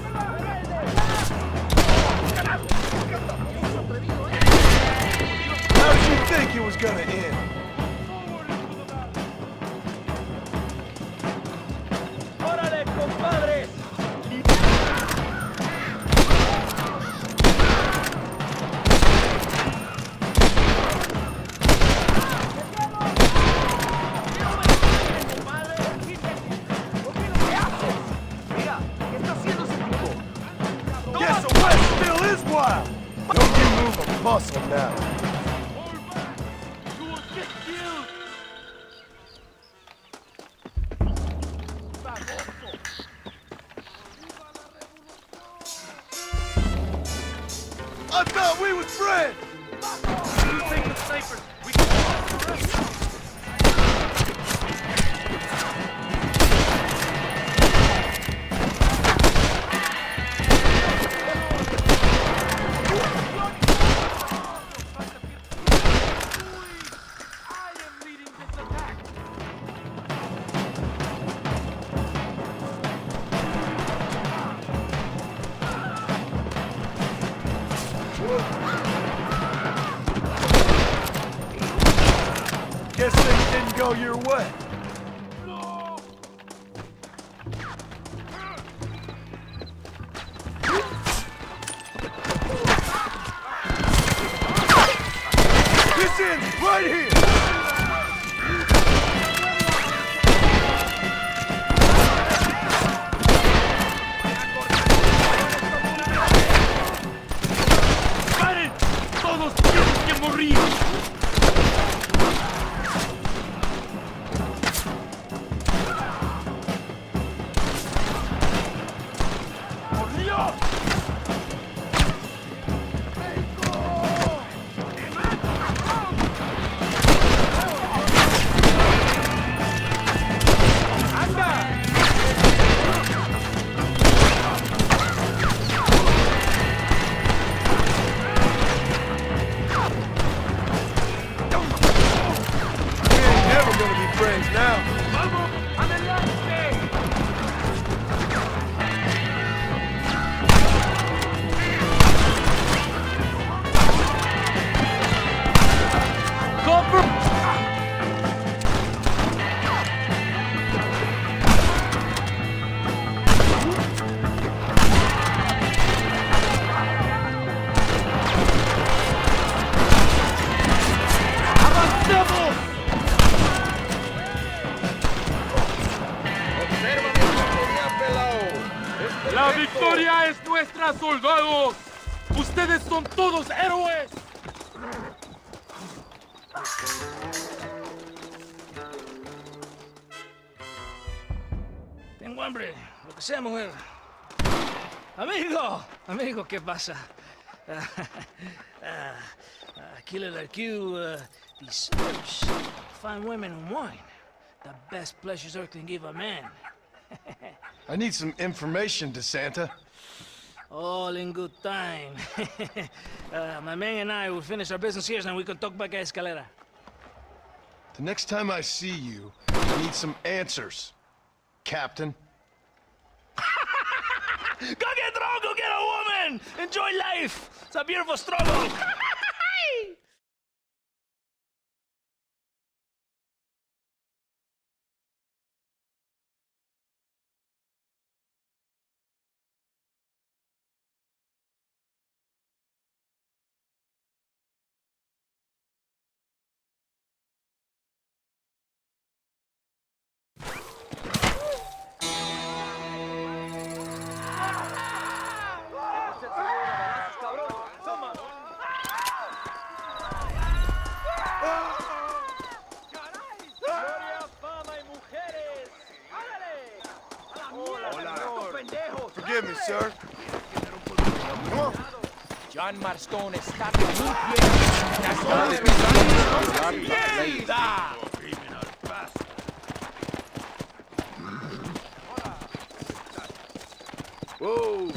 How did you think it was gonna end? ¡Órale, compadres! Guess the West still is wild! Don't you move a muscle now. I thought we was friends! You take the snipers. We can... Guess things didn't go your way. This ends right here! ¡Paren! ¡Todos tienen que morir! La victoria es nuestra, soldados. Ustedes son todos héroes. Tengo hambre, lo que sea, mujer. Amigo, ¿qué pasa? Killer like you deserves fine women and wine. The best pleasures Earth can give a man. I need some information, DeSanta. All in good time. My man and I will finish our business here and we can talk back at Escalera. The next time I see you, I need some answers, Captain. Go get drunk, go get a woman! Enjoy life! It's a beautiful struggle! Forgive me, sir. Come on. John Marston está muy bien. Whoa.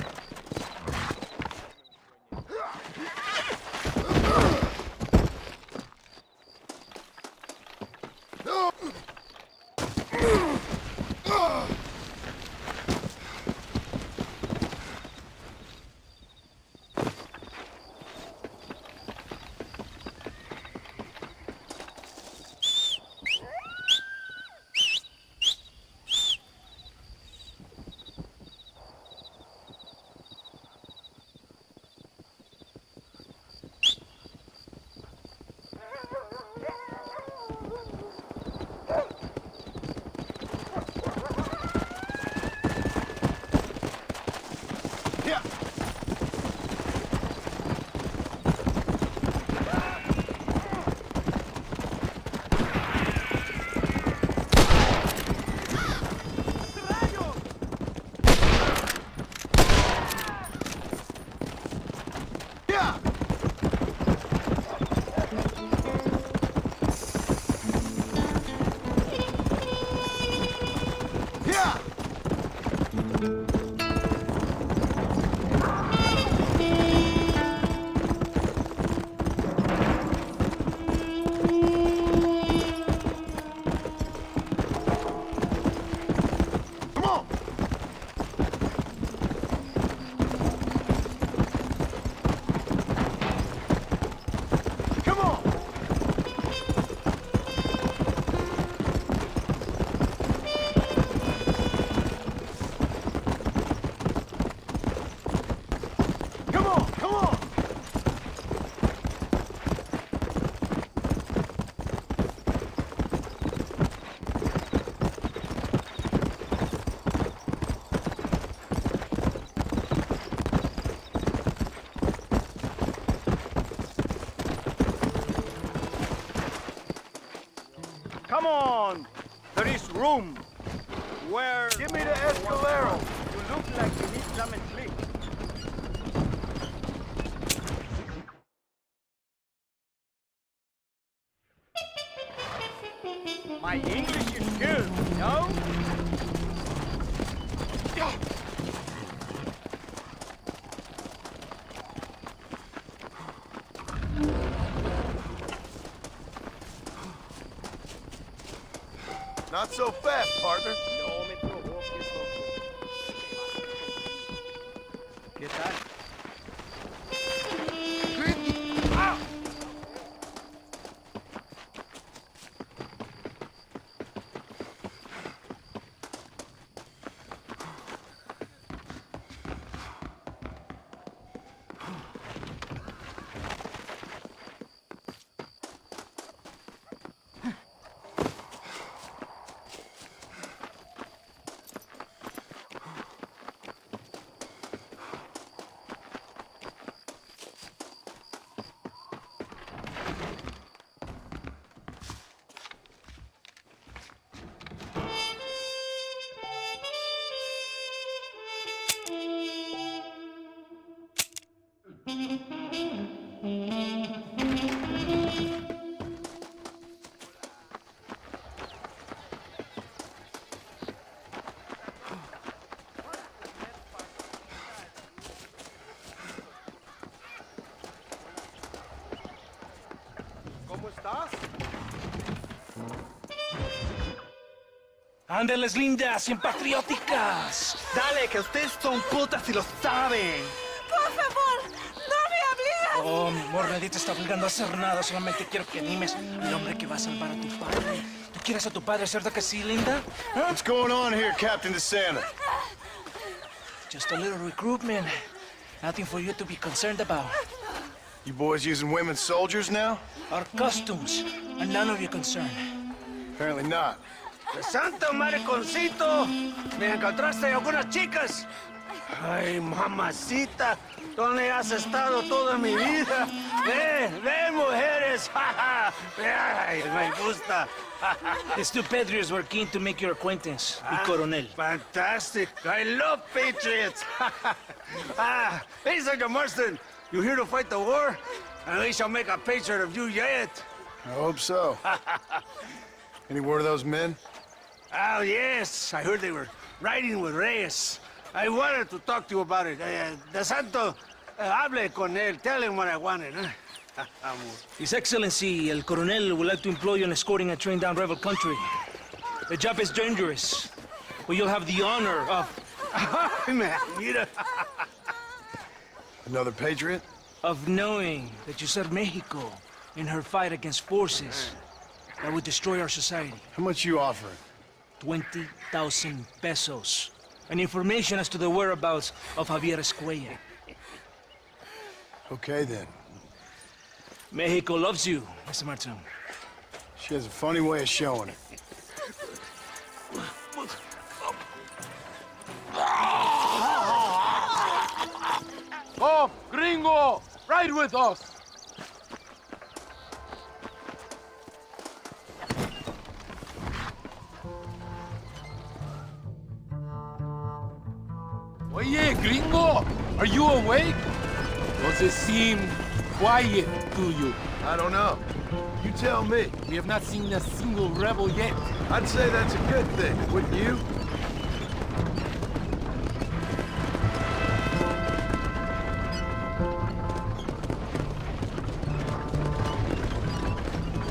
Come on! There is room. Where? Give me the Escalero. You look like you need some sleep. My English is good, no? Not so fast, partner. ¿Qué tal? ¿estás? Ándeles, lindas, bien patrióticas. Dale, que ustedes son putas y lo saben. Por favor, no me obligas. Oh, mi amor, nadie te está obligando a hacer nada. Solamente quiero que animes al hombre que va a salvar a tu padre. ¿Tú quieres a tu padre, cierto que sí, linda? ¿Ah? What's going on here, Captain DeSanta? Just a little recruitment. Nothing for you to be concerned about. You boys using women soldiers now? Our customs are none of your concern. Apparently not. ¡Santo mariconcito! ¿Me encontraste algunas chicas? Ay, mamacita, ¿dónde has estado toda mi vida? Ven, mujeres. Ay, me gusta. These two patriots were keen to make your acquaintance, el coronel. Fantastic. I love patriots. Hey, Sergeant Marston, you here to fight the war? And we shall make a patriot of you yet. I hope so. Any word of those men? Oh, yes. I heard they were riding with Reyes. I wanted to talk to you about it. De Santo, hable con él. Tell him what I wanted. His Excellency, el coronel, would like to employ you in escorting a train down rebel country. The job is dangerous, but you'll have the honor of... Mira. Another patriot? Of knowing that you served Mexico in her fight against forces that would destroy our society. How much you offering? 20,000 pesos. And information as to the whereabouts of Javier Escuella. Okay, then. Mexico loves you, Mr. Martin. She has a funny way of showing it. Come, gringo! Ride with us! Oye, gringo! Are you awake? Does it seem quiet to you? I don't know. You tell me. We have not seen a single rebel yet. I'd say that's a good thing, wouldn't you?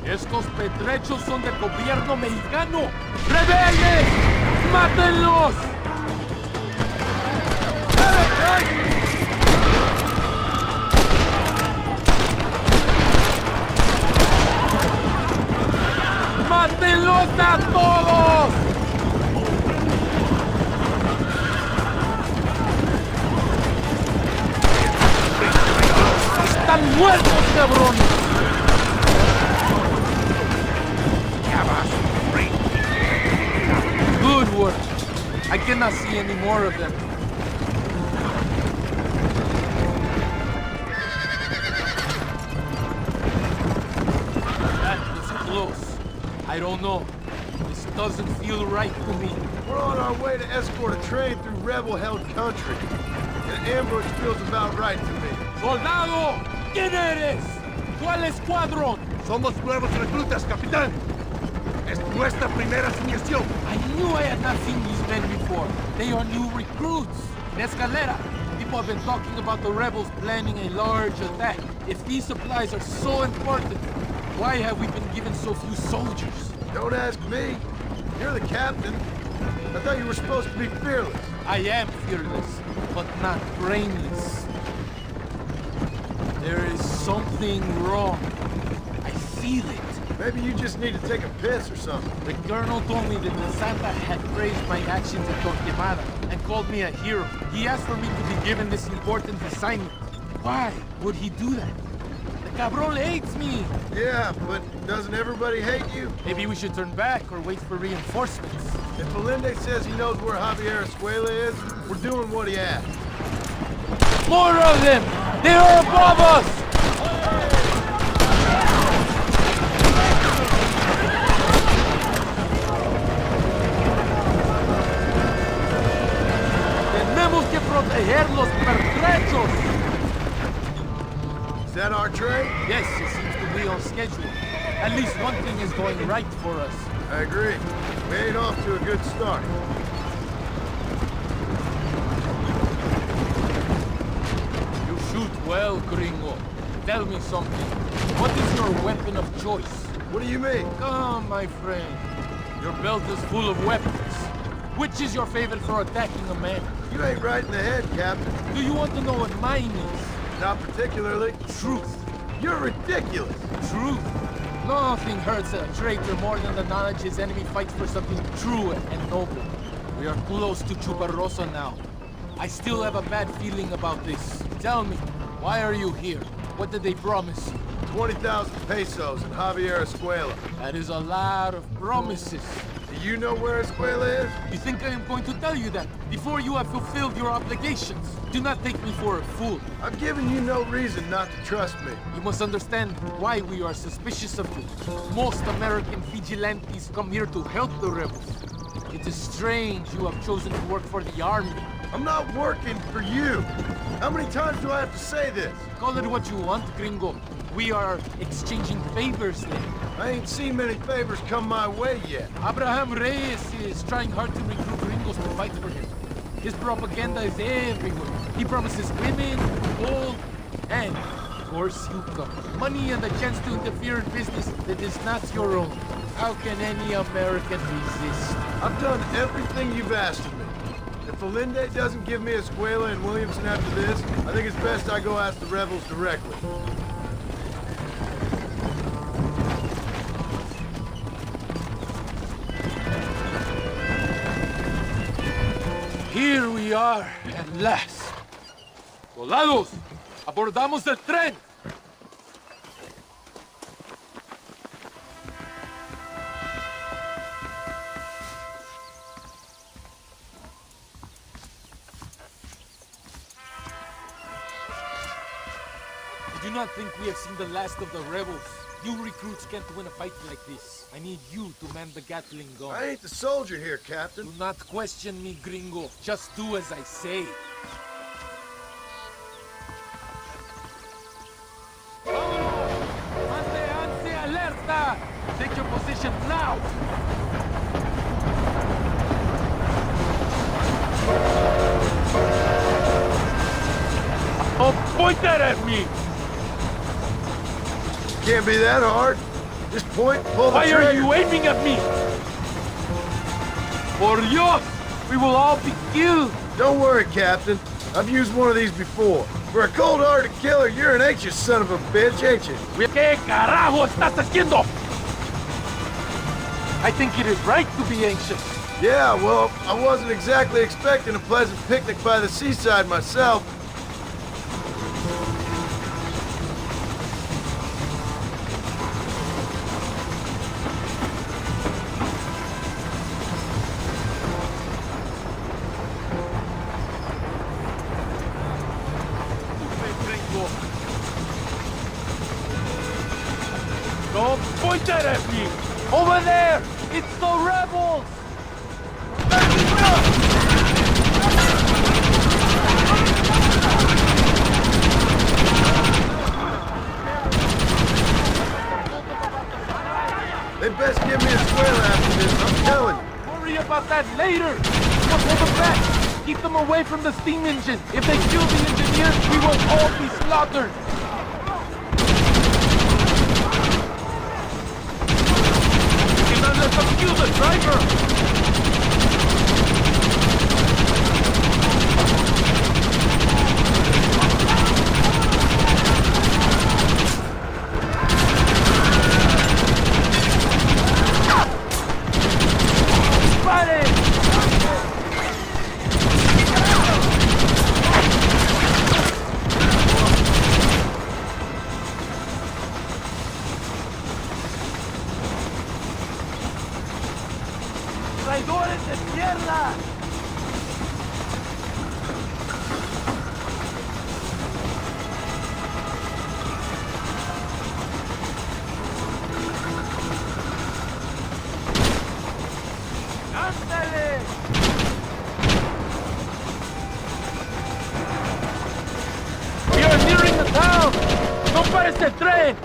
Estos petrechos son del gobierno mexicano. ¡Rebeldes! ¡Mátenlos! ¡Mátenlos a todos! ¡Están muertos, cabrones! Good work. I cannot see any more of them. That was close. I don't know. This doesn't feel right to me. We're on our way to escort a train through rebel-held country. An ambush feels about right to me. ¡Soldado! ¿Quién eres? ¿Cuál escuadrón? Somos nuevos reclutas, capitán. Es nuestra primera asignación. I knew I had not seen these men before. They are new recruits. In Escalera, people have been talking about the rebels planning a large attack. If these supplies are so important, why have we been given so few soldiers? Don't ask me. You're the captain. I thought you were supposed to be fearless. I am fearless, but not brainless. There is something wrong. I feel it. Maybe you just need to take a piss or something. The colonel told me that the Santa had praised my actions at Torquemada and called me a hero. He asked for me to be given this important assignment. Why would he do that? The cabron hates me. Yeah, but doesn't everybody hate you? Maybe we should turn back or wait for reinforcements. If Melende says he knows where Javier Escuela is, we're doing what he asked. More of them! They are above us! Tenemos que proteger los pertrechos! Is that our train? Yes, it seems to be on schedule. At least one thing is going right for us. I agree. We ain't off to a good start. You shoot well, gringo. Tell me something. What is your weapon of choice? What do you mean? Come, my friend. Your belt is full of weapons. Which is your favorite for attacking a man? You ain't right in the head, Captain. Do you want to know what mine is? Not particularly. Truth. You're ridiculous. Truth. Nothing hurts a traitor more than the knowledge his enemy fights for something true and noble. We are close to Chuparrosa now. I still have a bad feeling about this. Tell me, why are you here? What did they promise you? 20,000 pesos in Javier Escuela. That is a lot of promises. Do you know where Escuela is? You think I am going to tell you that before you have fulfilled your obligations? Do not take me for a fool. I've given you no reason not to trust me. You must understand why we are suspicious of you. Most American vigilantes come here to help the rebels. It is strange you have chosen to work for the army. I'm not working for you. How many times do I have to say this? Call it what you want, gringo. We are exchanging favors then. I ain't seen many favors come my way yet. Abraham Reyes is trying hard to recruit gringos to fight for him. His propaganda is everywhere. He promises women, gold, and, of course, you come. Money and the chance to interfere in business that is not your own. How can any American resist? I've done everything you've asked of me. If Allende doesn't give me Escuela and Williamson after this, I think it's best I go ask the rebels directly. Here we are, at last. Soldados, abordamos el tren. I do not think we have seen the last of the rebels. You recruits can't win a fight like this. I need you to man the Gatling gun. I ain't the soldier here, Captain. Do not question me, gringo. Just do as I say. Ante alerta! Take your position now! Oh, point that at me! Can't be that hard. Just point, pull the trigger. Why are you aiming at me? Por Dios! We will all be killed! Don't worry, Captain. I've used one of these before. For a cold-hearted killer, you're an anxious son of a bitch, ain't you? ¿Qué carajo estás haciendo? I think it is right to be anxious. Yeah, well, I wasn't exactly expecting a pleasant picnic by the seaside myself. Don't point that at me! Over there! It's the rebels! They best give me a Escuela after this, I'm telling you. Worry about that later! But hold them back! Keep them away from the steam engine! If they kill the engineers, we will all be slaughtered! Let them kill the driver! ¡Traidores de tierra! ¡Ándale! We are nearing the town! ¡No pares el tren!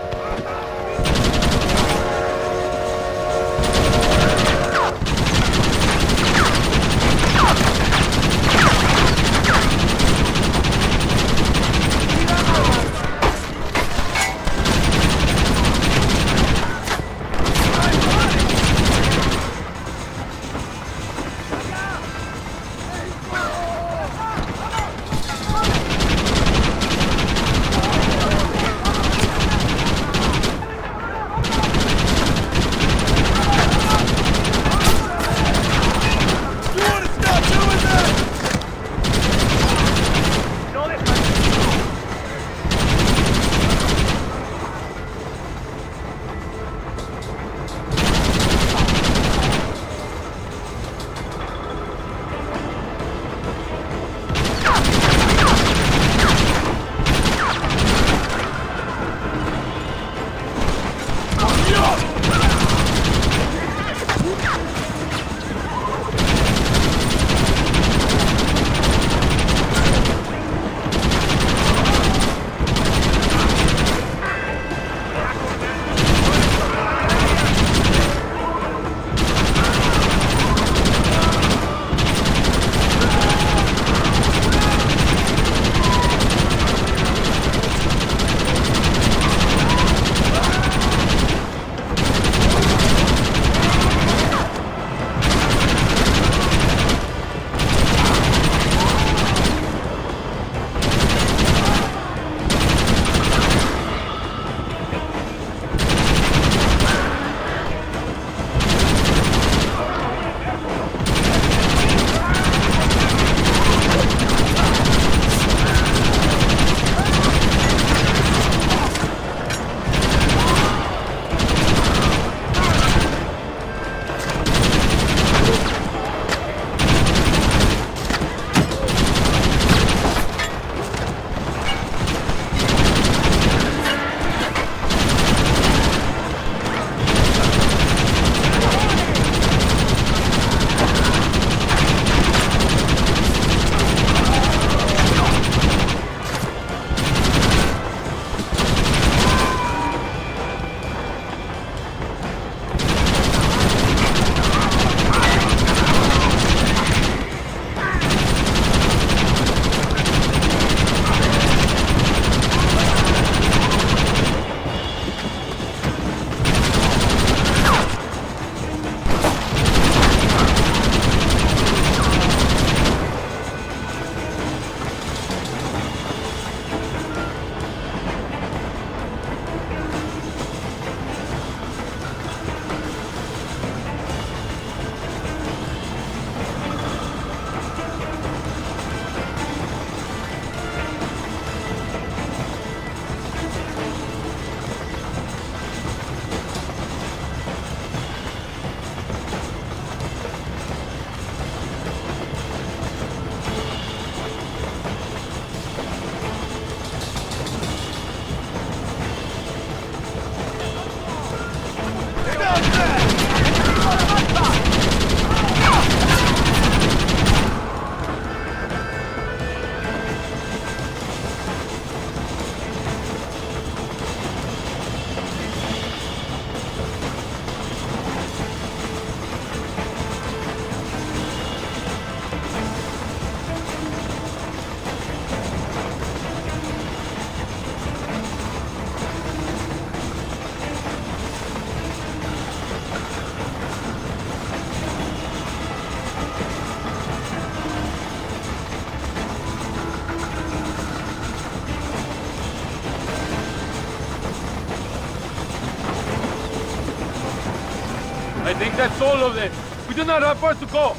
think that's all of them. We do not have far to go.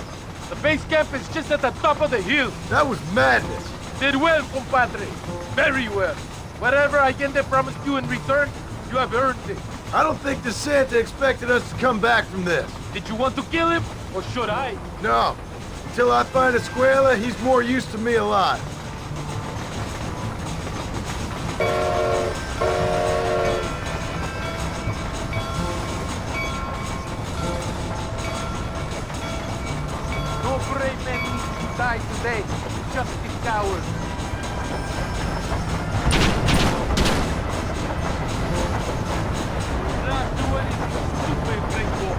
The base camp is just at the top of the hill. That was madness. Did well, compadre. Very well. Whatever Allende promised you in return, you have earned it. I don't think DeSanta expected us to come back from this. Did you want to kill him, or should I? No. Until I find Escuela, he's more use to me alive. No brave man needs to die today. Just a coward. Not do anything stupid, Gringo.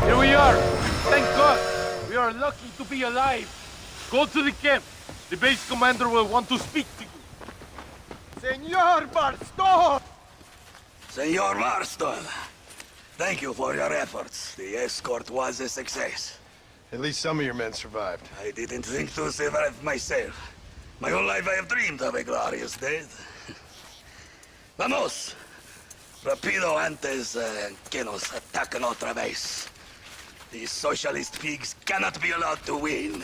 Here we are. Thank God. We are lucky to be alive. Go to the camp. The base commander will want to speak to you. Senor Marston! Senor Marston, thank you for your efforts. The escort was a success. At least some of your men survived. I didn't think to survive myself. My whole life I have dreamed of a glorious death. Vamos! Rapido antes que nos ataquen otra vez. These socialist pigs cannot be allowed to win.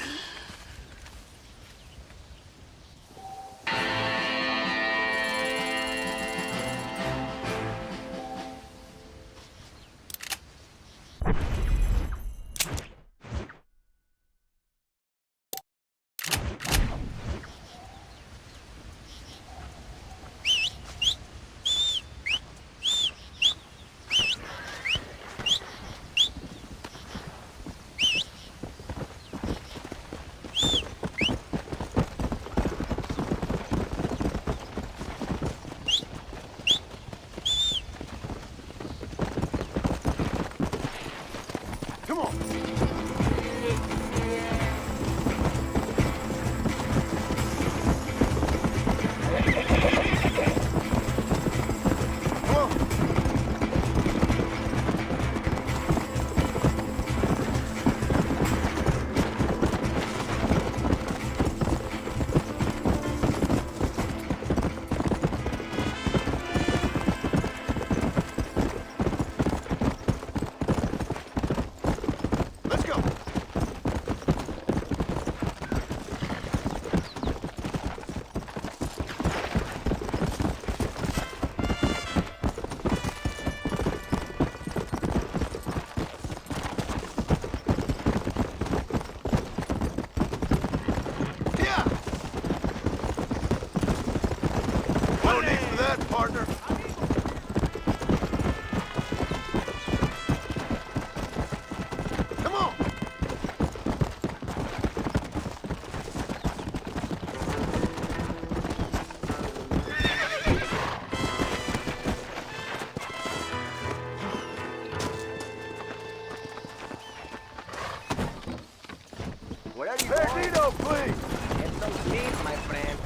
Perdido, please! Get some sleep, my friend.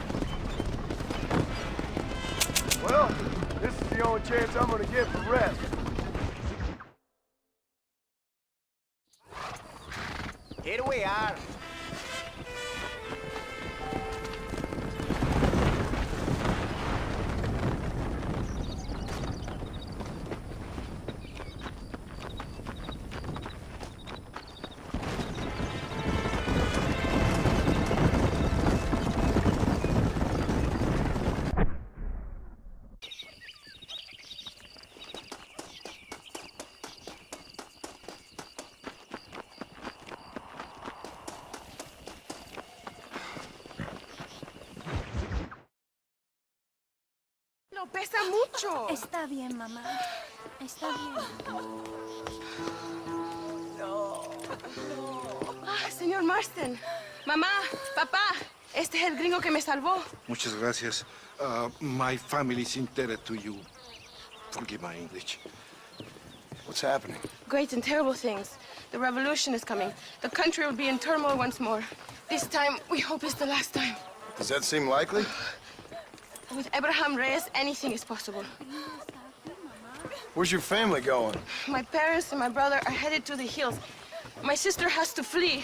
Well, this is the only chance I'm gonna get for rest. Here we are. No, pesa mucho. Está bien, mamá. Está bien. Ah, señor Marston. Mamá, papá, este es el gringo que me salvó. Muchas gracias. My family's indebted to you. Forgive my English. What's happening? Great and terrible things. The revolution is coming. The country will be in turmoil once more. This time, we hope it's the last time. Does that seem likely? With Abraham Reyes, anything is possible. Where's your family going? My parents and my brother are headed to the hills. My sister has to flee.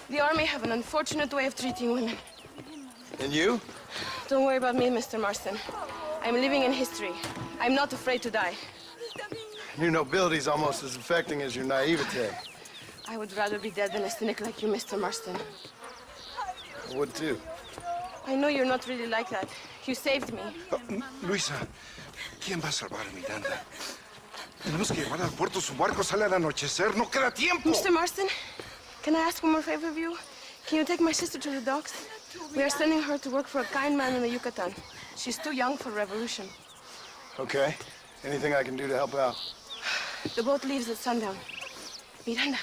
The army have an unfortunate way of treating women. And you? Don't worry about me, Mr. Marston. I'm living in history. I'm not afraid to die. Your nobility's almost as affecting as your naivete. I would rather be dead than a cynic like you, Mr. Marston. I would too. I know you're not really like that. You saved me. Luisa, ¿quién va a salvar a Miranda? Tenemos que llevar al puerto. Su barco sale al anochecer. No queda tiempo. Mr. Marston, can I ask one more favor of you? Can you take my sister to the docks? We are sending her to work for a kind man in the Yucatan. She's too young for revolution. Okay. Anything I can do to help out? The boat leaves at sundown. Miranda,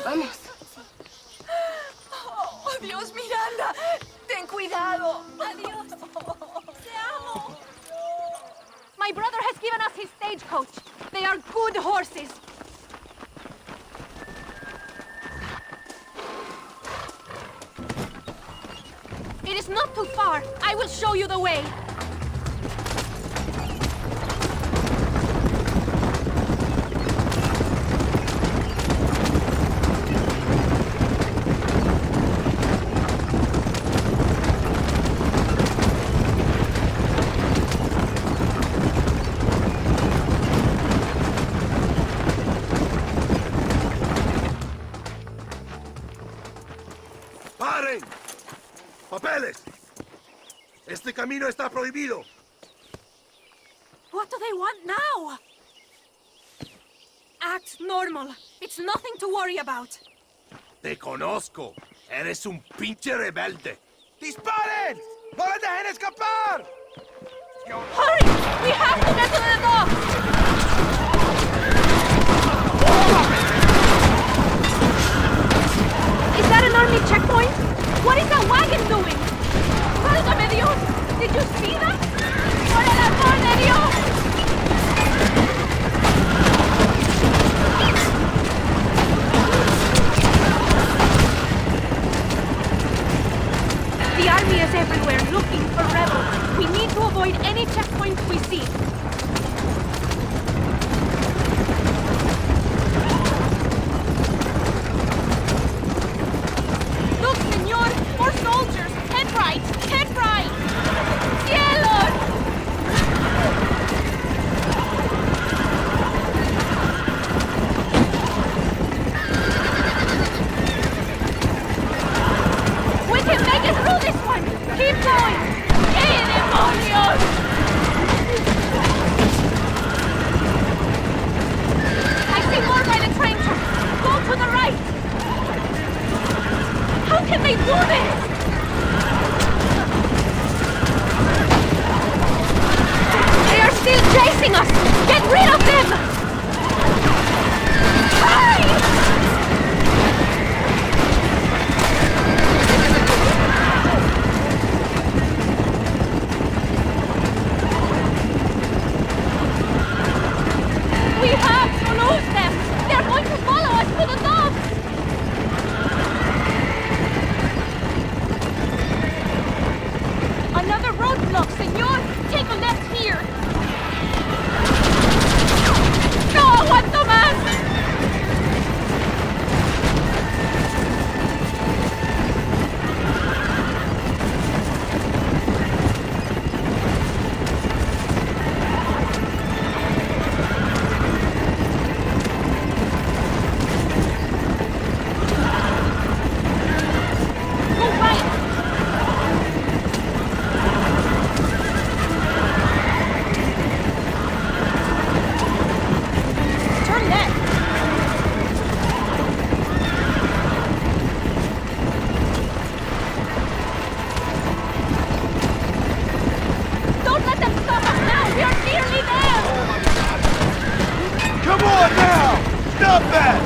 vamos. Oh, Dios, Miranda. Ten cuidado. Adiós. Te amo. My brother has given us his stagecoach. They are good horses. It is not too far. I will show you the way. ¡Paren! ¡Papeles! Este camino está prohibido. What do they want now? Act normal. It's nothing to worry about. Te conozco. Eres un pinche rebelde. ¡Disparen! ¡No les dejen escapar! Hurry! We have to get to the dock! Is that an army checkpoint? What is that wagon doing? ¡Válgame Dios! Did you see that? ¡Por el amor de Dios! The army is everywhere looking for rebels. We need to avoid any checkpoints we see. Look, senor! More soldiers! Head right! Head right! ¡Cielos! We can make it through this one! Keep going! ¡Qué demonios! I see more by the train tracks! Go to the right! How can they do this? They are still chasing us! Get rid of them! Hurry! We have to lose them! They're going to follow us to the docks! Another roadblock, senor! Take a left here! ¡No aguanto más! Go right! Turn left! Don't let them stop us now! We are nearly there! Come on now! Stop that!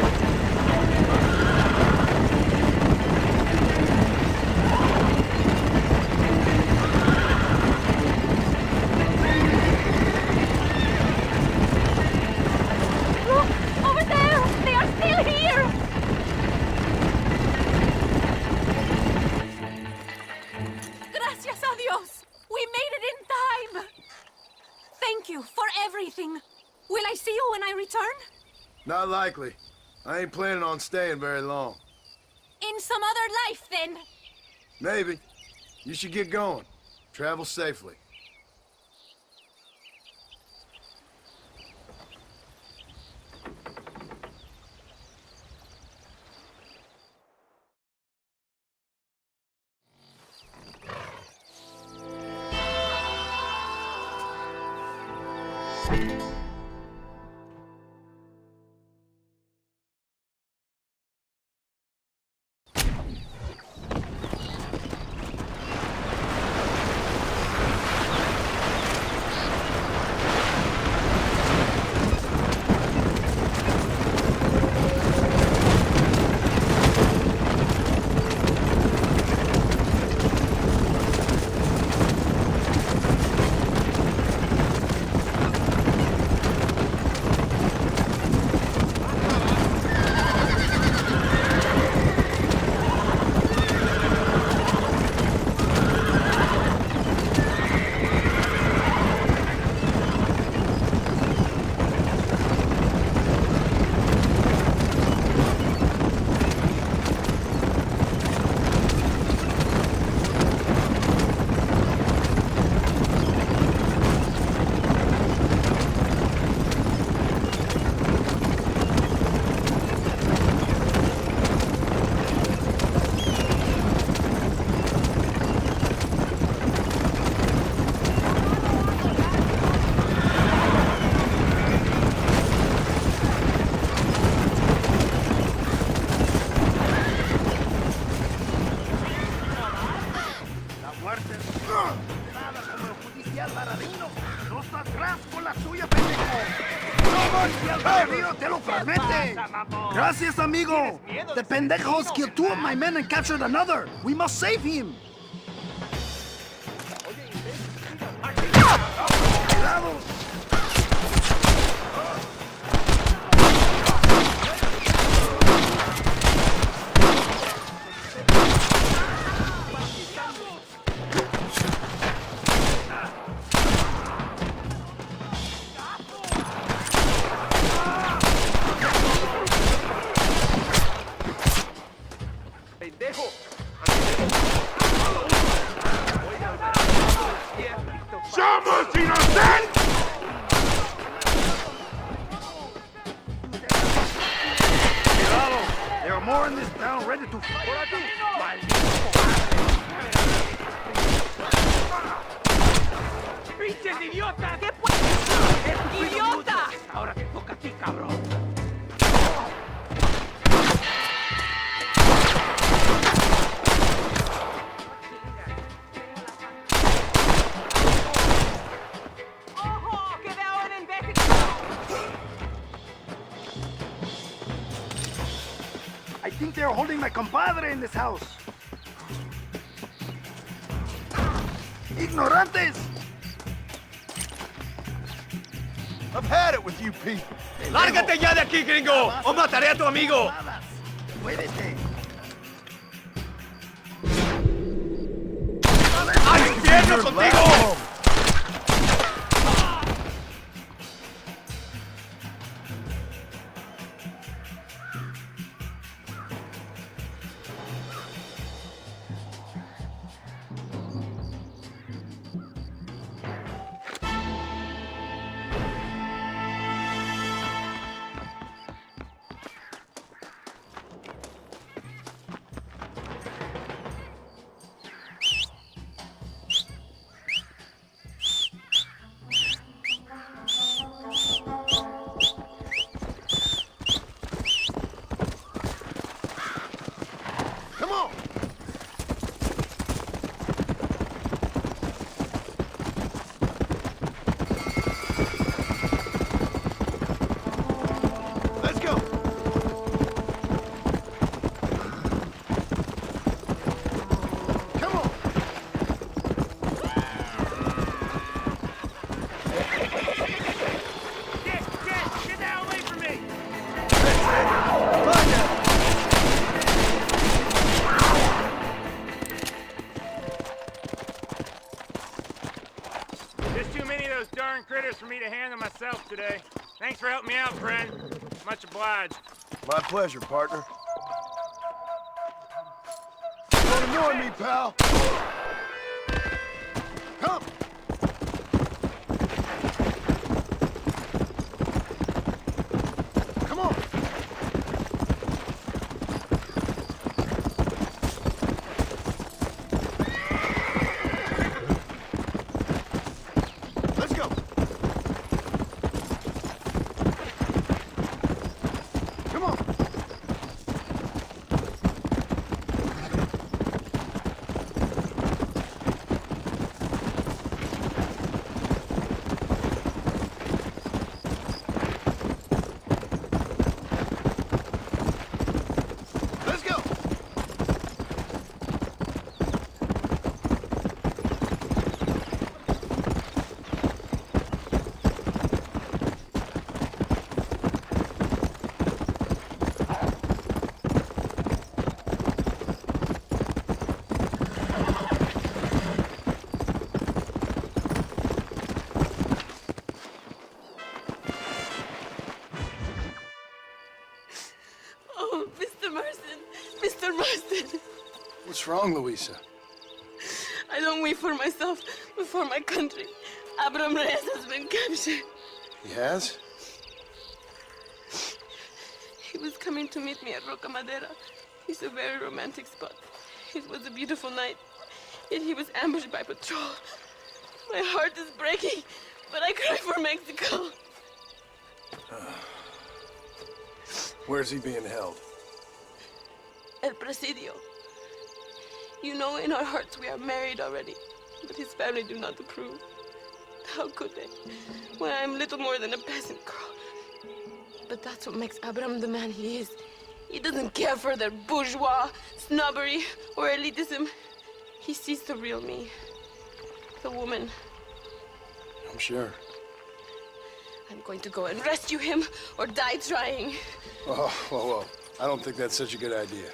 Look! Over there! They are still here! Gracias a Dios! We made it in time! Thank you for everything. Will I see you when I return? Not likely. I ain't planning on staying very long. In some other life, then. Maybe. You should get going. Travel safely. Río te lo promete. Gracias, amigo. The pendejos killed 2 of my men and captured another. We must save him. Cuidado. ¡Somos inocentes! Cuidado. There are more in this town ready to fight. ¡Pinches idiotas! ¿Qué fue? ¡Idiota! Ahora te toca a ti, cabrón. ¡Ojo! ¡Que veo un imbécil! I think they're holding my compadre in this house. Ignorantes! I've had it with you people. ¡Lárgate ya de aquí, gringo! ¡O mataré a tu amigo! Muévete. ¡Al infierno contigo! Come on. Let's go. Come on. Get that away from me! There's too many of those darn critters for me to handle myself today. Thanks for helping me out, friend. Much obliged. My pleasure, partner. Don't annoy me, pal. Come. Come on. Let's go. Come on. Let's go. Oh, Mr. Marston. Mr. Marston. What's wrong, Louisa? I don't wait for myself, but for my country. Abram Reyes has been captured. He has? He was coming to meet me at Roca Madera. It's a very romantic spot. It was a beautiful night, yet he was ambushed by patrol. My heart is breaking, but I cry for Mexico. Where's he being held? El Presidio. You know, in our hearts we are married already, but his family do not approve. How could they, when I am little more than a peasant girl? But that's what makes Abraham the man he is. He doesn't care for their bourgeois, snobbery, or elitism. He sees the real me. The woman. I'm sure. I'm going to go and rescue him or die trying. Oh, whoa. I don't think that's such a good idea.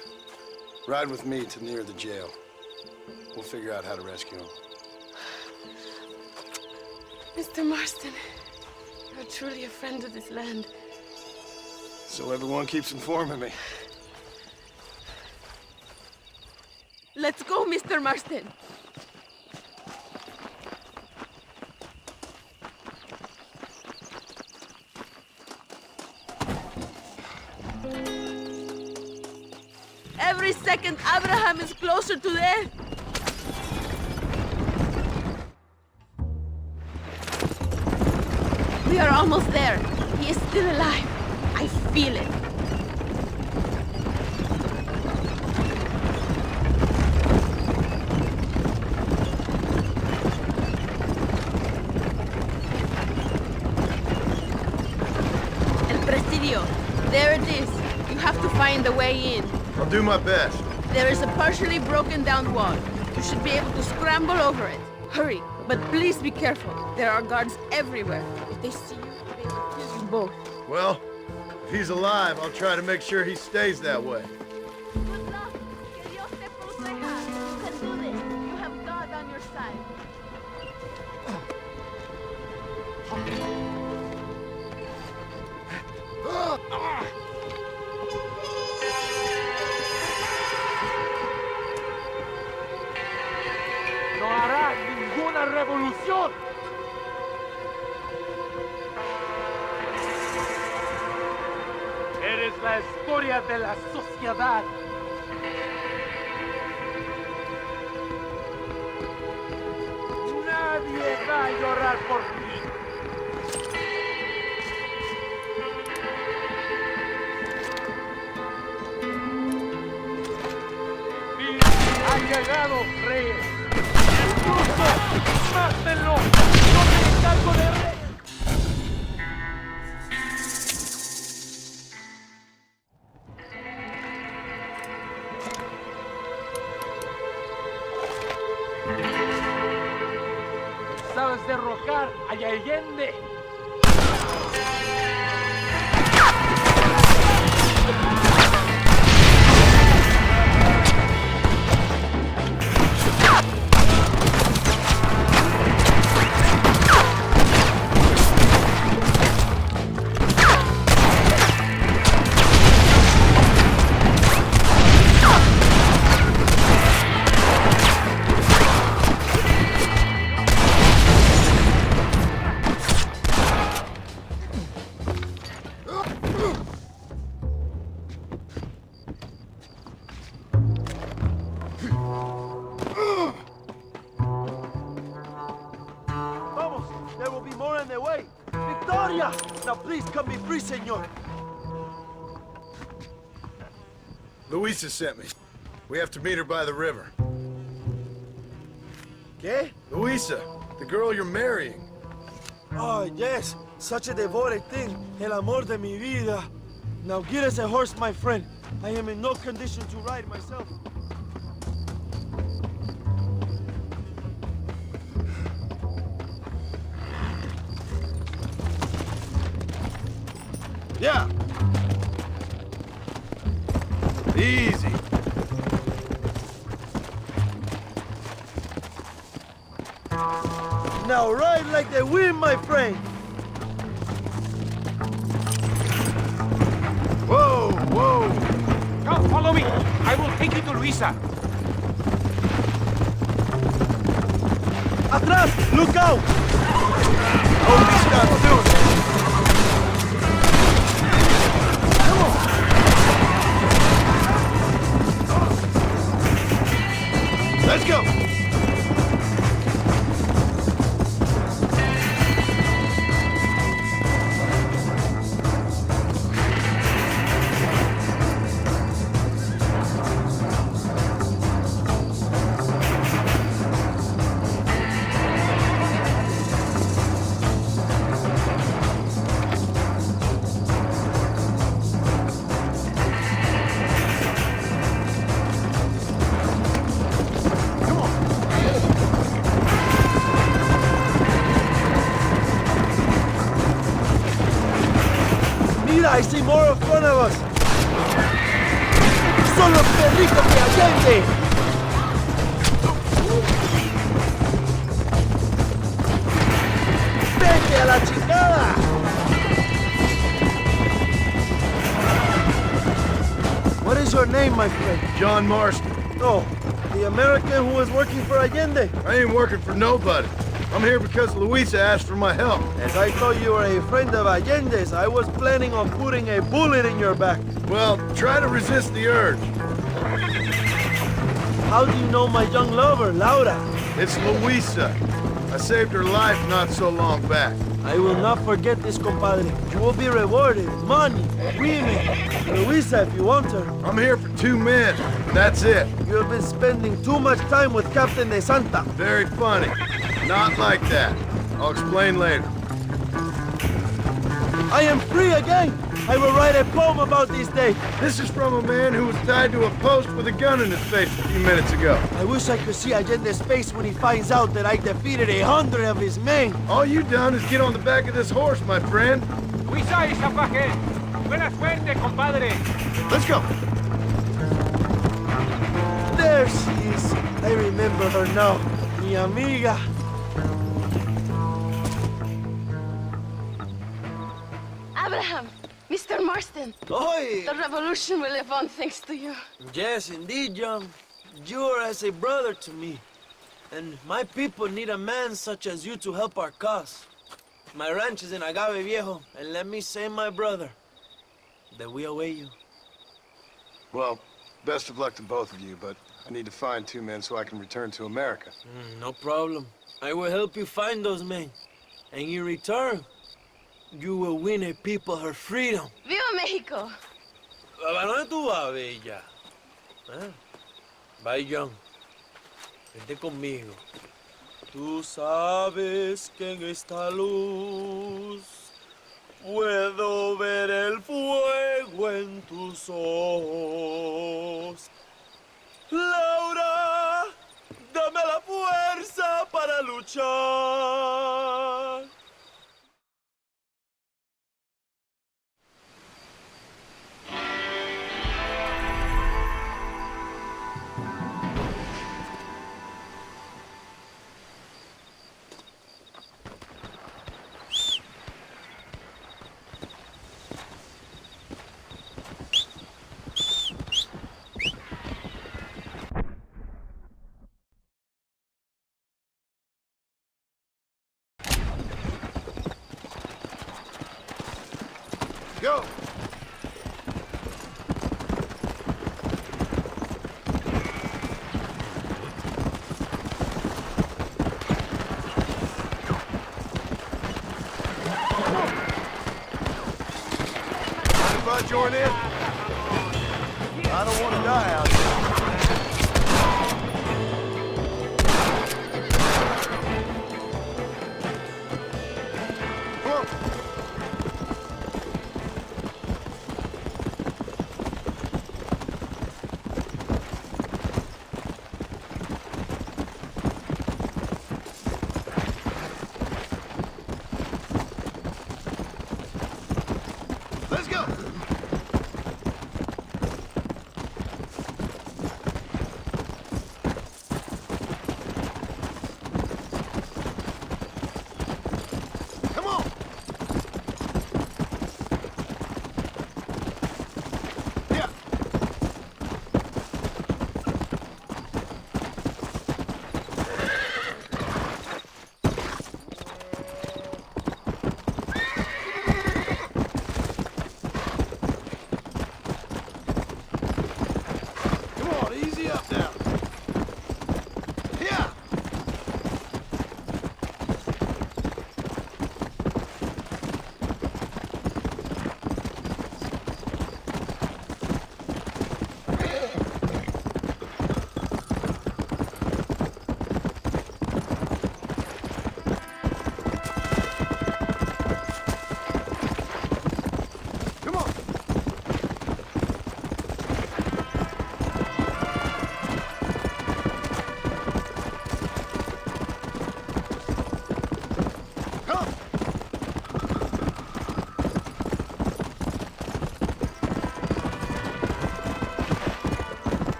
Ride with me to near the jail. We'll figure out how to rescue him. Mr. Marston, you're truly a friend of this land. So everyone keeps informing me. Let's go, Mr. Marston. Every second, Abraham is closer to death. We are almost there. He is still alive. I feel it. El Presidio. There it is. You have to find a way in. I'll do my best. There is a partially broken down wall. You should be able to scramble over it. Hurry, but please be careful. There are guards everywhere. If they see you, they will kill you both. Well, if he's alive, I'll try to make sure he stays that way. Good luck. Que Dios te proteja. You can do this. You have God on your side. No hará ninguna revolución. Eres la escoria de la sociedad. Nadie va a llorar por ti. Ha llegado, reyes. ¡Incluso! ¡Mátenlo! ¡Yo me encargo de reyes! ¿Sabes derrocar a Allende? There will be more on their way. Victoria! Now please come be free, senor. Luisa sent me. We have to meet her by the river. ¿Qué? Luisa, the girl you're marrying. Oh, yes. Such a devoted thing. El amor de mi vida. Now get us a horse, my friend. I am in no condition to ride myself. Yeah. Easy. Now ride like the wind, my friend. Whoa, whoa. Come, follow me. I will take you to Luisa. Atrás! Look out! Hope he stops soon. Let's go! Mira, I see more in front of us. Son los perritos de Allende. ¡Vete a la chingada! What is your name, my friend? John Marston. Oh, the American who was working for Allende. I ain't working for nobody. I'm here because Luisa asked for my help. As I thought you were a friend of Allende's, I was planning on putting a bullet in your back. Well, try to resist the urge. How do you know my young lover, Laura? It's Luisa. I saved her life not so long back. I will not forget this, compadre. You will be rewarded. Money, women, Luisa if you want her. I'm here for 2 men. That's it. You have been spending too much time with Captain De Santa. Very funny. Not like that. I'll explain later. I am free again. I will write a poem about this day. This is from a man who was tied to a post with a gun in his face a few minutes ago. I wish I could see Allende's face when he finds out that I defeated 100 of his men. All you done is get on the back of this horse, my friend. Luisa y Zapaje. Buena suerte, compadre. Let's go. There she is. I remember her now. Mi amiga. Abraham, Mr. Marston. Oi! The revolution will live on thanks to you. Yes, indeed, John. You are as a brother to me. And my people need a man such as you to help our cause. My ranch is in Agave Viejo, and let me say, my brother, that we await you. Well, best of luck to both of you, but I need to find 2 men so I can return to America. No problem. I will help you find those men. And in return, you will win a people her freedom. Viva Mexico! ¿A dónde tú vas, bella? ¿Eh? Bye, John. Vente conmigo. Tú sabes que en esta luz puedo ver el fuego en tus ojos. Laura, dame la fuerza para luchar. Go! Mind if I join in? I don't want to die out here. Let's go!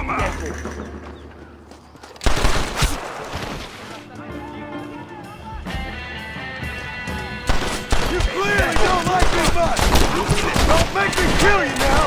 pendejo. You clearly don't like me much! Don't make me kill you now!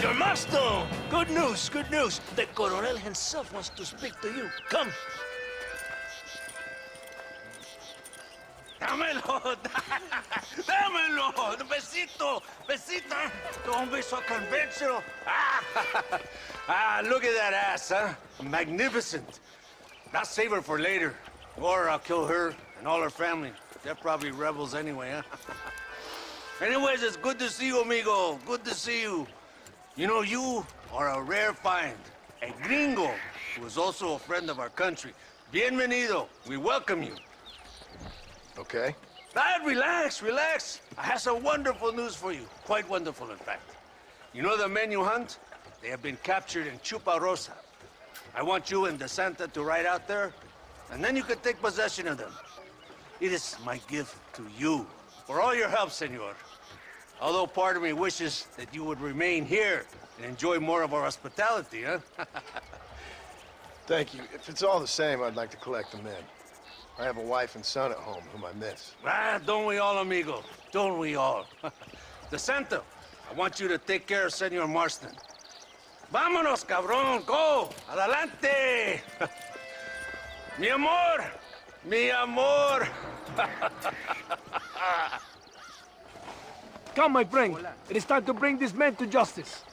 Your master! Good news, good news. The Coronel himself wants to speak to you. Come. Dámelo, dámelo, besito, besito. Don't be so conventional. Look at that ass, huh? Magnificent. I'll save her for later, or I'll kill her and all her family. They're probably rebels anyway, huh? Anyways, it's good to see you, amigo. Good to see you. You know, you are a rare find. A gringo who is also a friend of our country. Bienvenido. We welcome you. Okay. Relax, relax. I have some wonderful news for you. Quite wonderful, in fact. You know the men you hunt? They have been captured in Chuparosa. I want you and DeSanta to ride out there, and then you can take possession of them. It is my gift to you for all your help, senor. Although part of me wishes that you would remain here and enjoy more of our hospitality, huh? Thank you. If it's all the same, I'd like to collect the men. I have a wife and son at home whom I miss. Don't we all, amigo? Don't we all? DeSanta, I want you to take care of Senor Marston. Vámonos, cabrón, go! Adelante! Mi amor! Mi amor! Come, my friend. It is time to bring these men to justice.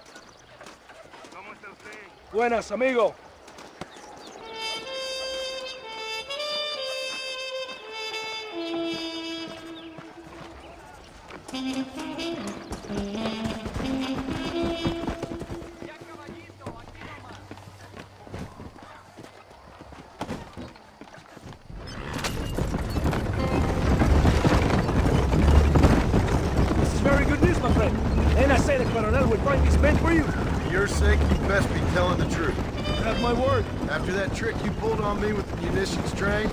Buenas, amigo. And I say the Coronel will find these men for you. For your sake, you best be telling the truth. You have my word. After that trick you pulled on me with the munitions train,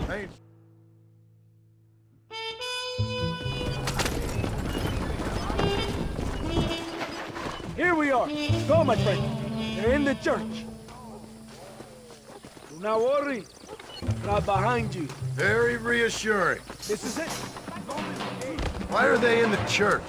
I ain't... Here we are. Go, my friend. They're in the church. Do not worry. Right behind you. Very reassuring. This is it. Why are they in the church?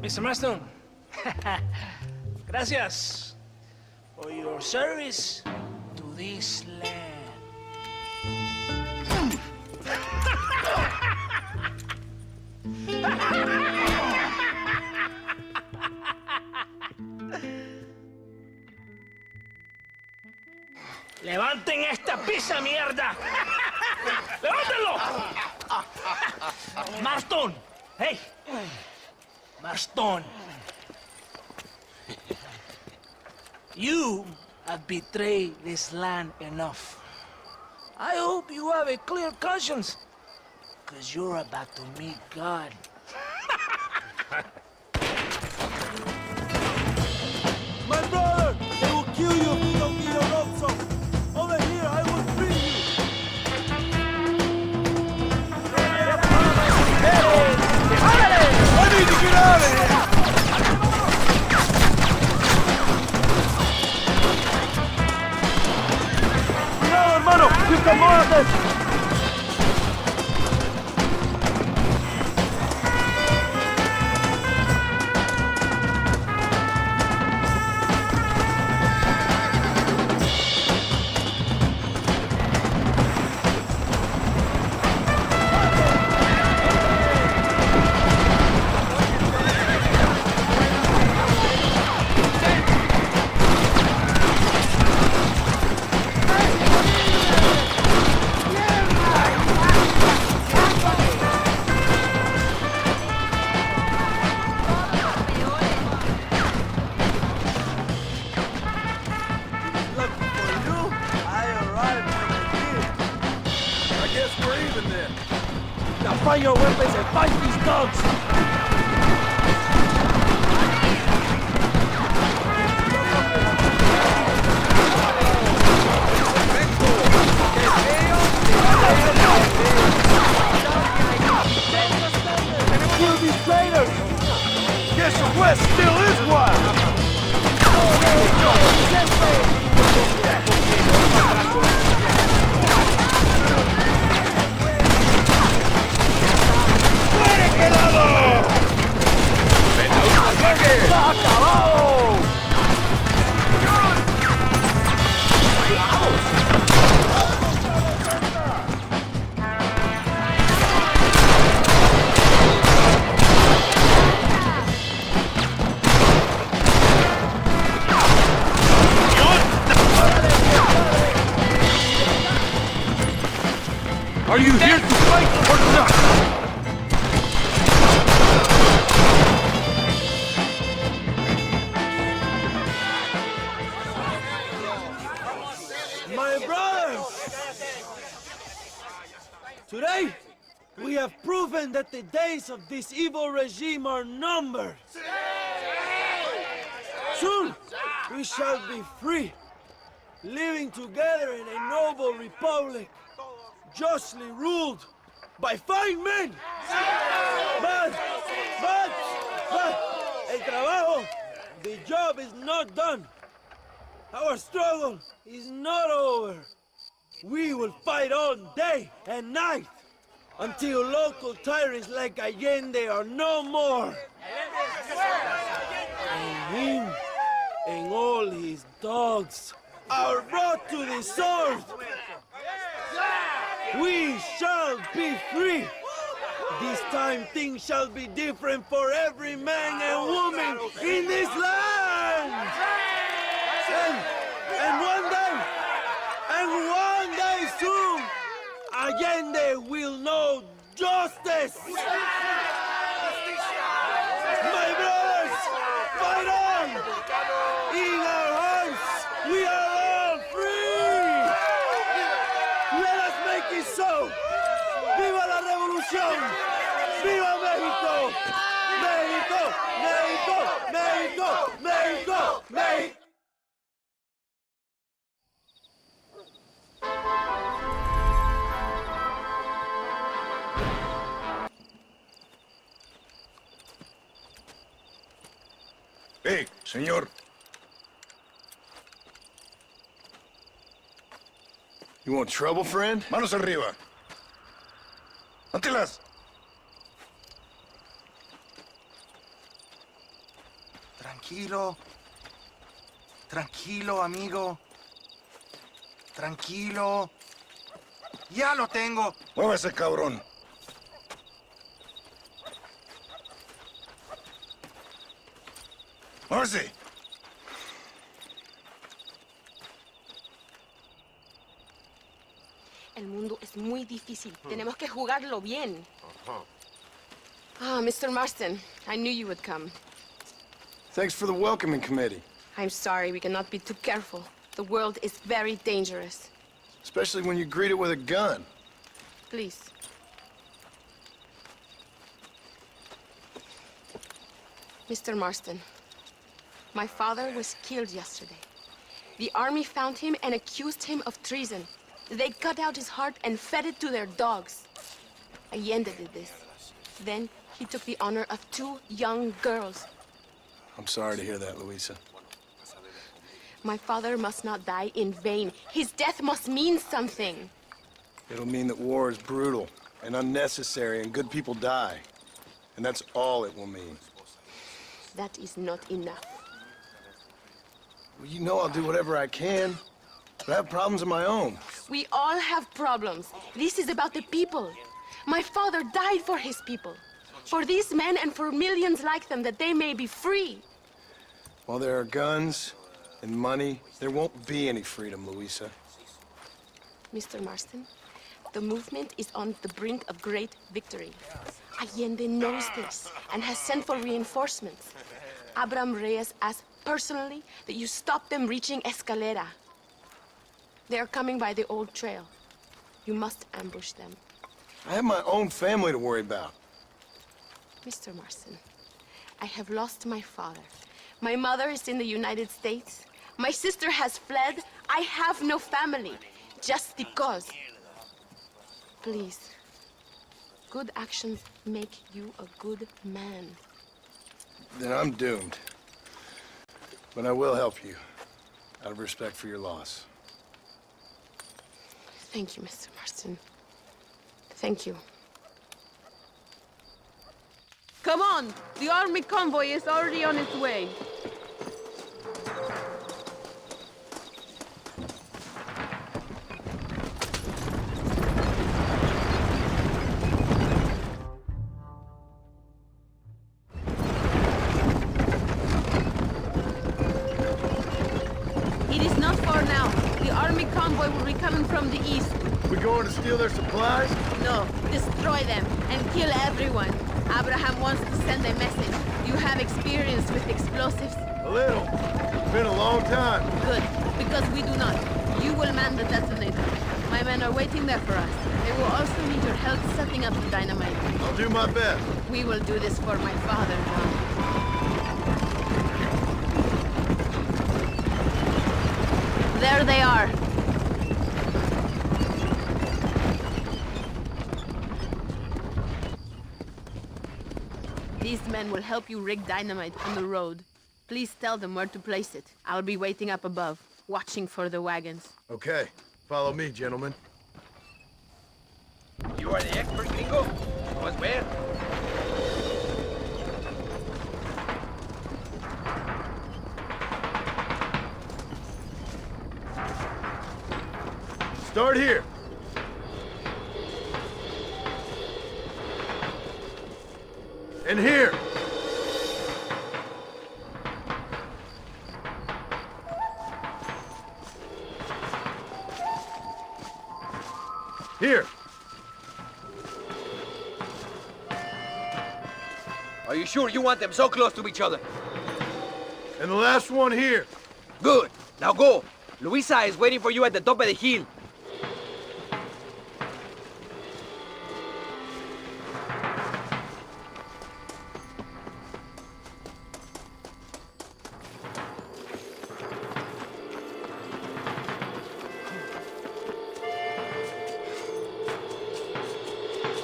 Mr. Marston, gracias for your service to this land. ¡Levanten esta pizza, mierda! ¡Levántenlo! Marston, hey. Marston, you have betrayed this land enough. I hope you have a clear conscience, because you're about to meet God. My brother! They will kill you if you don't get your ropes off. Over here, I will free you. I need to get out of here! ¡Cuidado, hermano! ¡Listo, muévete! leaving then. Now find your weapons and fight these dogs! Kill these traitors! Guess the West still is wild! Are you here to fight or not? My brothers! Today, we have proven that the days of this evil regime are numbered. Soon, we shall be free, living together in a noble republic, justly ruled by fine men. But, el trabajo, the job is not done. Our struggle is not over. We will fight all day and night until local tyrants like Allende are no more. And him and all his dogs are brought to the sword. We shall be free. This time things shall be different for every man and woman in this land. And one day soon, Allende will know justice. My brothers, fight on! In our hearts, we are all free. Let us make it so. ¡Viva la revolución! ¡Viva México! ¡México! ¡México! ¡México! ¡México! ¡México! Hey, señor. You want trouble, friend? Manos arriba. ¡Antelas! Tranquilo. Tranquilo, amigo. Tranquilo. Ya lo tengo. Muévase, cabrón. Muévase. El mundo es muy difícil. Tenemos que jugarlo bien. Ah, Mr. Marston, I knew you would come. Thanks for the welcoming committee. I'm sorry, we cannot be too careful. The world is very dangerous. Especially when you greet it with a gun. Please. Mr. Marston, my father was killed yesterday. The army found him and accused him of treason. They cut out his heart and fed it to their dogs. Allende did this. Then he took the honor of 2 young girls. I'm sorry to hear that, Luisa. My father must not die in vain. His death must mean something. It'll mean that war is brutal and unnecessary and good people die. And that's all it will mean. That is not enough. Well, you know I'll do whatever I can. But I have problems of my own. We all have problems. This is about the people. My father died for his people. For these men and for millions like them, that they may be free. While there are guns and money, there won't be any freedom, Luisa. Mr. Marston, the movement is on the brink of great victory. Allende knows this and has sent for reinforcements. Abraham Reyes asked personally that you stop them reaching Escalera. They are coming by the old trail. You must ambush them. I have my own family to worry about. Mr. Marston, I have lost my father. My mother is in the United States. My sister has fled. I have no family. Just because. Please. Good actions make you a good man. Then I'm doomed. But I will help you, out of respect for your loss. Thank you, Mr. Marston. Thank you. Come on! The army convoy is already on its way. It is not far now. The army convoy will be coming from the east. We going to steal their supplies? No, destroy them and kill everyone. Abraham wants to send a message. You have experience with explosives? A little. It's been a long time. Good, because we do not. You will man the detonator. My men are waiting there for us. They will also need your help setting up the dynamite. I'll do my best. We will do this for my father, John. There they are. These men will help you rig dynamite on the road. Please tell them where to place it. I'll be waiting up above, watching for the wagons. Okay. Follow me, gentlemen. You are the expert, gringo. Pues ver. Start here. And here. Here. Are you sure you want them so close to each other? And the last one here. Good. Now go. Luisa is waiting for you at the top of the hill.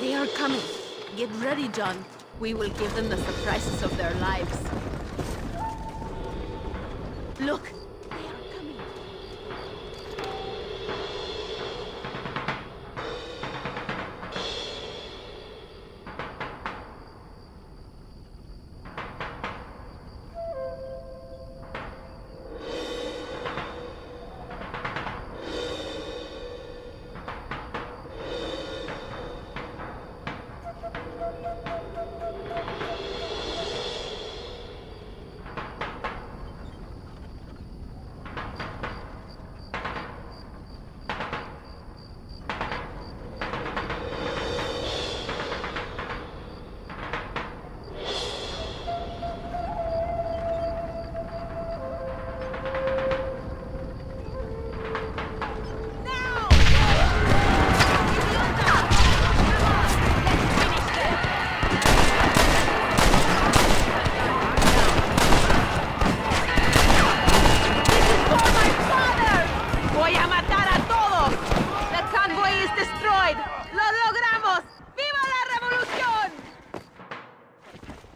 They are coming. Get ready, John. We will give them the surprises of their lives. Look! They are coming.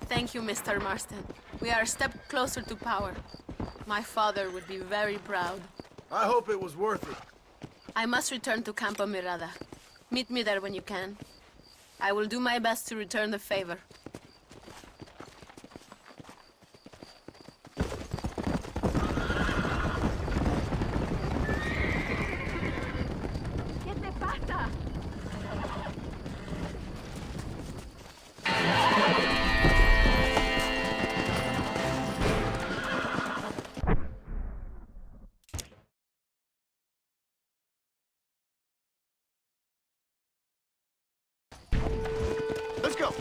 Thank you, Mr. Marston. We are a step closer to power. My father would be very proud. I hope it was worth it. I must return to Campo Mirada. Meet me there when you can. I will do my best to return the favor. ¿Qué te pasa? Let's go.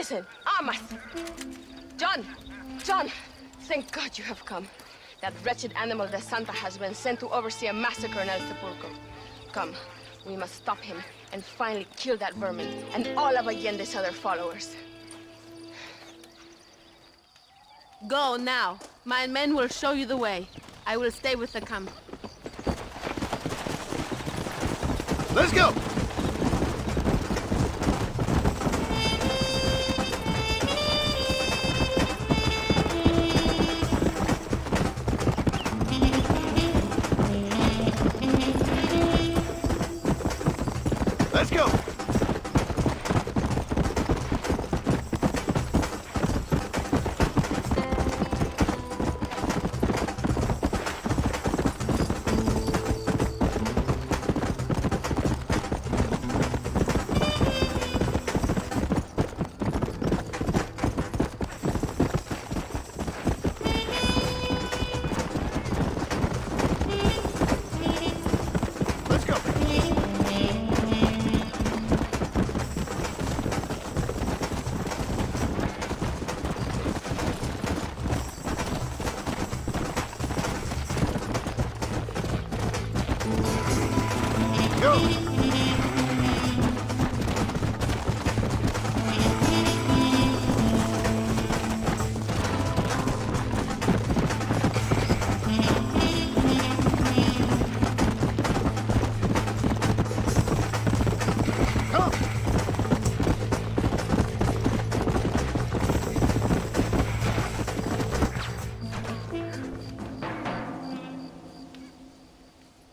Listen, armas! John! John! Thank God you have come. That wretched animal de Santa has been sent to oversee a massacre in El Sepulcro. Come, we must stop him and finally kill that vermin and all of Allende's other followers. Go now. My men will show you the way. I will stay with the camp. Let's go! Let's go!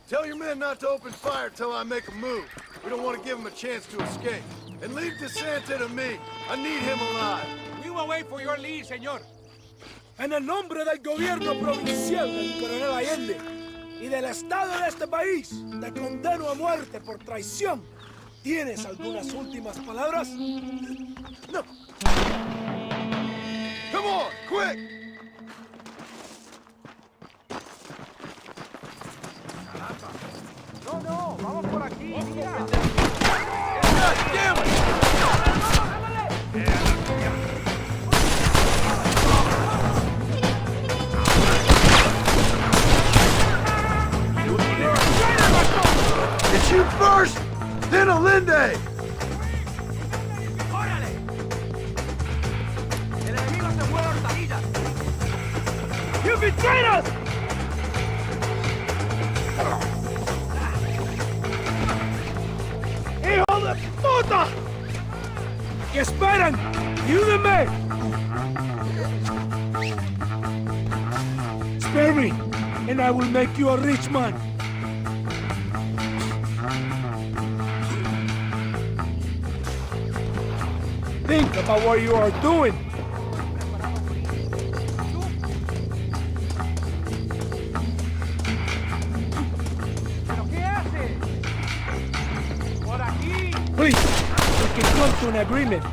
Tell your men not to open fire till I make a move. We don't want to give them a chance to escape. And leave DeSanta to me. I need him alive. We will wait for your lead, señor. En el nombre del gobierno provincial del coronel Allende y del Estado de este país, te condeno a muerte por traición. ¿Tienes algunas últimas palabras? No. Come on, quick! No, vamos por aquí. Mira. God damn it! It's you first, then Allende! ¡Órale! El enemigo se mueve a hortalizas. You betrayed us! ¡Hijo de puta! ¿Qué esperan? ¡Ayúdenme! Spare me, and I will make you a rich man. Think about what you are doing. ¿Pero qué hace? Por aquí. Please, we can come to an agreement.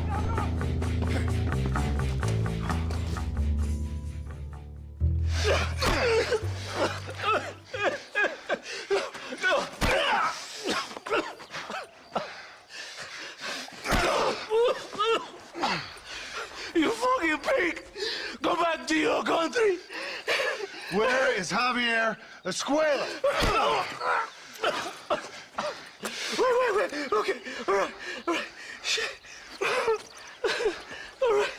You fucking pig! Go back to your country! Where is Javier Escuela? Wait. Okay, all right. Shit. All right.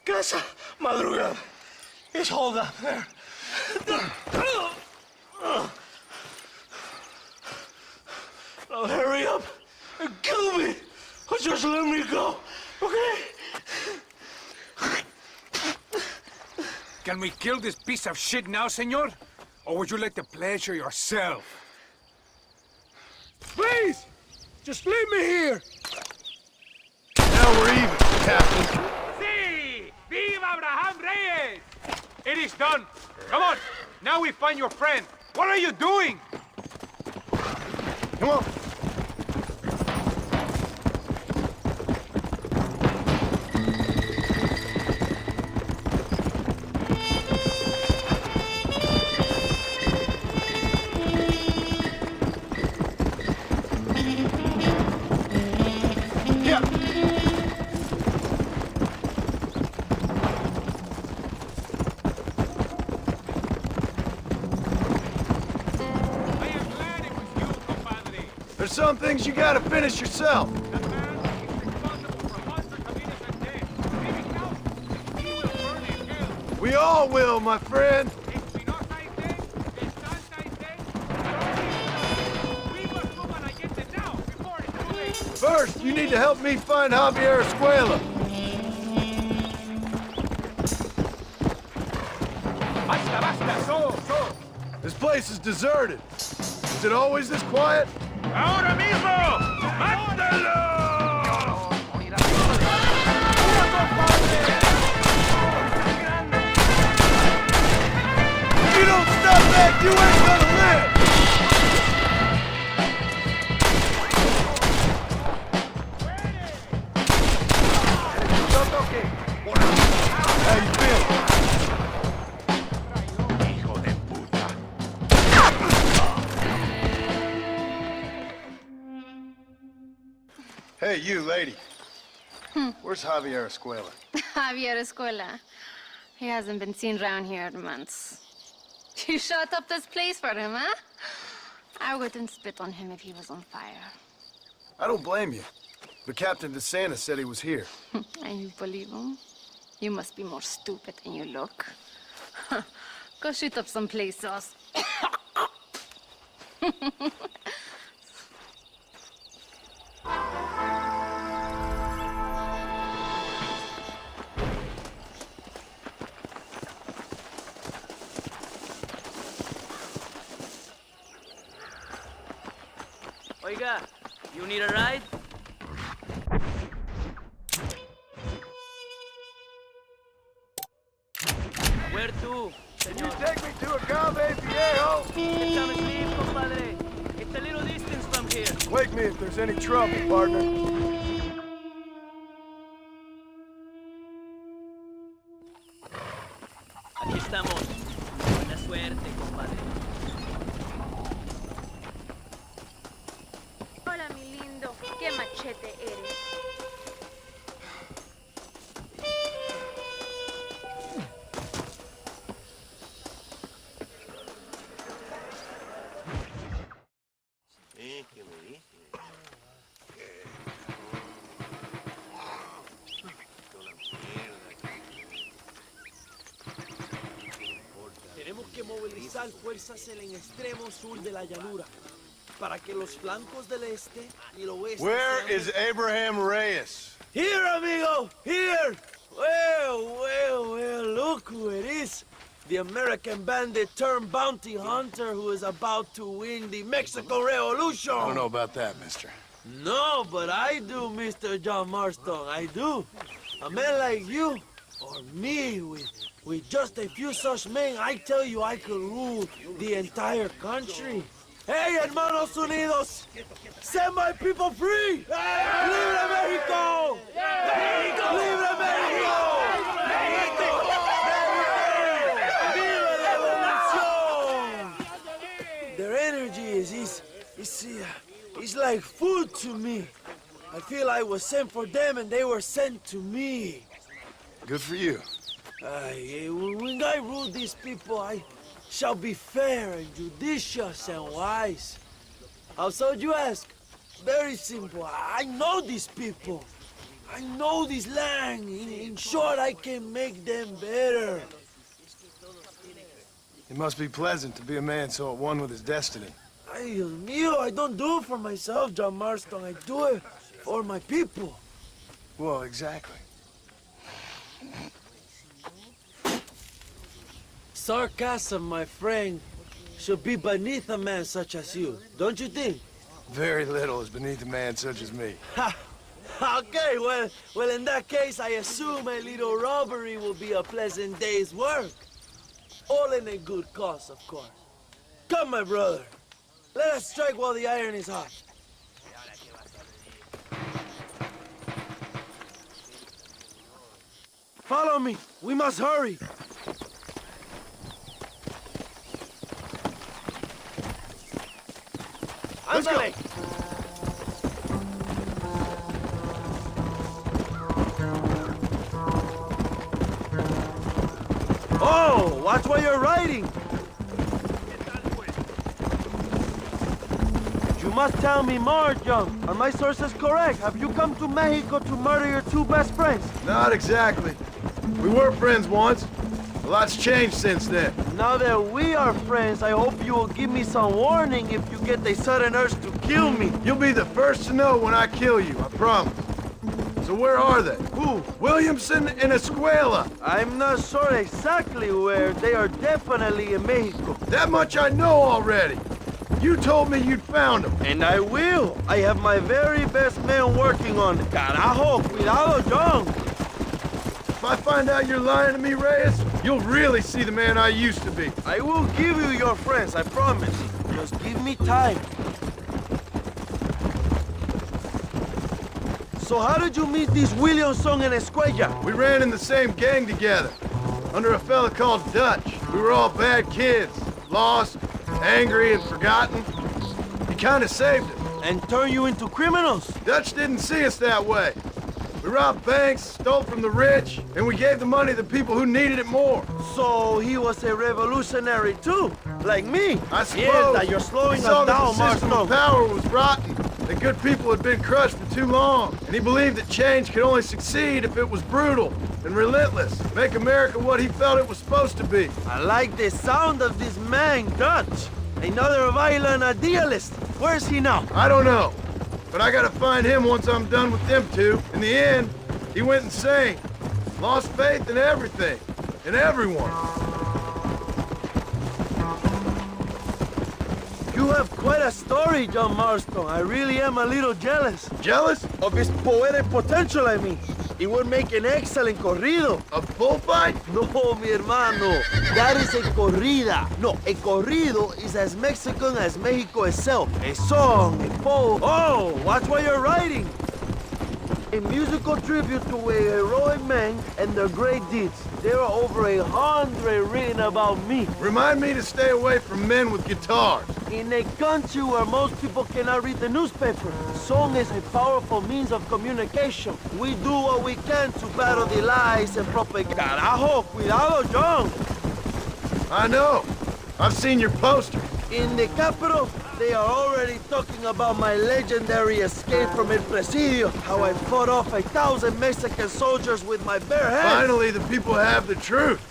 Casa Madrugada. It's hold up there. Now hurry up and kill me, or just let me go, okay? Can we kill this piece of shit now, señor? Or would you like to pleasure yourself? Please! Just leave me here! Now we're even, Captain. Sí! Viva Abraham Reyes! It is done. Come on. Now we find your friend. What are you doing? Come on. some things you gotta finish yourself. We all will, my friend. First, you need to help me find Javier Escuela. This place is deserted. Is it always this quiet? ¡Ahora mismo! ¡Mátalo! If you don't stop that, you ain't gonna live! How you feeling? Hey, you, lady. Where's Javier Escuela? Javier Escuela. He hasn't been seen around here in months. You shut up this place for him, huh? I wouldn't spit on him if he was on fire. I don't blame you. But Captain DeSantis said he was here. And you believe him? You must be more stupid than you look. Go shoot up some play sauce. Oiga, you need a ride? Where to, Can senor? you take me to Agave Viejo? Échame sleep, compadre. It's a little distance from here. Wake me if there's any trouble, partner. Aquí estamos. Buena suerte, compadre. Hola, mi lindo. Qué machete eres. ¿Qué me dice? Tenemos que movilizar fuerzas en el extremo sur de la llanura para que los flancos del este y el oeste. Where sean- is Abraham Reyes? Here, amigo! Here! Well, look who it is. The American bandit turned bounty hunter who is about to win the Mexican Revolution. I don't know about that, mister. No, but I do, Mr. John Marston, I do. A man like you, or me, with just a few such men, I tell you I could rule the entire country. Hey, hermanos unidos, set my people free! Libre Mexico! Libre Mexico! Viva la revolución! Their energy is like food to me. I feel I was sent for them and they were sent to me. Good for you. When I rule these people, I shall be fair and judicious and wise. How so, you ask? Very simple. I know these people. I know this land. In short, I can make them better. It must be pleasant to be a man so at one with his destiny. Ay, Dios mío, I don't do it for myself, John Marston. I do it for my people. Well, exactly. Sarcasm, my friend, should be beneath a man such as you, don't you think? Very little is beneath a man such as me. Ha! Okay, well, in that case, I assume a little robbery will be a pleasant day's work. All in a good cause, of course. Come, my brother. Let us strike while the iron is hot. Follow me. We must hurry. Let's go. Ándale. Oh, watch while you're riding. Did you You must tell me more, John. Are my sources correct? Have you come to Mexico to murder your two best friends? Not exactly. We were friends once. A lot's changed since then. Now that we are friends, I hope you will give me some warning if you get a sudden urge to kill me. You'll be the first to know when I kill you, I promise. So where are they? Who? Williamson and Escuela. I'm not sure exactly where. They are definitely in Mexico. That much I know already. You told me you'd found them. And I will. I have my very best men working on it. Carajo, cuidado, John. If I find out you're lying to me, Reyes, you'll really see the man I used to be. I will give you your friends, I promise. Just give me time. So how did you meet these Williamson and Escuella? We ran in the same gang together, under a fella called Dutch. We were all bad kids, lost, angry, and forgotten. He kinda saved us. And turned you into criminals? Dutch didn't see us that way. We robbed banks, stole from the rich, and we gave the money to people who needed it more. So he was a revolutionary too, like me. I suppose. Mierda, you're slowing he saw us down, that the system of Marston. power was rotten, that good people had been crushed for too long, and he believed that change could only succeed if it was brutal and relentless, make America what he felt it was supposed to be. I like the sound of this man, Dutch. Another violent idealist. Where is he now? I don't know, but I gotta find him once I'm done with them two. In the end, he went insane, lost faith in everything, and everyone. You have quite a story, John Marston. I really am a little jealous. Jealous? Of his poetic potential, I mean. It would make an excellent corrido. A bullfight? No, mi hermano. That is a corrida. No, a corrido is as Mexican as Mexico itself. A song, a poem. Oh, watch what you're writing. A musical tribute to a heroic man and their great deeds. There are over 100 written about me. Remind me to stay away from men with guitars. In a country where most people cannot read the newspaper, song is a powerful means of communication. We do what we can to battle the lies and propaganda. Carajo, cuidado, John! I know. I've seen your poster. In the capital, they are already talking about my legendary escape from El Presidio, how I fought off 1,000 Mexican soldiers with my bare hands. Finally, the people have the truth.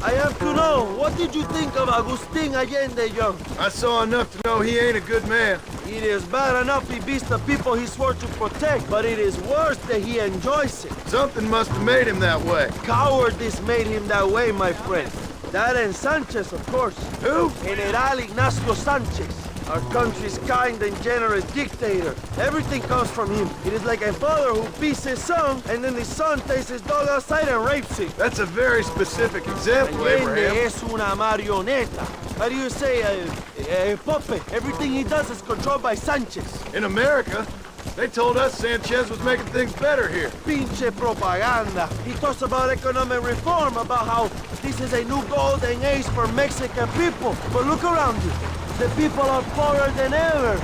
I have to know, what did you think of Agustin Allende, John? I saw enough to know he ain't a good man. It is bad enough he beats the people he swore to protect, but it is worse that he enjoys it. Something must have made him that way. Cowardice made him that way, my friend. That and Sanchez, of course. Who? General Ignacio Sanchez. Our country's kind and generous dictator. Everything comes from him. It is like a father who beats his son, and then the son takes his dog outside and rapes him. That's a very specific example, Allende Abraham. es una marioneta. How do you say, a puppet? Everything he does is controlled by Sanchez. In America, they told us Sanchez was making things better here. Pinche propaganda. He talks about economic reform, about how this is a new golden age for Mexican people. But look around you. The people are poorer than ever.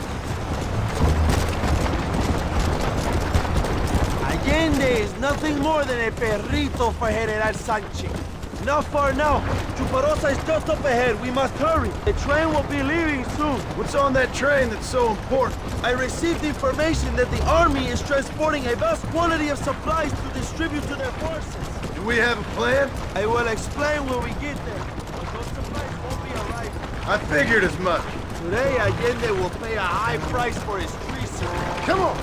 Allende is nothing more than a perrito for General Sanchez. Not far now. Chuparosa is just up ahead. We must hurry. The train will be leaving soon. What's on that train that's so important? I received information that the army is transporting a vast quantity of supplies to distribute to their forces. Do we have a plan? I will explain when we get there. But those supplies won't be arriving. I figured as much. Today, Allende will pay a high price for his treason. Come on!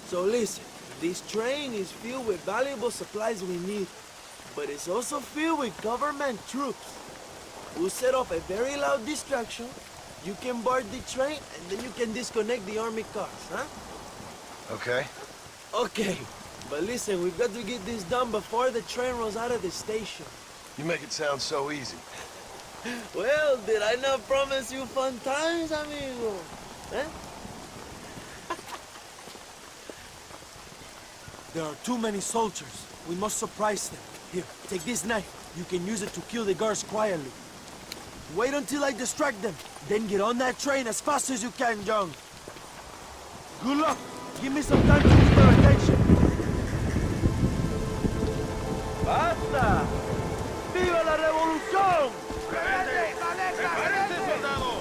So listen, this train is filled with valuable supplies we need, but it's also filled with government troops. We'll set off a very loud distraction. You can board the train, and then you can disconnect the army cars, huh? Okay. Okay, but listen, we've got to get this done before the train runs out of the station. You make it sound so easy. Well, did I not promise you fun times, amigo? Eh? There are too many soldiers. We must surprise them. Here, take this knife. You can use it to kill the guards quietly. Wait until I distract them. Then get on that train as fast as you can, John. Good luck. Give me some time to get their attention. ¡Basta! ¡Viva la revolución! ¡Prepárense, soldado!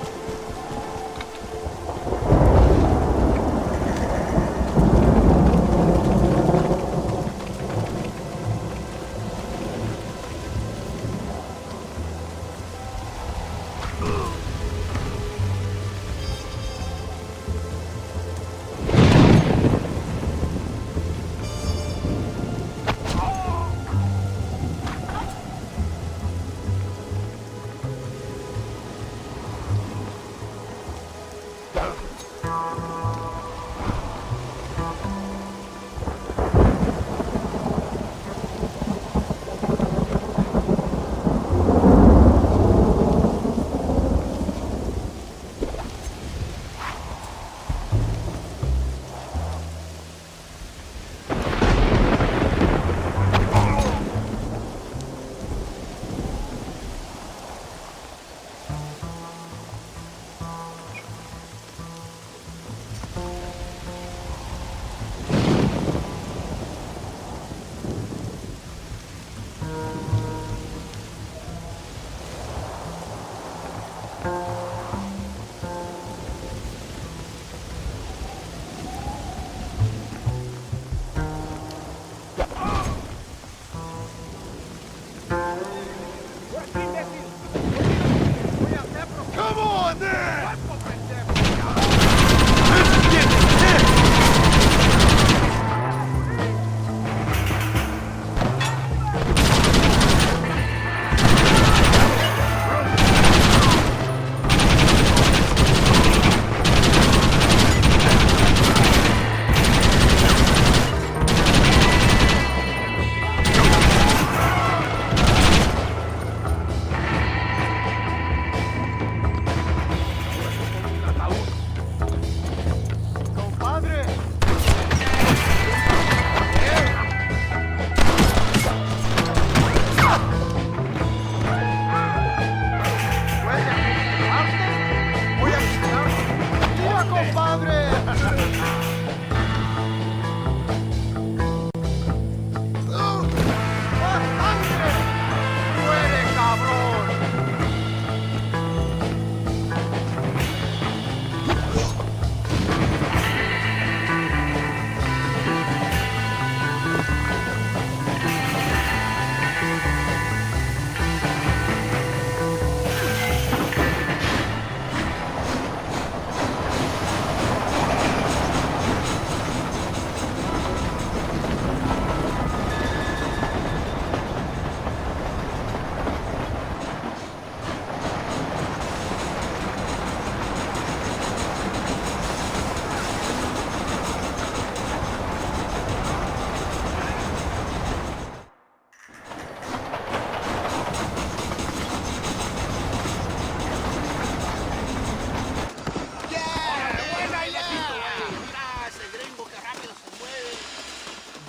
Come on, then!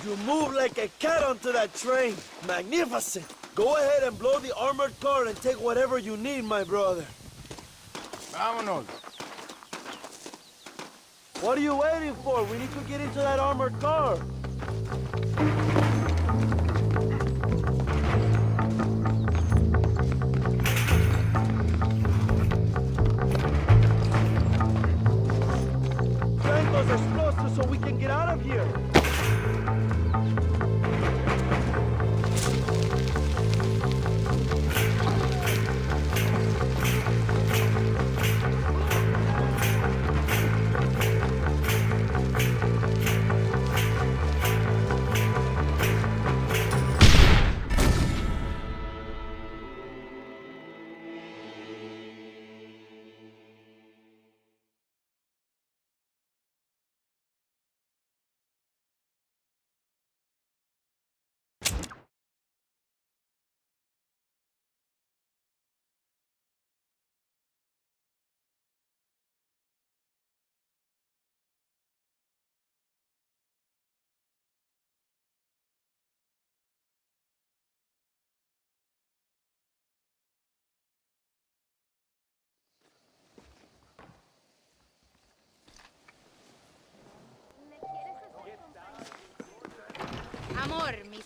You move like a cat onto that train. Magnificent. Go ahead and blow the armored car and take whatever you need, my brother. Vámonos. What are you waiting for? We need to get into that armored car. Crank those explosives so we can get out of here.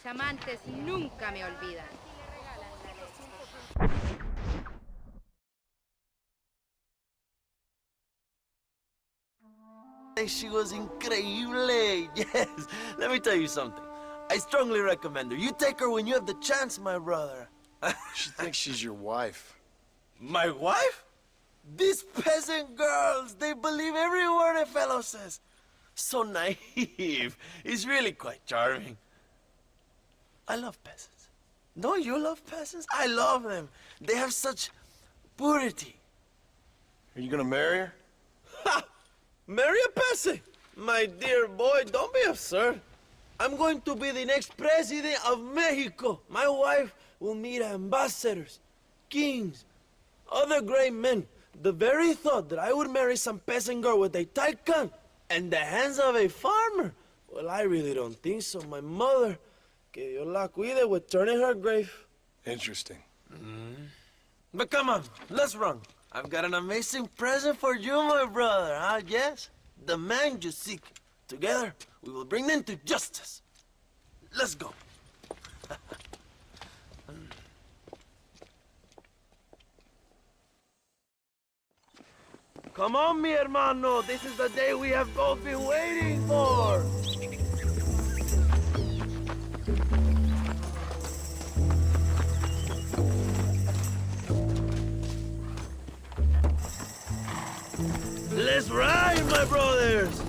Mis amantes nunca me olvidan. She was increíble. Yes. Let me tell you something. I strongly recommend her. You take her when you have the chance, my brother. She thinks she's your wife. My wife? These peasant girls, they believe every word a fellow says. So naive. It's really quite charming. I love peasants. Don't you love peasants? I love them. They have such purity. Are you gonna marry her? Ha! Marry a peasant? My dear boy, don't be absurd. I'm going to be the next president of Mexico. My wife will meet ambassadors, kings, other great men. The very thought that I would marry some peasant girl with a tight gun and the hands of a farmer, well, I really don't think so. My mother, que Dios la cuide, would turn in her grave. Interesting. But come on, let's run. I've got an amazing present for you, my brother, huh? Yes? The man you seek. Together, we will bring them to justice. Let's go. Come on, mi hermano. This is the day we have both been waiting for. Let's ride, my brothers!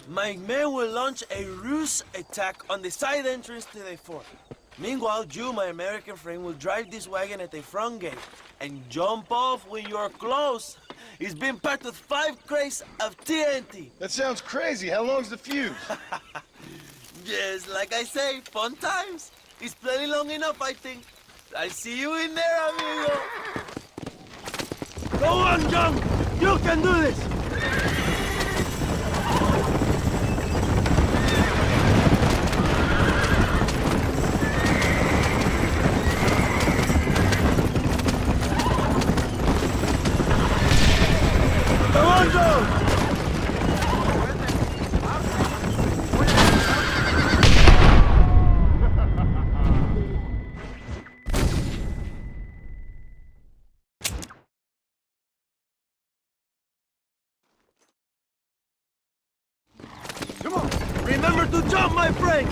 My men will launch a ruse attack on the side entrance to the fort. Meanwhile, you, my American friend, will drive this wagon at the front gate and jump off when you're close. It's been packed with 5 crates of TNT. That sounds crazy. How long's the fuse? Yes, like I say, fun times. It's plenty long enough, I think. I'll see you in there, amigo. Go on, John. You can do this. Come on! Remember to jump, my friend!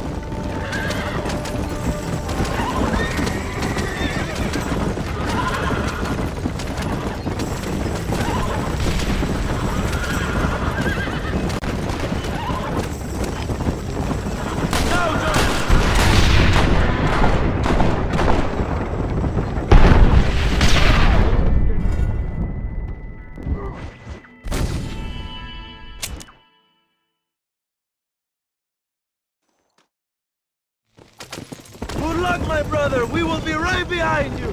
Good luck, my brother! We will be right behind you!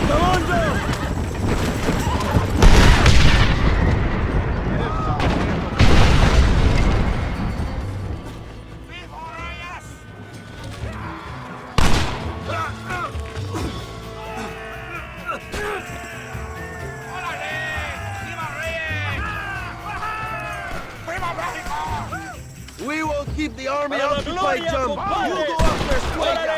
Come on, Joe! We will keep the army occupied, John. You go after Escuela.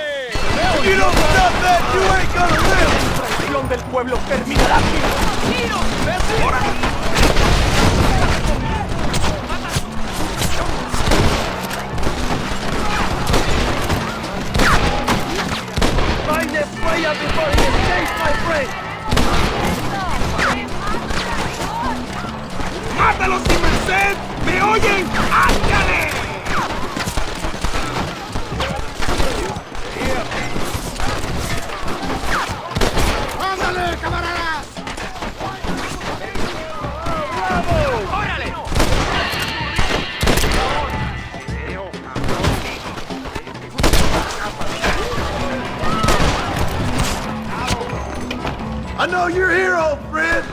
If you don't stop that, you ain't gonna live. La traición del pueblo terminará aquí. Find Escuela before he escapes, my friend. ¡Mátalos sin merced! ¿Me oyen? ¡Ándale! ¡Ándale, camaradas! ¡Bravo! ¡Órale! I know you're here, old friend!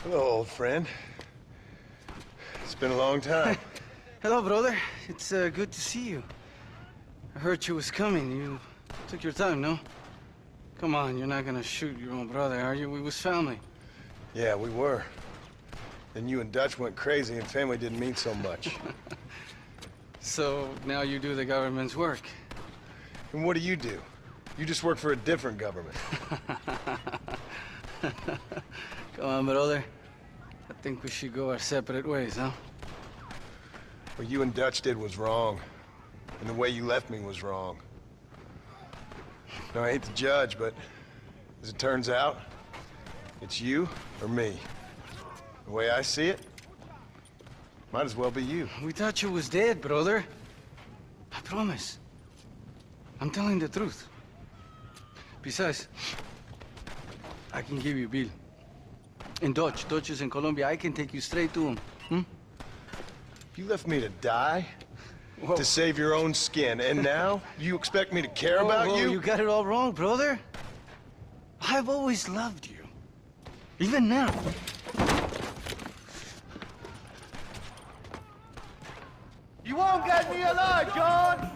Hello, old friend. It's been a long time. Hello, brother. It's good to see you. I heard you was coming. You took your time, no? Come on, you're not gonna shoot your own brother, are you? We was family. Yeah, we were. Then you and Dutch went crazy and family didn't mean so much. So now you do the government's work. And what do? You just work for a different government. Come on, brother. I think we should go our separate ways, huh? What you and Dutch did was wrong. And the way you left me was wrong. Now, I hate to judge, but as it turns out, it's you or me. The way I see it, might as well be you. We thought you was dead, brother. I promise. I'm telling the truth. Besides, I can give you Bill. And Dutch is in Colombia. I can take you straight to him. You left me to die? Whoa. To save your own skin, and now you expect me to care about you? You got it all wrong, brother. I've always loved you. Even now. You won't get me alive, John!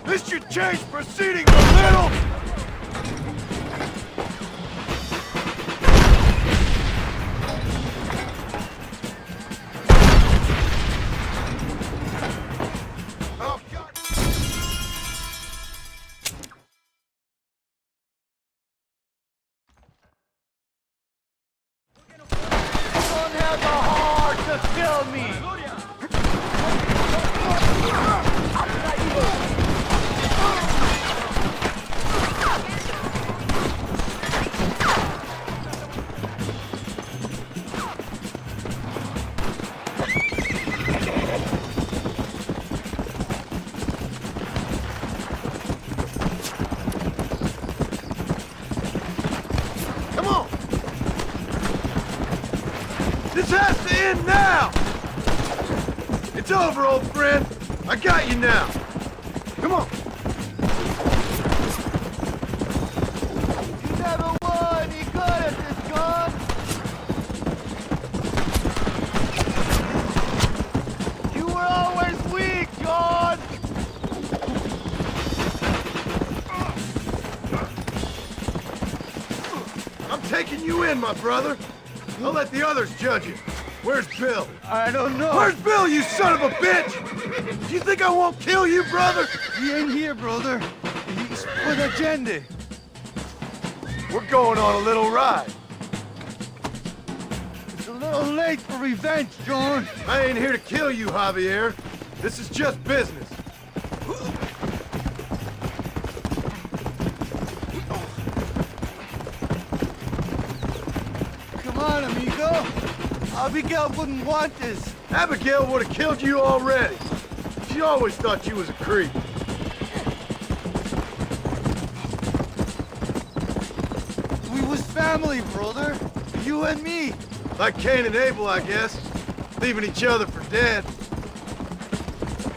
This should change proceedings a little! Oh, God. Don't have the heart to kill me! This has to end now! It's over, old friend. I got you now. Come on. You never won any good at this, John. You were always weak, John. I'm taking you in, my brother. I'll let the others judge you. Where's Bill? I don't know. Where's Bill, you son of a bitch? Do you think I won't kill you, brother? He ain't here, brother. He's with Allende. We're going on a little ride. It's a little late for revenge, John. I ain't here to kill you, Javier. This is just business. Come on, amigo. Abigail wouldn't want this. Abigail would have killed you already. She always thought you was a creep. We was family, brother. You and me. Like Cain and Abel, I guess. Leaving each other for dead.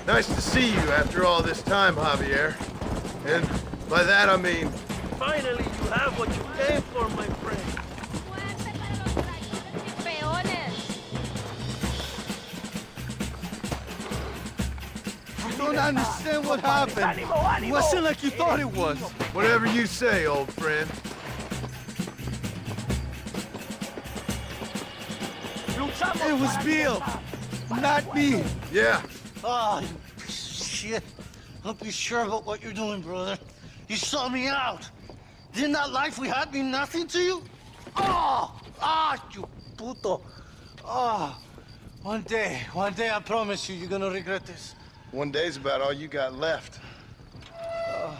Nice to see you after all this time, Javier. And by that I mean... Finally, you have what you came for, my friend. I don't understand what happened. It wasn't like you thought it was. Whatever you say, old friend. It was Bill, not me. Yeah. Ah, you piece of shit. Don't be sure about what you're doing, brother. You saw me out. Didn't that life we had mean nothing to you? Oh! Ah, you puto. Ah. One day, I promise you, you're gonna regret this. One day's about all you got left. I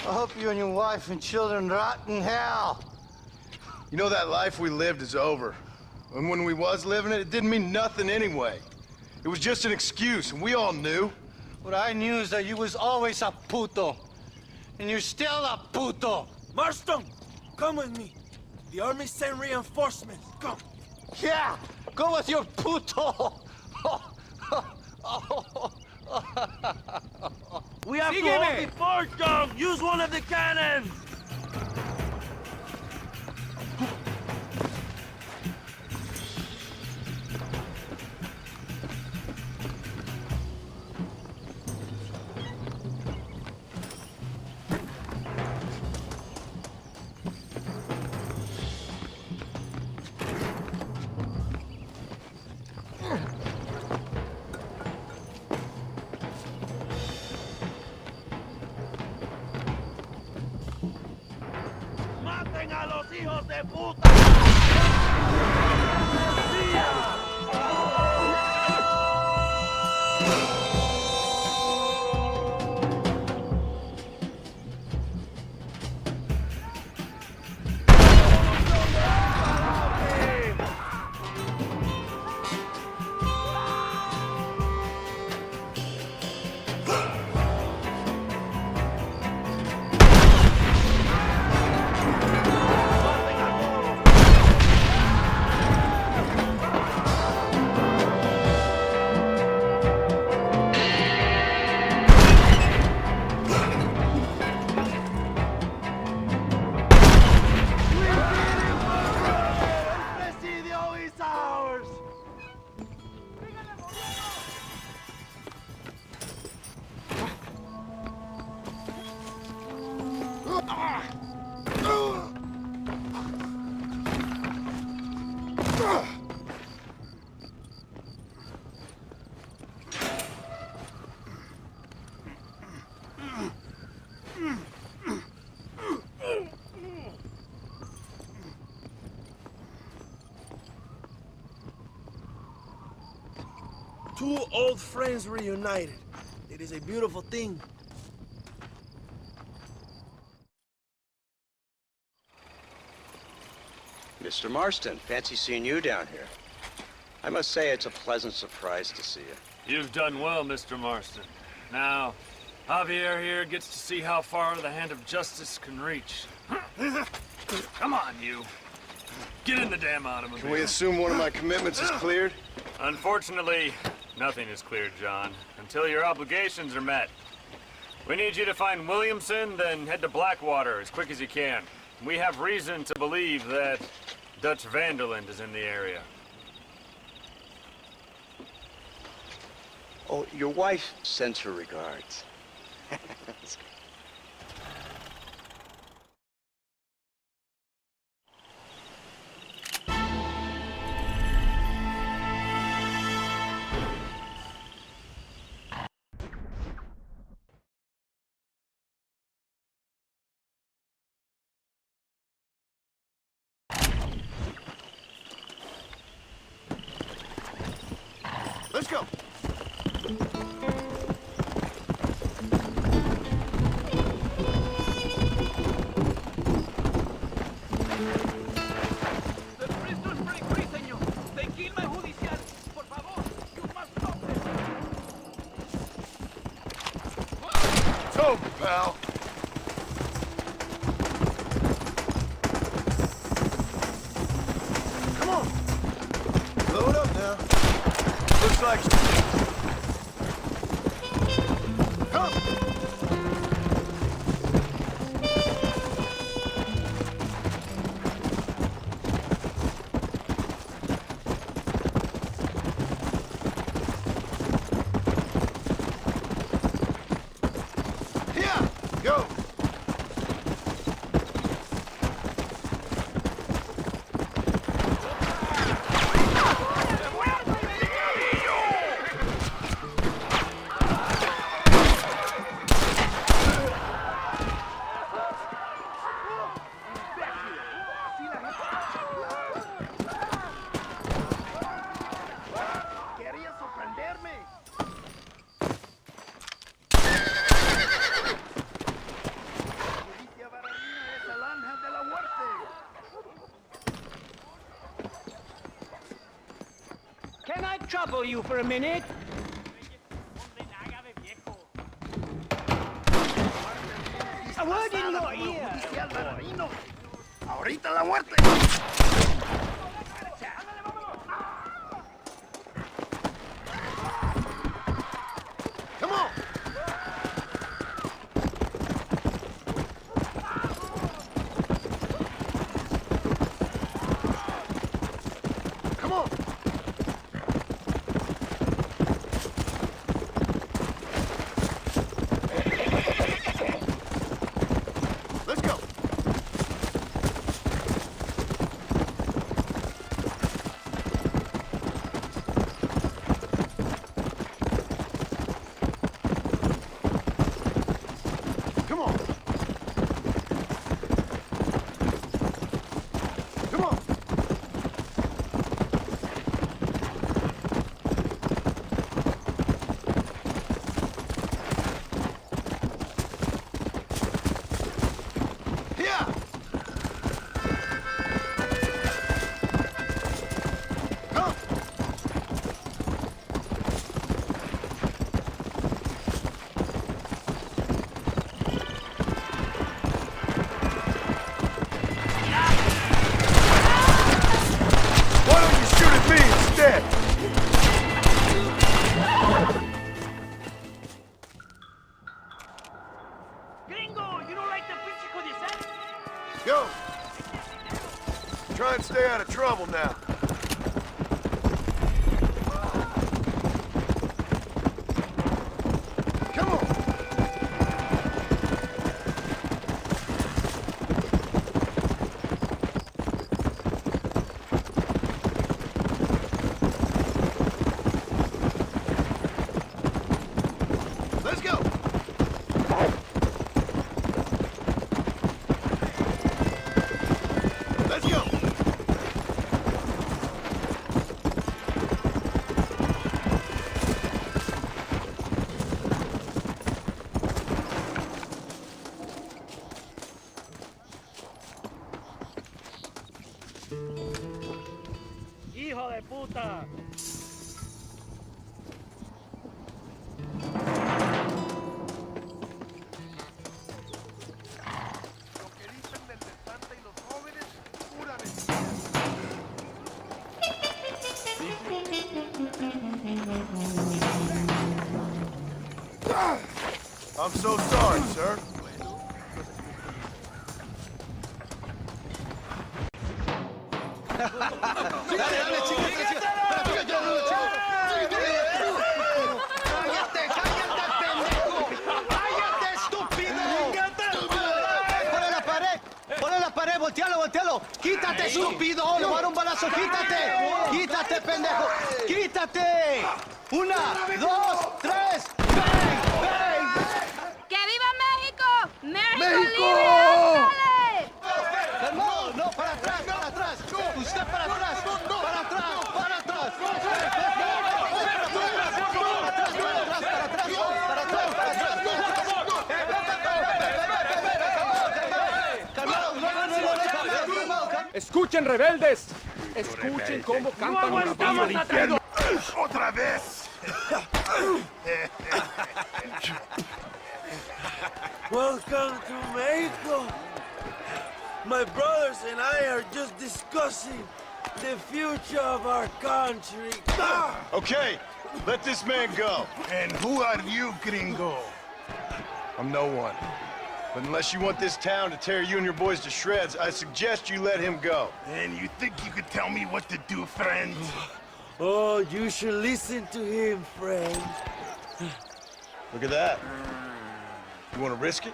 hope you and your wife and children rot in hell. You know, that life we lived is over. And when we was living it, it didn't mean nothing anyway. It was just an excuse, and we all knew. What I knew is that you was always a puto. And you're still a puto. Marston, come with me. The army sent reinforcements. Come. Yeah, go with your puto. We have to hold the fort, John. Use one of the cannons. ¡Hijos de puta! Two old friends reunited. It is a beautiful thing. Mr. Marston, fancy seeing you down here. I must say it's a pleasant surprise to see you. You've done well, Mr. Marston. Now, Javier here gets to see how far the hand of justice can reach. Come on, you. Get in the damn automobile. Can we assume one of my commitments is cleared? Unfortunately, nothing is cleared, John, until your obligations are met. We need you to find Williamson, then head to Blackwater as quick as you can. We have reason to believe that Dutch Vanderland is in the area. Oh, your wife sends her regards. Let's go. It's over, pal. Come on. Load up now. Looks like... Come! Here! Go! Can I trouble you for a minute? A word in your ear. Ahorita la muerte. Come on. Come on. Let's go. Come on. Come on. Here. Come. Why don't you shoot at me instead? Gringo, you don't like the físico de sangre? Go. Try and stay out of trouble now. Come on. Let's go. Let's go. Hijo de puta. I'm so sorry, sir. ¡Ponle la pared! ¡Voltealo, voltealo! ¡Quítate, estúpido! ¡Le voy a dar un balazo! ¡Quítate! ¡Quítate, pendejo! ¡Quítate! ¡Una, dos, tres! ¡Bang! ¡Bang! ¡Que viva México! ¡México, ¡México! libre! ¡Dale! ¡Calmado! ¡No! ¡Para atrás! ¡Para atrás! ¡Usted para atrás! ¡Para atrás! ¡Para atrás! Escuchen, rebeldes. Escuchen cómo cantan No los aguantamos del a infierno. ¡Otra vez! Welcome to Mexico. My brothers and I are just discussing the future of our country. Okay, let this man go. And who are you, gringo? I'm no one. But unless you want this town to tear you and your boys to shreds, I suggest you let him go. And you think you could tell me what to do, friend? Oh, you should listen to him, friend. Look at that. You want to risk it?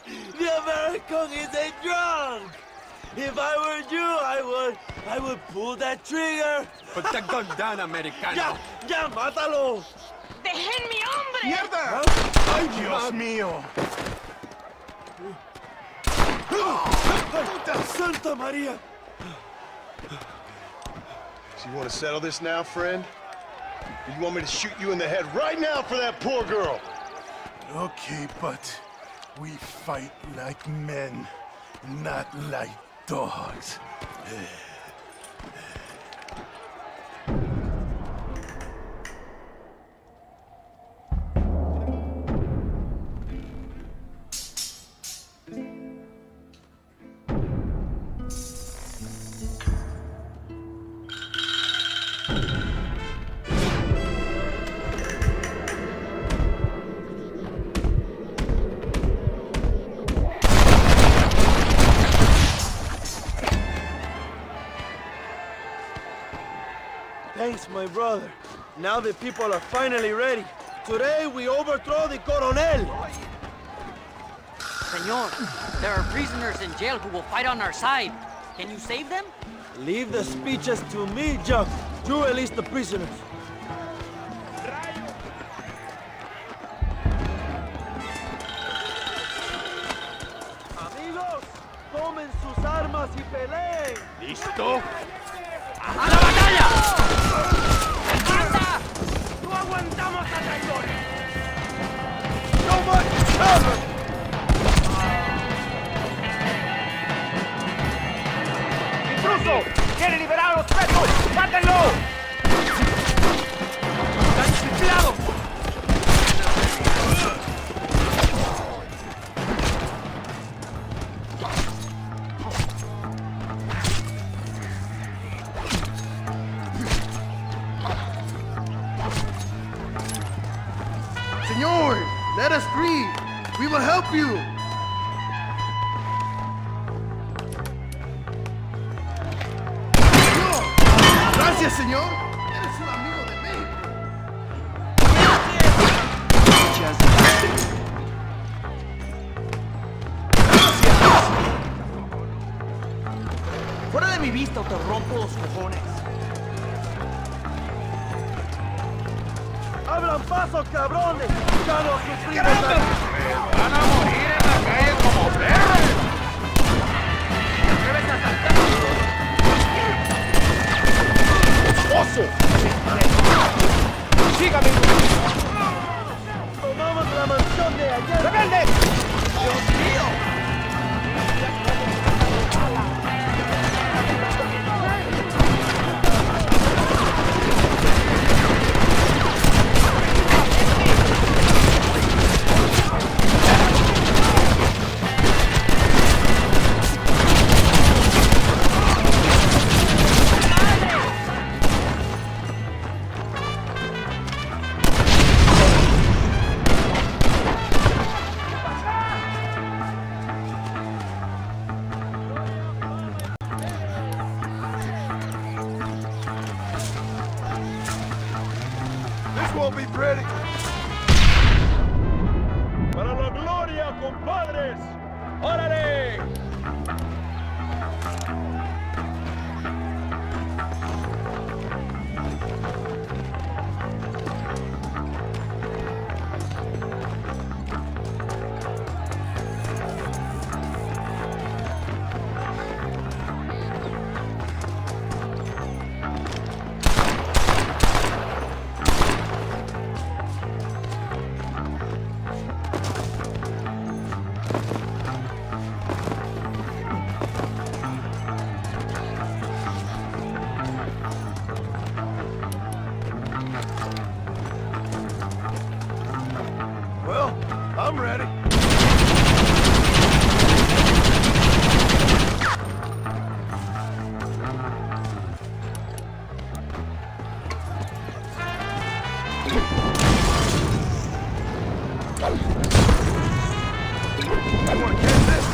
The American is a drunk. If I were you, I would pull that trigger. Put the gun down, Americano. Ya, mátalo. ¡Dejen mi hombre! ¡Mierda! ¡Ay, Dios mío! Santa Maria. So you want to settle this now, friend? Or you want me to shoot you in the head right now for that poor girl? Okay, but we fight like men, not like dogs. Thanks, my brother. Now the people are finally ready. Today we overthrow the Coronel. Senor, there are prisoners in jail who will fight on our side. Can you save them? Leave the speeches to me, Jack. You release the prisoners. Amigos, tomen sus armas y peleen. ¿Listo? ¡A la batalla! ¡Anda! ¡No aguantamos a traidores! So much cover! ¡Intruso! ¡Quiere liberar a los presos! ¡Mátenlo! ¡Están chiflados! Senor, let us free. We will help you. Señor, gracias, señor. Eres un amigo de México. ¡Fuera de mi vista o te rompo los cojones! ¡Abran paso, cabrones! ¡Ya lo sufrimos! ¡Van a morir en la calle como perros! ¿Te atreves a saltar? ¡Oso! ¡Sígame! ¡Tomamos la mansión de ayer! ¡Rebeldes! ¡Dios mío! This won't be pretty. ¡Para la gloria, compadres! ¡Órale! Well, I'm ready. You want to catch this?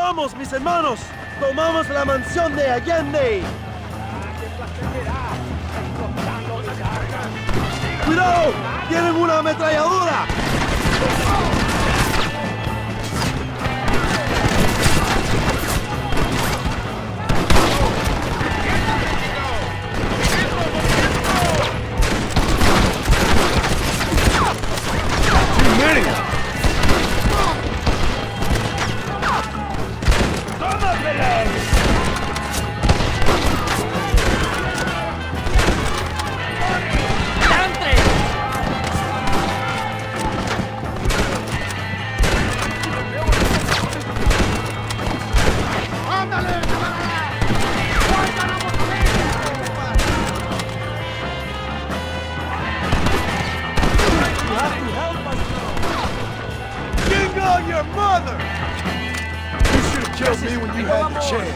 vamos, mis hermanos! ¡Tomamos la mansión de Allende! ¡Cuidado! ¡Tienen una ametralladora! Your mother! You should have killed me when you had the chance.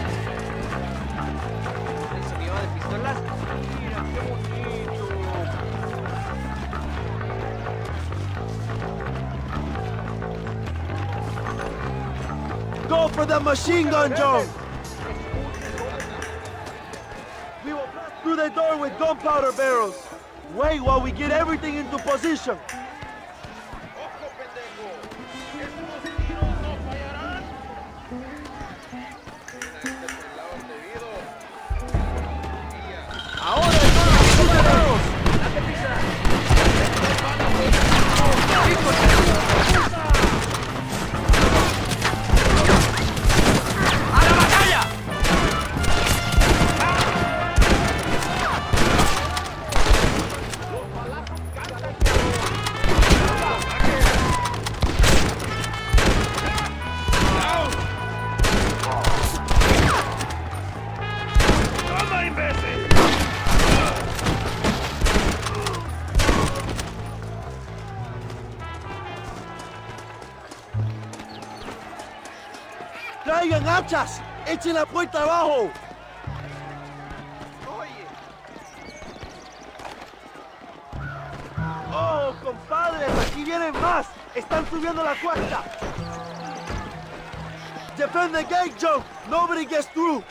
Go for the machine gun, Joe! We will blast through the door with gunpowder barrels. Wait while we get everything into position. ¡Traigan hachas! ¡Echen la puerta abajo! ¡Oh, compadres! ¡Aquí vienen más! ¡Están subiendo la cuesta! Defend the gate, Joe! Nobody gets through!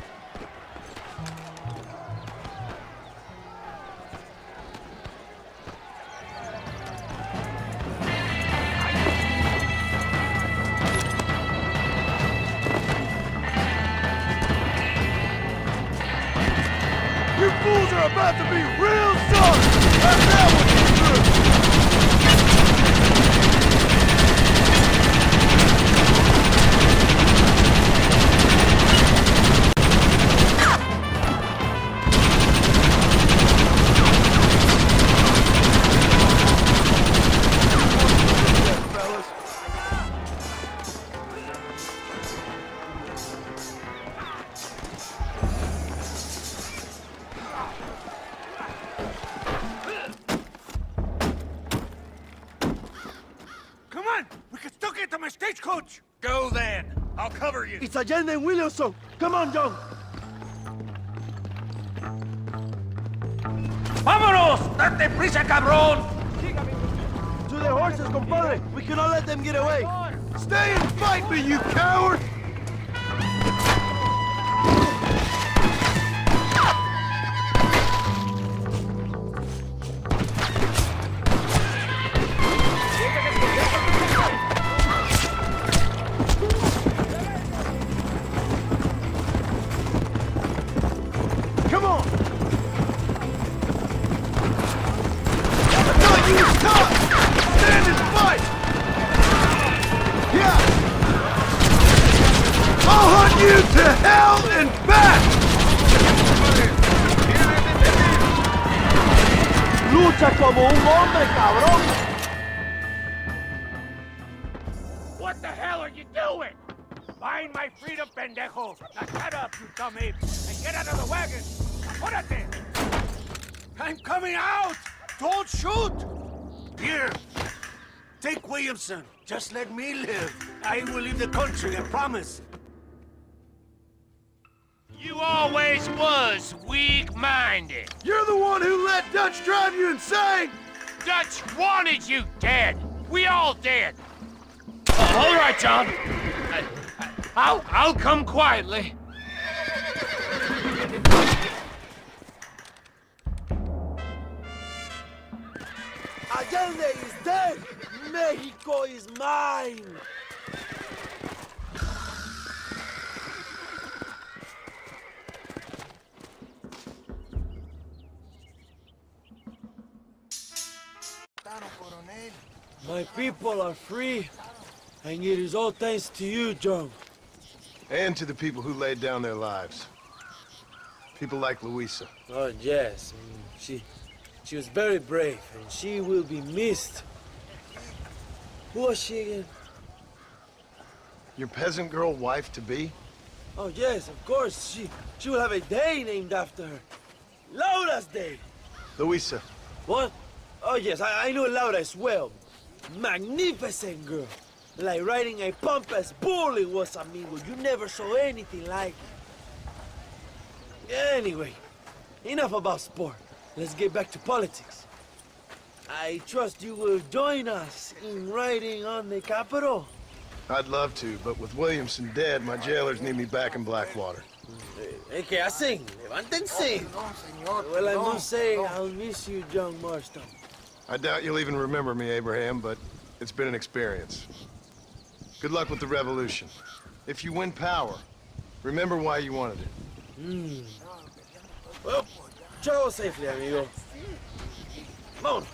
You fools are about to be real sorry! And that will be true! Stagecoach! Go then. I'll cover you. It's Allende and Williamson. Come on, John. ¡Vámonos! ¡Date prisa, cabrón! To the horses, compadre. We cannot let them get away. Stay and fight me, you coward! You to hell and back! Lucha como un hombre, cabrón! What the hell are you doing? Find my freedom, pendejo! Now shut up, you dumb ape, and get out of the wagon! Apúrate! I'm coming out! Don't shoot! Here! Take Williamson. Just let me live. I will leave the country, I promise. You always was weak-minded. You're the one who let Dutch drive you insane! Dutch wanted you dead. We all dead. All right, John. I'll come quietly. Allende is dead! Mexico is mine! My people are free, and it is all thanks to you, John. And to the people who laid down their lives. People like Luisa. Oh, yes. She was very brave, and she will be missed. Who was she again? Your peasant girl wife-to-be? Oh, yes, of course. She will have a day named after her. Laura's Day! Luisa. What? Oh, yes, I know Laura as well. Magnificent girl. Like riding a pompous bull it was, amigo. You never saw anything like it. Anyway, enough about sport. Let's get back to politics. I trust you will join us in riding on the Capitol. I'd love to, but with Williamson dead, my jailers need me back in Blackwater. ¿Qué hacen? Levántense. Well, I must say, I'll miss you, John Marston. I doubt you'll even remember me, Abraham, but it's been an experience. Good luck with the revolution. If you win power, remember why you wanted it. Well, travel safely, amigo. Vámonos.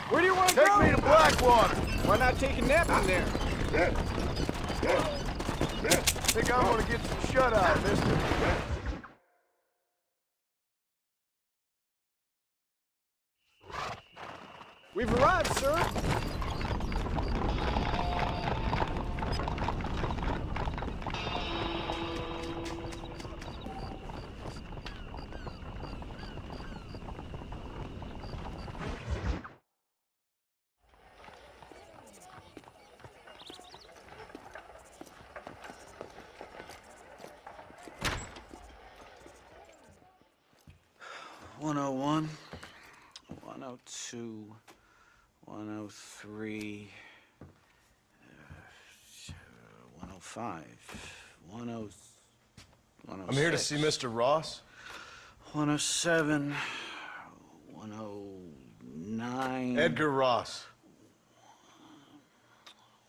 Where do you want to Take go? me to Blackwater. Why not take a nap in there? Think I'm gonna get some shut-eye, mister. We've arrived, sir. One 101, 102, 103, 105, 106. I'm here to see Mr. Ross. 107, 109. Edgar Ross.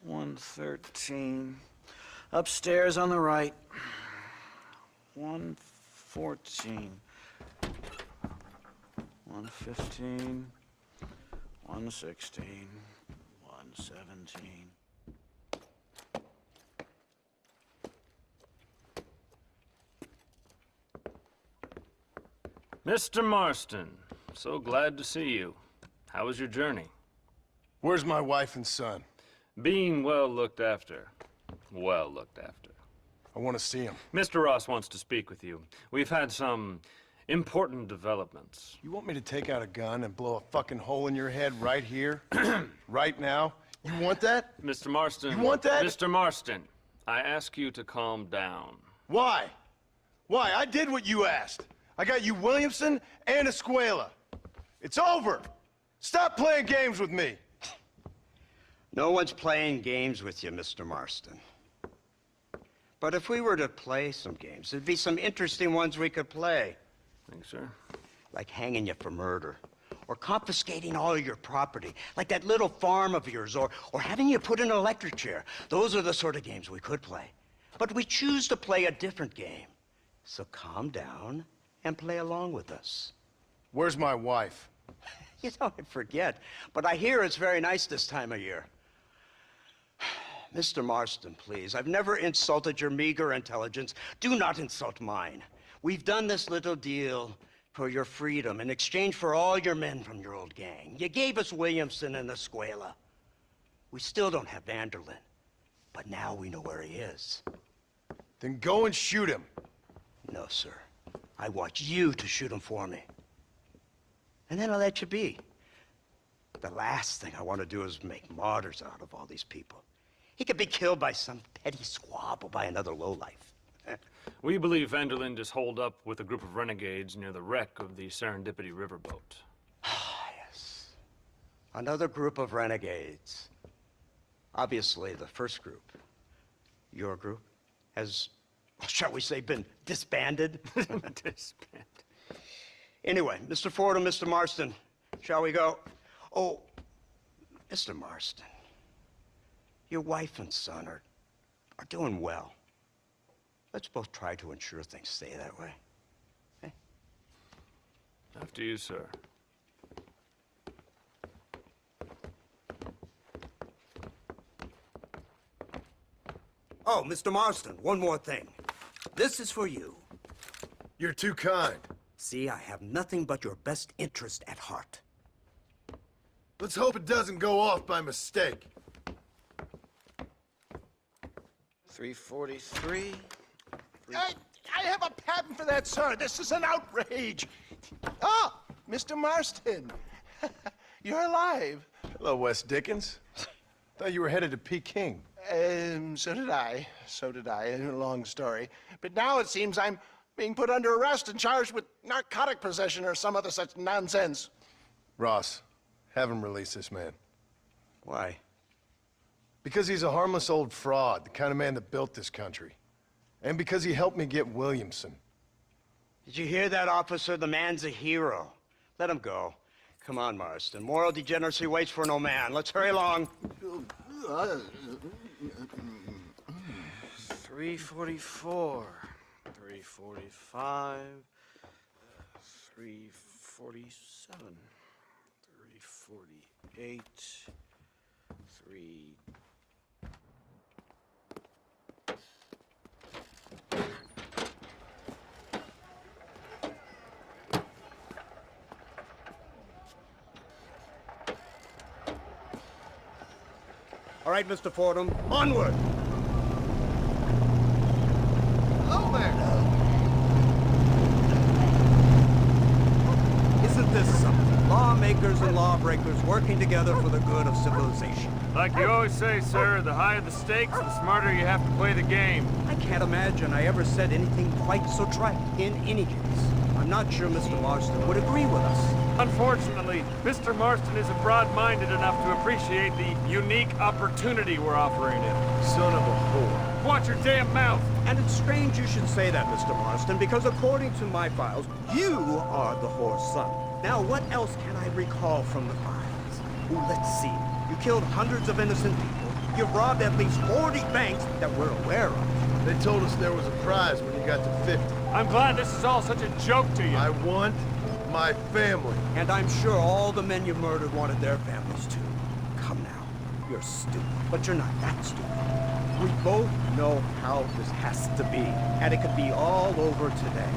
113. Upstairs on the right. 114. 115. 116. 117. Mr. Marston, so glad to see you. How was your journey? Where's my wife and son? Being well looked after. Well looked after. I want to see him. Mr. Ross wants to speak with you. We've had some important developments. You want me to take out a gun and blow a fucking hole in your head right here? Right now? You want that? Mr. Marston. You want that? Mr. Marston, I ask you to calm down. Why? Why? I did what you asked. I got you Williamson and Escuela. It's over. Stop playing games with me. No one's playing games with you, Mr. Marston. But if we were to play some games, there'd be some interesting ones we could play. Thanks, sir. Like hanging you for murder, or confiscating all of your property, like that little farm of yours, or having you put in an electric chair. Those are the sort of games we could play. But we choose to play a different game. So calm down and play along with us. Where's my wife? You know, I forget, but I hear it's very nice this time of year. Mr. Marston, please, I've never insulted your meager intelligence. Do not insult mine. We've done this little deal for your freedom in exchange for all your men from your old gang. You gave us Williamson and Escuela. We still don't have Vanderlyn, but now we know where he is. Then go and shoot him. No, sir. I want you to shoot him for me. And then I'll let you be. The last thing I want to do is make martyrs out of all these people. He could be killed by some petty squabble by another lowlife. We believe Vanderlyn is holed up with a group of renegades near the wreck of the Serendipity riverboat. Yes. Another group of renegades. Obviously, the first group, your group, has, shall we say, been disbanded? Disbanded. Anyway, Mr. Ford and Mr. Marston, shall we go? Oh, Mr. Marston, your wife and son are doing well. Let's both try to ensure things stay that way. Okay? After you, sir. Oh, Mr. Marston, one more thing. This is for you. You're too kind. See, I have nothing but your best interest at heart. Let's hope it doesn't go off by mistake. 343. I have a patent for that, sir. This is an outrage. Oh, Mr. Marston. You're alive. Hello, Wes Dickens. Thought you were headed to Peking. So did I. So did I. Long story. But now it seems I'm being put under arrest and charged with narcotic possession or some other such nonsense. Ross, have him release this man. Why? Because he's a harmless old fraud, the kind of man that built this country. And because he helped me get Williamson. Did you hear that, officer? The man's a hero. Let him go. Come on, Marston. Moral degeneracy waits for no man. Let's hurry along. 344. 345. 347. 348. 3. All right, Mr. Fordham, onward! Hello there! Isn't this something? Lawmakers and lawbreakers working together for the good of civilization. Like you always say, sir, the higher the stakes, the smarter you have to play the game. I can't imagine I ever said anything quite so trite. In any case, I'm not sure Mr. Marston would agree with us. Unfortunately, Mr. Marston isn't broad-minded enough to appreciate the unique opportunity we're offering him. Son of a whore. Watch your damn mouth! And it's strange you should say that, Mr. Marston, because according to my files, you are the whore's son. Now, what else can I recall from the files? Ooh, let's see. You killed hundreds of innocent people. You robbed at least 40 banks that we're aware of. They told us there was a prize when you got to 50. I'm glad this is all such a joke to you. I want my family. And I'm sure all the men you murdered wanted their families too. Come now. You're stupid, but you're not that stupid. We both know how this has to be, and it could be all over today.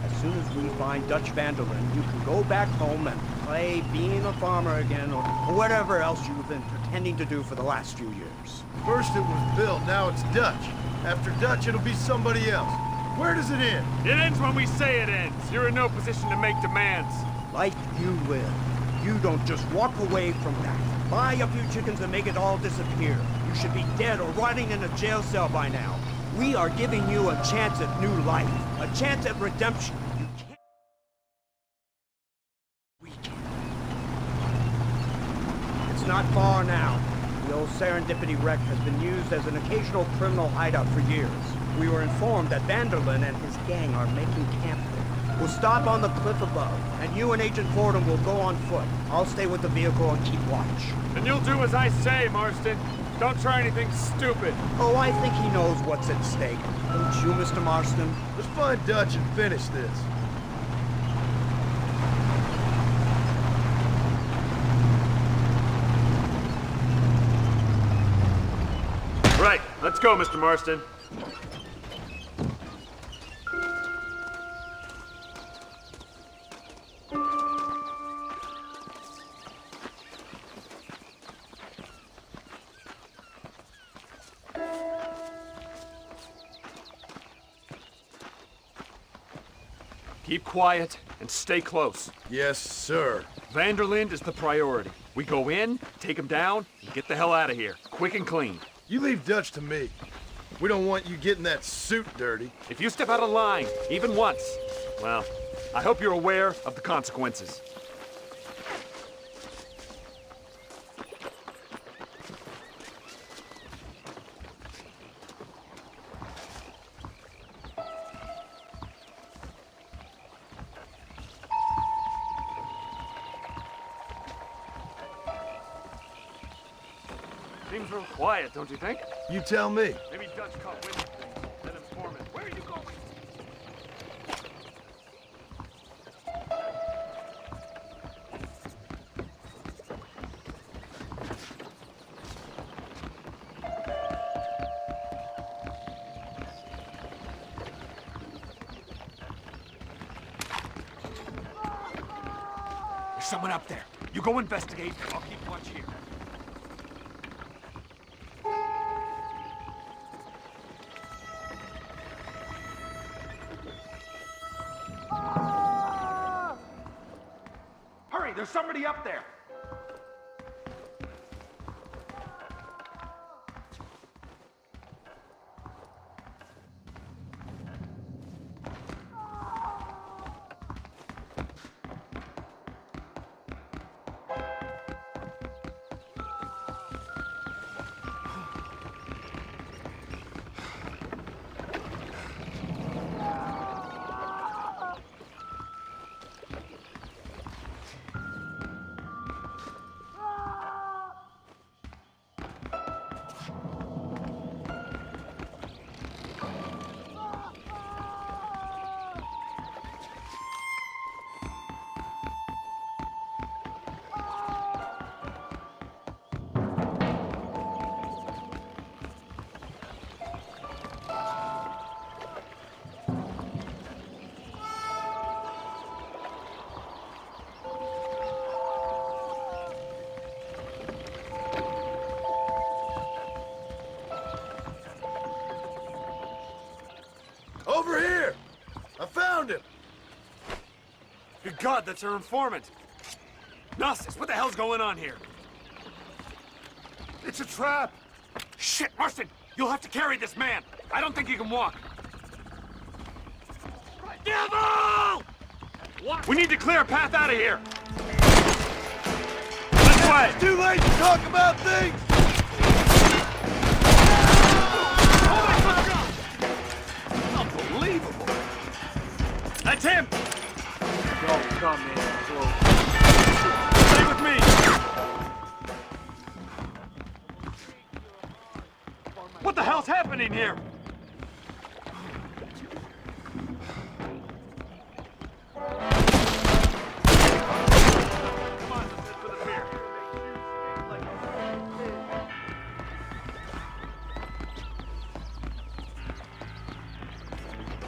As soon as we find Dutch Vanderlyn, you can go back home and play being a farmer again, or whatever else you've been pretending to do for the last few years. First it was Bill, now it's Dutch. After Dutch, it'll be somebody else. Where does it end? It ends when we say it ends. You're in no position to make demands. Like you will. You don't just walk away from that. Buy a few chickens and make it all disappear. You should be dead or rotting in a jail cell by now. We are giving you a chance at new life. A chance at redemption. You can't... We can. It's not far now. The old Serendipity wreck has been used as an occasional criminal hideout for years. We were informed that Vanderlyn and his gang are making camp there. We'll stop on the cliff above, and you and Agent Fordham will go on foot. I'll stay with the vehicle and keep watch. And you'll do as I say, Marston. Don't try anything stupid. Oh, I think he knows what's at stake. Don't you, Mr. Marston? Let's find Dutch and finish this. Right, let's go, Mr. Marston. Keep quiet and stay close. Yes, sir. Vanderlyn is the priority. We go in, take him down, and get the hell out of here. Quick and clean. You leave Dutch to me. We don't want you getting that suit dirty. If you step out of line, even once, well, I hope you're aware of the consequences. Seems real quiet, don't you think? You tell me. Maybe Dutch caught wind of things. Let him form it. Where are you going? There's someone up there. You go investigate. I'll keep watch here. Hurry, there's somebody up there. Good God, that's her informant. Gnostics, what the hell's going on here? It's a trap. Shit, Marston! You'll have to carry this man. I don't think he can walk. Devil! What? We need to clear a path out of here. This way. It's too late to talk about things. Unbelievable. That's him. Don't come in close. Stay with me. What the hell's happening here?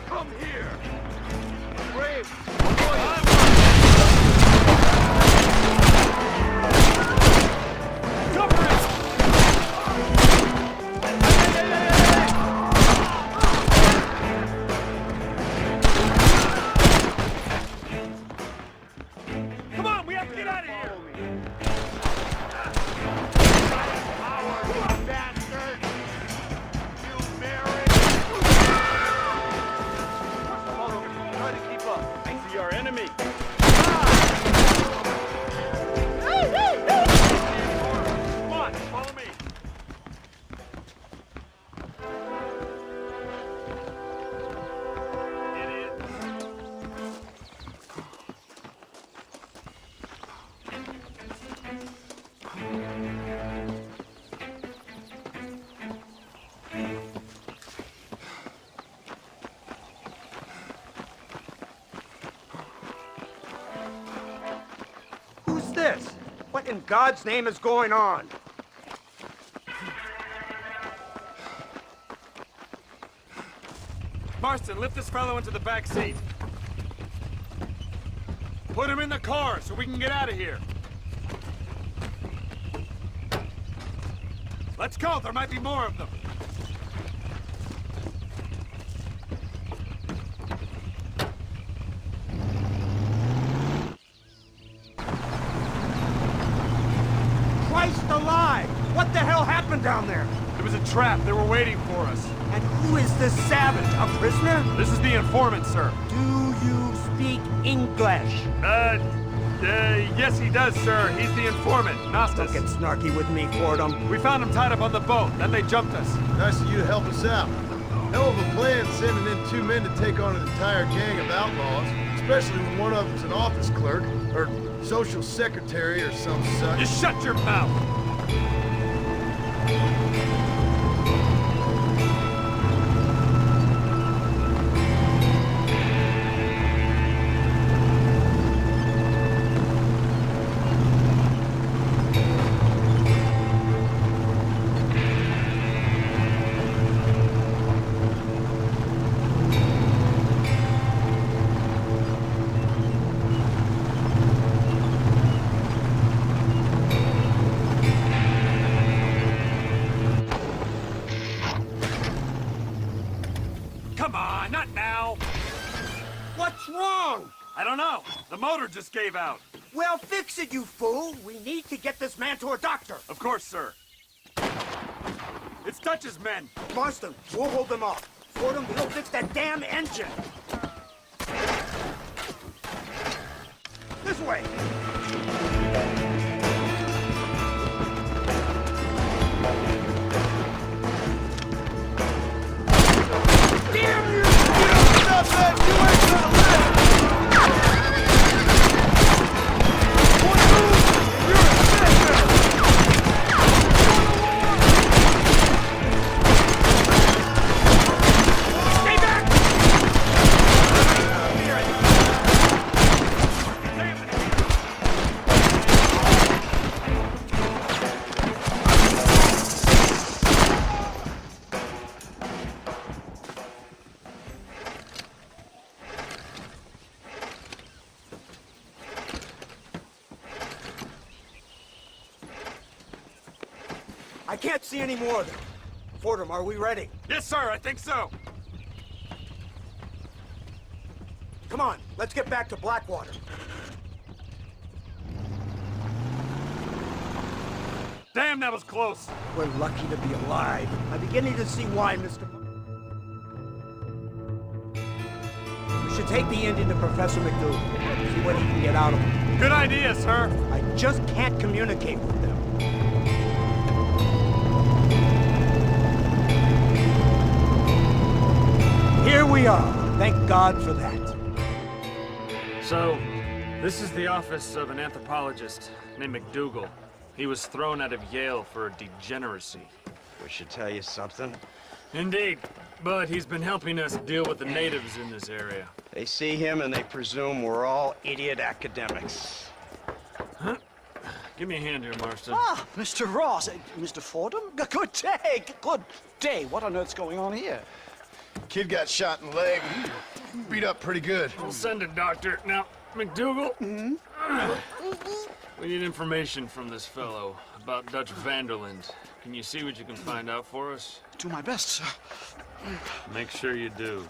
Come here. Brave. Come on, we have to get out of here. Bastard. You married. Try to keep up. I see our enemy. Come on, follow me. Who's this? What in God's name is going on? Marston, lift this fellow into the back seat. Put him in the car so we can get out of here. Let's go, there might be more of them. Christ alive! What the hell happened down there? It was a trap, they were waiting for us. And who is this savage? A prisoner? This is the informant, sir. Do you speak English? Yes he does, sir. He's the informant, Gnostis. Don't get snarky with me, Fordham. We found him tied up on the boat, then they jumped us. Nice of you to help us out. Hell of a plan sending in 2 men to take on an entire gang of outlaws, especially when one of them's an office clerk, or social secretary, or some such. Just shut your mouth! Come on, not now! What's wrong? I don't know. The motor just gave out. Well, fix it, you fool. We need to get this man to a doctor. Of course, sir. It's Dutch's men. Marston, we'll hold them off. Fordham, we'll fix that damn engine. This way. Damn you! Stop that! You ain't gonna live! I can't see any more of them. Fordham, are we ready? Yes, sir, I think so. Come on, let's get back to Blackwater. Damn, that was close. We're lucky to be alive. I'm beginning to see why, Mr. We should take the Indian to Professor McDougal. See what he can get out of him. Good idea, sir. I just can't communicate with them. Here we are. Thank God for that. So, this is the office of an anthropologist named McDougal. He was thrown out of Yale for degeneracy. We should tell you something. Indeed, but he's been helping us deal with the natives in this area. They see him and they presume we're all idiot academics. Huh? Give me a hand here, Marston. Ah, Mr. Ross. Mr. Fordham? Good day. Good day. What on earth's going on here? Kid got shot in the leg. Beat up pretty good. We'll send a doctor. Now, McDougal? We need information from this fellow about Dutch Vanderland. Can you see what you can find out for us? Do my best, sir. Make sure you do.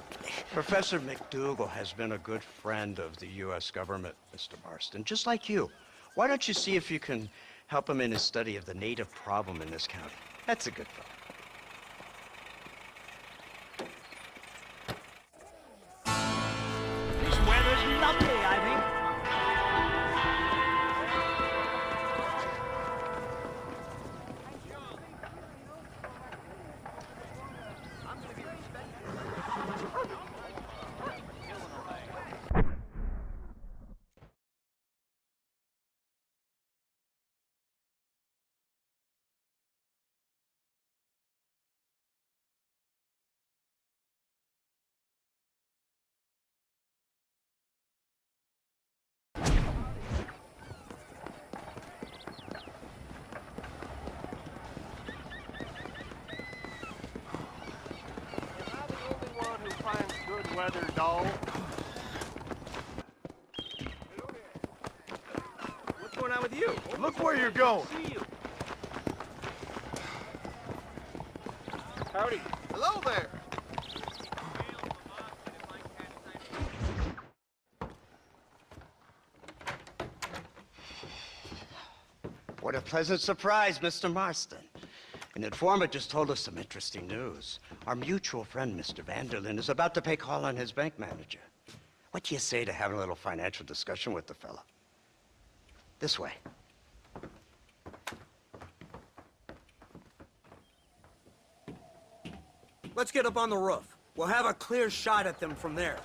Professor McDougal has been a good friend of the U.S. government, Mr. Marston, just like you. Why don't you see if you can help him in his study of the native problem in this county? That's a good fellow. This weather's lovely, I think. Weather, dog. What's going on with you? Look where you're going. Howdy. Hello there. What a pleasant surprise, Mr. Marston. An informant just told us some interesting news. Our mutual friend, Mr. Vanderlyn, is about to pay call on his bank manager. What do you say to having a little financial discussion with the fella? This way. Let's get up on the roof. We'll have a clear shot at them from there.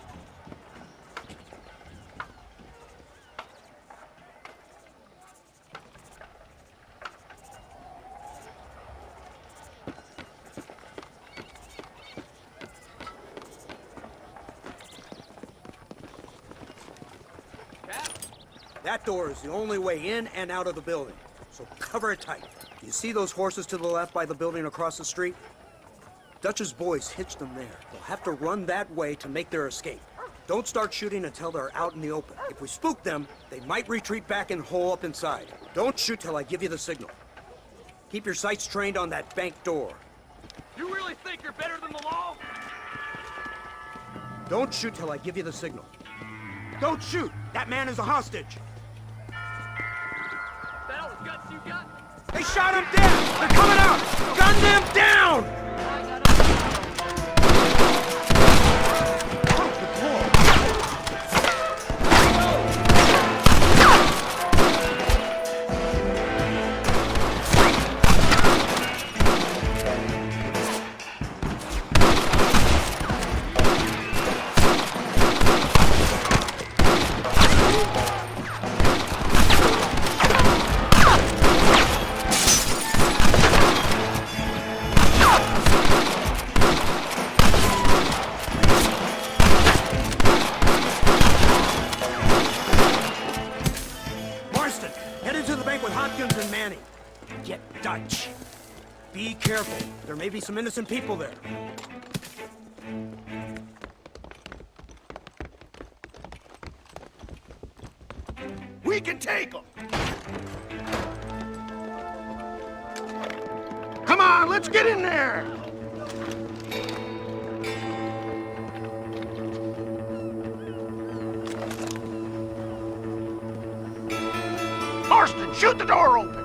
That door is the only way in and out of the building, so cover it tight. You see those horses to the left by the building across the street? Dutch's boys hitched them there. They'll have to run that way to make their escape. Don't start shooting until they're out in the open. If we spook them, they might retreat back and hole up inside. Don't shoot till I give you the signal. Keep your sights trained on that bank door. You really think you're better than the law? Don't shoot till I give you the signal. Don't shoot! That man is a hostage! That all the guts you got? They shot him dead! They're coming out! Gun them down! Dutch. Be careful. There may be some innocent people there. We can take them! Come on, let's get in there! Marston, shoot the door open!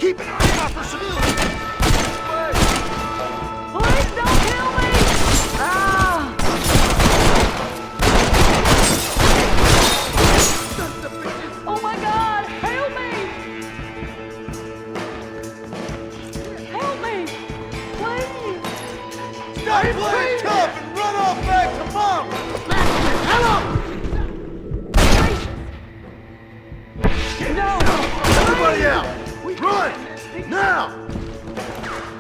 keep an eye out for civilians. Please don't kill me! Ah! Oh my God! Help me! Help me! Please! Stop playing tough and run off back to Mom! Hello! No! Everybody out! Run! Now!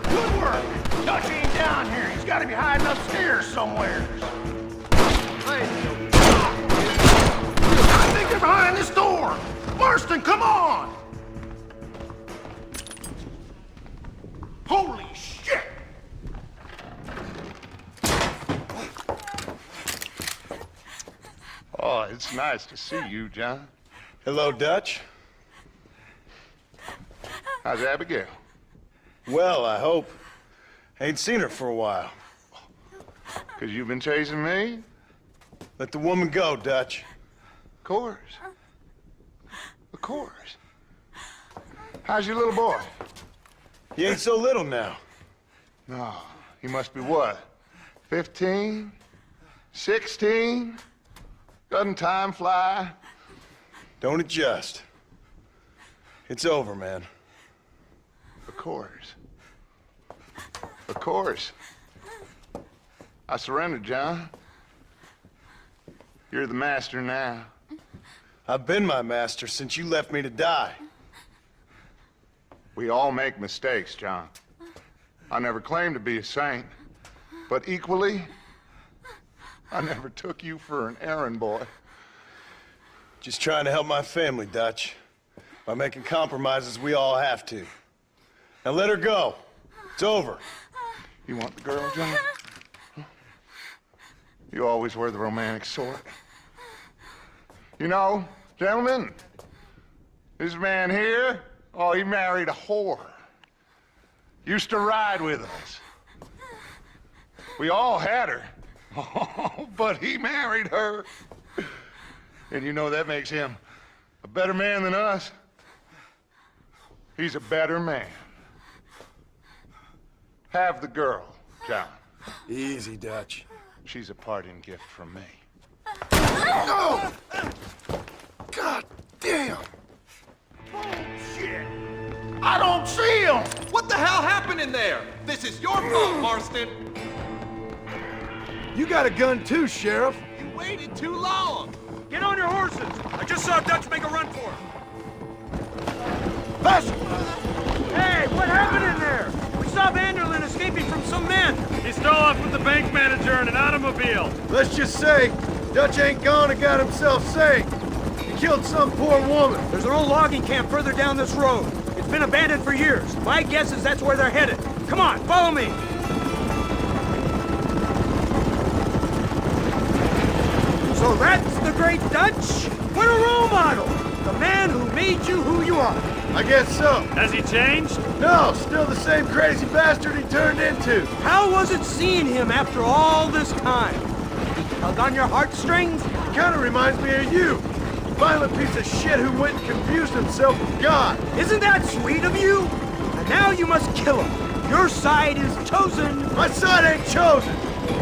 Good work! Dutch ain't down here. He's got to be hiding upstairs somewhere. I think they're behind this door. Marston, come on! Holy shit! Oh, it's nice to see you, John. Hello, Dutch. How's Abigail? Well, I hope. Ain't seen her for a while. 'Cause you've been chasing me? Let the woman go, Dutch. Of course. Of course. How's your little boy? He ain't so little now. No, he must be what? 15? 16? Doesn't time fly? Don't adjust. It's over, man. Of course. Of course. I surrendered, John. You're the master now. I've been my master since you left me to die. We all make mistakes, John. I never claimed to be a saint, but equally, I never took you for an errand boy. Just trying to help my family, Dutch. By making compromises we all have to. Now let her go. It's over. You want the girl, John? Huh? You always were the romantic sort. You know, gentlemen, this man here, oh, he married a whore. Used to ride with us. We all had her. Oh, but he married her. And you know that makes him a better man than us. He's a better man. Have the girl, John. Easy, Dutch. She's a parting gift from me. No! God damn! Bullshit! I don't see him! What the hell happened in there? This is your fault, Marston. You got a gun too, Sheriff. You waited too long. Get on your horses! I just saw Dutch make a run for it. Hey, what happened in there? We saw Vanderlyn escaping from some men. He stole off with the bank manager in an automobile. Let's just say, Dutch ain't gone and got himself saved. He killed some poor woman. There's an old logging camp further down this road. It's been abandoned for years. My guess is that's where they're headed. Come on, follow me. So that's the great Dutch? What a role model! The man who made you who you are. I guess so. Has he changed? No, still the same crazy bastard he turned into. How was it seeing him after all this time? He tug on your heartstrings? Kind of reminds me of you. Violent piece of shit who went and confused himself with God. Isn't that sweet of you? And now you must kill him. Your side is chosen. My side ain't chosen.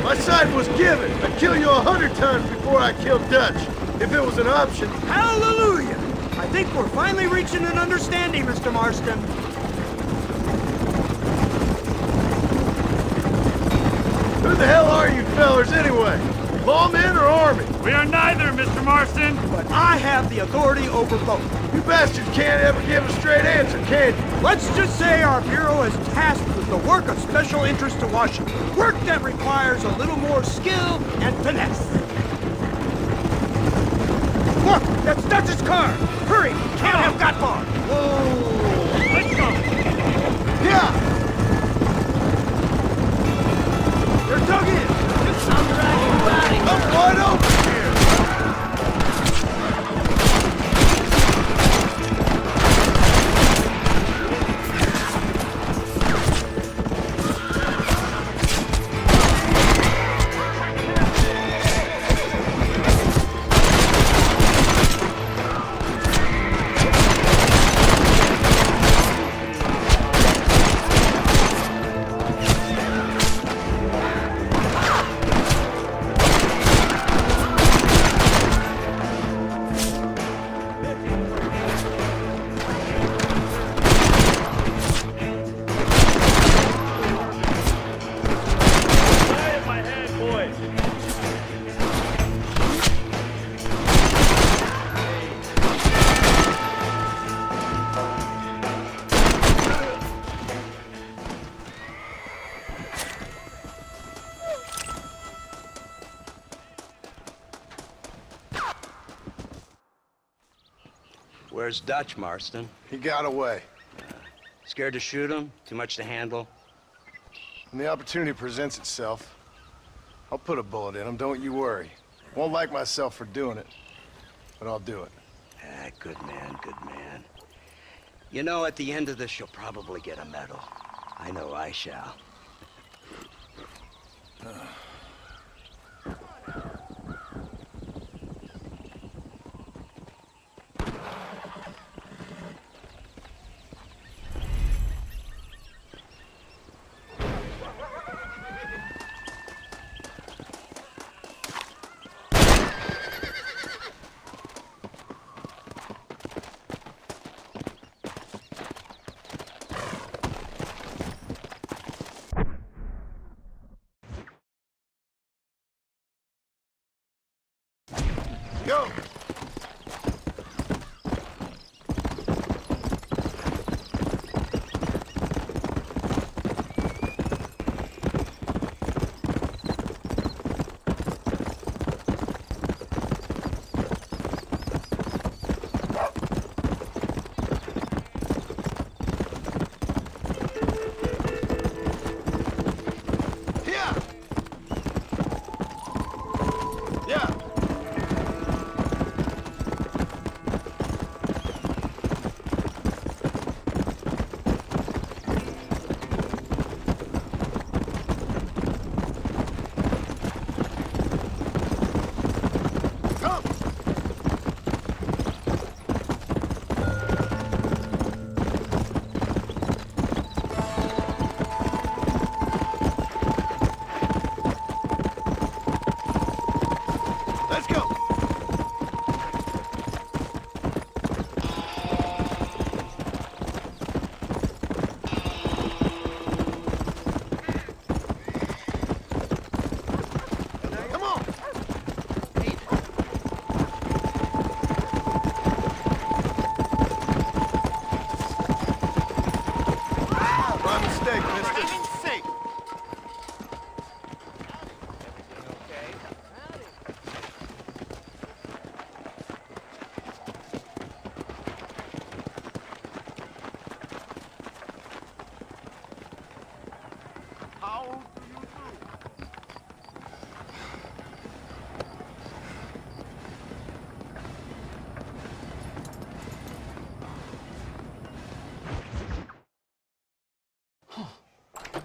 My side was given. I'd kill you 100 times before I killed Dutch, if it was an option. Hallelujah! I think we're finally reaching an understanding, Mr. Marston. Who the hell are you fellers anyway? Lawmen or army? We are neither, Mr. Marston. But I have the authority over both. You bastards can't ever give a straight answer, can you? Let's just say our bureau is tasked with the work of special interest to Washington. Work that requires a little more skill and finesse. Look, that's Dutch's car. Hurry, can't have got far. Whoa, let's go. Yeah. They're dug in. I'm wide open here. Where's Dutch, Marston? He got away. Scared to shoot him? Too much to handle? When the opportunity presents itself, I'll put a bullet in him, don't you worry. Won't like myself for doing it, but I'll do it. Ah, good man, good man. You know, at the end of this, you'll probably get a medal. I know I shall. Go!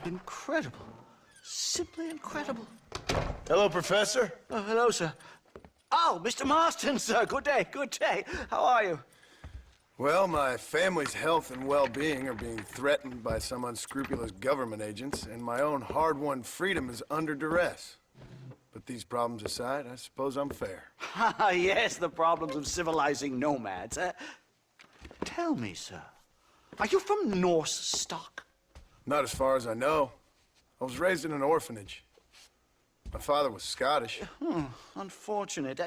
Incredible. Simply incredible. Hello, Professor. Oh, hello, sir. Oh, Mr. Marston, sir. Good day, good day. How are you? Well, my family's health and well-being are being threatened by some unscrupulous government agents, and my own hard-won freedom is under duress. But these problems aside, I suppose I'm fair. Yes, the problems of civilizing nomads. Tell me, sir, are you from Norse stock? Not as far as I know. I was raised in an orphanage. My father was Scottish. Unfortunate.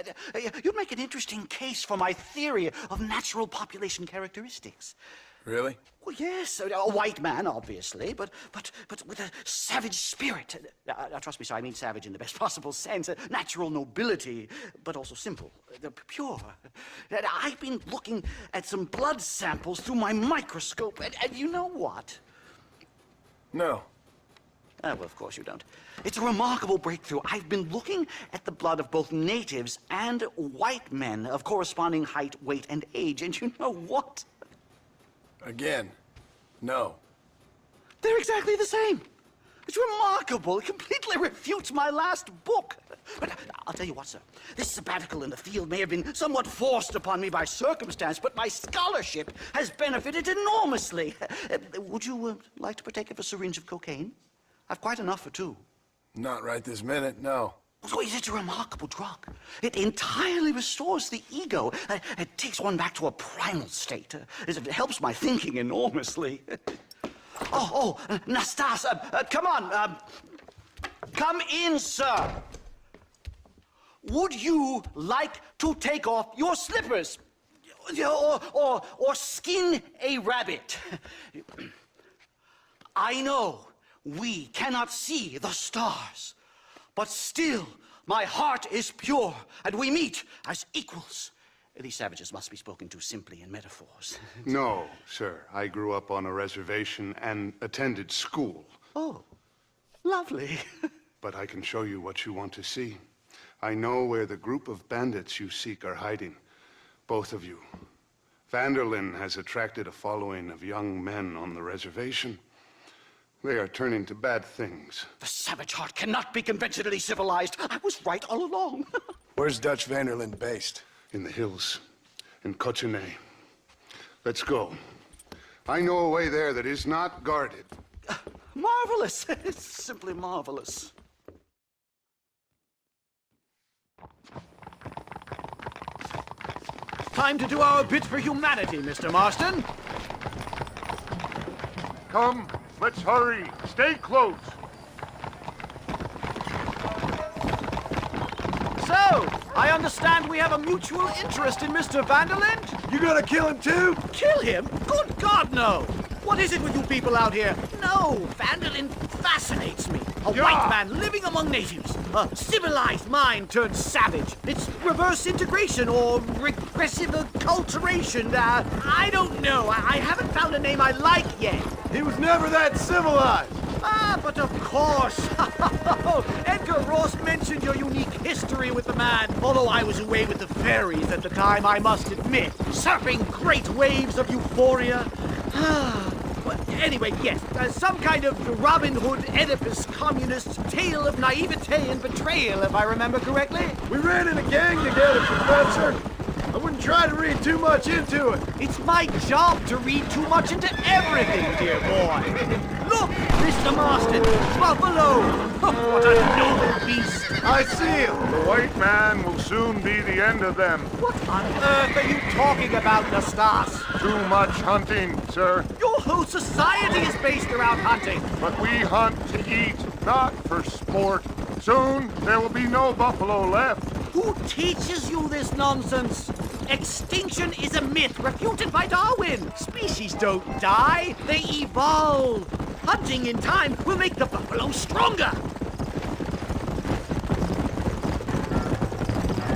You'd make an interesting case for my theory of natural population characteristics. Really? Well, yes, a white man, obviously, but with a savage spirit. Trust me, sir, I mean savage in the best possible sense. Natural nobility, but also simple, pure. I've been looking at some blood samples through my microscope, and you know what? No. Well, of course you don't. It's a remarkable breakthrough. I've been looking at the blood of both natives and white men of corresponding height, weight, and age, and you know what? Again, no. They're exactly the same. It's remarkable. It completely refutes my last book. But I'll tell you what, sir. This sabbatical in the field may have been somewhat forced upon me by circumstance, but my scholarship has benefited enormously. Would you like to partake of a syringe of cocaine? I've quite enough for two. Not right this minute, no. So it's a remarkable drug. It entirely restores the ego. It takes one back to a primal state. It helps my thinking enormously. Nastas, come on. Come in, sir. Would you like to take off your slippers? Or skin a rabbit? I know we cannot see the stars, but still my heart is pure, and we meet as equals. These savages must be spoken to simply in metaphors. No, sir. I grew up on a reservation and attended school. Oh, lovely. But I can show you what you want to see. I know where the group of bandits you seek are hiding. Both of you. Vanderlyn has attracted a following of young men on the reservation. They are turning to bad things. The savage heart cannot be conventionally civilized. I was right all along. Where's Dutch Vanderlyn based? In the hills, in Cochene. Let's go. I know a way there that is not guarded. Marvelous. It's simply marvelous. Time to do our bit for humanity, Mr. Marston. Come, let's hurry. Stay close. So, I understand we have a mutual interest in Mr. Vanderlyn? You gonna kill him too? Kill him? Good God, no! What is it with you people out here? No, Vanderlyn fascinates me. A white man living among natives. A civilized mind turned savage. It's reverse integration or regressive acculturation. I don't know. I haven't found a name I like yet. He was never that civilized. Ah, but of course. Edgar Ross mentioned your unique history with the man. Although I was away with the fairies at the time, I must admit. Surfing great waves of euphoria. But anyway, yes, some kind of Robin Hood, Oedipus, communist tale of naivete and betrayal, if I remember correctly. We ran in a gang together, Professor. I wouldn't try to read too much into it. It's my job to read too much into everything, dear boy. Look, Mr. Marston, buffalo. What a noble beast. I see him. The white man will soon be the end of them. What on earth are you talking about, Nastas? Too much hunting, sir. Your whole society is based around hunting. But we hunt to eat, not for sport. Soon, there will be no buffalo left. Who teaches you this nonsense? Extinction is a myth refuted by Darwin. Species don't die, they evolve. Hunting in time will make the buffalo stronger.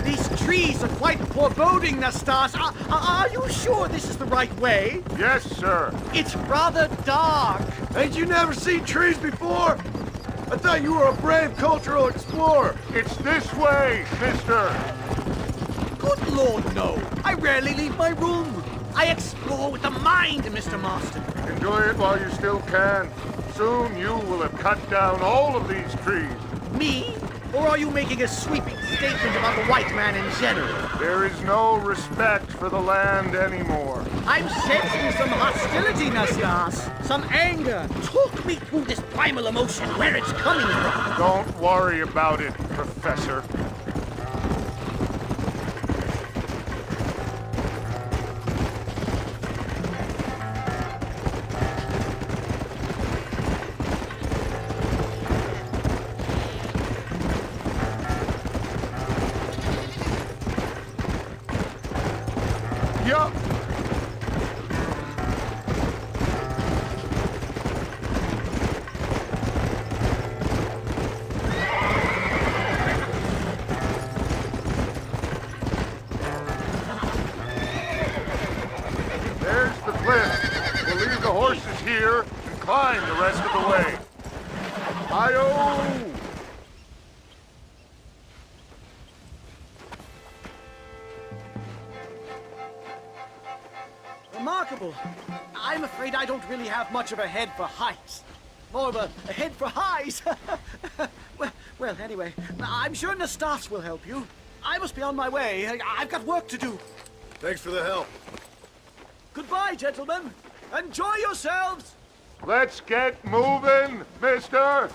These trees are quite foreboding, Nastas. Are you sure this is the right way? Yes, sir. It's rather dark. Ain't you never seen trees before? I thought you were a brave cultural explorer. It's this way, mister. Good Lord, no. I rarely leave my room. I explore with the mind, Mr. Marston. Enjoy it while you still can. Soon you will have cut down all of these trees. Me? Or are you making a sweeping statement about the white man in general? There is no respect for the land anymore. I'm sensing some hostility, Nastas. Some anger. Talk me through this primal emotion, where it's coming from. Don't worry about it, Professor. Yup. There's the cliff. We'll leave the horses here and climb the rest of the way. Hi-yo! Remarkable. I'm afraid I don't really have much of a head for heights. More of a head for highs. well, anyway, I'm sure Nastas will help you. I must be on my way. I've got work to do. Thanks for the help. Goodbye, gentlemen. Enjoy yourselves. Let's get moving, mister!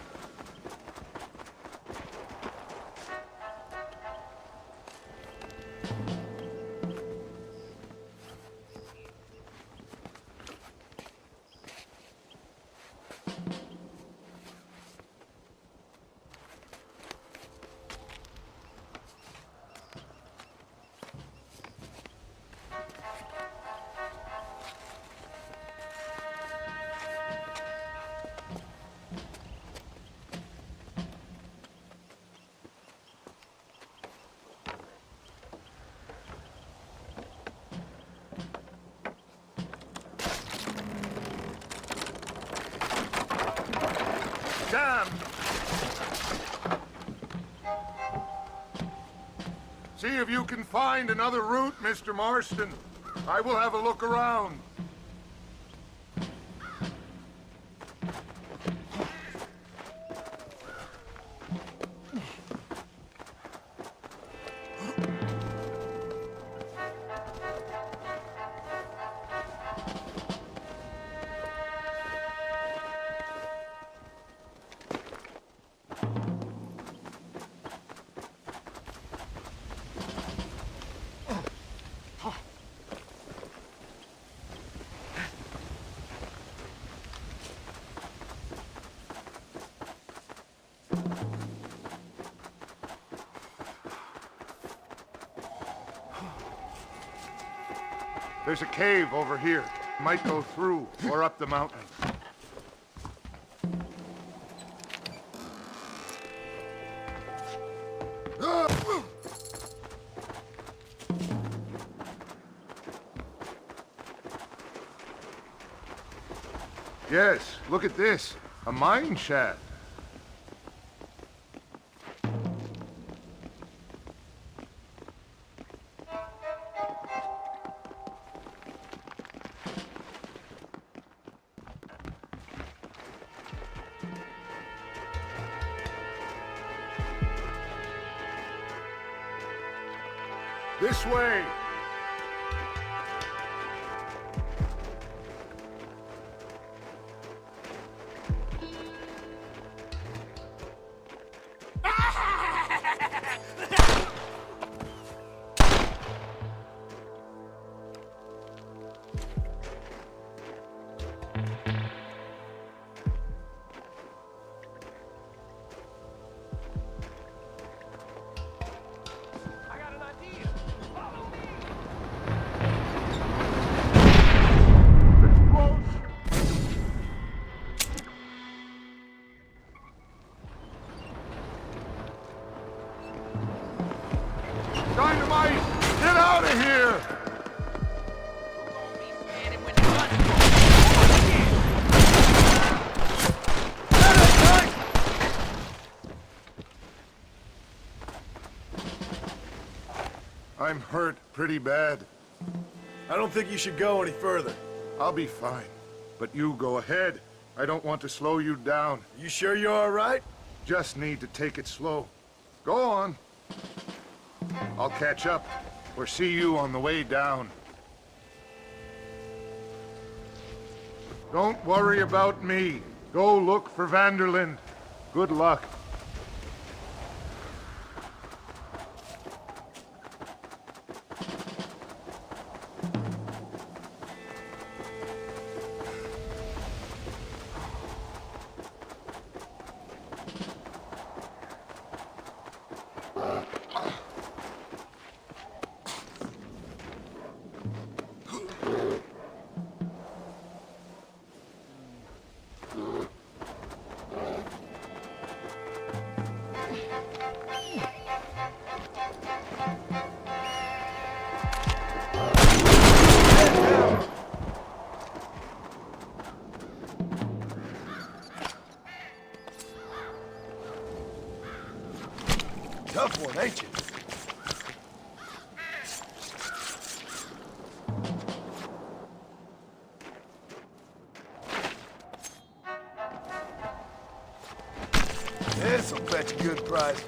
See if you can find another route, Mr. Marston. I will have a look around. There's a cave over here. Might go through or up the mountain. Yes, look at this. A mine shaft. This way! Dynamite! Get out of here! I'm hurt pretty bad. I don't think you should go any further. I'll be fine. But you go ahead. I don't want to slow you down. You sure you're all right? Just need to take it slow. Go on. I'll catch up, or see you on the way down. Don't worry about me. Go look for Vanderlyn. Good luck. Tough one, ain't you? This'll fetch a good price.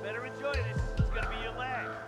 Better enjoy this. It's gonna be your last.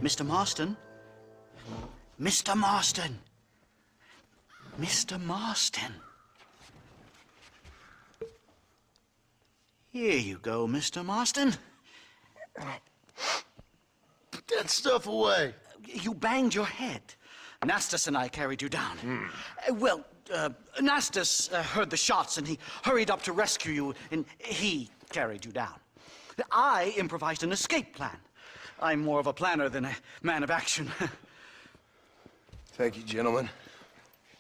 Mr. Marston? Mr. Marston! Mr. Marston! Here you go, Mr. Marston. Put that stuff away. You banged your head. Nastas and I carried you down. Nastas heard the shots and he hurried up to rescue you and he carried you down. I improvised an escape plan. I'm more of a planner than a man of action. Thank you, gentlemen.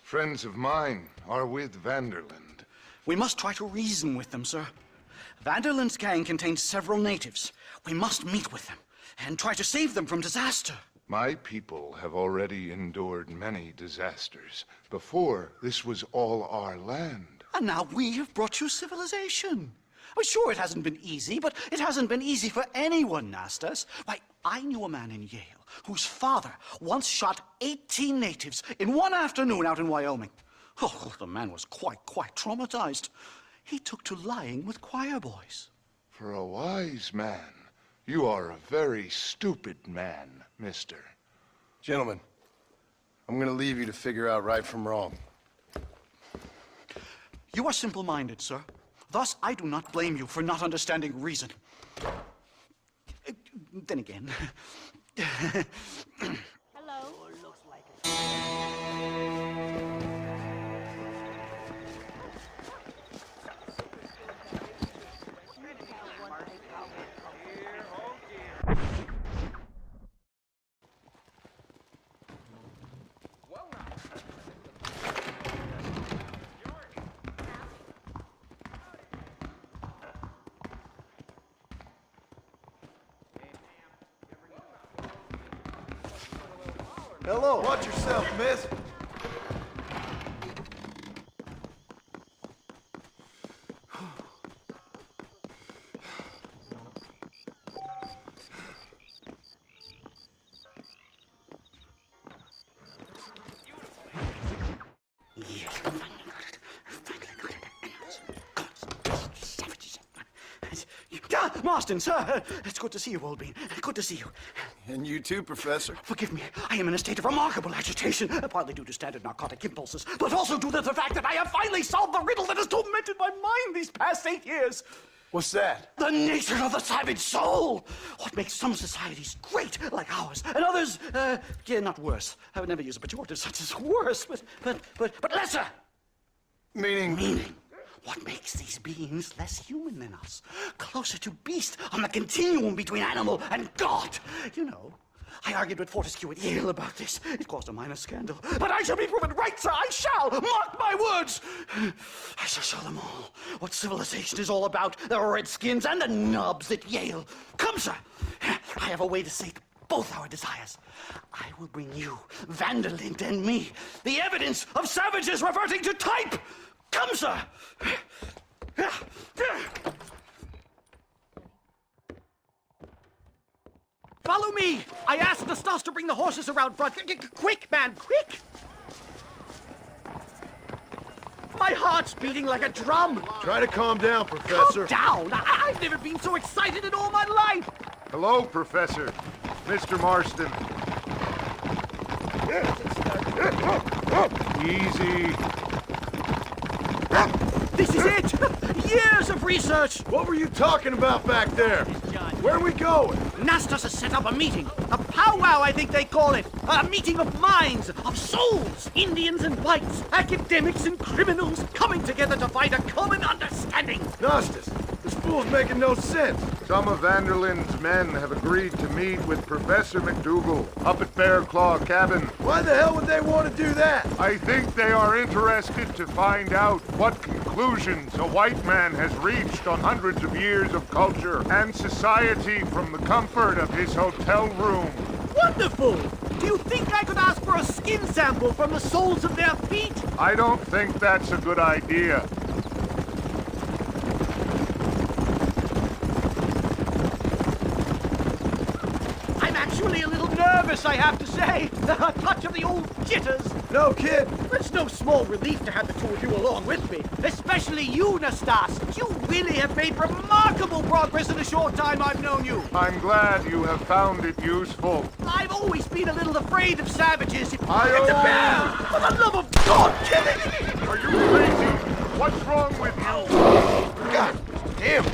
Friends of mine are with Vanderland. We must try to reason with them, sir. Vanderland's gang contains several natives. We must meet with them and try to save them from disaster. My people have already endured many disasters. Before, this was all our land. And now we have brought you civilization. Well, sure, it hasn't been easy, but it hasn't been easy for anyone, Nastas. Why, I knew a man in Yale whose father once shot 18 natives in one afternoon out in Wyoming. Oh, the man was quite traumatized. He took to lying with choir boys. For a wise man, you are a very stupid man, mister. Gentlemen, I'm gonna leave you to figure out right from wrong. You are simple-minded, sir. Thus, I do not blame you for not understanding reason. Then again... Hello. Looks like Hello. Watch yourself, miss. Marston, sir! It's good to see you, Old Bean. Good to see you. And you too, Professor. Forgive me. I am in a state of remarkable agitation, partly due to standard narcotic impulses, but also due to the fact that I have finally solved the riddle that has tormented my mind these past 8 years. What's that? The nature of the savage soul. What makes some societies great, like ours, and others, not worse. I would never use a pejorative such as worse, but lesser. Meaning? Meaning. What makes these beings less human than us? Closer to beast on the continuum between animal and God. You know, I argued with Fortescue at Yale about this. It caused a minor scandal. But I shall be proven right, sir. I shall. Mark my words. I shall show them all what civilization is all about. The redskins and the nubs at Yale. Come, sir. I have a way to sate both our desires. I will bring you, Van der Linde and me, the evidence of savages reverting to type. Come, sir. Follow me! I asked Nastas to bring the horses around front. Quick, man, quick! My heart's beating like a drum. Try to calm down, Professor. Calm down? I've never been so excited in all my life. Hello, Professor. Mr. Marston. Easy. This is it! Years of research! What were you talking about back there? Where are we going? Nastas has set up a meeting. A powwow, I think they call it. A meeting of minds, of souls. Indians and whites, academics and criminals coming together to find a common understanding. Nastas, this fool's making no sense. Some of Van der Linde's men have agreed to meet with Professor McDougal up at Bear Claw Cabin. Why the hell would they want to do that? I think they are interested to find out what conclusions a white man has reached on hundreds of years of culture and society from the comfort of his hotel room. Wonderful! Do you think I could ask for a skin sample from the soles of their feet? I don't think that's a good idea. I'm actually a little nervous, I have to say. A touch of the old jitters. No kid. It's no small relief to have the two of you along with me. Especially you, Nastas. You really have made remarkable progress in the short time I've known you. I'm glad you have found it useful. I've always been a little afraid of savages. For Hi-oh! the love of God, kill it! Are you crazy? What's wrong with you? God damn!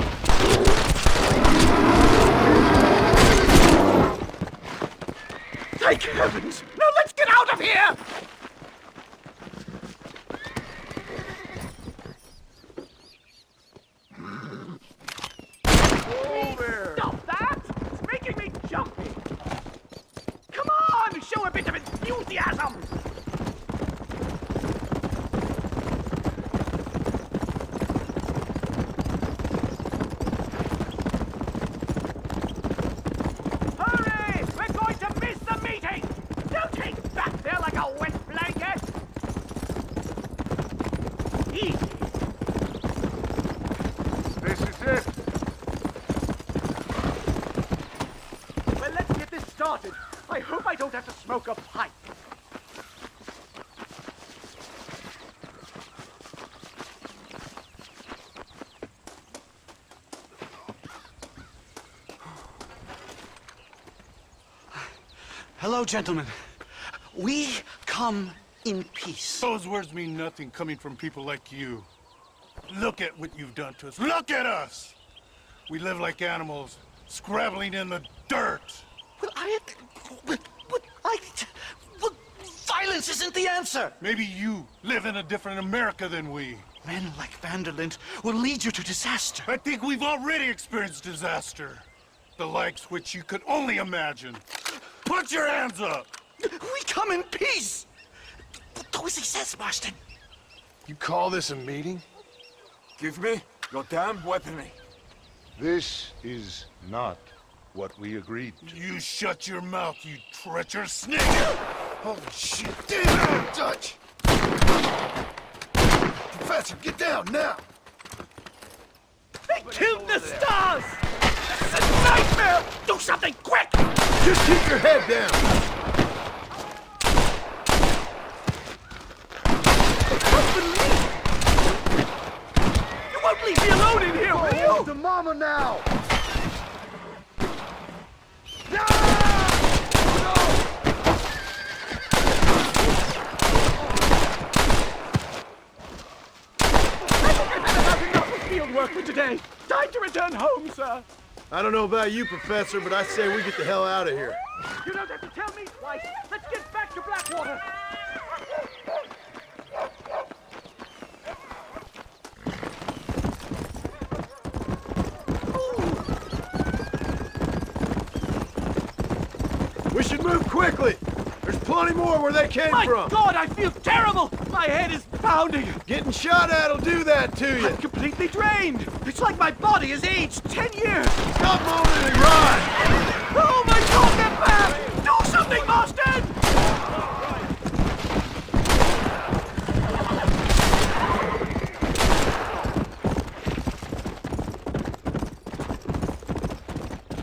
Thank heavens! Now let's get out of here! Stop that! It's making me jumpy! Come on! Show a bit of enthusiasm! Hurry! We're going to miss the meeting! Don't hang back there like a wet blanket! Easy! This is it. Well, let's get this started. I hope I don't have to smoke a pipe. Hello, gentlemen. We come in peace. Those words mean nothing coming from people like you. Look at what you've done to us. Look at us! We live like animals, scrabbling in the dirt. Well, violence isn't the answer. Maybe you live in a different America than we. Men like Van der Linde will lead you to disaster. I think we've already experienced disaster. The likes which you could only imagine. Put your hands up! We come in peace! Do as he says, Marston. You call this a meeting? Give me your damn weaponry. This is not what we agreed to. You shut your mouth, you treacherous snake! Holy shit! Damn, Dutch! Professor, get down now! They killed the stars! This is a nightmare! Do something quick! Just keep your head down! You won't leave me alone in here, will you? To Mama now! Field work for today. Time to return home, sir. I don't know about you, Professor, but I say we get the hell out of here. You don't have to tell me twice. Let's get back to Blackwater. move quickly! There's plenty more where they came My from! God, I feel terrible! My head is pounding! Getting shot at'll do that to you! I'm completely drained! It's like my body has aged 10 years! Stop moaning and run! Oh my God, get back! Do something, Marston!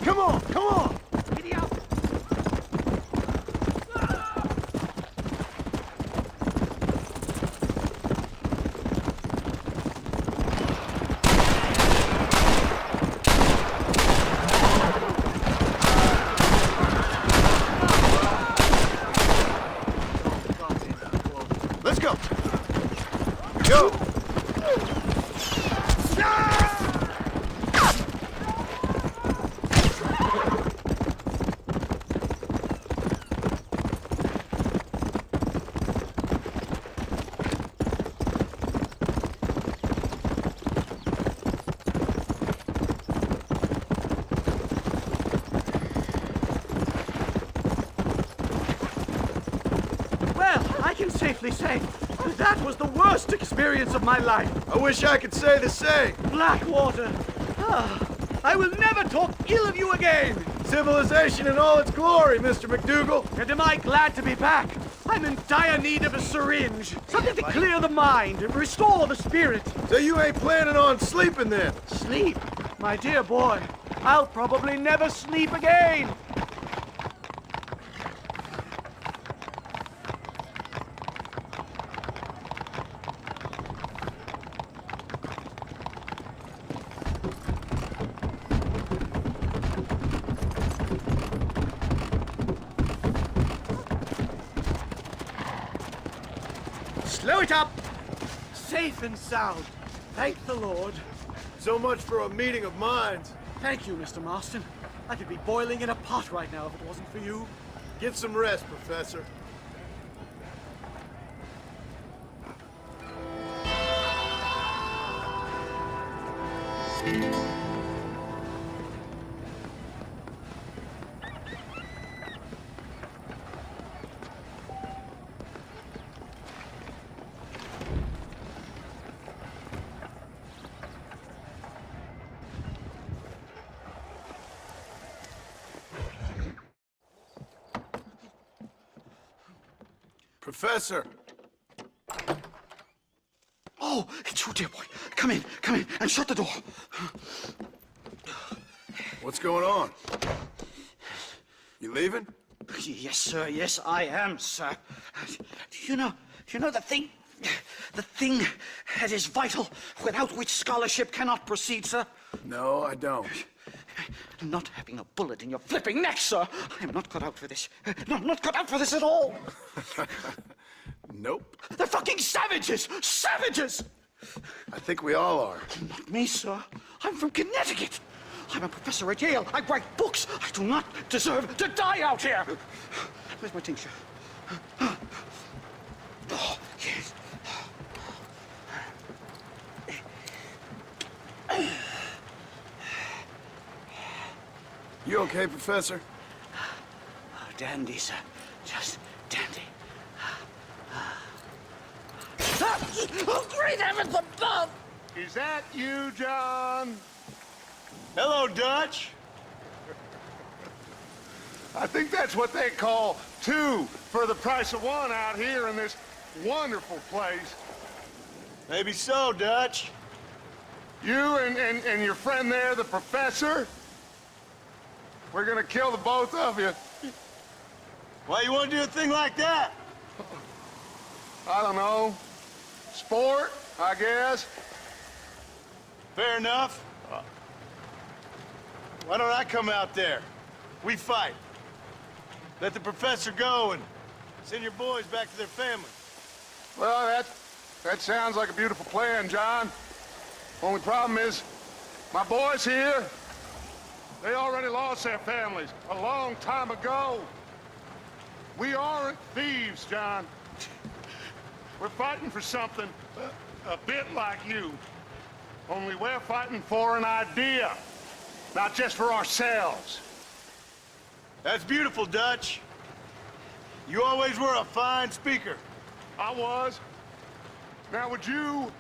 Come on, come on! Giddy up! Let's go! Go! Well, I can safely say that was the worst experience of my life. I wish I could say the same. Blackwater. Ah, I will never talk ill of you again. Civilization in all its glory, Mr. McDougal. And am I glad to be back? I'm in dire need of a syringe. Something to clear the mind and restore the spirit. So you ain't planning on sleeping then? Sleep? My dear boy, I'll probably never sleep again. Slow it up! Safe and sound. Thank the Lord. So much for a meeting of minds. Thank you, Mr. Marston. I could be boiling in a pot right now if it wasn't for you. Get some rest, Professor. Professor! Oh, it's you, dear boy. Come in, and shut the door. What's going on? You leaving? Yes, sir. Yes, I am, sir. You know the thing that is vital, without which scholarship cannot proceed, sir? No, I don't. Not having a bullet in your flipping neck, sir. I am not cut out for this. No, I'm not cut out for this at all. Nope. They're fucking savages! Savages! I think we all are. Not me, sir. I'm from Connecticut. I'm a professor at Yale. I write books. I do not deserve to die out here. Where's my tincture? Oh, yes. You okay, Professor? Oh, dandy, sir. Just dandy. Oh, great heavens above! Is that you, John? Hello, Dutch. I think that's what they call two for the price of one out here in this wonderful place. Maybe so, Dutch. You and your friend there, the professor, we're gonna kill the both of you. Why you want to do a thing like that? I don't know. Sport, I guess. Fair enough. Why don't I come out there? We fight. Let the professor go and send your boys back to their families. Well, that sounds like a beautiful plan, John. Only problem is, my boys here, they already lost their families a long time ago. We aren't thieves, John. We're fighting for something a bit like you. Only we're fighting for an idea, not just for ourselves. That's beautiful, Dutch. You always were a fine speaker. I was. Now, would you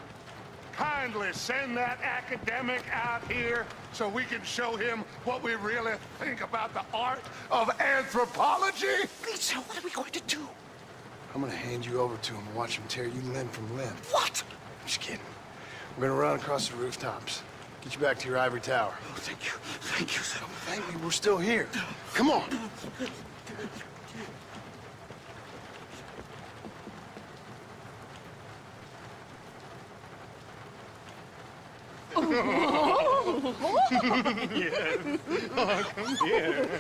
kindly send that academic out here so we can show him what we really think about the art of anthropology? Lisa, what are we going to do? I'm gonna hand you over to him and watch him tear you limb from limb. What? I'm just kidding. We're gonna run across the rooftops. Get you back to your ivory tower. Oh, thank you. Thank you, sir. Thank me, we're still here. Come on. Yes. Oh, come here.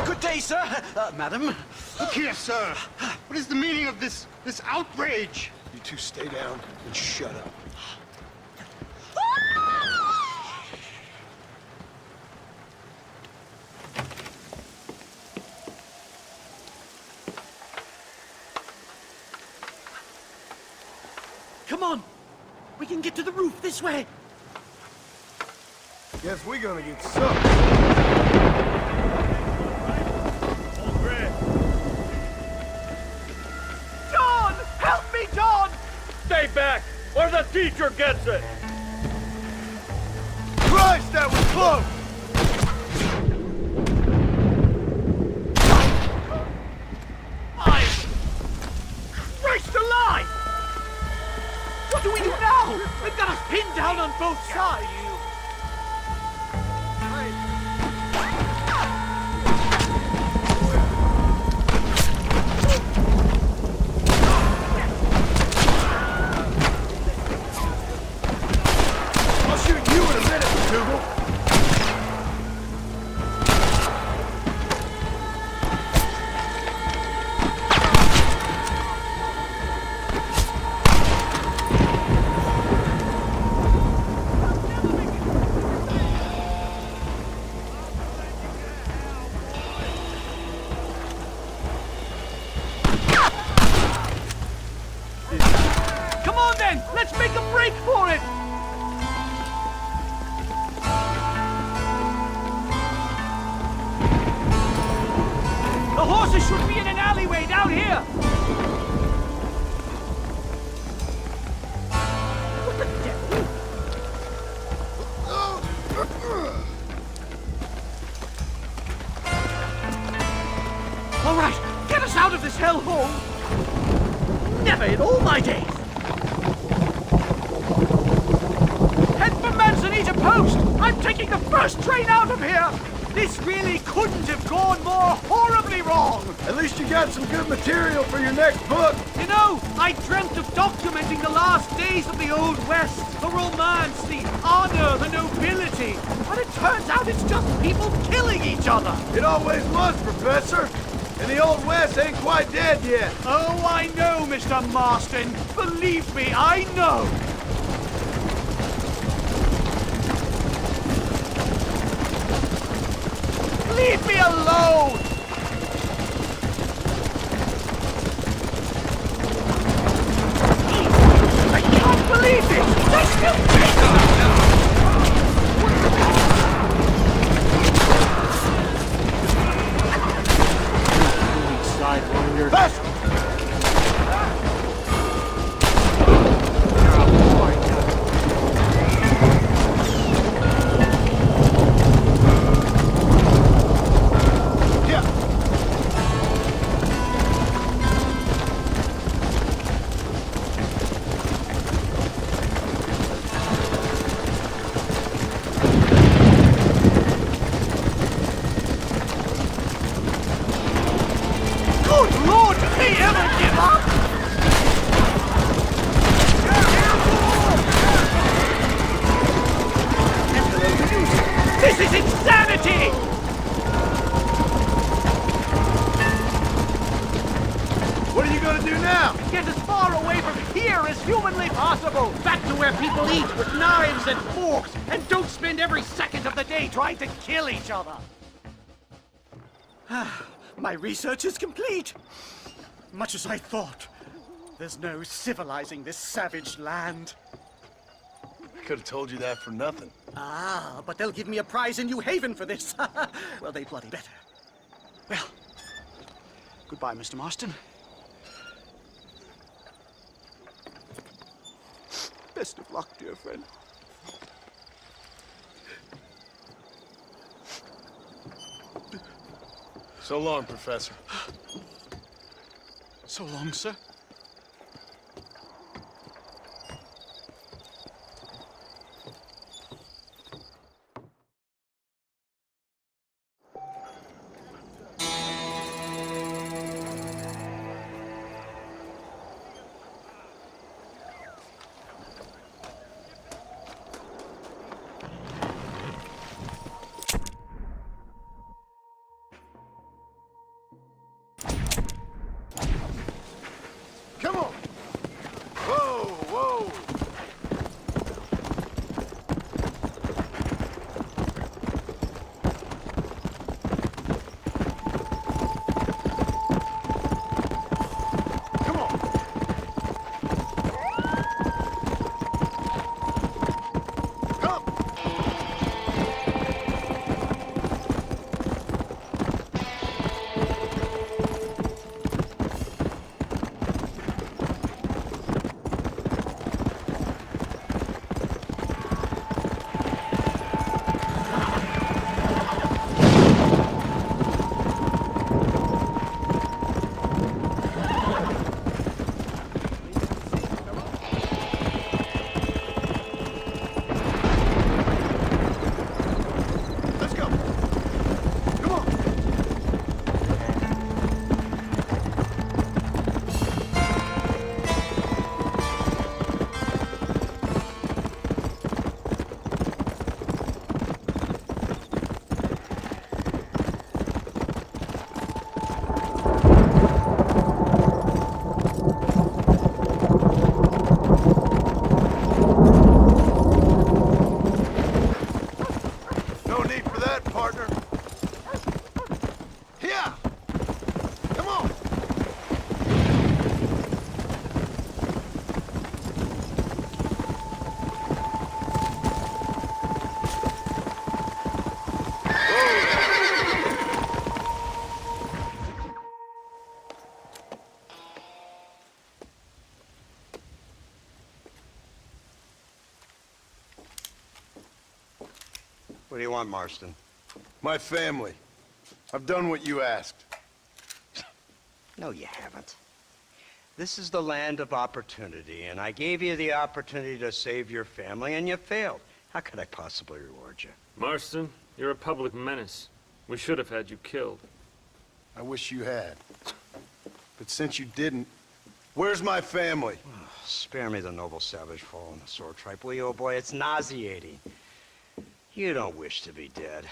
Good day, sir. Madam. Look here, sir. What is the meaning of this outrage? You two stay down and shut up. Come on. We can get to the roof this way. Guess we're gonna get sucked. John! Help me, John! Stay back, or the teacher gets it! Christ, that was close! Christ alive! What do we do now? They've got us pinned down on both sides. I'll shoot you in a minute, Dougal. Come on then, let's make a break for it! The horses should be in an alleyway down here! What the devil? All right, get us out of this hellhole! Never in all my days! Head for Manzanita Post! I'm taking the first train out of here! This really couldn't have gone more horribly wrong! At least you got some good material for your next book. You know, I dreamt of documenting the last days of the Old West, the romance, the honor, the nobility. But it turns out it's just people killing each other. It always was, Professor. And the Old West ain't quite dead yet. Oh, I know, Mr. Marston. Believe me, I know. Leave me alone! I can't believe it! They're still chasing us! Sidewinder. Faster! Good Lord, did they ever give up? This is insanity! What are you gonna do now? Get as far away from here as humanly possible! Back to where people eat with knives and forks, and don't spend every second of the day trying to kill each other! My research is complete. Much as I thought. There's no civilizing this savage land. could have told you that for nothing. Ah, but they'll give me a prize in New Haven for this. Well, they bloody better. Well, goodbye, Mr. Marston. Best of luck, dear friend. So long, Professor. So long, sir. Come on! Whoa, whoa! Come on! Come! Let's go! Come on! No need for that, partner. Here! Come on! What do you want, Marston? My family. I've done what you asked. No, you haven't. This is the land of opportunity, and I gave you the opportunity to save your family, and you failed. How could I possibly reward you? Marston, you're a public menace. We should have had you killed. I wish you had. But since you didn't, where's my family? Spare me the noble savage fall on the sword tripe, will you, old boy? It's nauseating. You don't wish to be dead.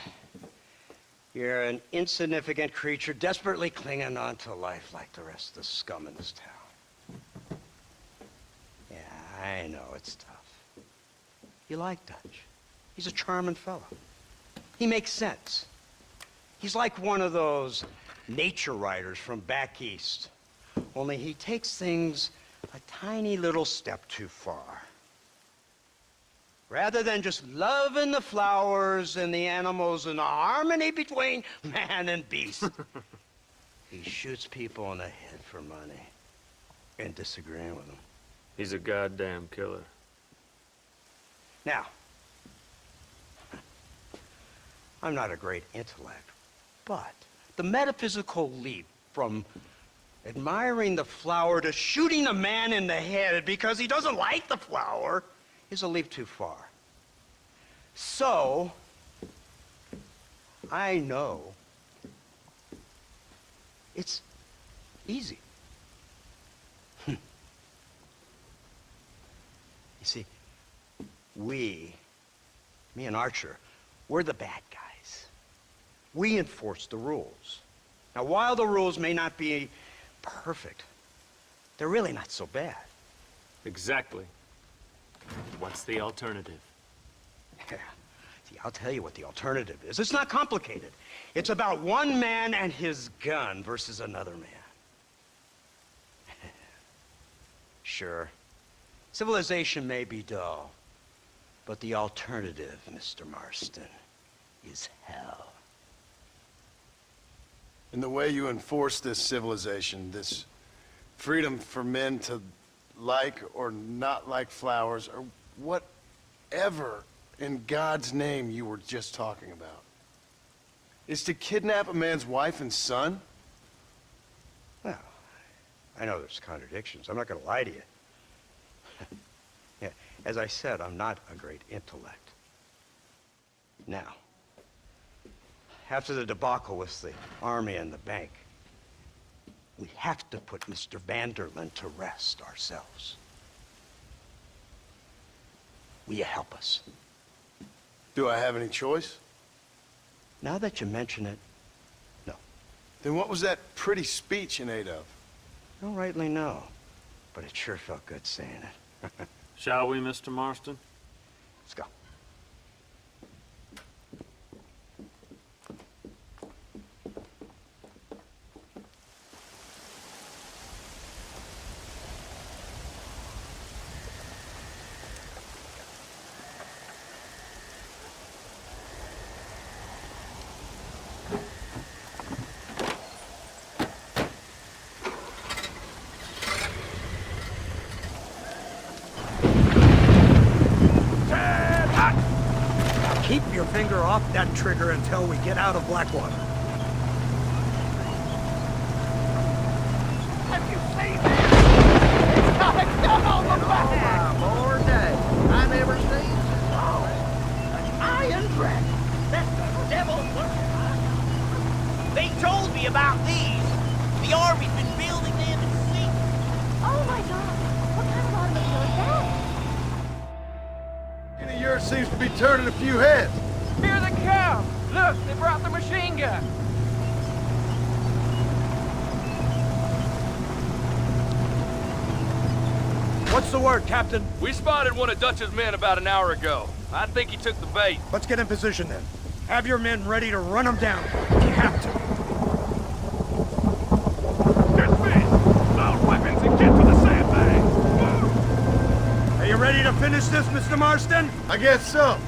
You're an insignificant creature desperately clinging on to life like the rest of the scum in this town. Yeah, I know it's tough. You like Dutch. He's a charming fellow. He makes sense. He's like one of those nature writers from back east. Only he takes things a tiny little step too far. Rather than just loving the flowers and the animals and the harmony between man and beast, he shoots people in the head for money and disagreeing with them. He's a goddamn killer. Now, I'm not a great intellect, but the metaphysical leap from admiring the flower to shooting a man in the head because he doesn't like the flower is a leap too far. So, I know it's easy. You see, me and Archer, we're the bad guys. We enforce the rules. Now, while the rules may not be perfect, they're really not so bad. Exactly. What's the alternative? Yeah. See, I'll tell you what the alternative is. It's not complicated. It's about one man and his gun versus another man. Sure, civilization may be dull, But the alternative, Mr. Marston, is hell. And the way you enforce this civilization, this freedom for men to like or not like flowers, or whatever in God's name you were just talking about, is to kidnap a man's wife and son? Well, I know there's contradictions. I'm not going to lie to you. Yeah, as I said, I'm not a great intellect. Now, after the debacle with the army and the bank, we have to put Mr. van der Linde to rest ourselves. Will you help us? Do I have any choice? Now that you mention it, no. Then what was that pretty speech in aid of? I don't rightly know, but it sure felt good saying it. Shall we, Mr. Marston? Let's go. Keep your finger off that trigger until we get out of Blackwater. Have you seen this? It's got a gun on the back! Oh, my Lord, Dad. I never seen an iron dragon. That's the devil. They told me about these. The army's been building them in secret. Oh my God! What kind of automobile is that? Any of yours seems to be turning a few heads. Here they come! Look, they brought the machine gun. What's the word, Captain? We spotted one of Dutch's men about an hour ago. I think he took the bait. Let's get in position then. Have your men ready to run them down if you have to. Dismiss! Load weapons and get to the sandbag! Are you ready to finish this, Mr. Marston? I guess so.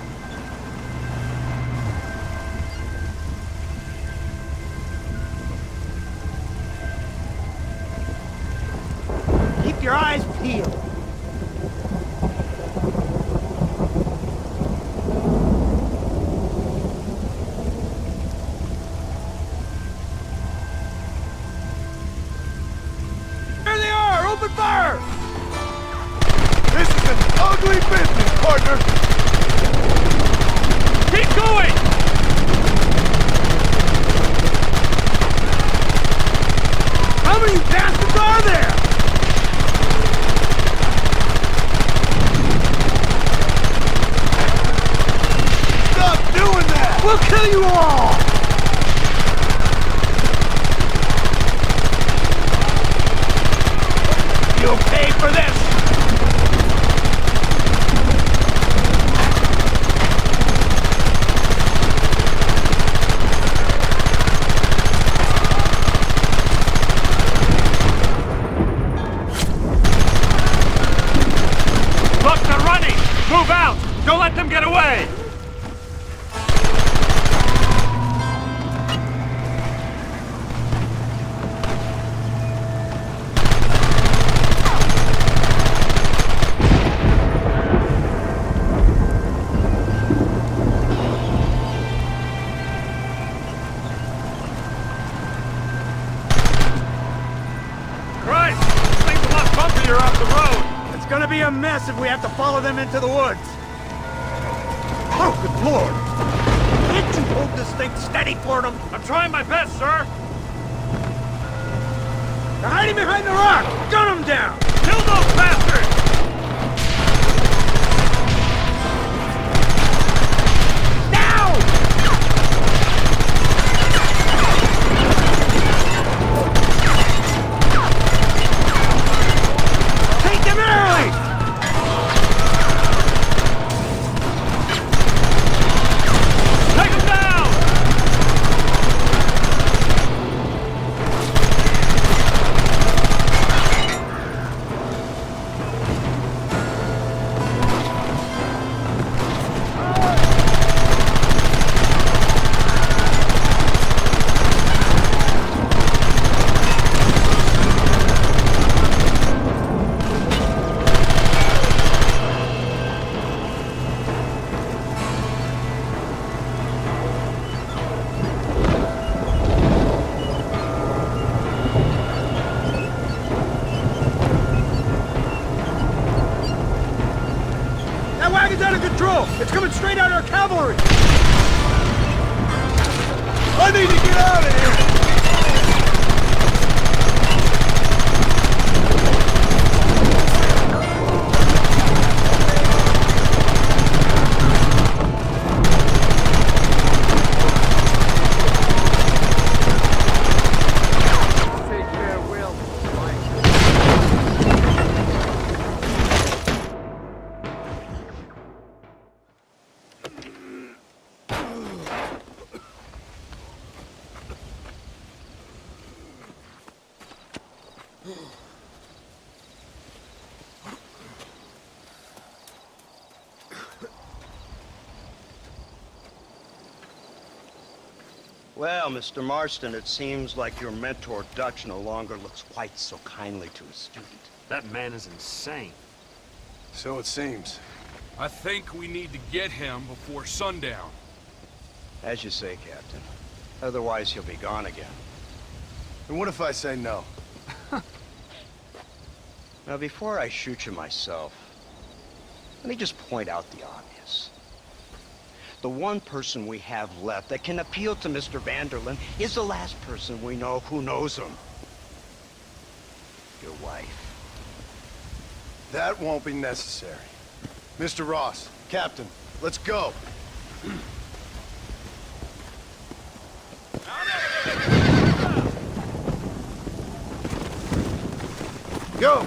Keep your eyes peeled. There they are! Open fire! This is an ugly business, partner. Keep going! How many bastards are there? Stop doing that! We'll kill you all! You'll pay for this! Look, they're running! Move out! Don't let them get away! Christ! This thing's a lot bumpier off the road! It's gonna be a mess if we have to follow them into the woods. Oh, good Lord! Can't you hold this thing steady for them? I'm trying my best, sir! They're hiding behind the rock! Gun them down! Kill those bastards! Take them early! Take them down! out of control! It's coming straight at our cavalry! I need to get out of here! Well, Mr. Marston, it seems like your mentor Dutch no longer looks quite so kindly to his student. That man is insane. So it seems. I think we need to get him before sundown. As you say, Captain. Otherwise, he'll be gone again. And what if I say no? Now, before I shoot you myself, let me just point out the obvious. The one person we have left that can appeal to Mr. Van der Linde is the last person we know who knows him. Your wife. That won't be necessary. Mr. Ross, Captain, let's go. Go!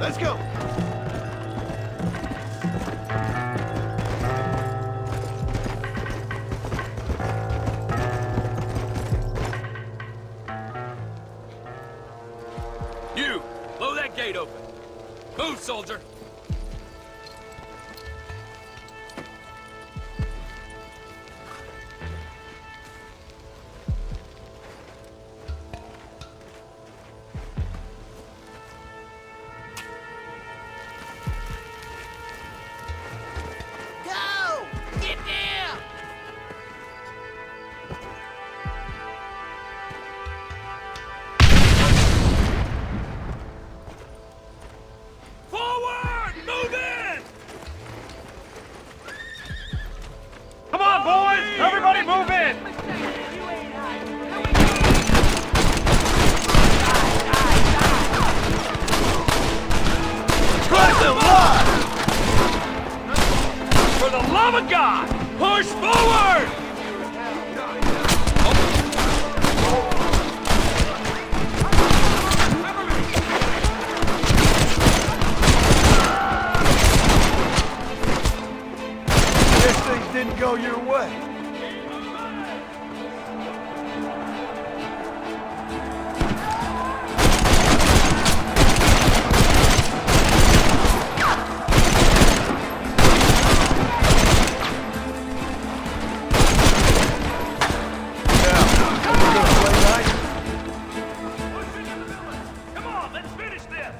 Let's go! You! Blow that gate open! Move, soldier! Everybody move in! For the love of God, push forward! Guess things didn't go your way. Come on, let's finish this!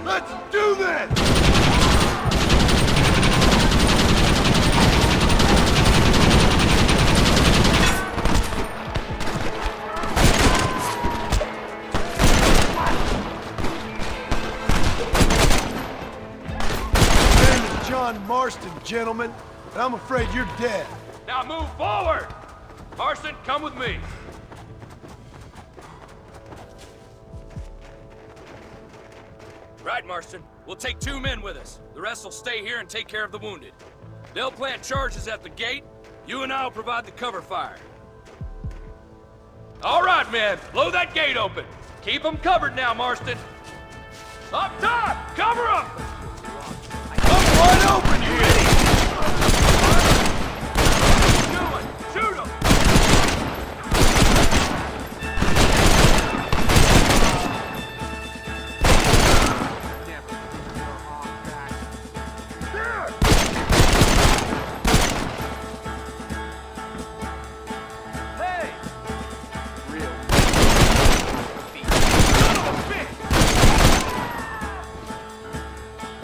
Let's do this! My name is John Marston, gentlemen, and I'm afraid you're dead. Now move forward! Marston, come with me. Right, Marston. We'll take 2 men with us. The rest will stay here and take care of the wounded. They'll plant charges at the gate. You and I'll provide the cover fire. All right, men. Blow that gate open. Keep them covered now, Marston. Up top! Cover them! I'm wide open, you idiot! Shoot them! Hey! Real. Son of a bitch!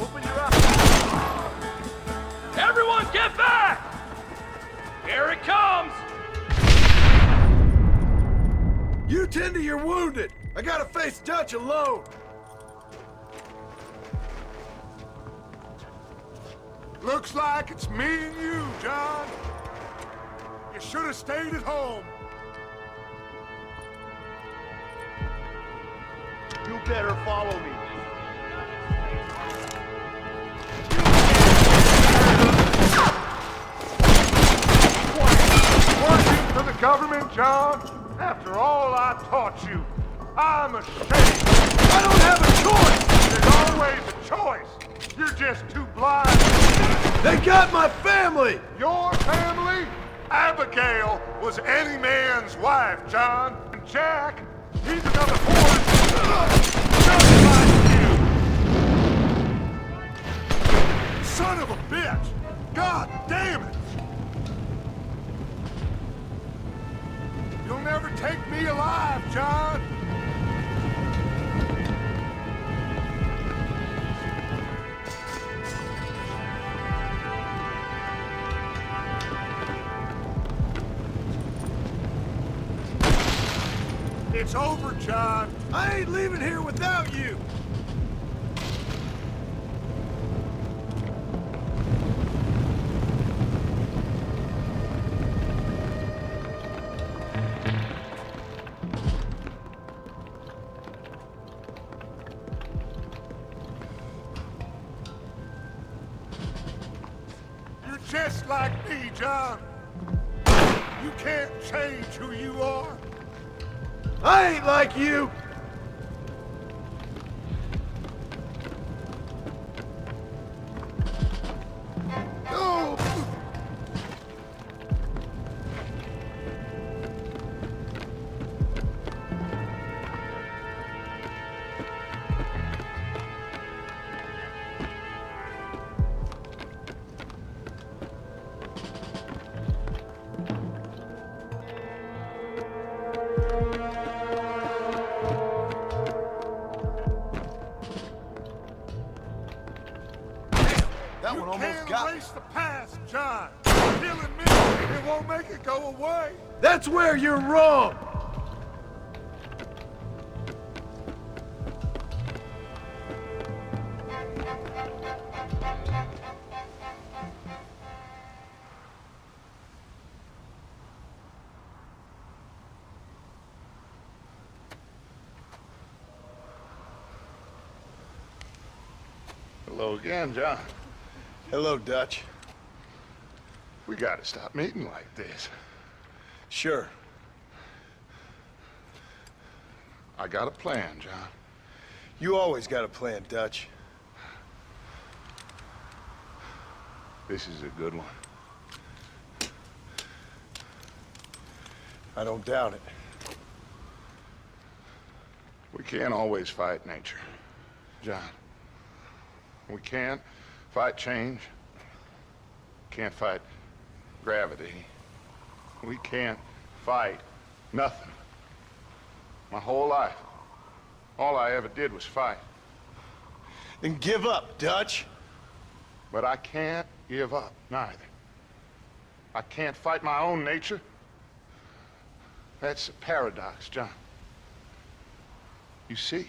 Open your eyes. Everyone get back! Here it comes! You tend to your wounded. I gotta face Dutch alone. Looks like it's me and you, John. You should have stayed at home. You better follow me. Working for the government, John? After all I taught you, I'm ashamed. I don't have a choice. There's always a choice. You're just too blind. They got my family! Your family? Abigail was any man's wife, John. And Jack, he's another horse. Just like you. Son of a bitch. God damn it. You'll never take me alive, John. It's over, John. I ain't leaving here without you. You're just like me, John. You can't change who you are. I ain't like you. No! Embrace the past, John. Killing me, it won't make it go away. That's where you're wrong! Hello again, John. Hello, Dutch. We gotta stop meeting like this. Sure. I got a plan, John. You always got a plan, Dutch. This is a good one. I don't doubt it. We can't always fight nature, John. We can't fight change. Can't fight gravity. We can't fight nothing. My whole life, all I ever did was fight. Then give up, Dutch. But I can't give up, neither. I can't fight my own nature. That's a paradox, John. You see?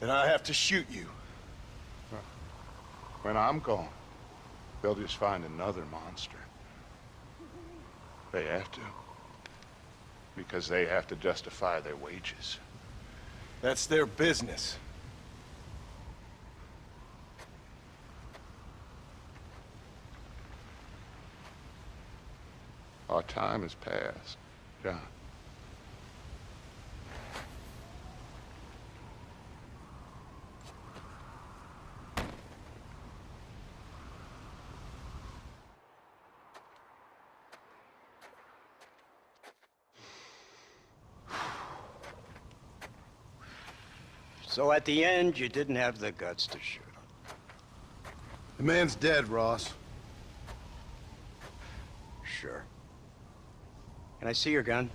Then I have to shoot you. When I'm gone, they'll just find another monster. They have to. Because they have to justify their wages. That's their business. Our time has passed, John. So at the end, you didn't have the guts to shoot him. The man's dead, Ross. Sure. Can I see your gun?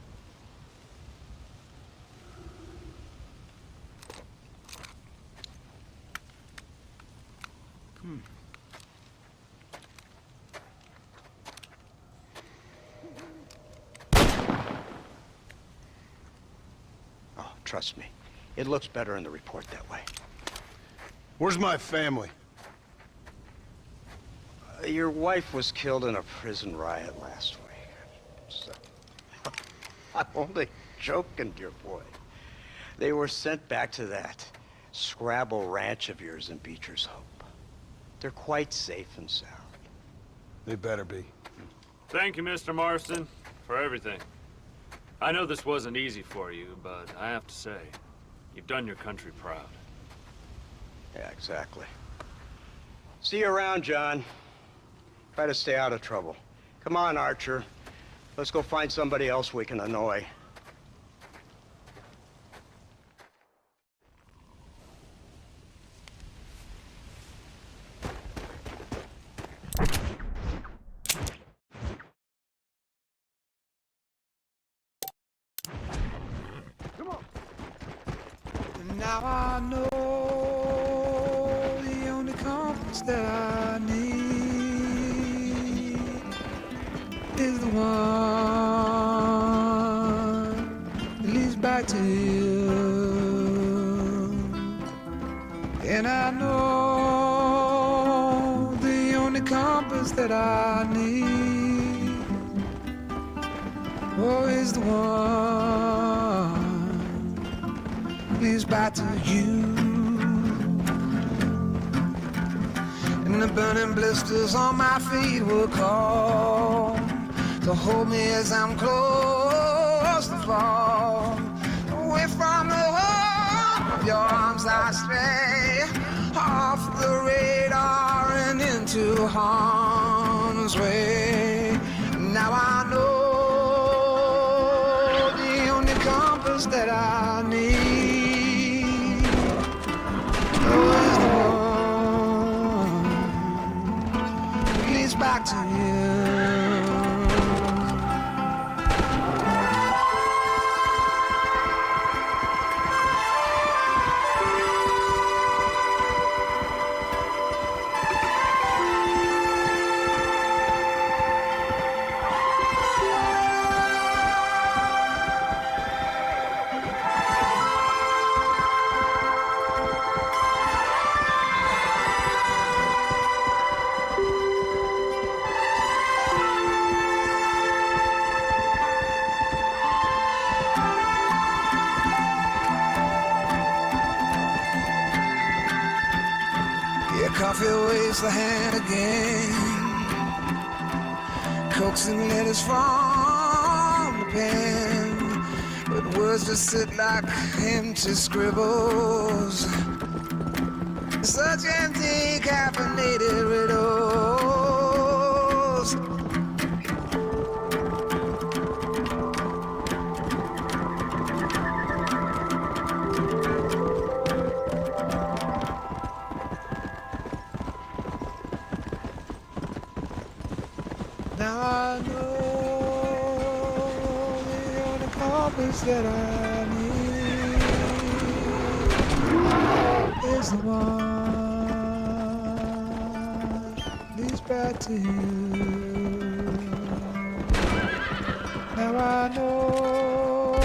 Oh, trust me. It looks better in the report that way. Where's my family? Your wife was killed in a prison riot last week. So, I'm only joking, dear boy. They were sent back to that Scrabble ranch of yours in Beecher's Hope. They're quite safe and sound. They better be. Thank you, Mr. Marston, for everything. I know this wasn't easy for you, but I have to say, you've done your country proud. Yeah, exactly. See you around, John. Try to stay out of trouble. Come on, Archer. Let's go find somebody else we can annoy. Now I know the only compass that I need is the one that leads back to you. And I know the only compass that I need, oh, is the one leads back to you. And the burning blisters on my feet will call to hold me as I'm close to fall. Away from the home of your arms I stray, off the radar and into harm's way. Now I know the only compass that I need leads back to you. kiss the hand again. Coaxing letters from the pen, but words just sit like empty scribbles. Such empty caffeinated riddles. Now I know the only compass that I need is the one leads back to you. Now I know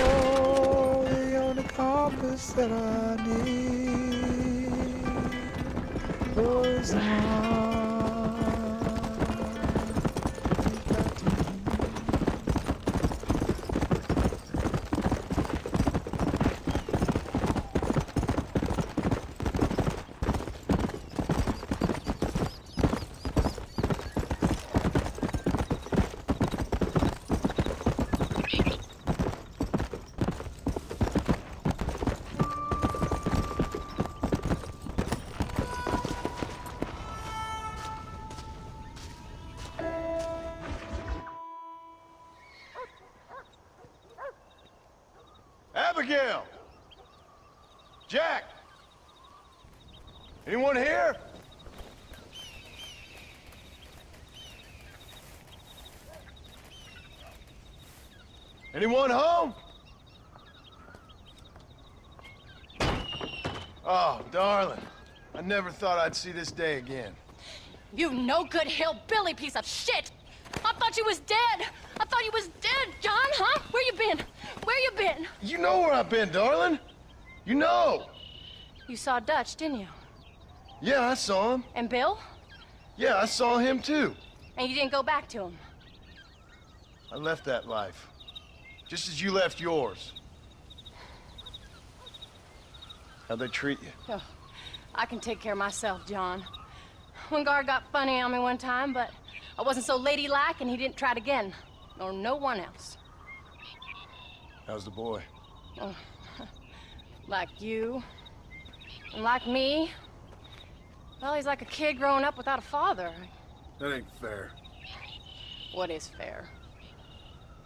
the only compass that I need is the one. Abigail! Jack! Anyone here? Anyone home? Oh, darling. I never thought I'd see this day again. You no good hillbilly piece of shit! I thought you was dead! I thought you was dead, John, huh? Where you been? Where you been? You know where I've been, darling. You know. You saw Dutch, didn't you? Yeah, I saw him. And Bill? Yeah, I saw him too. And you didn't go back to him? I left that life. Just as you left yours. How'd they treat you? Oh, I can take care of myself, John. One guard got funny on me one time, but I wasn't so ladylike and he didn't try it again. Nor no one else. How's the boy? Oh, like you. And like me. Well, he's like a kid growing up without a father. That ain't fair. What is fair?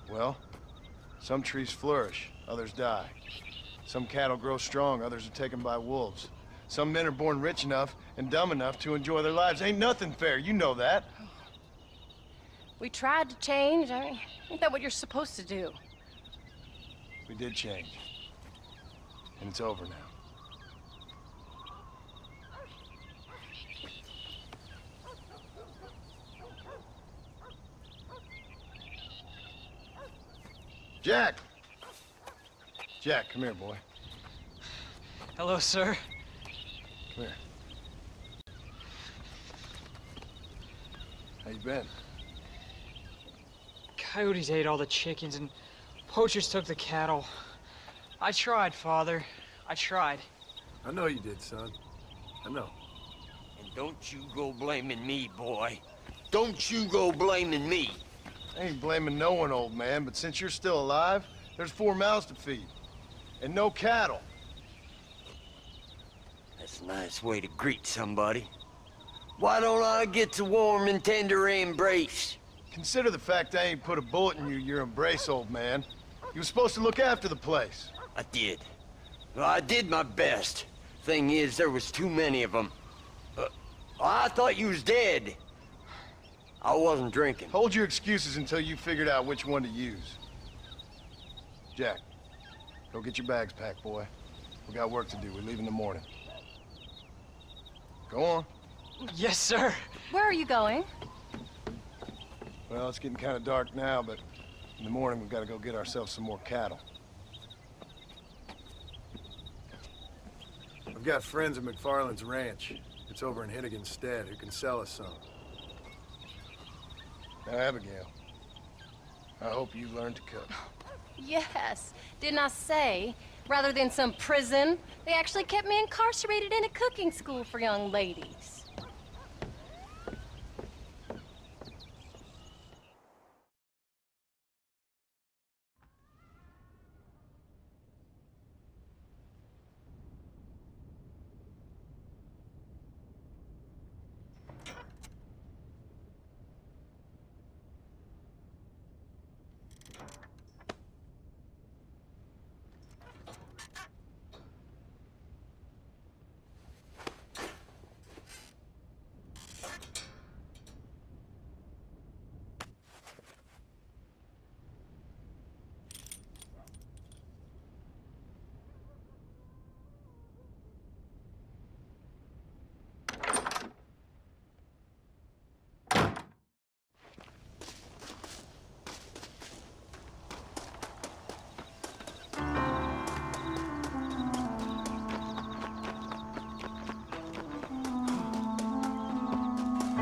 Well, some trees flourish, others die. Some cattle grow strong, others are taken by wolves. Some men are born rich enough and dumb enough to enjoy their lives. Ain't nothing fair, you know that. We tried to change. I mean, ain't that what you're supposed to do? We did change. And it's over now. Jack! Jack, come here, boy. Hello, sir. Come here. How you been? Coyotes ate all the chickens and poachers took the cattle. I tried, Father. I tried. I know you did, son. I know. And don't you go blaming me, boy. Don't you go blaming me. I ain't blaming no one, old man, but since you're still alive, there's 4 mouths to feed. And no cattle. That's a nice way to greet somebody. Why don't I get a warm and tender embrace? Consider the fact I ain't put a bullet in your embrace, old man. You were supposed to look after the place. I did. Well, I did my best. Thing is, there was too many of them. I thought you was dead. I wasn't drinking. Hold your excuses until you figured out which one to use. Jack, go get your bags packed, boy. We got work to do. We leave in the morning. Go on. Yes, sir. Where are you going? Well, it's getting kind of dark now, but in the morning we've got to go get ourselves some more cattle. I've got friends at McFarland's ranch. It's over in Hittigan's Stead who can sell us some. Now, Abigail, I hope you learn to cook. Yes. Didn't I say, rather than some prison, they actually kept me incarcerated in a cooking school for young ladies.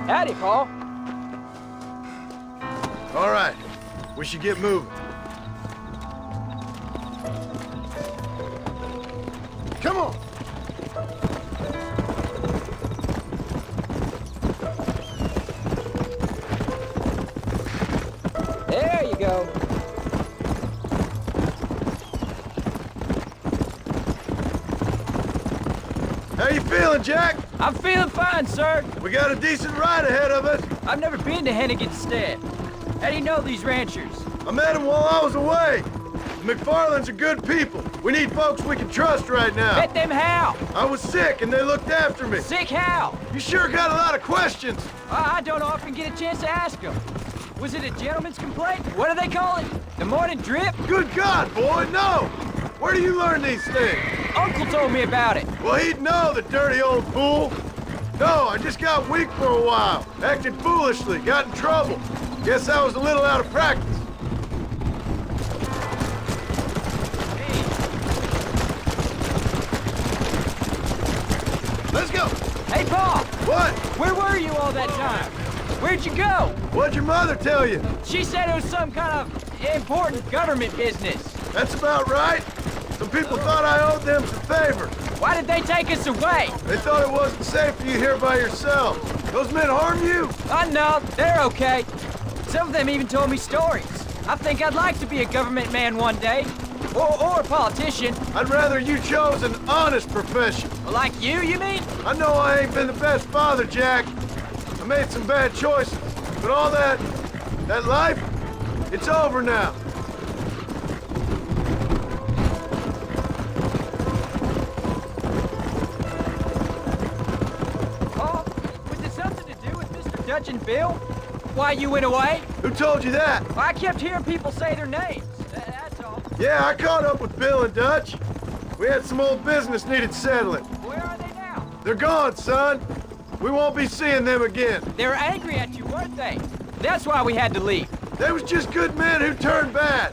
Howdy, Paul. All right, we should get moving. Come on. There you go. How you feeling, Jack? I'm feeling fine, sir. We got a decent ride ahead of us. I've never been to Hennigan's Stead. How do you know these ranchers? I met them while I was away. The McFarlands are good people. We need folks we can trust right now. Bet them how? I was sick and they looked after me. Sick how? You sure got a lot of questions. I don't often get a chance to ask them. Was it a gentleman's complaint? What do they call it? The morning drip? Good God, boy, no! Where do you learn these things? Uncle told me about it. Well, he'd know, the dirty old fool. No, I just got weak for a while. Acted foolishly, got in trouble. Guess I was a little out of practice. Let's go. Hey, Paul. What? Where were you all that time? Where'd you go? What'd your mother tell you? She said it was some kind of important government business. That's about right. Some people thought I owed them some favor. Why did they take us away? They thought it wasn't safe for you here by yourself. Those men harm you? No, they're okay. Some of them even told me stories. I think I'd like to be a government man one day. Or a politician. I'd rather you chose an honest profession. Like you mean? I know I ain't been the best father, Jack. I made some bad choices. But all that life, it's over now. Paul, was it something to do with Mr. Dutch and Bill? Why you went away? Who told you that? Well, I kept hearing people say their names. That's all. Yeah, I caught up with Bill and Dutch. We had some old business needed settling. Where are they now? They're gone, son. We won't be seeing them again. They were angry at you, weren't they? That's why we had to leave. They was just good men who turned bad.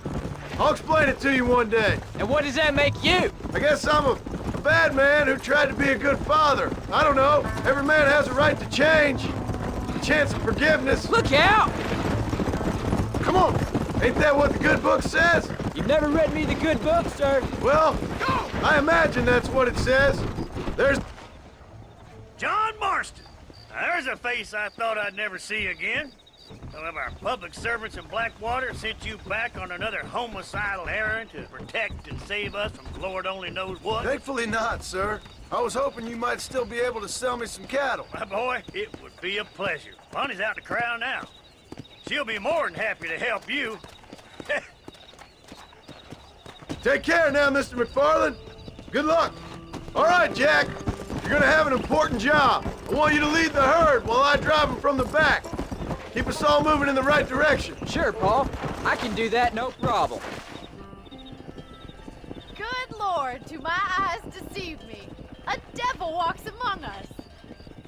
I'll explain it to you one day. And what does that make you? I guess I'm a bad man who tried to be a good father. I don't know. Every man has a right to change. A chance of forgiveness. Look out! Come on. Ain't that what the good book says? You've never read me the good book, sir. Well, I imagine that's what it says. There's... John Marston. Now, there's a face I thought I'd never see again. Some of our public servants in Blackwater sent you back on another homicidal errand to protect and save us from Lord only knows what. Thankfully not, sir. I was hoping you might still be able to sell me some cattle. My boy, it would be a pleasure. Bonnie's out in the crowd now. She'll be more than happy to help you. Take care now, Mr. McFarland. Good luck. All right, Jack. You're gonna have an important job. I want you to lead the herd while I drive them from the back. Keep us all moving in the right direction. Sure, Paul. I can do that, no problem. Good Lord, do my eyes deceive me? A devil walks among us.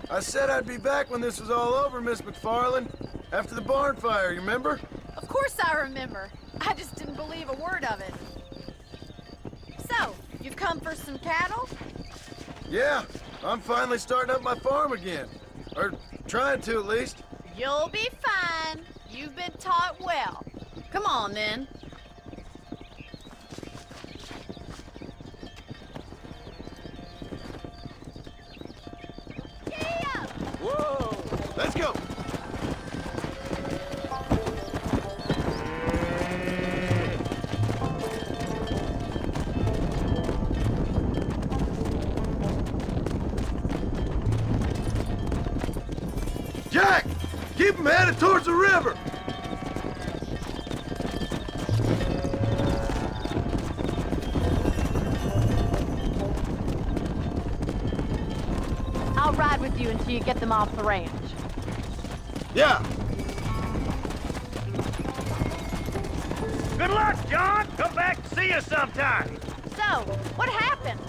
I said I'd be back when this was all over, Miss McFarland. After the barn fire, you remember? Of course I remember. I just didn't believe a word of it. So, you've come for some cattle? Yeah, I'm finally starting up my farm again. Or trying to, at least. You'll be fine. You've been taught well. Come on, then. Whoa! Let's go! Jack! Keep them headed towards the river! I'll ride with you until you get them off the ranch. Yeah. Good luck, John. Come back and see us sometime. So, what happened?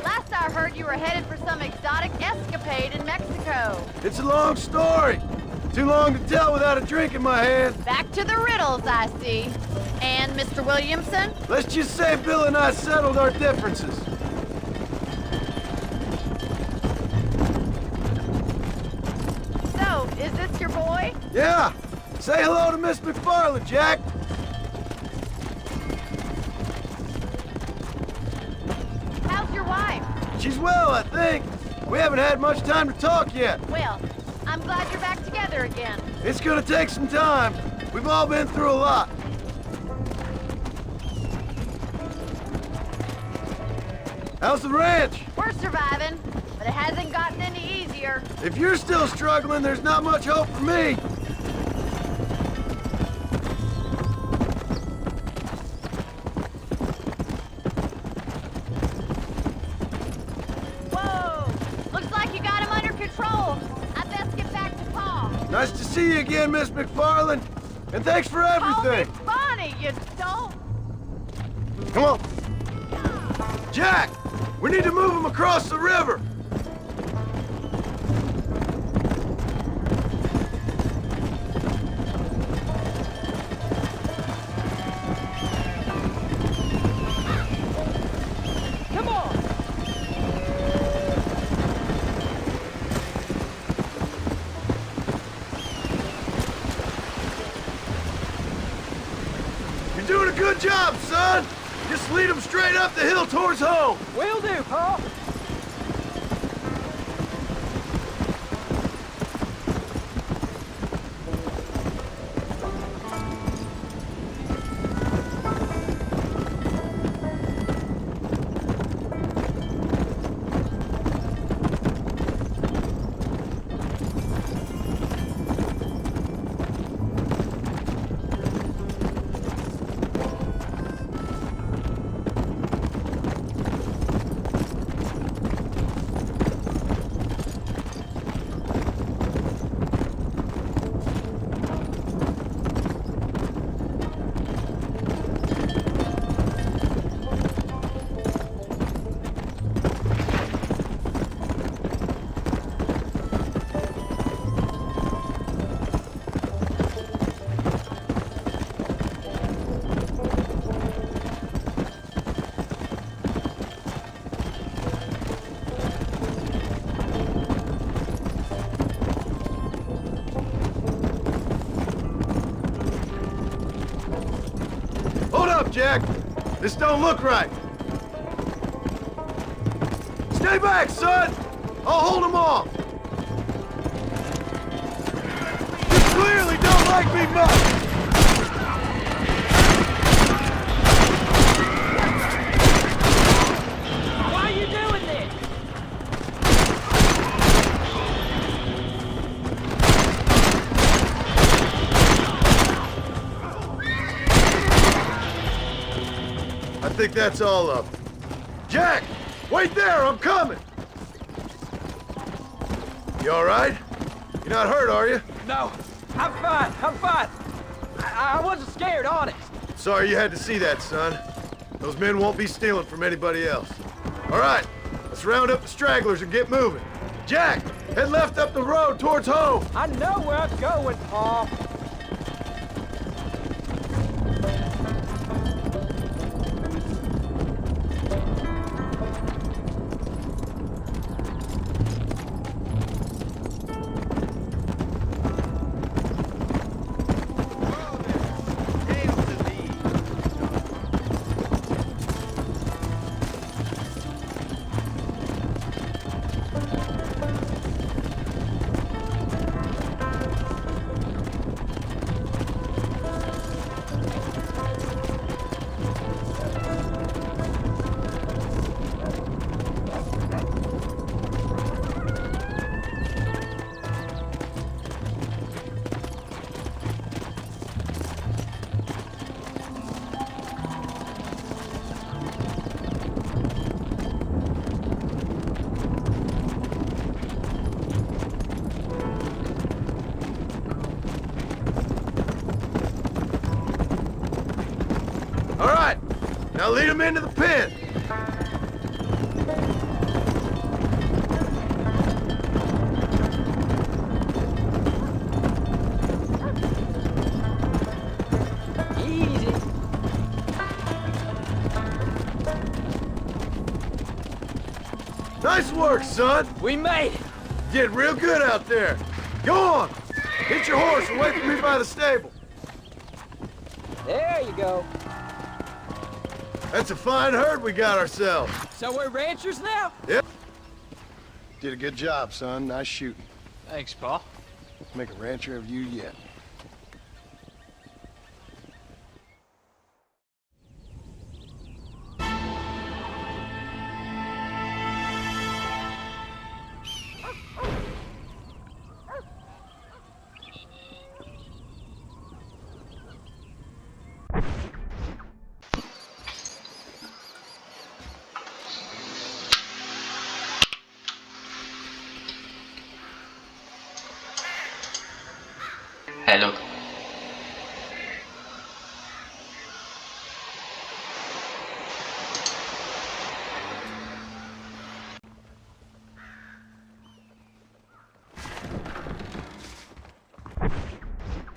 Last I heard you were headed for some exotic escapade in Mexico. It's a long story. Too long to tell without a drink in my hand. Back to the riddles, I see. And Mr. Williamson? Let's just say Bill and I settled our differences. So, Is this your boy? Yeah! Say hello to Miss McFarland, Jack! How's your wife? She's well, I think. We haven't had much time to talk yet. Well, I'm glad you're back together again. It's gonna take some time. We've all been through a lot. How's the ranch? We're surviving, but it hasn't gotten any easier. If you're still struggling, there's not much hope for me. Whoa! Looks like you got him under control. I best get back to Pa. Nice to see you again, Miss McFarland. And thanks for everything. Call me Bonnie, you don't. Come on. Jack! We need to move him across the river! Come on! You're doing a good job, son! Just lead him straight up the hill towards home! Will do, Pa! Jack! This don't look right! Stay back, son! I'll hold him off! You clearly don't like me much! Why are you doing this? I think that's all of them. Jack! Wait there! I'm coming! You all right? You're not hurt, are you? No, I'm fine. I'm fine. I wasn't scared, honest. Sorry you had to see that, son. Those men won't be stealing from anybody else. All right, let's round up the stragglers and get moving. Jack, head left up the road towards home. I know where I'm going, Pa. Now lead him into the pen. Easy. Nice work, son. We made it. Did real good out there. Go on, Get your horse and wait for me by the stable. There you go. That's a fine herd we got ourselves. So we're ranchers now? Yep. Did a good job, son. Nice shooting. Thanks, Pa. Make a rancher of you yet. Hello.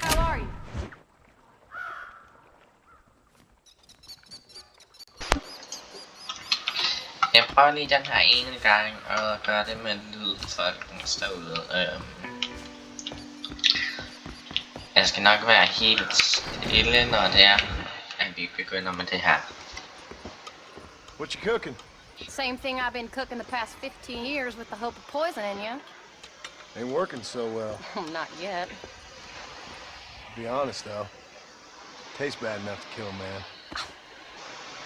How are you? Jeg prøver lige den her ene gang og gøre det med lyd, så den står ud. Jeg skal nok være helt stille, når det er, at vi begynder med det her. What you cooking? Same thing I've been cooking the past 15 years with the hope of poisoning you. Ain't working so well. Not yet. Be honest, though. Tastes bad enough to kill a man.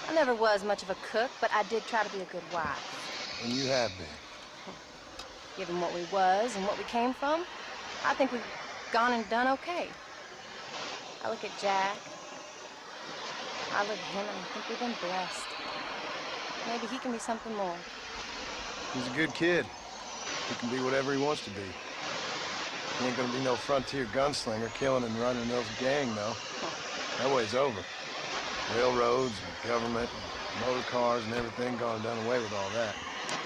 I never was much of a cook, but I did try to be a good wife. And you have been. Given what we was and what we came from, I think we've gone and done okay. I look at Jack. I look at him and I think we've been blessed. Maybe he can be something more. He's a good kid. He can be whatever he wants to be. He ain't gonna be no frontier gunslinger killing and running those gang, though. That way's over. Railroads and government and motor cars and everything gone and done away with all that.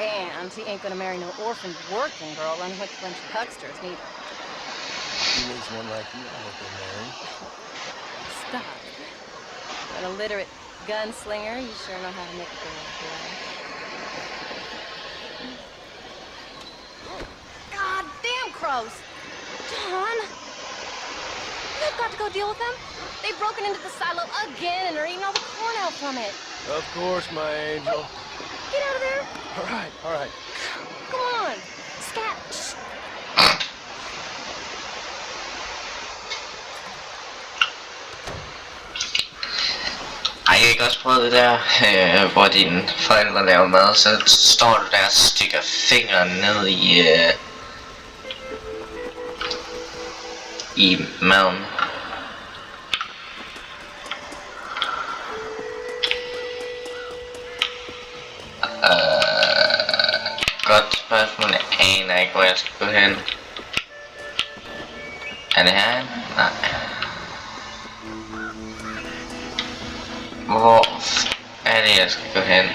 And he ain't gonna marry no orphaned working girl run with a bunch of hucksters, neither. He needs one like you, I hope they marry. Stop. An illiterate gunslinger, you sure know how to make a girl feel. God damn crows! John! You've got to go deal with them. They've broken into the silo again and are eating all the corn out from it. Of course, my angel. Get out of there! All right. Come on! Scat! Shh. Ej, jeg har ikke også prøvet det der, hvor dine forældre laver mad, så står du der og stikker fingeren ned i maden. Godt spørgsmål, jeg aner ikke, hvor jeg skal gå hen. Er det her? Nej. Hvor er det, jeg skal gå hen?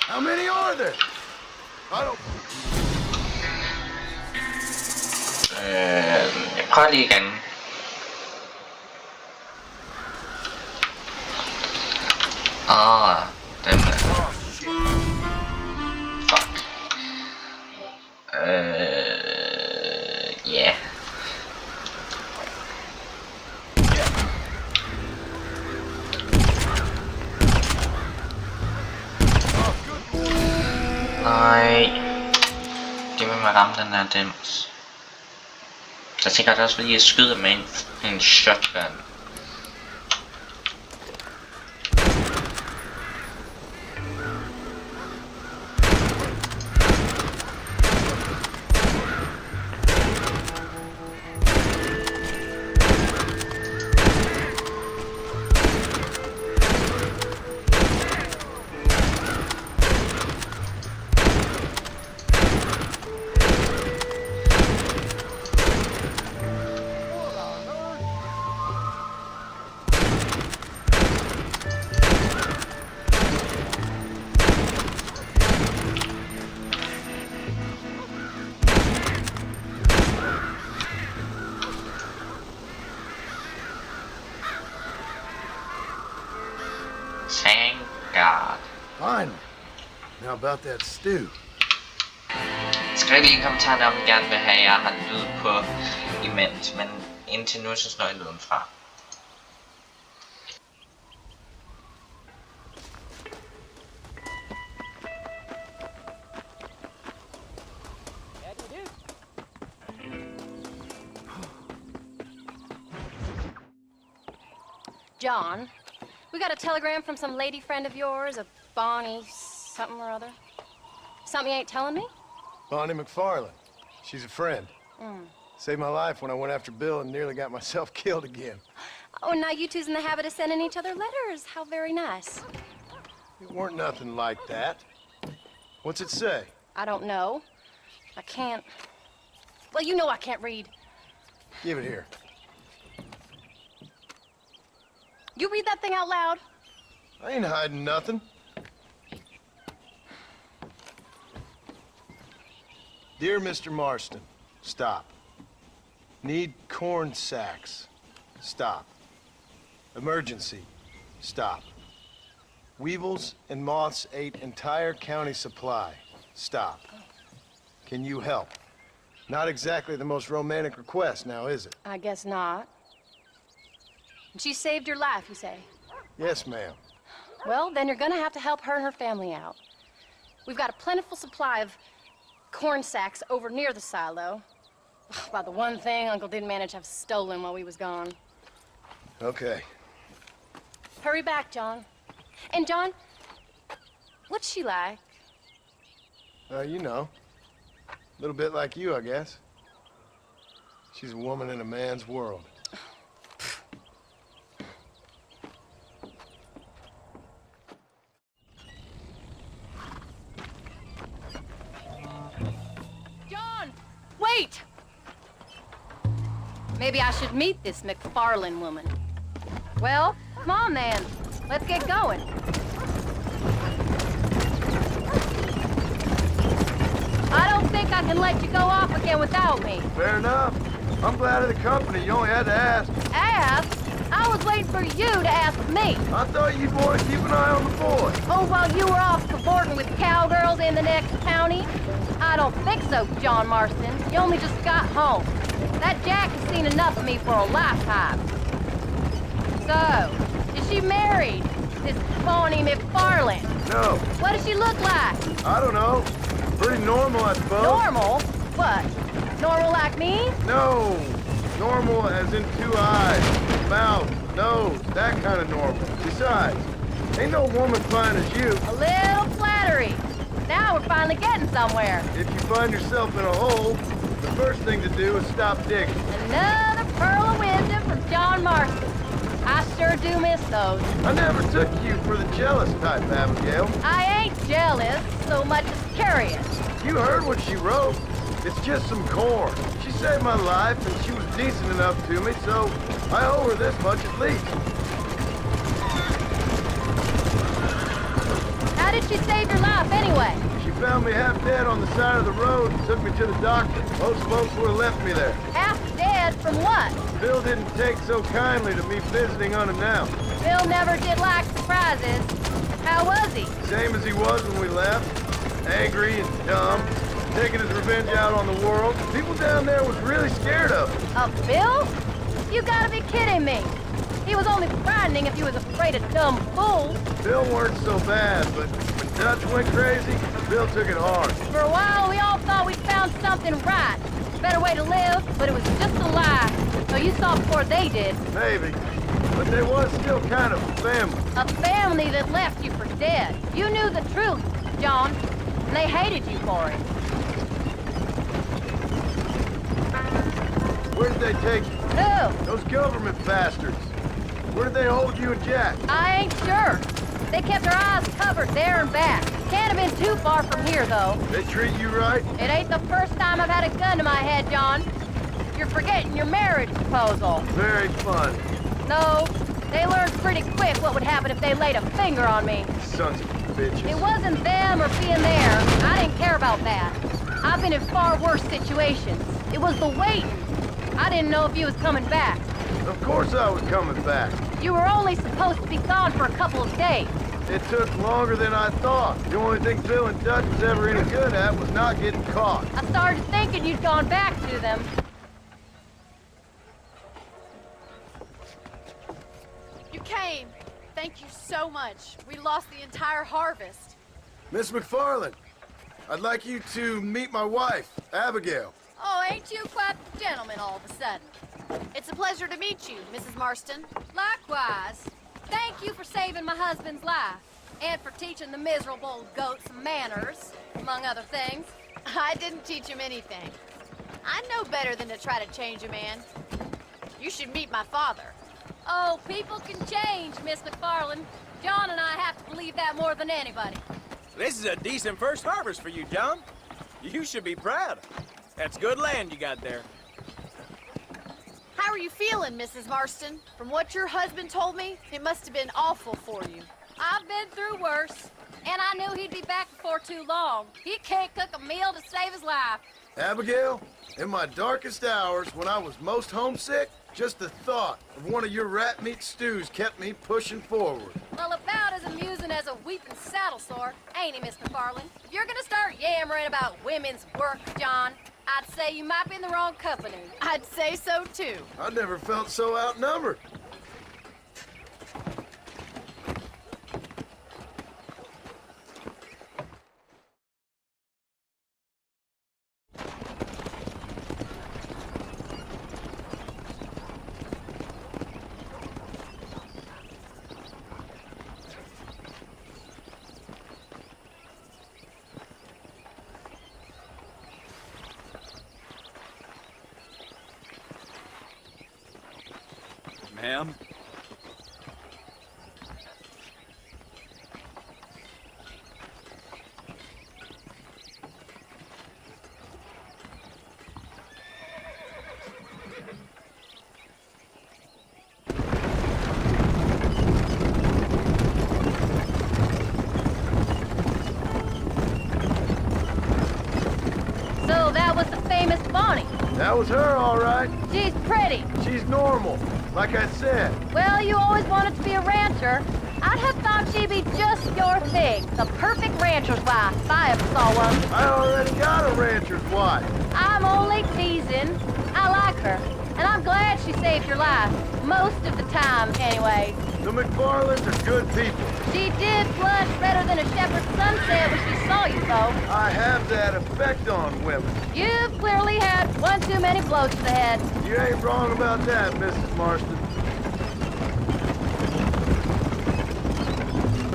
How many are there? I don't... Jeg prøver lige igen. Dem der. Fuck. Yeah. Nej. Det vil man ramme den der dims. Så tænker jeg også, fordi jeg skyder med en shotgun. Now about that stew. Skriv lige i kommentarerne, om I gerne vil have, jeg har lyd på imens, men indtil nu, så slår jeg lyden fra. John, we got a telegram from some lady friend of yours, a Bonnie something or other. Something you ain't telling me? Bonnie McFarland. She's a friend. Saved my life when I went after Bill and nearly got myself killed again. Oh, and now you two's in the habit of sending each other letters. How very nice. It weren't nothing like that. What's it say? I don't know. I can't... Well, you know I can't read. Give it here. You read that thing out loud? I ain't hiding nothing. Dear Mr. Marston, stop. Need corn sacks. Stop. Emergency. Stop. Weevils and moths ate entire county supply. Stop. Can you help? Not exactly the most romantic request now, is it? I guess not. She saved your life, you say? Yes, ma'am. Well, then you're gonna have to help her and her family out. We've got a plentiful supply of corn sacks over near the silo. About the one thing Uncle didn't manage to have stolen while we was gone. Okay. Hurry back, John. And John, what's she like? You know. A little bit like you, I guess. She's a woman in a man's world. John, wait! Maybe I should meet this McFarland woman. Well, come on then. Let's get going. I don't think I can let you go off again without me. Fair enough. I'm glad of the company. You only had to ask. Ask? I was waiting for you to ask me. I thought you'd want to keep an eye on the boy. Oh, while you were off cavorting with cowgirls in the next county? I don't think so, John Marston. You only just got home. That Jack has seen enough of me for a lifetime. So, is she married? This Bonnie McFarland? No. What does she look like? I don't know. Pretty normal, I suppose. Normal? What? Normal like me? No. Normal as in 2 eyes, mouth, nose, that kind of normal. Besides, ain't no woman fine as you. A little flattery. Now we're finally getting somewhere. If you find yourself in a hole, the first thing to do is stop digging. Another pearl of wisdom from John Marston. I sure do miss those. I never took you for the jealous type, Abigail. I ain't jealous so much as curious. You heard what she wrote. It's just some corn. She saved my life, and she was decent enough to me, so I owe her this much at least. How did she save your life, anyway? She found me half dead on the side of the road and took me to the doctor. Most folks would have left me there. Half dead from what? Bill didn't take so kindly to me visiting unannounced. Bill never did like surprises. How was he? Same as he was when we left. Angry and dumb. Taking his revenge out on the world. People down there was really scared of him. Of Bill? You gotta be kidding me. He was only frightening if you was afraid of dumb fools. Bill weren't so bad, but when Dutch went crazy, Bill took it hard. For a while, we all thought we'd found something right. Better way to live, but it was just a lie. So you saw before they did. Maybe. But they was still kind of a family. A family that left you for dead. You knew the truth, John, and they hated you for it. Where did they take you? Who? Those government bastards. Where did they hold you and Jack? I ain't sure. They kept their eyes covered there and back. Can't have been too far from here, though. They treat you right? It ain't the first time I've had a gun to my head, John. You're forgetting your marriage proposal. Very fun. No, they learned pretty quick what would happen if they laid a finger on me. Sons of bitches. It wasn't them or being there. I didn't care about that. I've been in far worse situations. It was the waiting. I didn't know if you was coming back. Of course I was coming back. You were only supposed to be gone for a couple of days. It took longer than I thought. The only thing Bill and Dutch was ever any good at was not getting caught. I started thinking you'd gone back to them. You came. Thank you so much. We lost the entire harvest. Miss McFarland, I'd like you to meet my wife, Abigail. Oh, ain't you quite the gentleman all of a sudden? It's a pleasure to meet you, Mrs. Marston. Likewise. Thank you for saving my husband's life. And for teaching the miserable goat some manners, among other things. I didn't teach him anything. I know better than to try to change a man. You should meet my father. Oh, people can change, Miss McFarland. John and I have to believe that more than anybody. This is a decent first harvest for you, John. You should be proud. That's good land you got there. How are you feeling, Mrs. Marston? From what your husband told me, it must have been awful for you. I've been through worse, and I knew he'd be back before too long. He can't cook a meal to save his life. Abigail, in my darkest hours, when I was most homesick, just the thought of one of your rat meat stews kept me pushing forward. Well, about as amusing as a weeping saddle sore, ain't he, Miss McFarland? If you're gonna start yammering about women's work, John, I'd say you might be in the wrong company. I'd say so, too. I never felt so outnumbered. Ma'am? So that was the famous Bonnie. That was her, all right. She's pretty. She's normal, like I said. Well, you always wanted to be a rancher. I'd have thought she'd be just your thing. The perfect rancher's wife, if I ever saw one. I already got a rancher's wife. I'm only teasing. I like her. And I'm glad she saved your life. Most of the time, anyway. The McFarlands are good people. She did blush better than a shepherd's sunset when she saw you, though. I have that effect on women. You've clearly had one too many blows to the head. You ain't wrong about that, Mrs. Marston.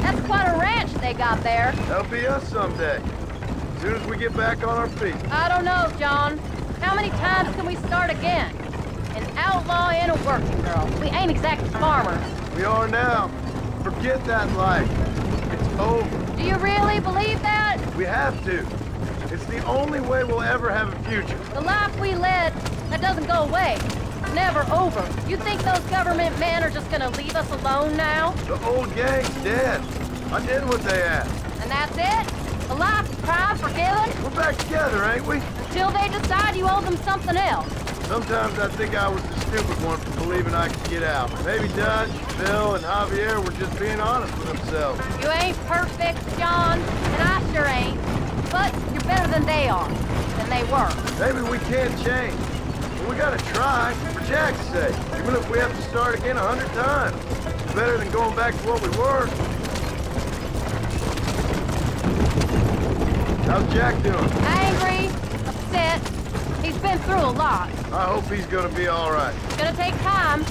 That's quite a ranch they got there. That'll be us someday. As soon as we get back on our feet. I don't know, John. How many times can we start again? An outlaw and a working girl. We ain't exactly farmers. We are now. Forget that life. It's over. Do you really believe that? We have to. It's the only way we'll ever have a future. The life we led, that doesn't go away. It's never over. You think those government men are just gonna leave us alone now? The old gang's dead. I did what they asked. And that's it? A life of crime forgiven? We're back together, ain't we? Until they decide you owe them something else. Sometimes I think I was the stupid one for believing I could get out. Maybe Dutch, Bill, and Javier were just being honest with themselves. You ain't perfect, John, and I sure ain't. But you're better than they are, than they were. Maybe we can't change. But we gotta try, for Jack's sake. Even if we have to start again 100 times. It's better than going back to what we were. How's Jack doing? Angry, upset. He's been through a lot. I hope he's gonna be all right. It's gonna take time.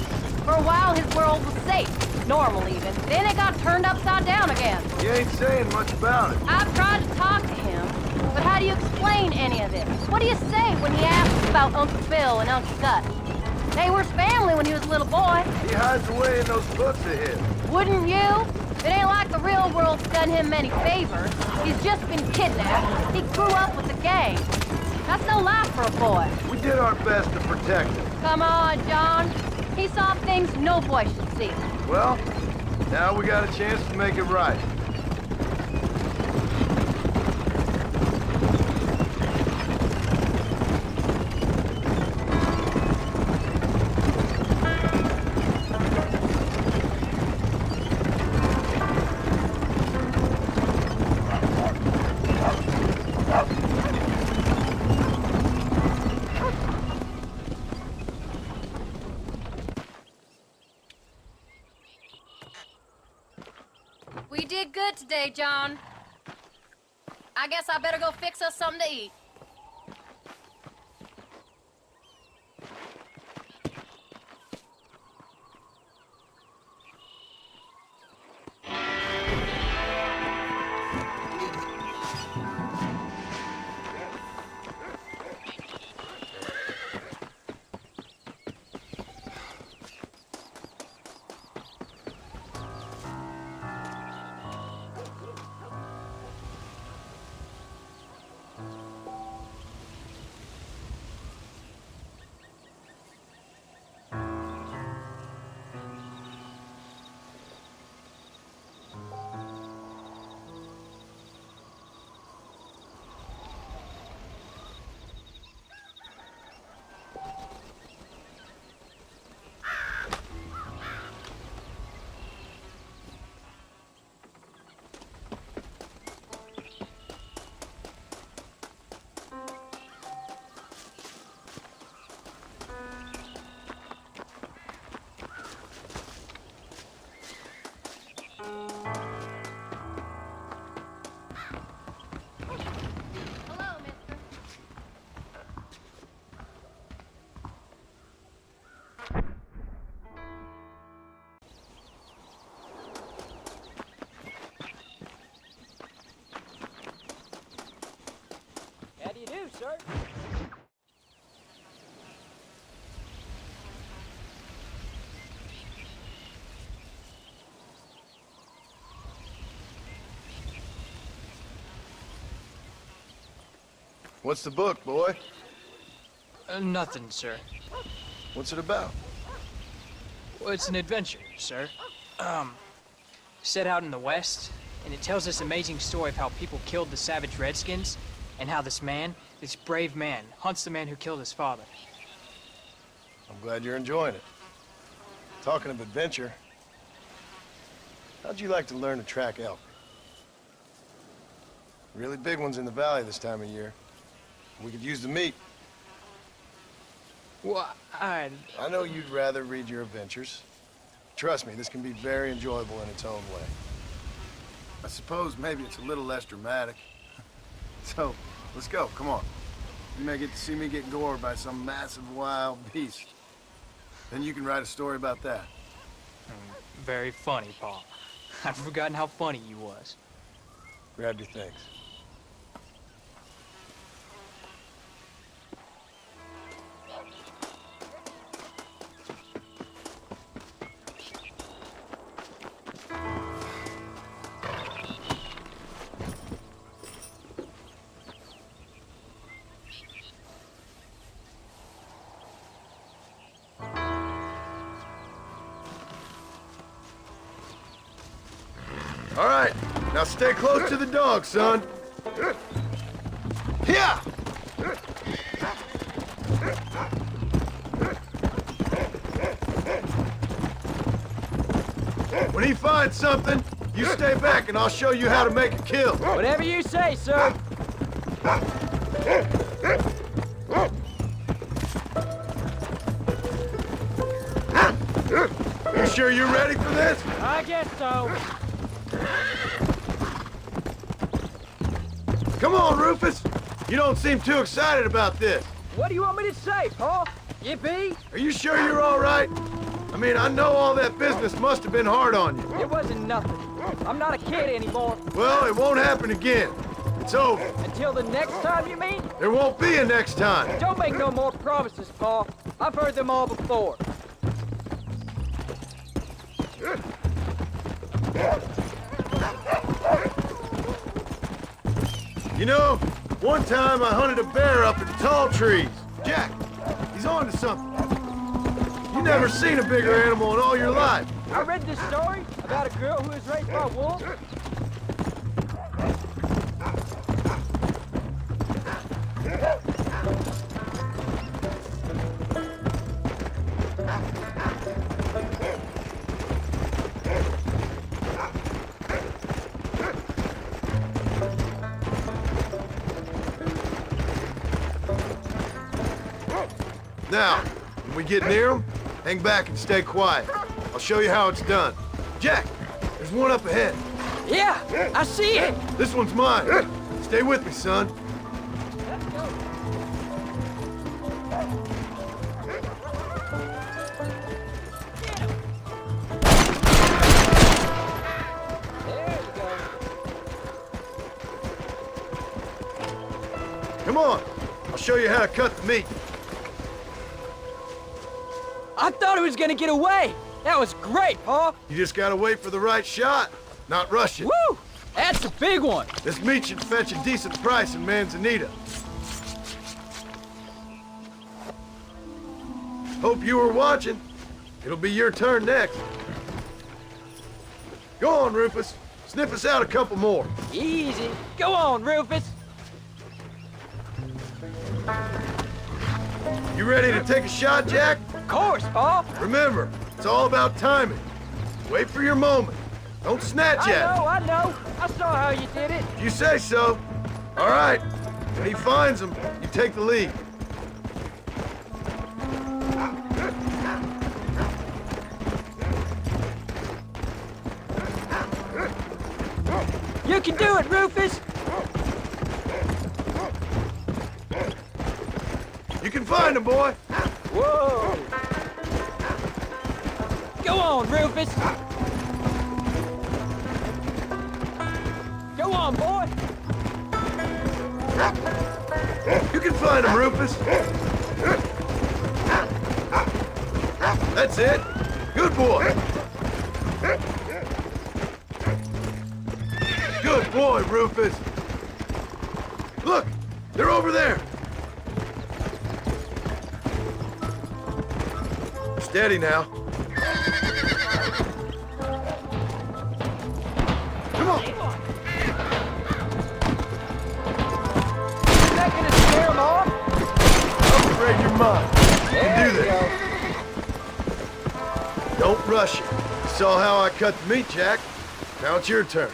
For a while, his world was safe. Normal, even. Then it got turned upside down again. He ain't saying much about it. I've tried to talk to him, but how do you explain any of this? What do you say when he asks about Uncle Bill and Uncle Gus? They were his family when he was a little boy. He hides away in those books of his. Wouldn't you? It ain't like the real world's done him many favors. He's just been kidnapped. He grew up with the gang. That's no life for a boy. We did our best to protect him. Come on, John. He saw things no boy should see. Well, now we got a chance to make it right. good today, John. I guess I better go fix us something to eat. How do you do, sir? What's the book, boy? Nothing, sir. What's it about? Well, it's an adventure, sir. Set out in the West, and it tells this amazing story of how people killed the savage Redskins, and how this man, this brave man, hunts the man who killed his father. I'm glad you're enjoying it. Talking of adventure, how'd you like to learn to track elk? Really big ones in the valley this time of year. We could use the meat. Well, I know you'd rather read your adventures. Trust me, this can be very enjoyable in its own way. I suppose maybe it's a little less dramatic. So, let's go, come on. You may get to see me get gored by some massive wild beast. Then you can write a story about that. Very funny, Paul. I've forgotten how funny you was. Grab your things. All right, now stay close to the dog, son. Yeah. When he finds something, you stay back and I'll show you how to make a kill. Whatever you say, sir. You sure you're ready for this? I guess so. Come on, Rufus. You don't seem too excited about this. What do you want me to say, Paul? Yippee? Are you sure you're all right? I mean, I know all that business must have been hard on you. It wasn't nothing. I'm not a kid anymore. Well, it won't happen again. It's over. Until the next time, you mean? There won't be a next time. Don't make no more promises, Paul. I've heard them all before. You know, one time I hunted a bear up in tall trees. Jack, he's on to something. You never seen a bigger animal in all your life. I read this story about a girl who was raised by wolves. Now, when we get near them, hang back and stay quiet. I'll show you how it's done. Jack, there's one up ahead. Yeah, I see it. This one's mine. Stay with me, son. Come on. I'll show you how to cut the meat. I thought he was gonna get away. That was great, Paul. You just gotta wait for the right shot, not rush it. Woo! That's a big one. This meat should fetch a decent price in Manzanita. Hope you were watching. It'll be your turn next. Go on, Rufus. Sniff us out a couple more. Easy. Go on, Rufus. You ready to take a shot, Jack? Of course, Paul. Remember, it's all about timing. Wait for your moment. Don't snatch at it. I know. I saw how you did it. You say so. All right. When he finds them, you take the lead. You can do it, Rufus. You can find him, boy. Whoa. Go on, Rufus. Go on, boy. You can find him, Rufus. That's it. Good boy. Good boy, Rufus. Look, they're over there. Steady now. Come on. Is that gonna scare him off? I'm afraid you're mine. You can do this. Don't rush it. You saw how I cut the meat, Jack. Now it's your turn.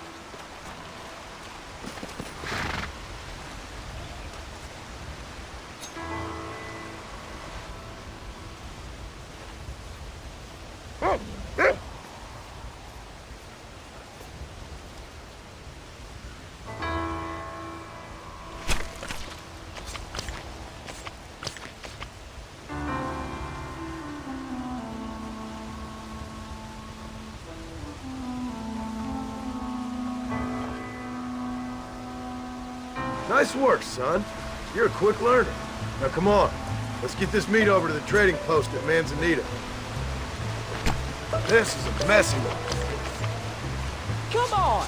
Nice work, son. You're a quick learner. Now come on. Let's get this meat over to the trading post at Manzanita. This is a messy one. Come on.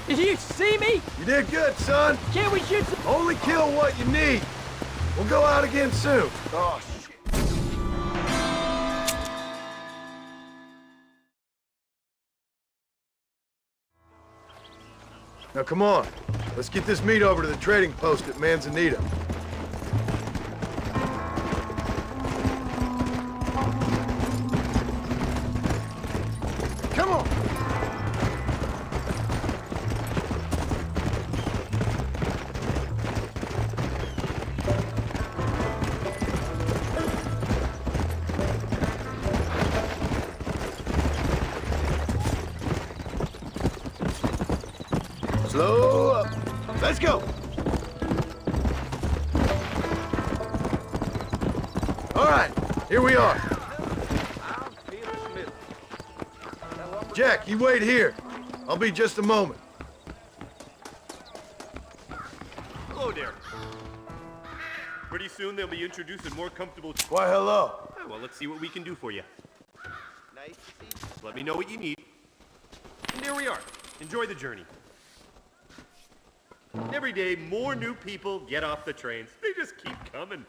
Did you see me? You did good, son. Can't we shoot some... Only kill what you need. We'll go out again soon. Oh, shit. Now come on. Let's get this meat over to the trading post at Manzanita. Come on. Slow up. Let's go. All right, here we are. Jack, you wait here. I'll be just a moment. Hello there. Pretty soon they'll be introducing more comfortable... Why, hello. Well, let's see what we can do for you. Nice to see you. Let me know what you need. And there we are. Enjoy the journey. Every day, more new people get off the trains. They just keep coming.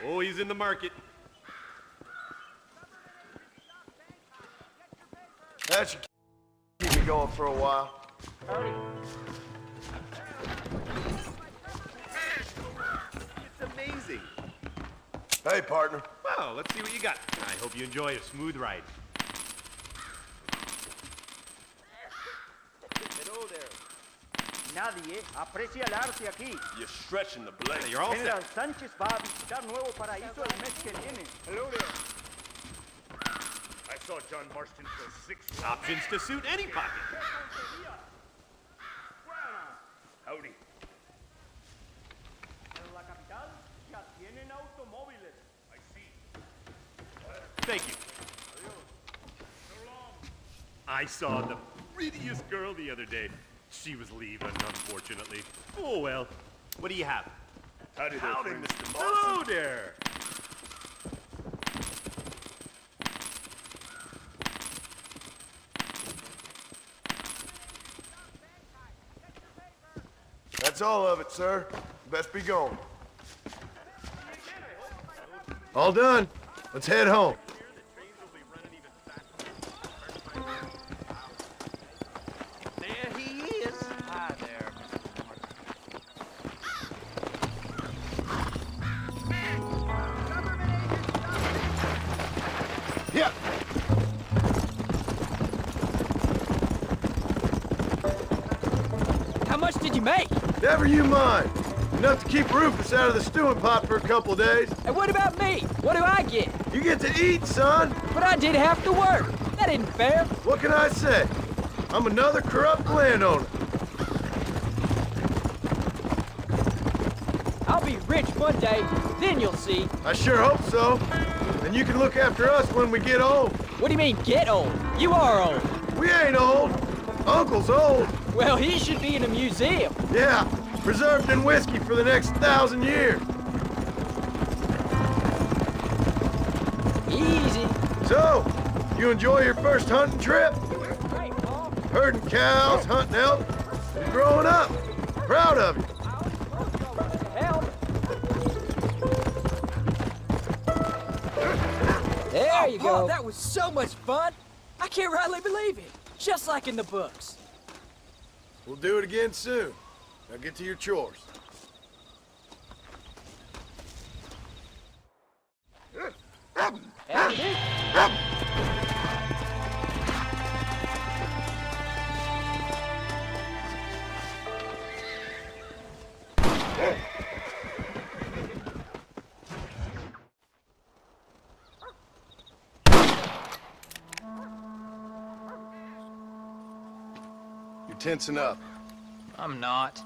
Oh, he's in the market. That should keep me going for a while. It's amazing. Hey, partner. Well, let's see what you got. I hope you enjoy a smooth ride. Nadie aprecia el arte aquí. You're stretching the blade. You're all General set. Sánchez va a visitar Nuevo Paraíso el mes que viene. Hello there. I saw John Marston for 6 options to suit any pocket. Howdy. En la capital ya tienen automóviles. I see. Thank you. I saw the prettiest girl the other day. She was leaving, unfortunately. Oh, well. What do you have? Howdy there, friend. Mr. Marston. Hello there. That's all of it, sir. Best be going. All done. Let's head home. There he is. Hi there, Mr. Martin. Yeah. How much did you make? Never you mind. Enough to keep Rufus out of the stewing pot for a couple of days. And what about me? What do I get? You get to eat, son. But I did have to work. That isn't fair. What can I say? I'm another corrupt landowner. I'll be rich one day, then you'll see. I sure hope so. And you can look after us when we get old. What do you mean, get old? You are old. We ain't old. Uncle's old. Well, he should be in a museum. Yeah, preserved in whiskey for the next 1,000 years. Easy. So, you enjoy your first hunting trip? Great, Paul. Herding cows, hunting elk, and growing up. Proud of you. Help. There you go. That was so much fun. I can't rightly believe it. Just like in the books. We'll do it again soon. Now get to your chores. You're tensing up. I'm not.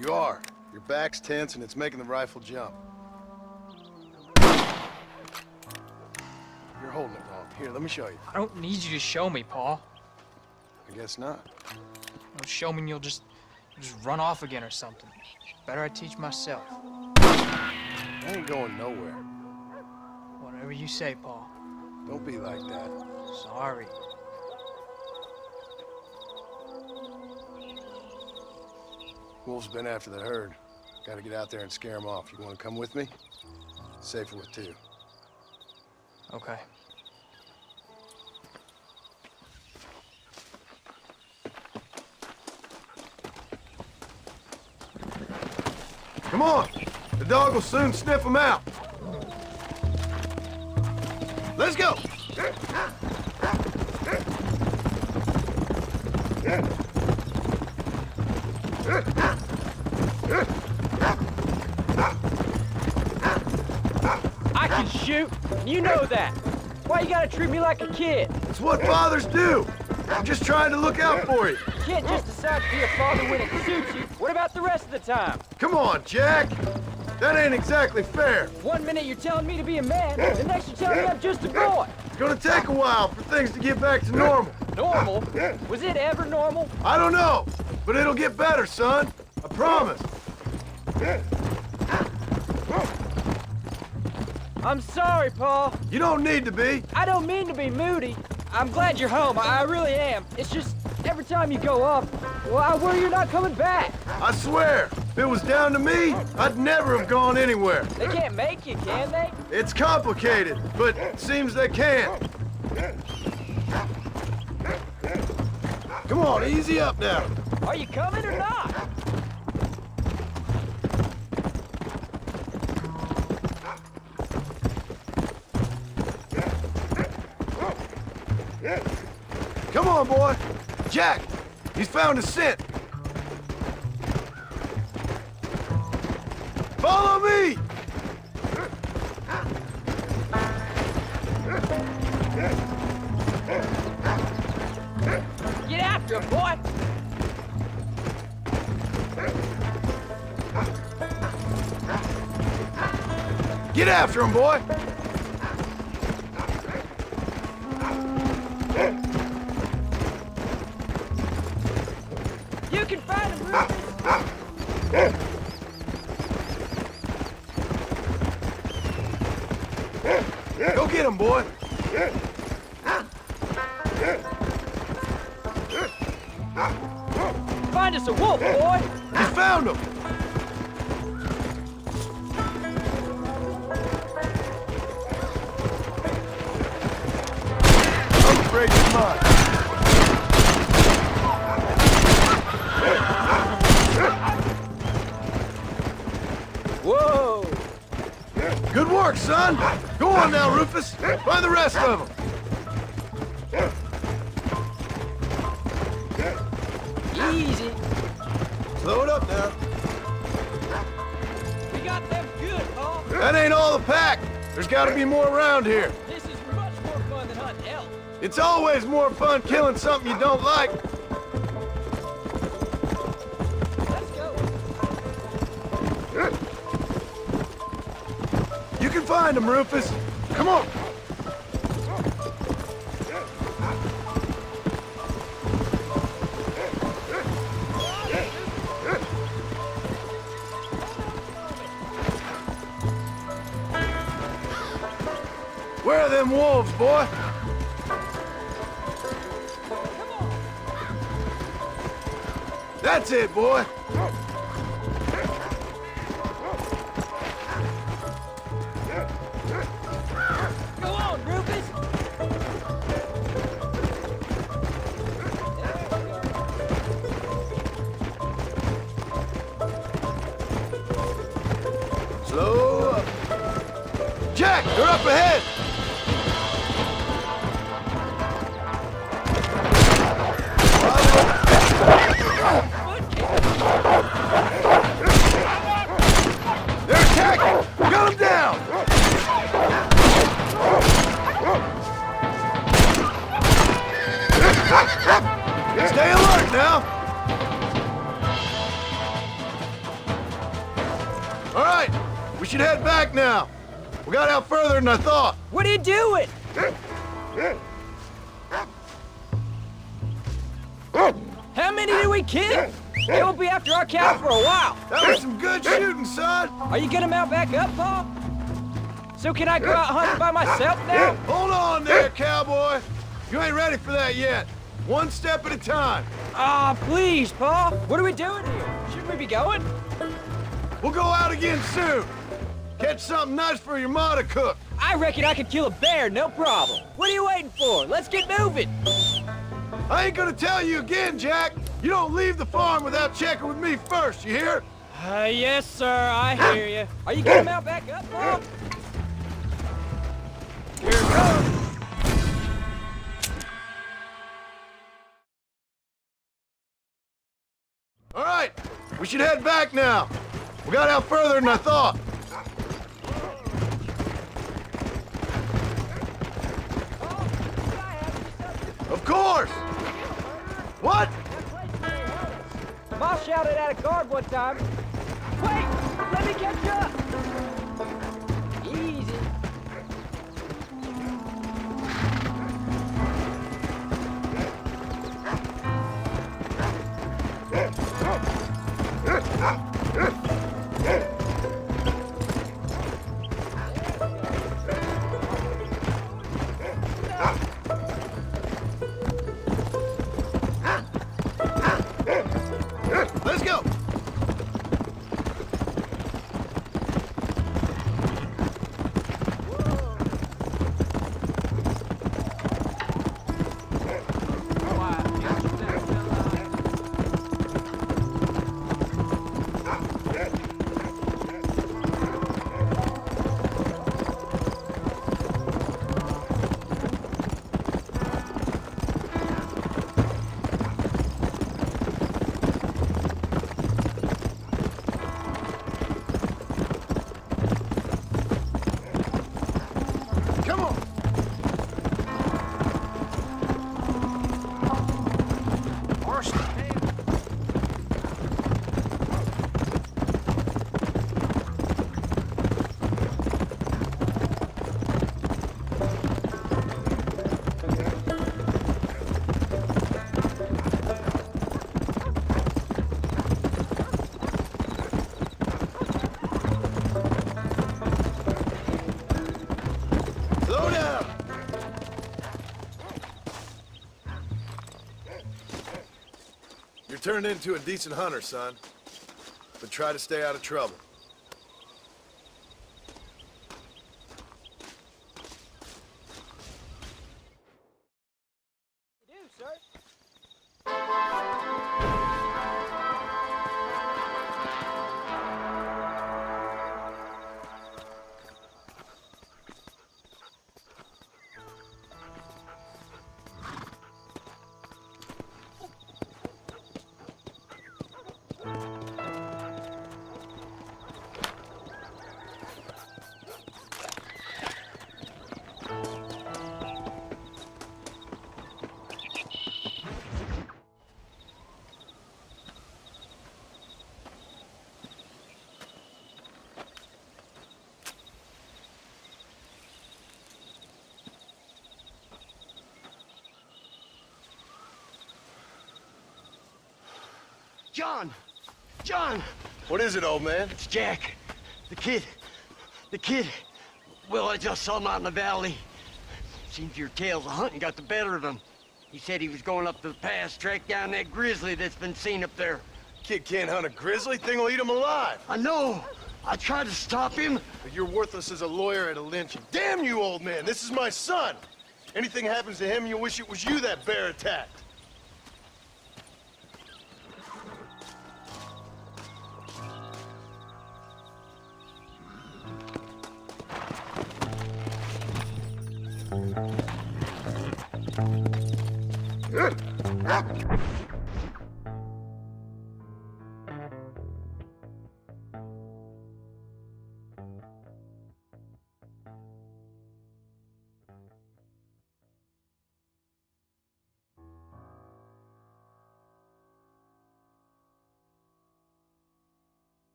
You are. Your back's tense and it's making the rifle jump. You're holding it wrong. Here, let me show you. I don't need you to show me, Paul. I guess not. Don't show me and you'll just run off again or something. Better I teach myself. I ain't going nowhere. Whatever you say, Paul. Don't be like that. Sorry. Wolf's been after the herd. Gotta get out there and scare him off. You wanna come with me? Safer with two. Okay. Come on! The dog will soon sniff him out. Let's go! I can shoot, and you know that. Why you gotta treat me like a kid? It's what fathers do. I'm just trying to look out for you. You can't just decide to be a father when it suits you. What about the rest of the time? Come on, Jack. That ain't exactly fair. One minute you're telling me to be a man, the next you're telling me I'm just a boy. It's gonna take a while for things to get back to normal. Normal? Was it ever normal? I don't know, but it'll get better, son. I promise. I'm sorry, Paul. You don't need to be. I don't mean to be moody. I'm glad you're home. I really am. It's just, every time you go up, well, I worry you're not coming back. I swear, if it was down to me, I'd never have gone anywhere. They can't make you, can they? It's complicated, but it seems they can. Come on, easy up now. Are you coming or not? Come Come on, boy. Jack, he's found a scent. Follow me! Get after him, boy! Get after him, boy! You can find him, Rufus! Go get him, boy! Find us a wolf, boy! You found him! I'm afraid he's mine. Whoa! Good work, son! Go on now, Rufus! Find the rest of them! Easy! Slow it up now. We got them good, Paul! That ain't all the pack! There's gotta be more around here. This is much more fun than hunting elk. It's always more fun killing something you don't like. Let's go! You can find them, Rufus. Come on! Where are them wolves, boy? That's it, boy. Go on, Rufus! Slow up. Jack, they're up ahead! They're attacking! Gun them down! Stay alert now! All right, we should head back now. We got out further than I thought. What are you doing? How many did we kill? They won't be after our cow for a while. That was some good shooting, son. Are you gonna mount back up, Paul? So can I go out hunting by myself now? Hold on there, cowboy. You ain't ready for that yet. One step at a time. Ah, please, Paul. What are we doing here? Shouldn't we be going? We'll go out again soon. Catch something nice for your ma to cook. I reckon I could kill a bear, no problem. What are you waiting for? Let's get moving. I ain't gonna tell you again, Jack. You don't leave the farm without checking with me first, you hear? Yes, sir, I hear you. Are you gonna mount back up, Paul? Here it comes. All right, we should head back now. We got out further than I thought. Of course! What? Ma shouted at a guard one time. Wait! Let me catch up! Easy. Let's go! Marston. Slow down! You're turned into a decent hunter, son. But try to stay out of trouble. John! John! What is it, old man? It's Jack. The kid. The kid. Well, I just saw him out in the valley. Seems your tales of hunting got the better of him. He said he was going up to the pass, track down that grizzly that's been seen up there. Kid can't hunt a grizzly. Thing will eat him alive. I know. I tried to stop him. But you're worthless as a lawyer at a lynching. Damn you, old man. This is my son. Anything happens to him, you'll wish it was you that bear attacked.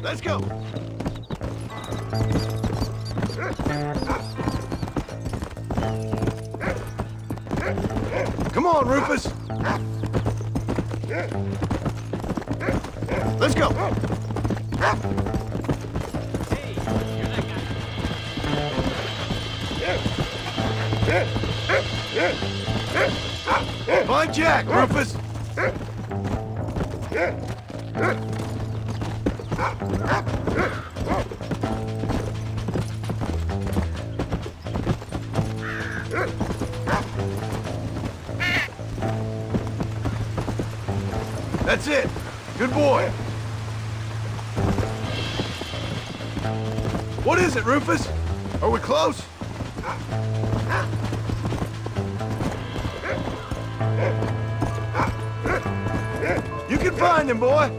Let's go! Come on, Rufus! Let's go! Find Jack, Rufus! That's it. Good boy. What is it, Rufus? Are we close? You can find him, boy.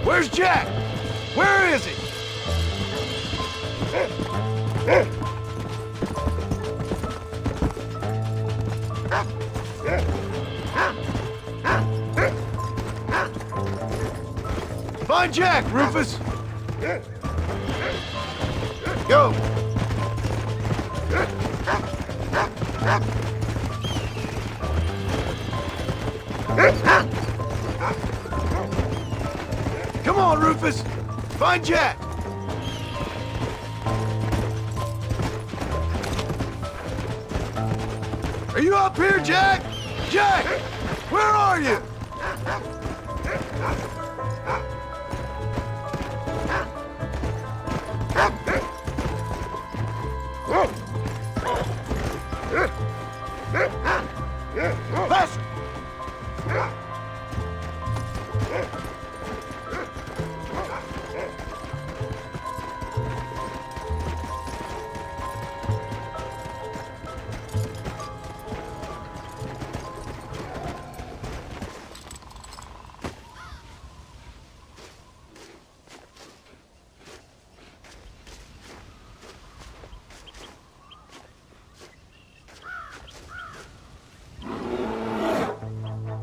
Where's Jack? Where is he? Find Jack, Rufus! Go! Come on, Rufus! Find Jack! Are you up here, Jack? Jack! Where are you? Faster!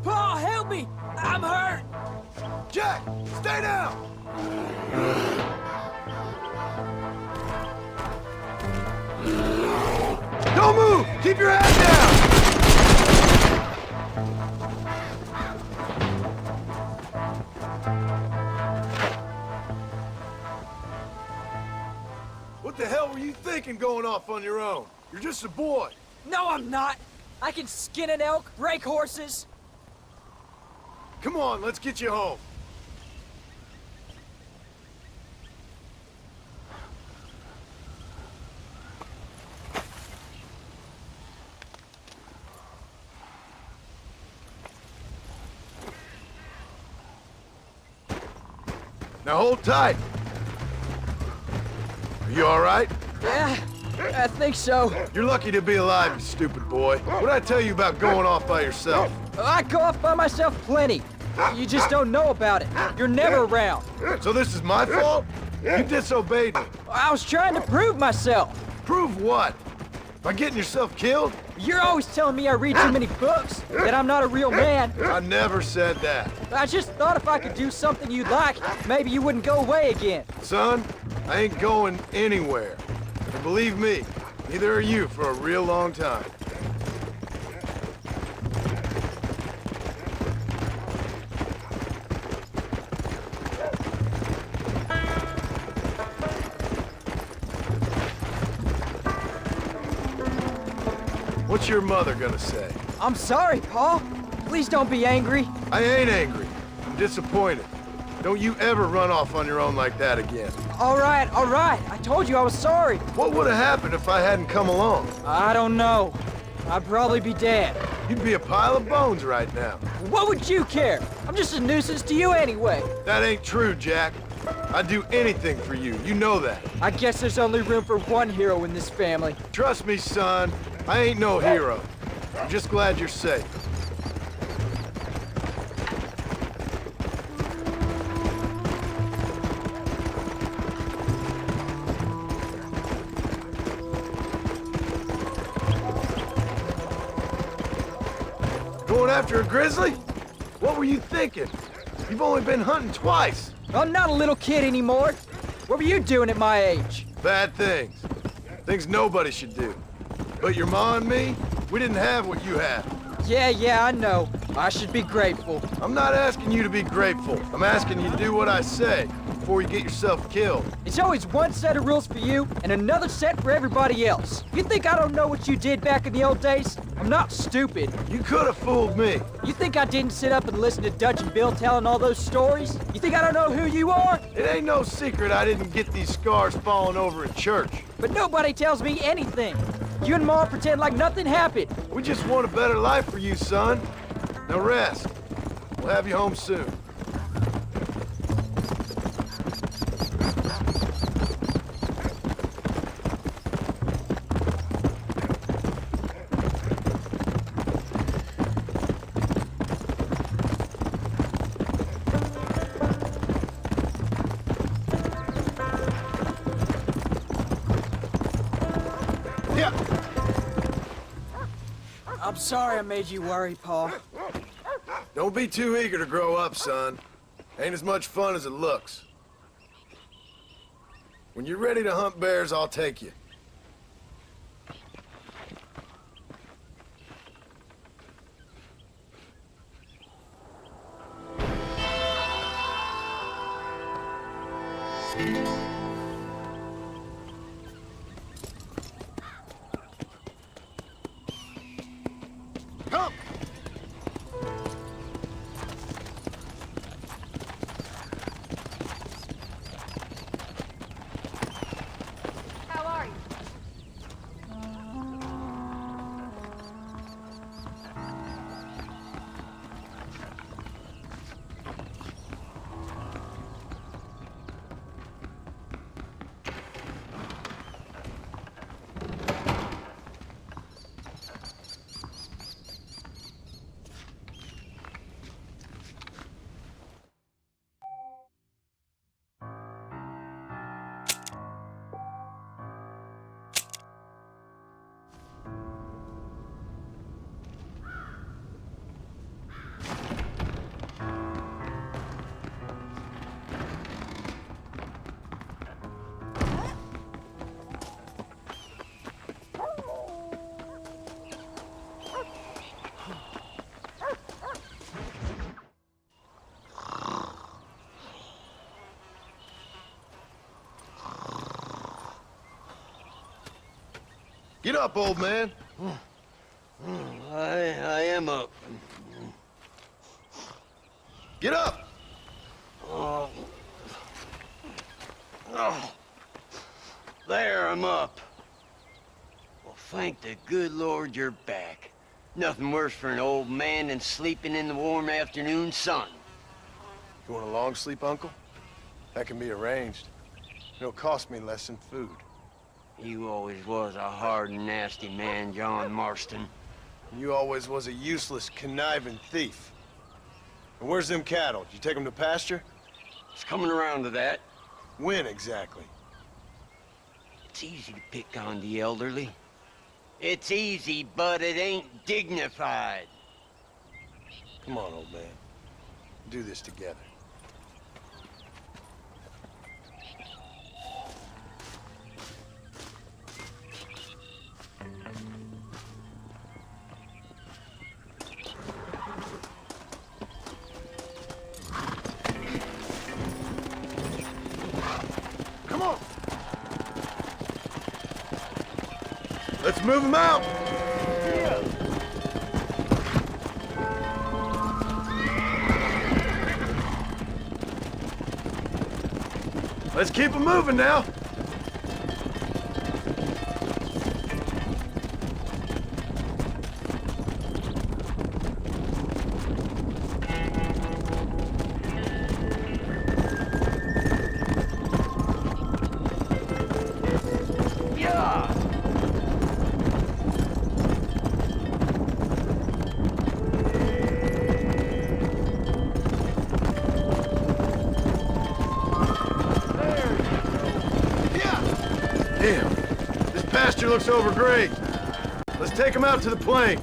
Paul, help me! I'm hurt! Jack, stay down! Don't move! Keep your head down! What the hell were you thinking going off on your own? You're just a boy. No, I'm not! I can skin an elk, break horses. Come on, let's get you home. Now hold tight. Are you all right? Yeah, I think so. You're lucky to be alive, you stupid boy. What'd I tell you about going off by yourself? I go off by myself plenty. You just don't know about it. You're never around. So this is my fault? You disobeyed me. I was trying to prove myself. Prove what? By getting yourself killed? You're always telling me I read too many books, that I'm not a real man. I never said that. I just thought if I could do something you'd like, maybe you wouldn't go away again. Son, I ain't going anywhere. And believe me, neither are you for a real long time. What's your mother gonna say? I'm sorry, Paul. Please don't be angry. I ain't angry. I'm disappointed. Don't you ever run off on your own like that again. All right. I told you I was sorry. What would have happened if I hadn't come along? I don't know. I'd probably be dead. You'd be a pile of bones right now. What would you care? I'm just a nuisance to you anyway. That ain't true, Jack. I'd do anything for you. You know that. I guess there's only room for one hero in this family. Trust me, son. I ain't no hero. I'm just glad you're safe. Going after a grizzly? What were you thinking? You've only been hunting twice. I'm not a little kid anymore. What were you doing at my age? Bad things. Things nobody should do. But your ma and me, we didn't have what you have. Yeah, I know. I should be grateful. I'm not asking you to be grateful. I'm asking you to do what I say before you get yourself killed. It's always one set of rules for you and another set for everybody else. You think I don't know what you did back in the old days? I'm not stupid. You could have fooled me. You think I didn't sit up and listen to Dutch and Bill telling all those stories? You think I don't know who you are? It ain't no secret I didn't get these scars falling over in church. But nobody tells me anything. You and Ma pretend like nothing happened. We just want a better life for you, son. Now rest. We'll have you home soon. I'm sorry I made you worry, Paul. Don't be too eager to grow up, son. Ain't as much fun as it looks. When you're ready to hunt bears, I'll take you. Get up, old man. I am up. Get up! Oh. There, I'm up. Well, thank the good Lord you're back. Nothing worse for an old man than sleeping in the warm afternoon sun. You want a long sleep, Uncle? That can be arranged. It'll cost me less than food. You always was a hard and nasty man, John Marston. You always was a useless, conniving thief. And where's them cattle? Did you take them to pasture? It's coming around to that. When exactly? It's easy to pick on the elderly. It's easy, but it ain't dignified. Come on, old man. Do this together. Come on! Let's move them out! Let's keep them moving now! Damn, this pasture looks over great. Let's take them out to the plains.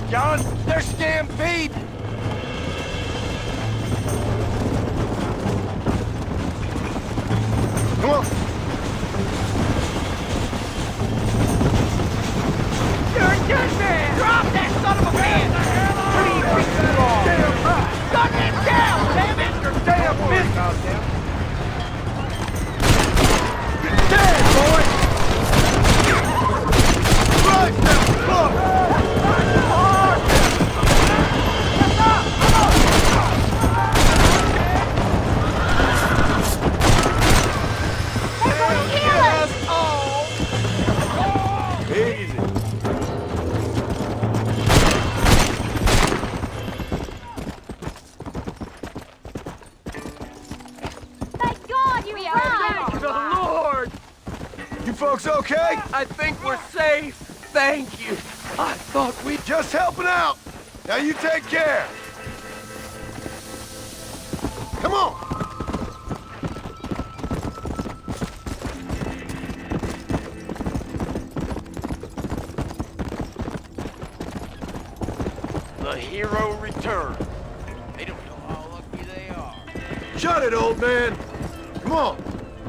John, they're stampede! Come on! You're a dead man! Drop that son of a man! What do you think you are? Damn right! Gun him down, damn it! Your damn business! You're dead, boy! Right now, look! Folks okay? I think we're safe. Thank you. I thought we... Just helping out. Now you take care. Come on. The hero returned. They don't know how lucky they are. Shut it, old man. Come on.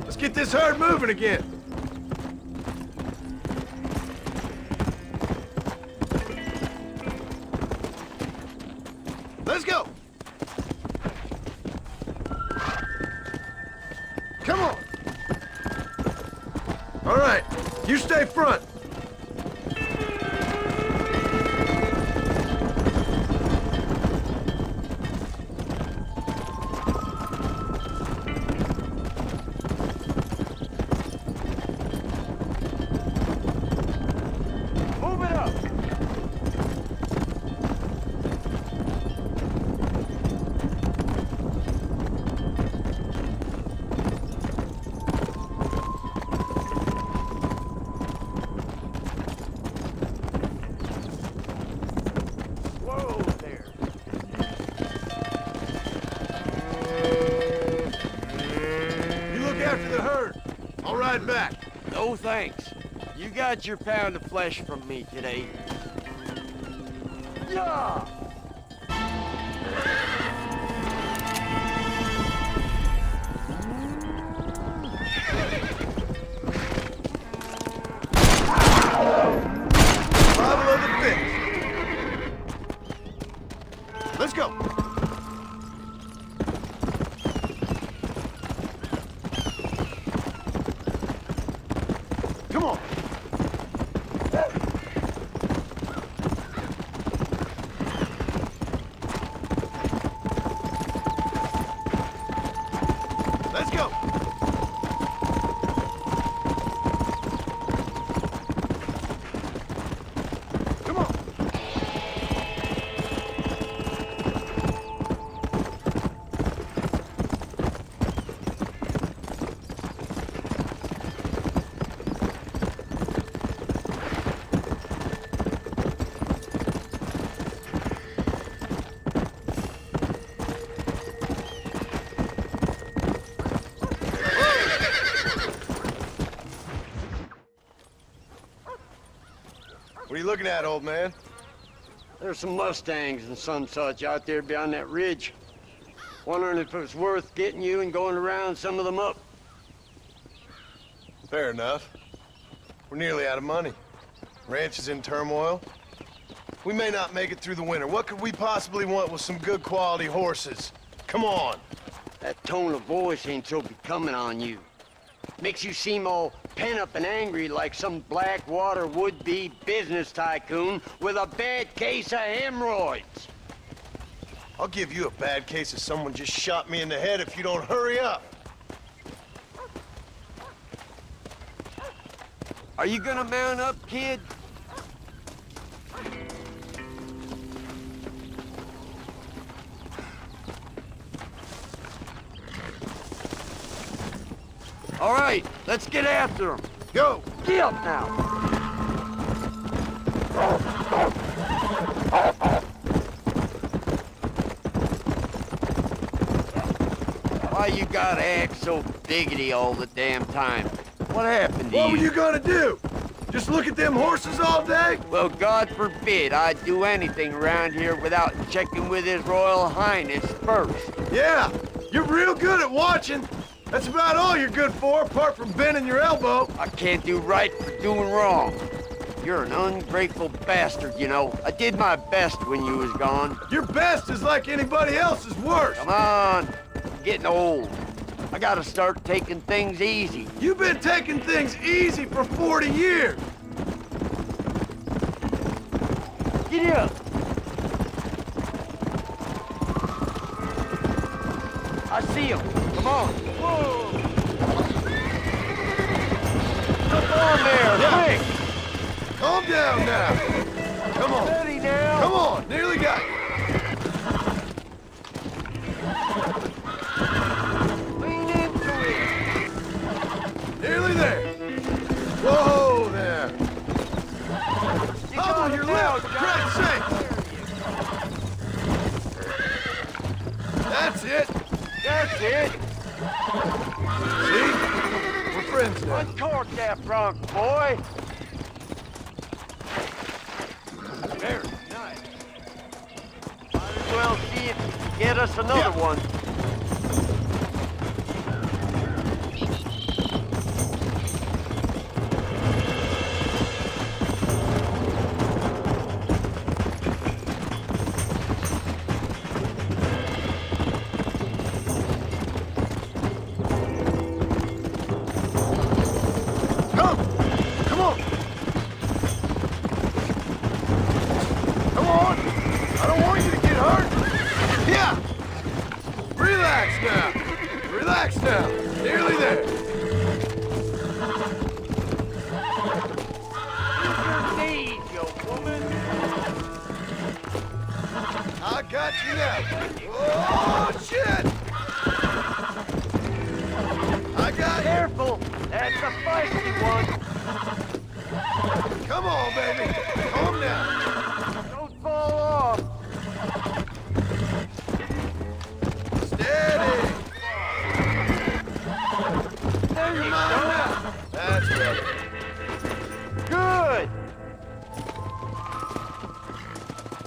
Let's get this herd moving again. Let's go! Come on! All right, you stay front. Move it back. No thanks. You got your pound of flesh from me today. Yeah! Bottle of the finish. Let's go. Come on. Let's go. Come on. What are you looking at, old man? There's some Mustangs and some such out there beyond that ridge. Wondering if it's worth getting you and going around some of them up. Fair enough. We're nearly out of money. Ranch is in turmoil. We may not make it through the winter. What could we possibly want with some good quality horses? Come on. That tone of voice ain't so becoming on you. Makes you seem all pent up and angry like some Blackwater would-be business tycoon with a bad case of hemorrhoids. I'll give you a bad case of someone just shot me in the head if you don't hurry up. Are you gonna mount up, kid? All right, let's get after him. Go. Get up now. Why you gotta act so biggity all the damn time? What happened to you? What were you gonna do? Just look at them horses all day? Well, God forbid I'd do anything around here without checking with His Royal Highness first. Yeah, you're real good at watching. That's about all you're good for, apart from bending your elbow. I can't do right for doing wrong. You're an ungrateful bastard, you know. I did my best when you was gone. Your best is like anybody else's worst. Come on, I'm getting old. I gotta start taking things easy. You've been taking things easy for 40 years. Get up. I see him. Come on. Whoa. Up on there, quick. Calm down now. Come on. Steady now. Come on, nearly got you. Lean into it. Nearly there. Whoa there. Hobble your lip, for Christ's sake. That's it. That's it. See? We're friends now. Uncork that bronc, boy. Very nice. Might as well see if you can get us another one. Relax now. Nearly there. Knees, you woman. I got you now. Oh, shit! I got you. Careful. That's a feisty one. Come on, baby. Calm down. Don't fall off. Steady. There you Come on go. now.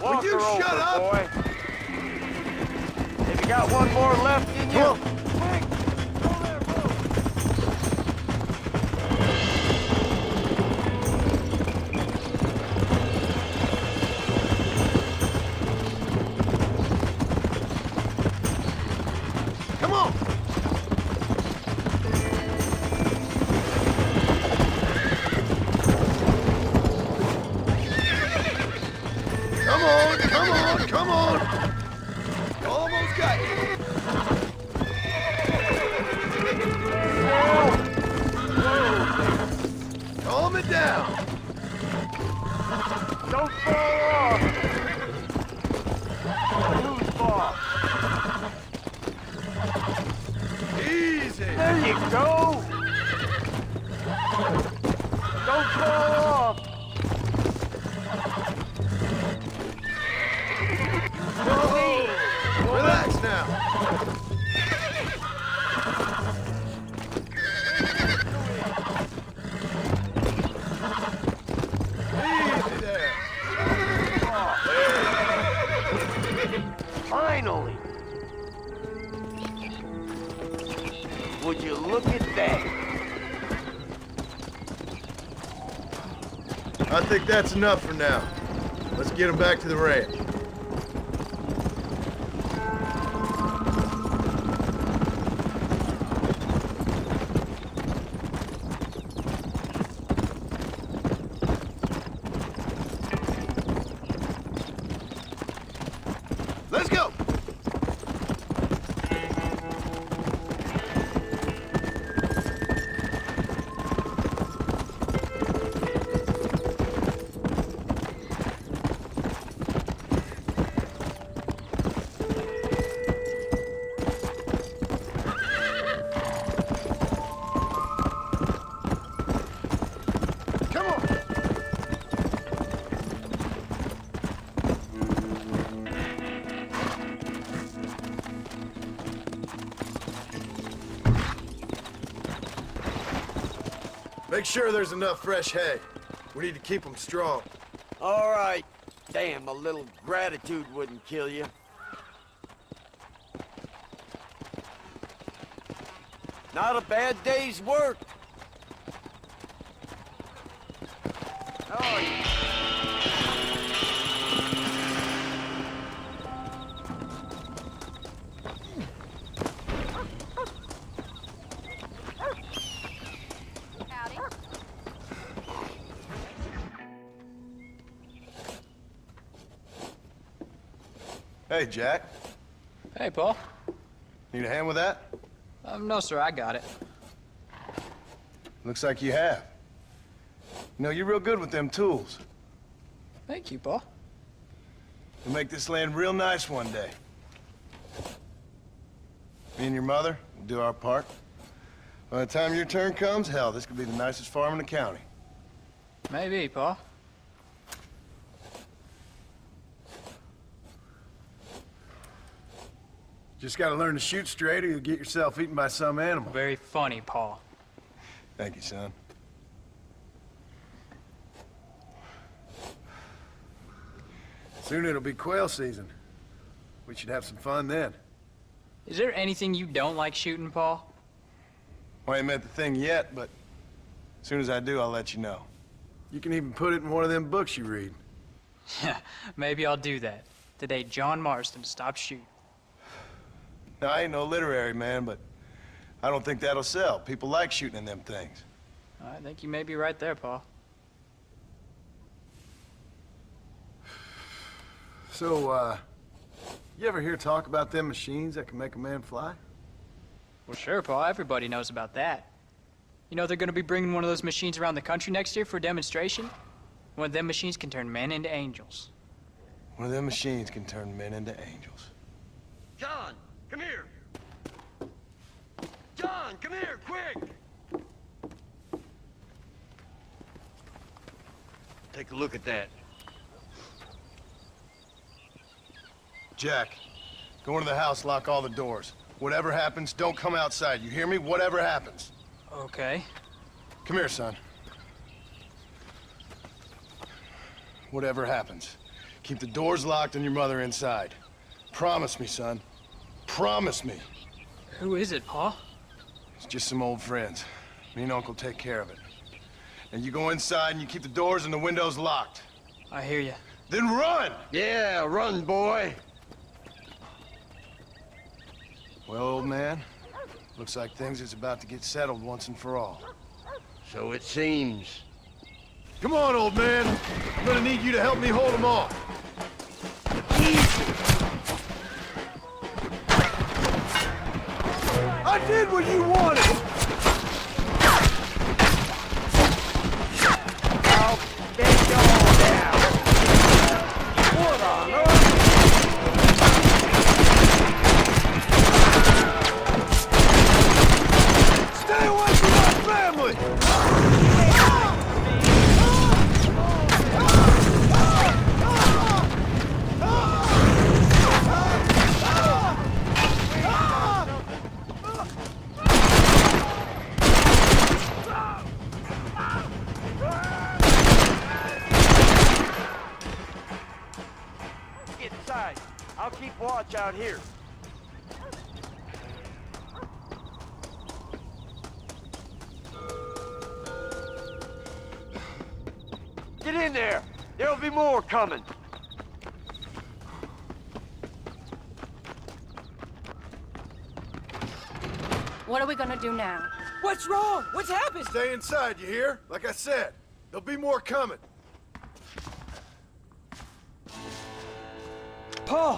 Walk Will you her over, shut up? boy. If you got one more left in you, Come on. quick, go there, boat. Come on. Come on, come on, come on. Almost got you. Calm it down. Don't fall off. Loose ball. Easy. There you go. Don't fall off. Whoa. Relax now. Easy there. Finally. Would you look at that? I think that's enough for now. Let's get him back to the ranch. Let's go! Come on! Make sure there's enough fresh hay. We need to keep them strong. All right. Damn, a little gratitude wouldn't kill you. Not a bad day's work. Oh, yeah. Howdy. Hey, Jack. Hey, Paul. Need a hand with that? No, sir, I got it. Looks like you have. You know, you're real good with them tools. Thank you, Paul. You'll make this land real nice one day. Me and your mother will do our part. By the time your turn comes, hell, this could be the nicest farm in the county. Maybe, Paul. Just gotta learn to shoot straight or you'll get yourself eaten by some animal. Very funny, Paul. Thank you, son. Soon it'll be quail season. We should have some fun then. Is there anything you don't like shooting, Paul? Well, I ain't met the thing yet, but as soon as I do, I'll let you know. You can even put it in one of them books you read. Yeah, maybe I'll do that. Today, John Marston stopped shooting. Now, I ain't no literary man, but I don't think that'll sell. People like shooting in them things. I think you may be right there, Paul. So, you ever hear talk about them machines that can make a man fly? Well, sure, Paul. Everybody knows about that. You know they're gonna be bringing one of those machines around the country next year for a demonstration? One of them machines can turn men into angels. One of them machines can turn men into angels. John, come here. John, come here, quick. Take a look at that. Jack, go into the house, lock all the doors. Whatever happens, don't come outside. You hear me? Whatever happens. Okay. Come here, son. Whatever happens, Keep the doors locked and your mother inside. Promise me, son. Promise me. Who is it, Pa? It's just some old friends. Me and Uncle take care of it. And you go inside and you keep the doors and the windows locked. I hear you. Then run! Yeah, run, boy. Well, old man, looks like things is about to get settled once and for all. So it seems. Come on, old man. I'm gonna need you to help me hold them off. I did what you wanted! I'll get you all down. What on earth? Stay away from my family! Get inside. I'll keep watch out here. Get in there. There'll be more coming. What are we gonna do now? What's wrong? What's happened? Stay inside, you hear? Like I said, there'll be more coming. Pa,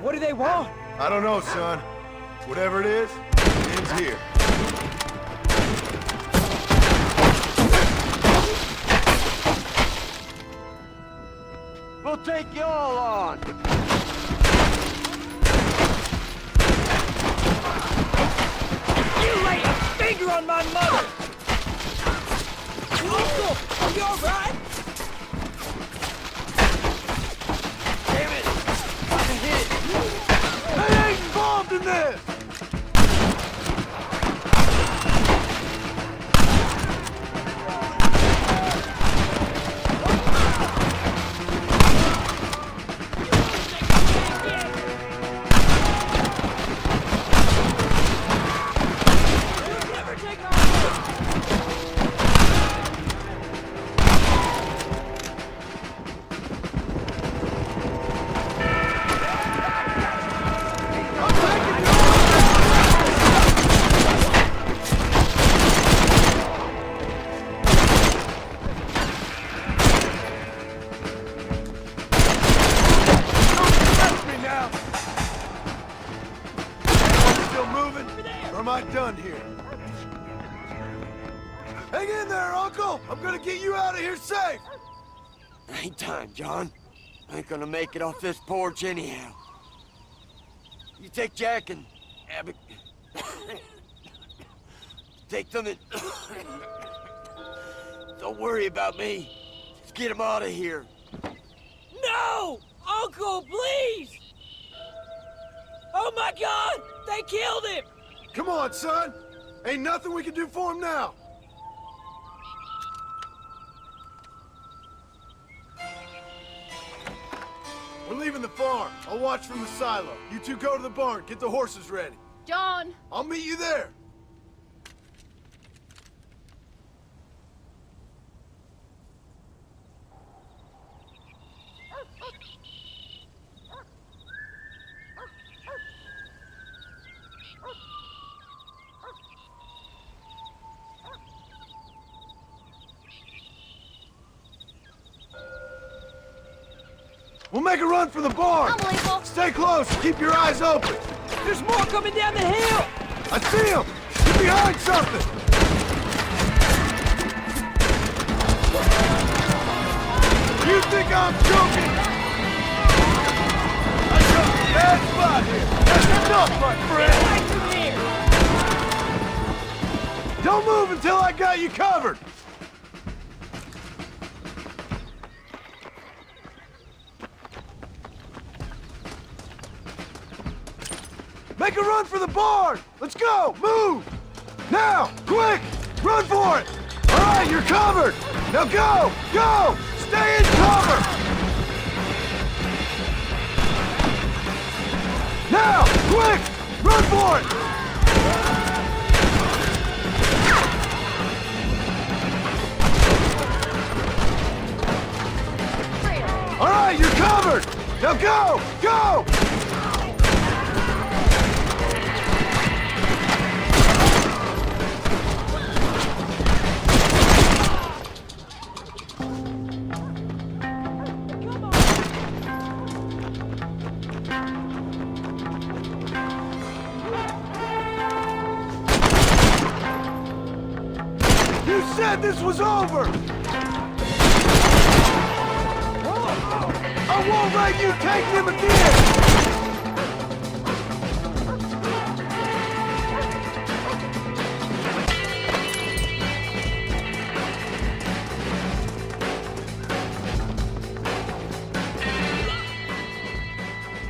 what do they want? I don't know, son. Whatever it is, it ends here. We'll take you all on. You laid a finger on my mother! Uncle, are you alright? Damn it! I'm hit. They ain't involved in this! Or am I done here? Hang in there, Uncle! I'm gonna get you out of here safe! Ain't time, John. I ain't gonna make it off this porch anyhow. You take Jack and Abby. Take them and... Don't worry about me. Just get them out of here. No! Uncle, please! Oh my God! They killed him! Come on, son! Ain't nothing we can do for him now! We're leaving the farm. I'll watch from the silo. You two go to the barn, get the horses ready. John! I'll meet you there. We'll make a run for the barn! Unbelievable! Stay close, keep your eyes open! There's more coming down the hill! I see him! He's behind something! You think I'm joking? I got a bad spot here! That's enough, my friend! Get away from here! Don't move until I got you covered! Make a run for the barn! Let's go! Move! Now! Quick! Run for it! All right, you're covered! Now go! Go! Stay in cover! for it! All right, you're covered! Now go! Go! You said this was over! I won't let you take him again!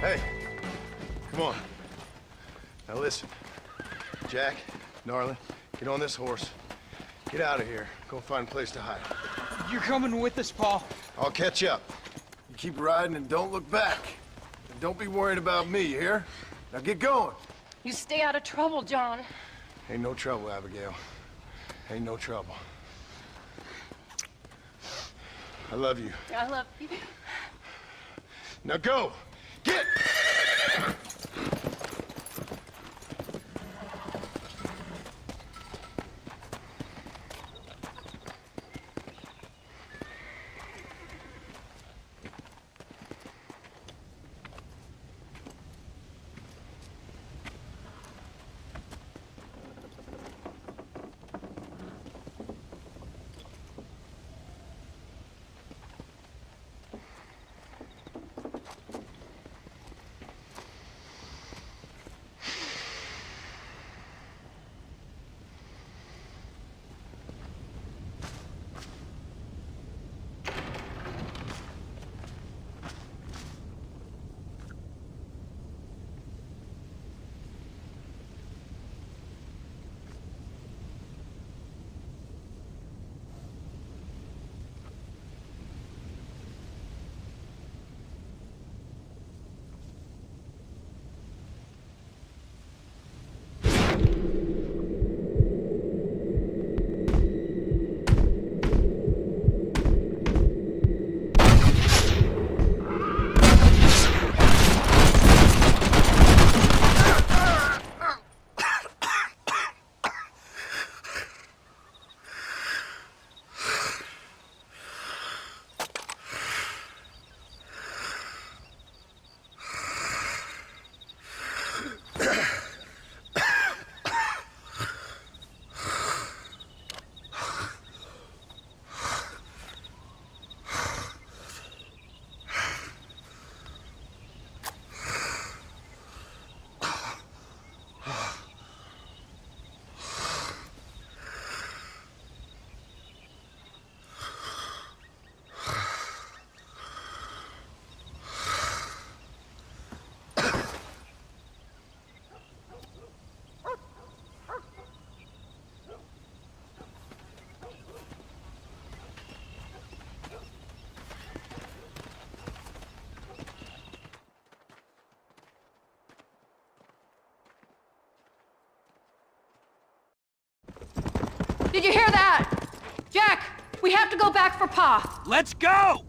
Hey, come on. Now listen. Jack, Narlin, get on this horse. Get out of here. Go find a place to hide. You're coming with us, Paul. I'll catch up. You keep riding and don't look back. And don't be worried about me, you hear? Now get going. You stay out of trouble, John. Ain't no trouble, Abigail. Ain't no trouble. I love you. I love you. Now go! Get! Did you hear that? Jack, we have to go back for Pa. Let's go!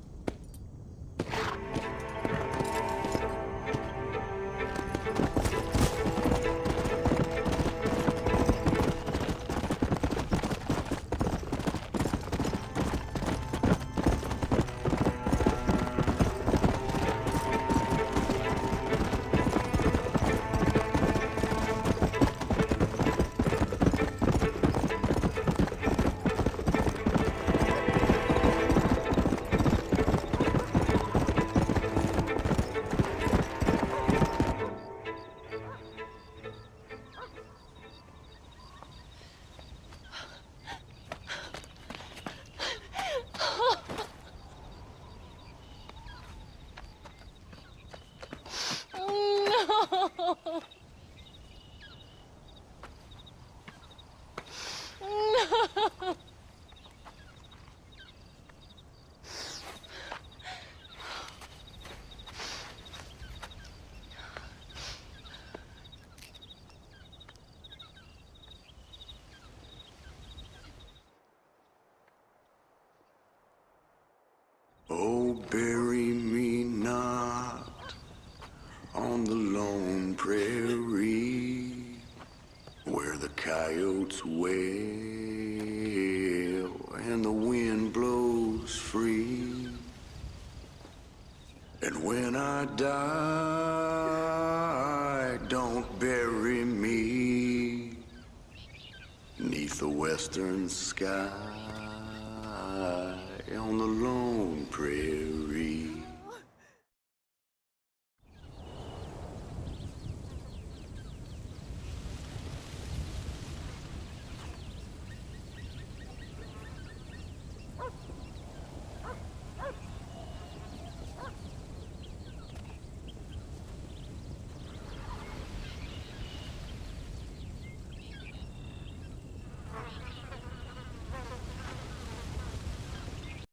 bury me not on the lone prairie where the coyotes wail and the wind blows free. And when I die, don't bury me 'neath the western sky on the lone prairie.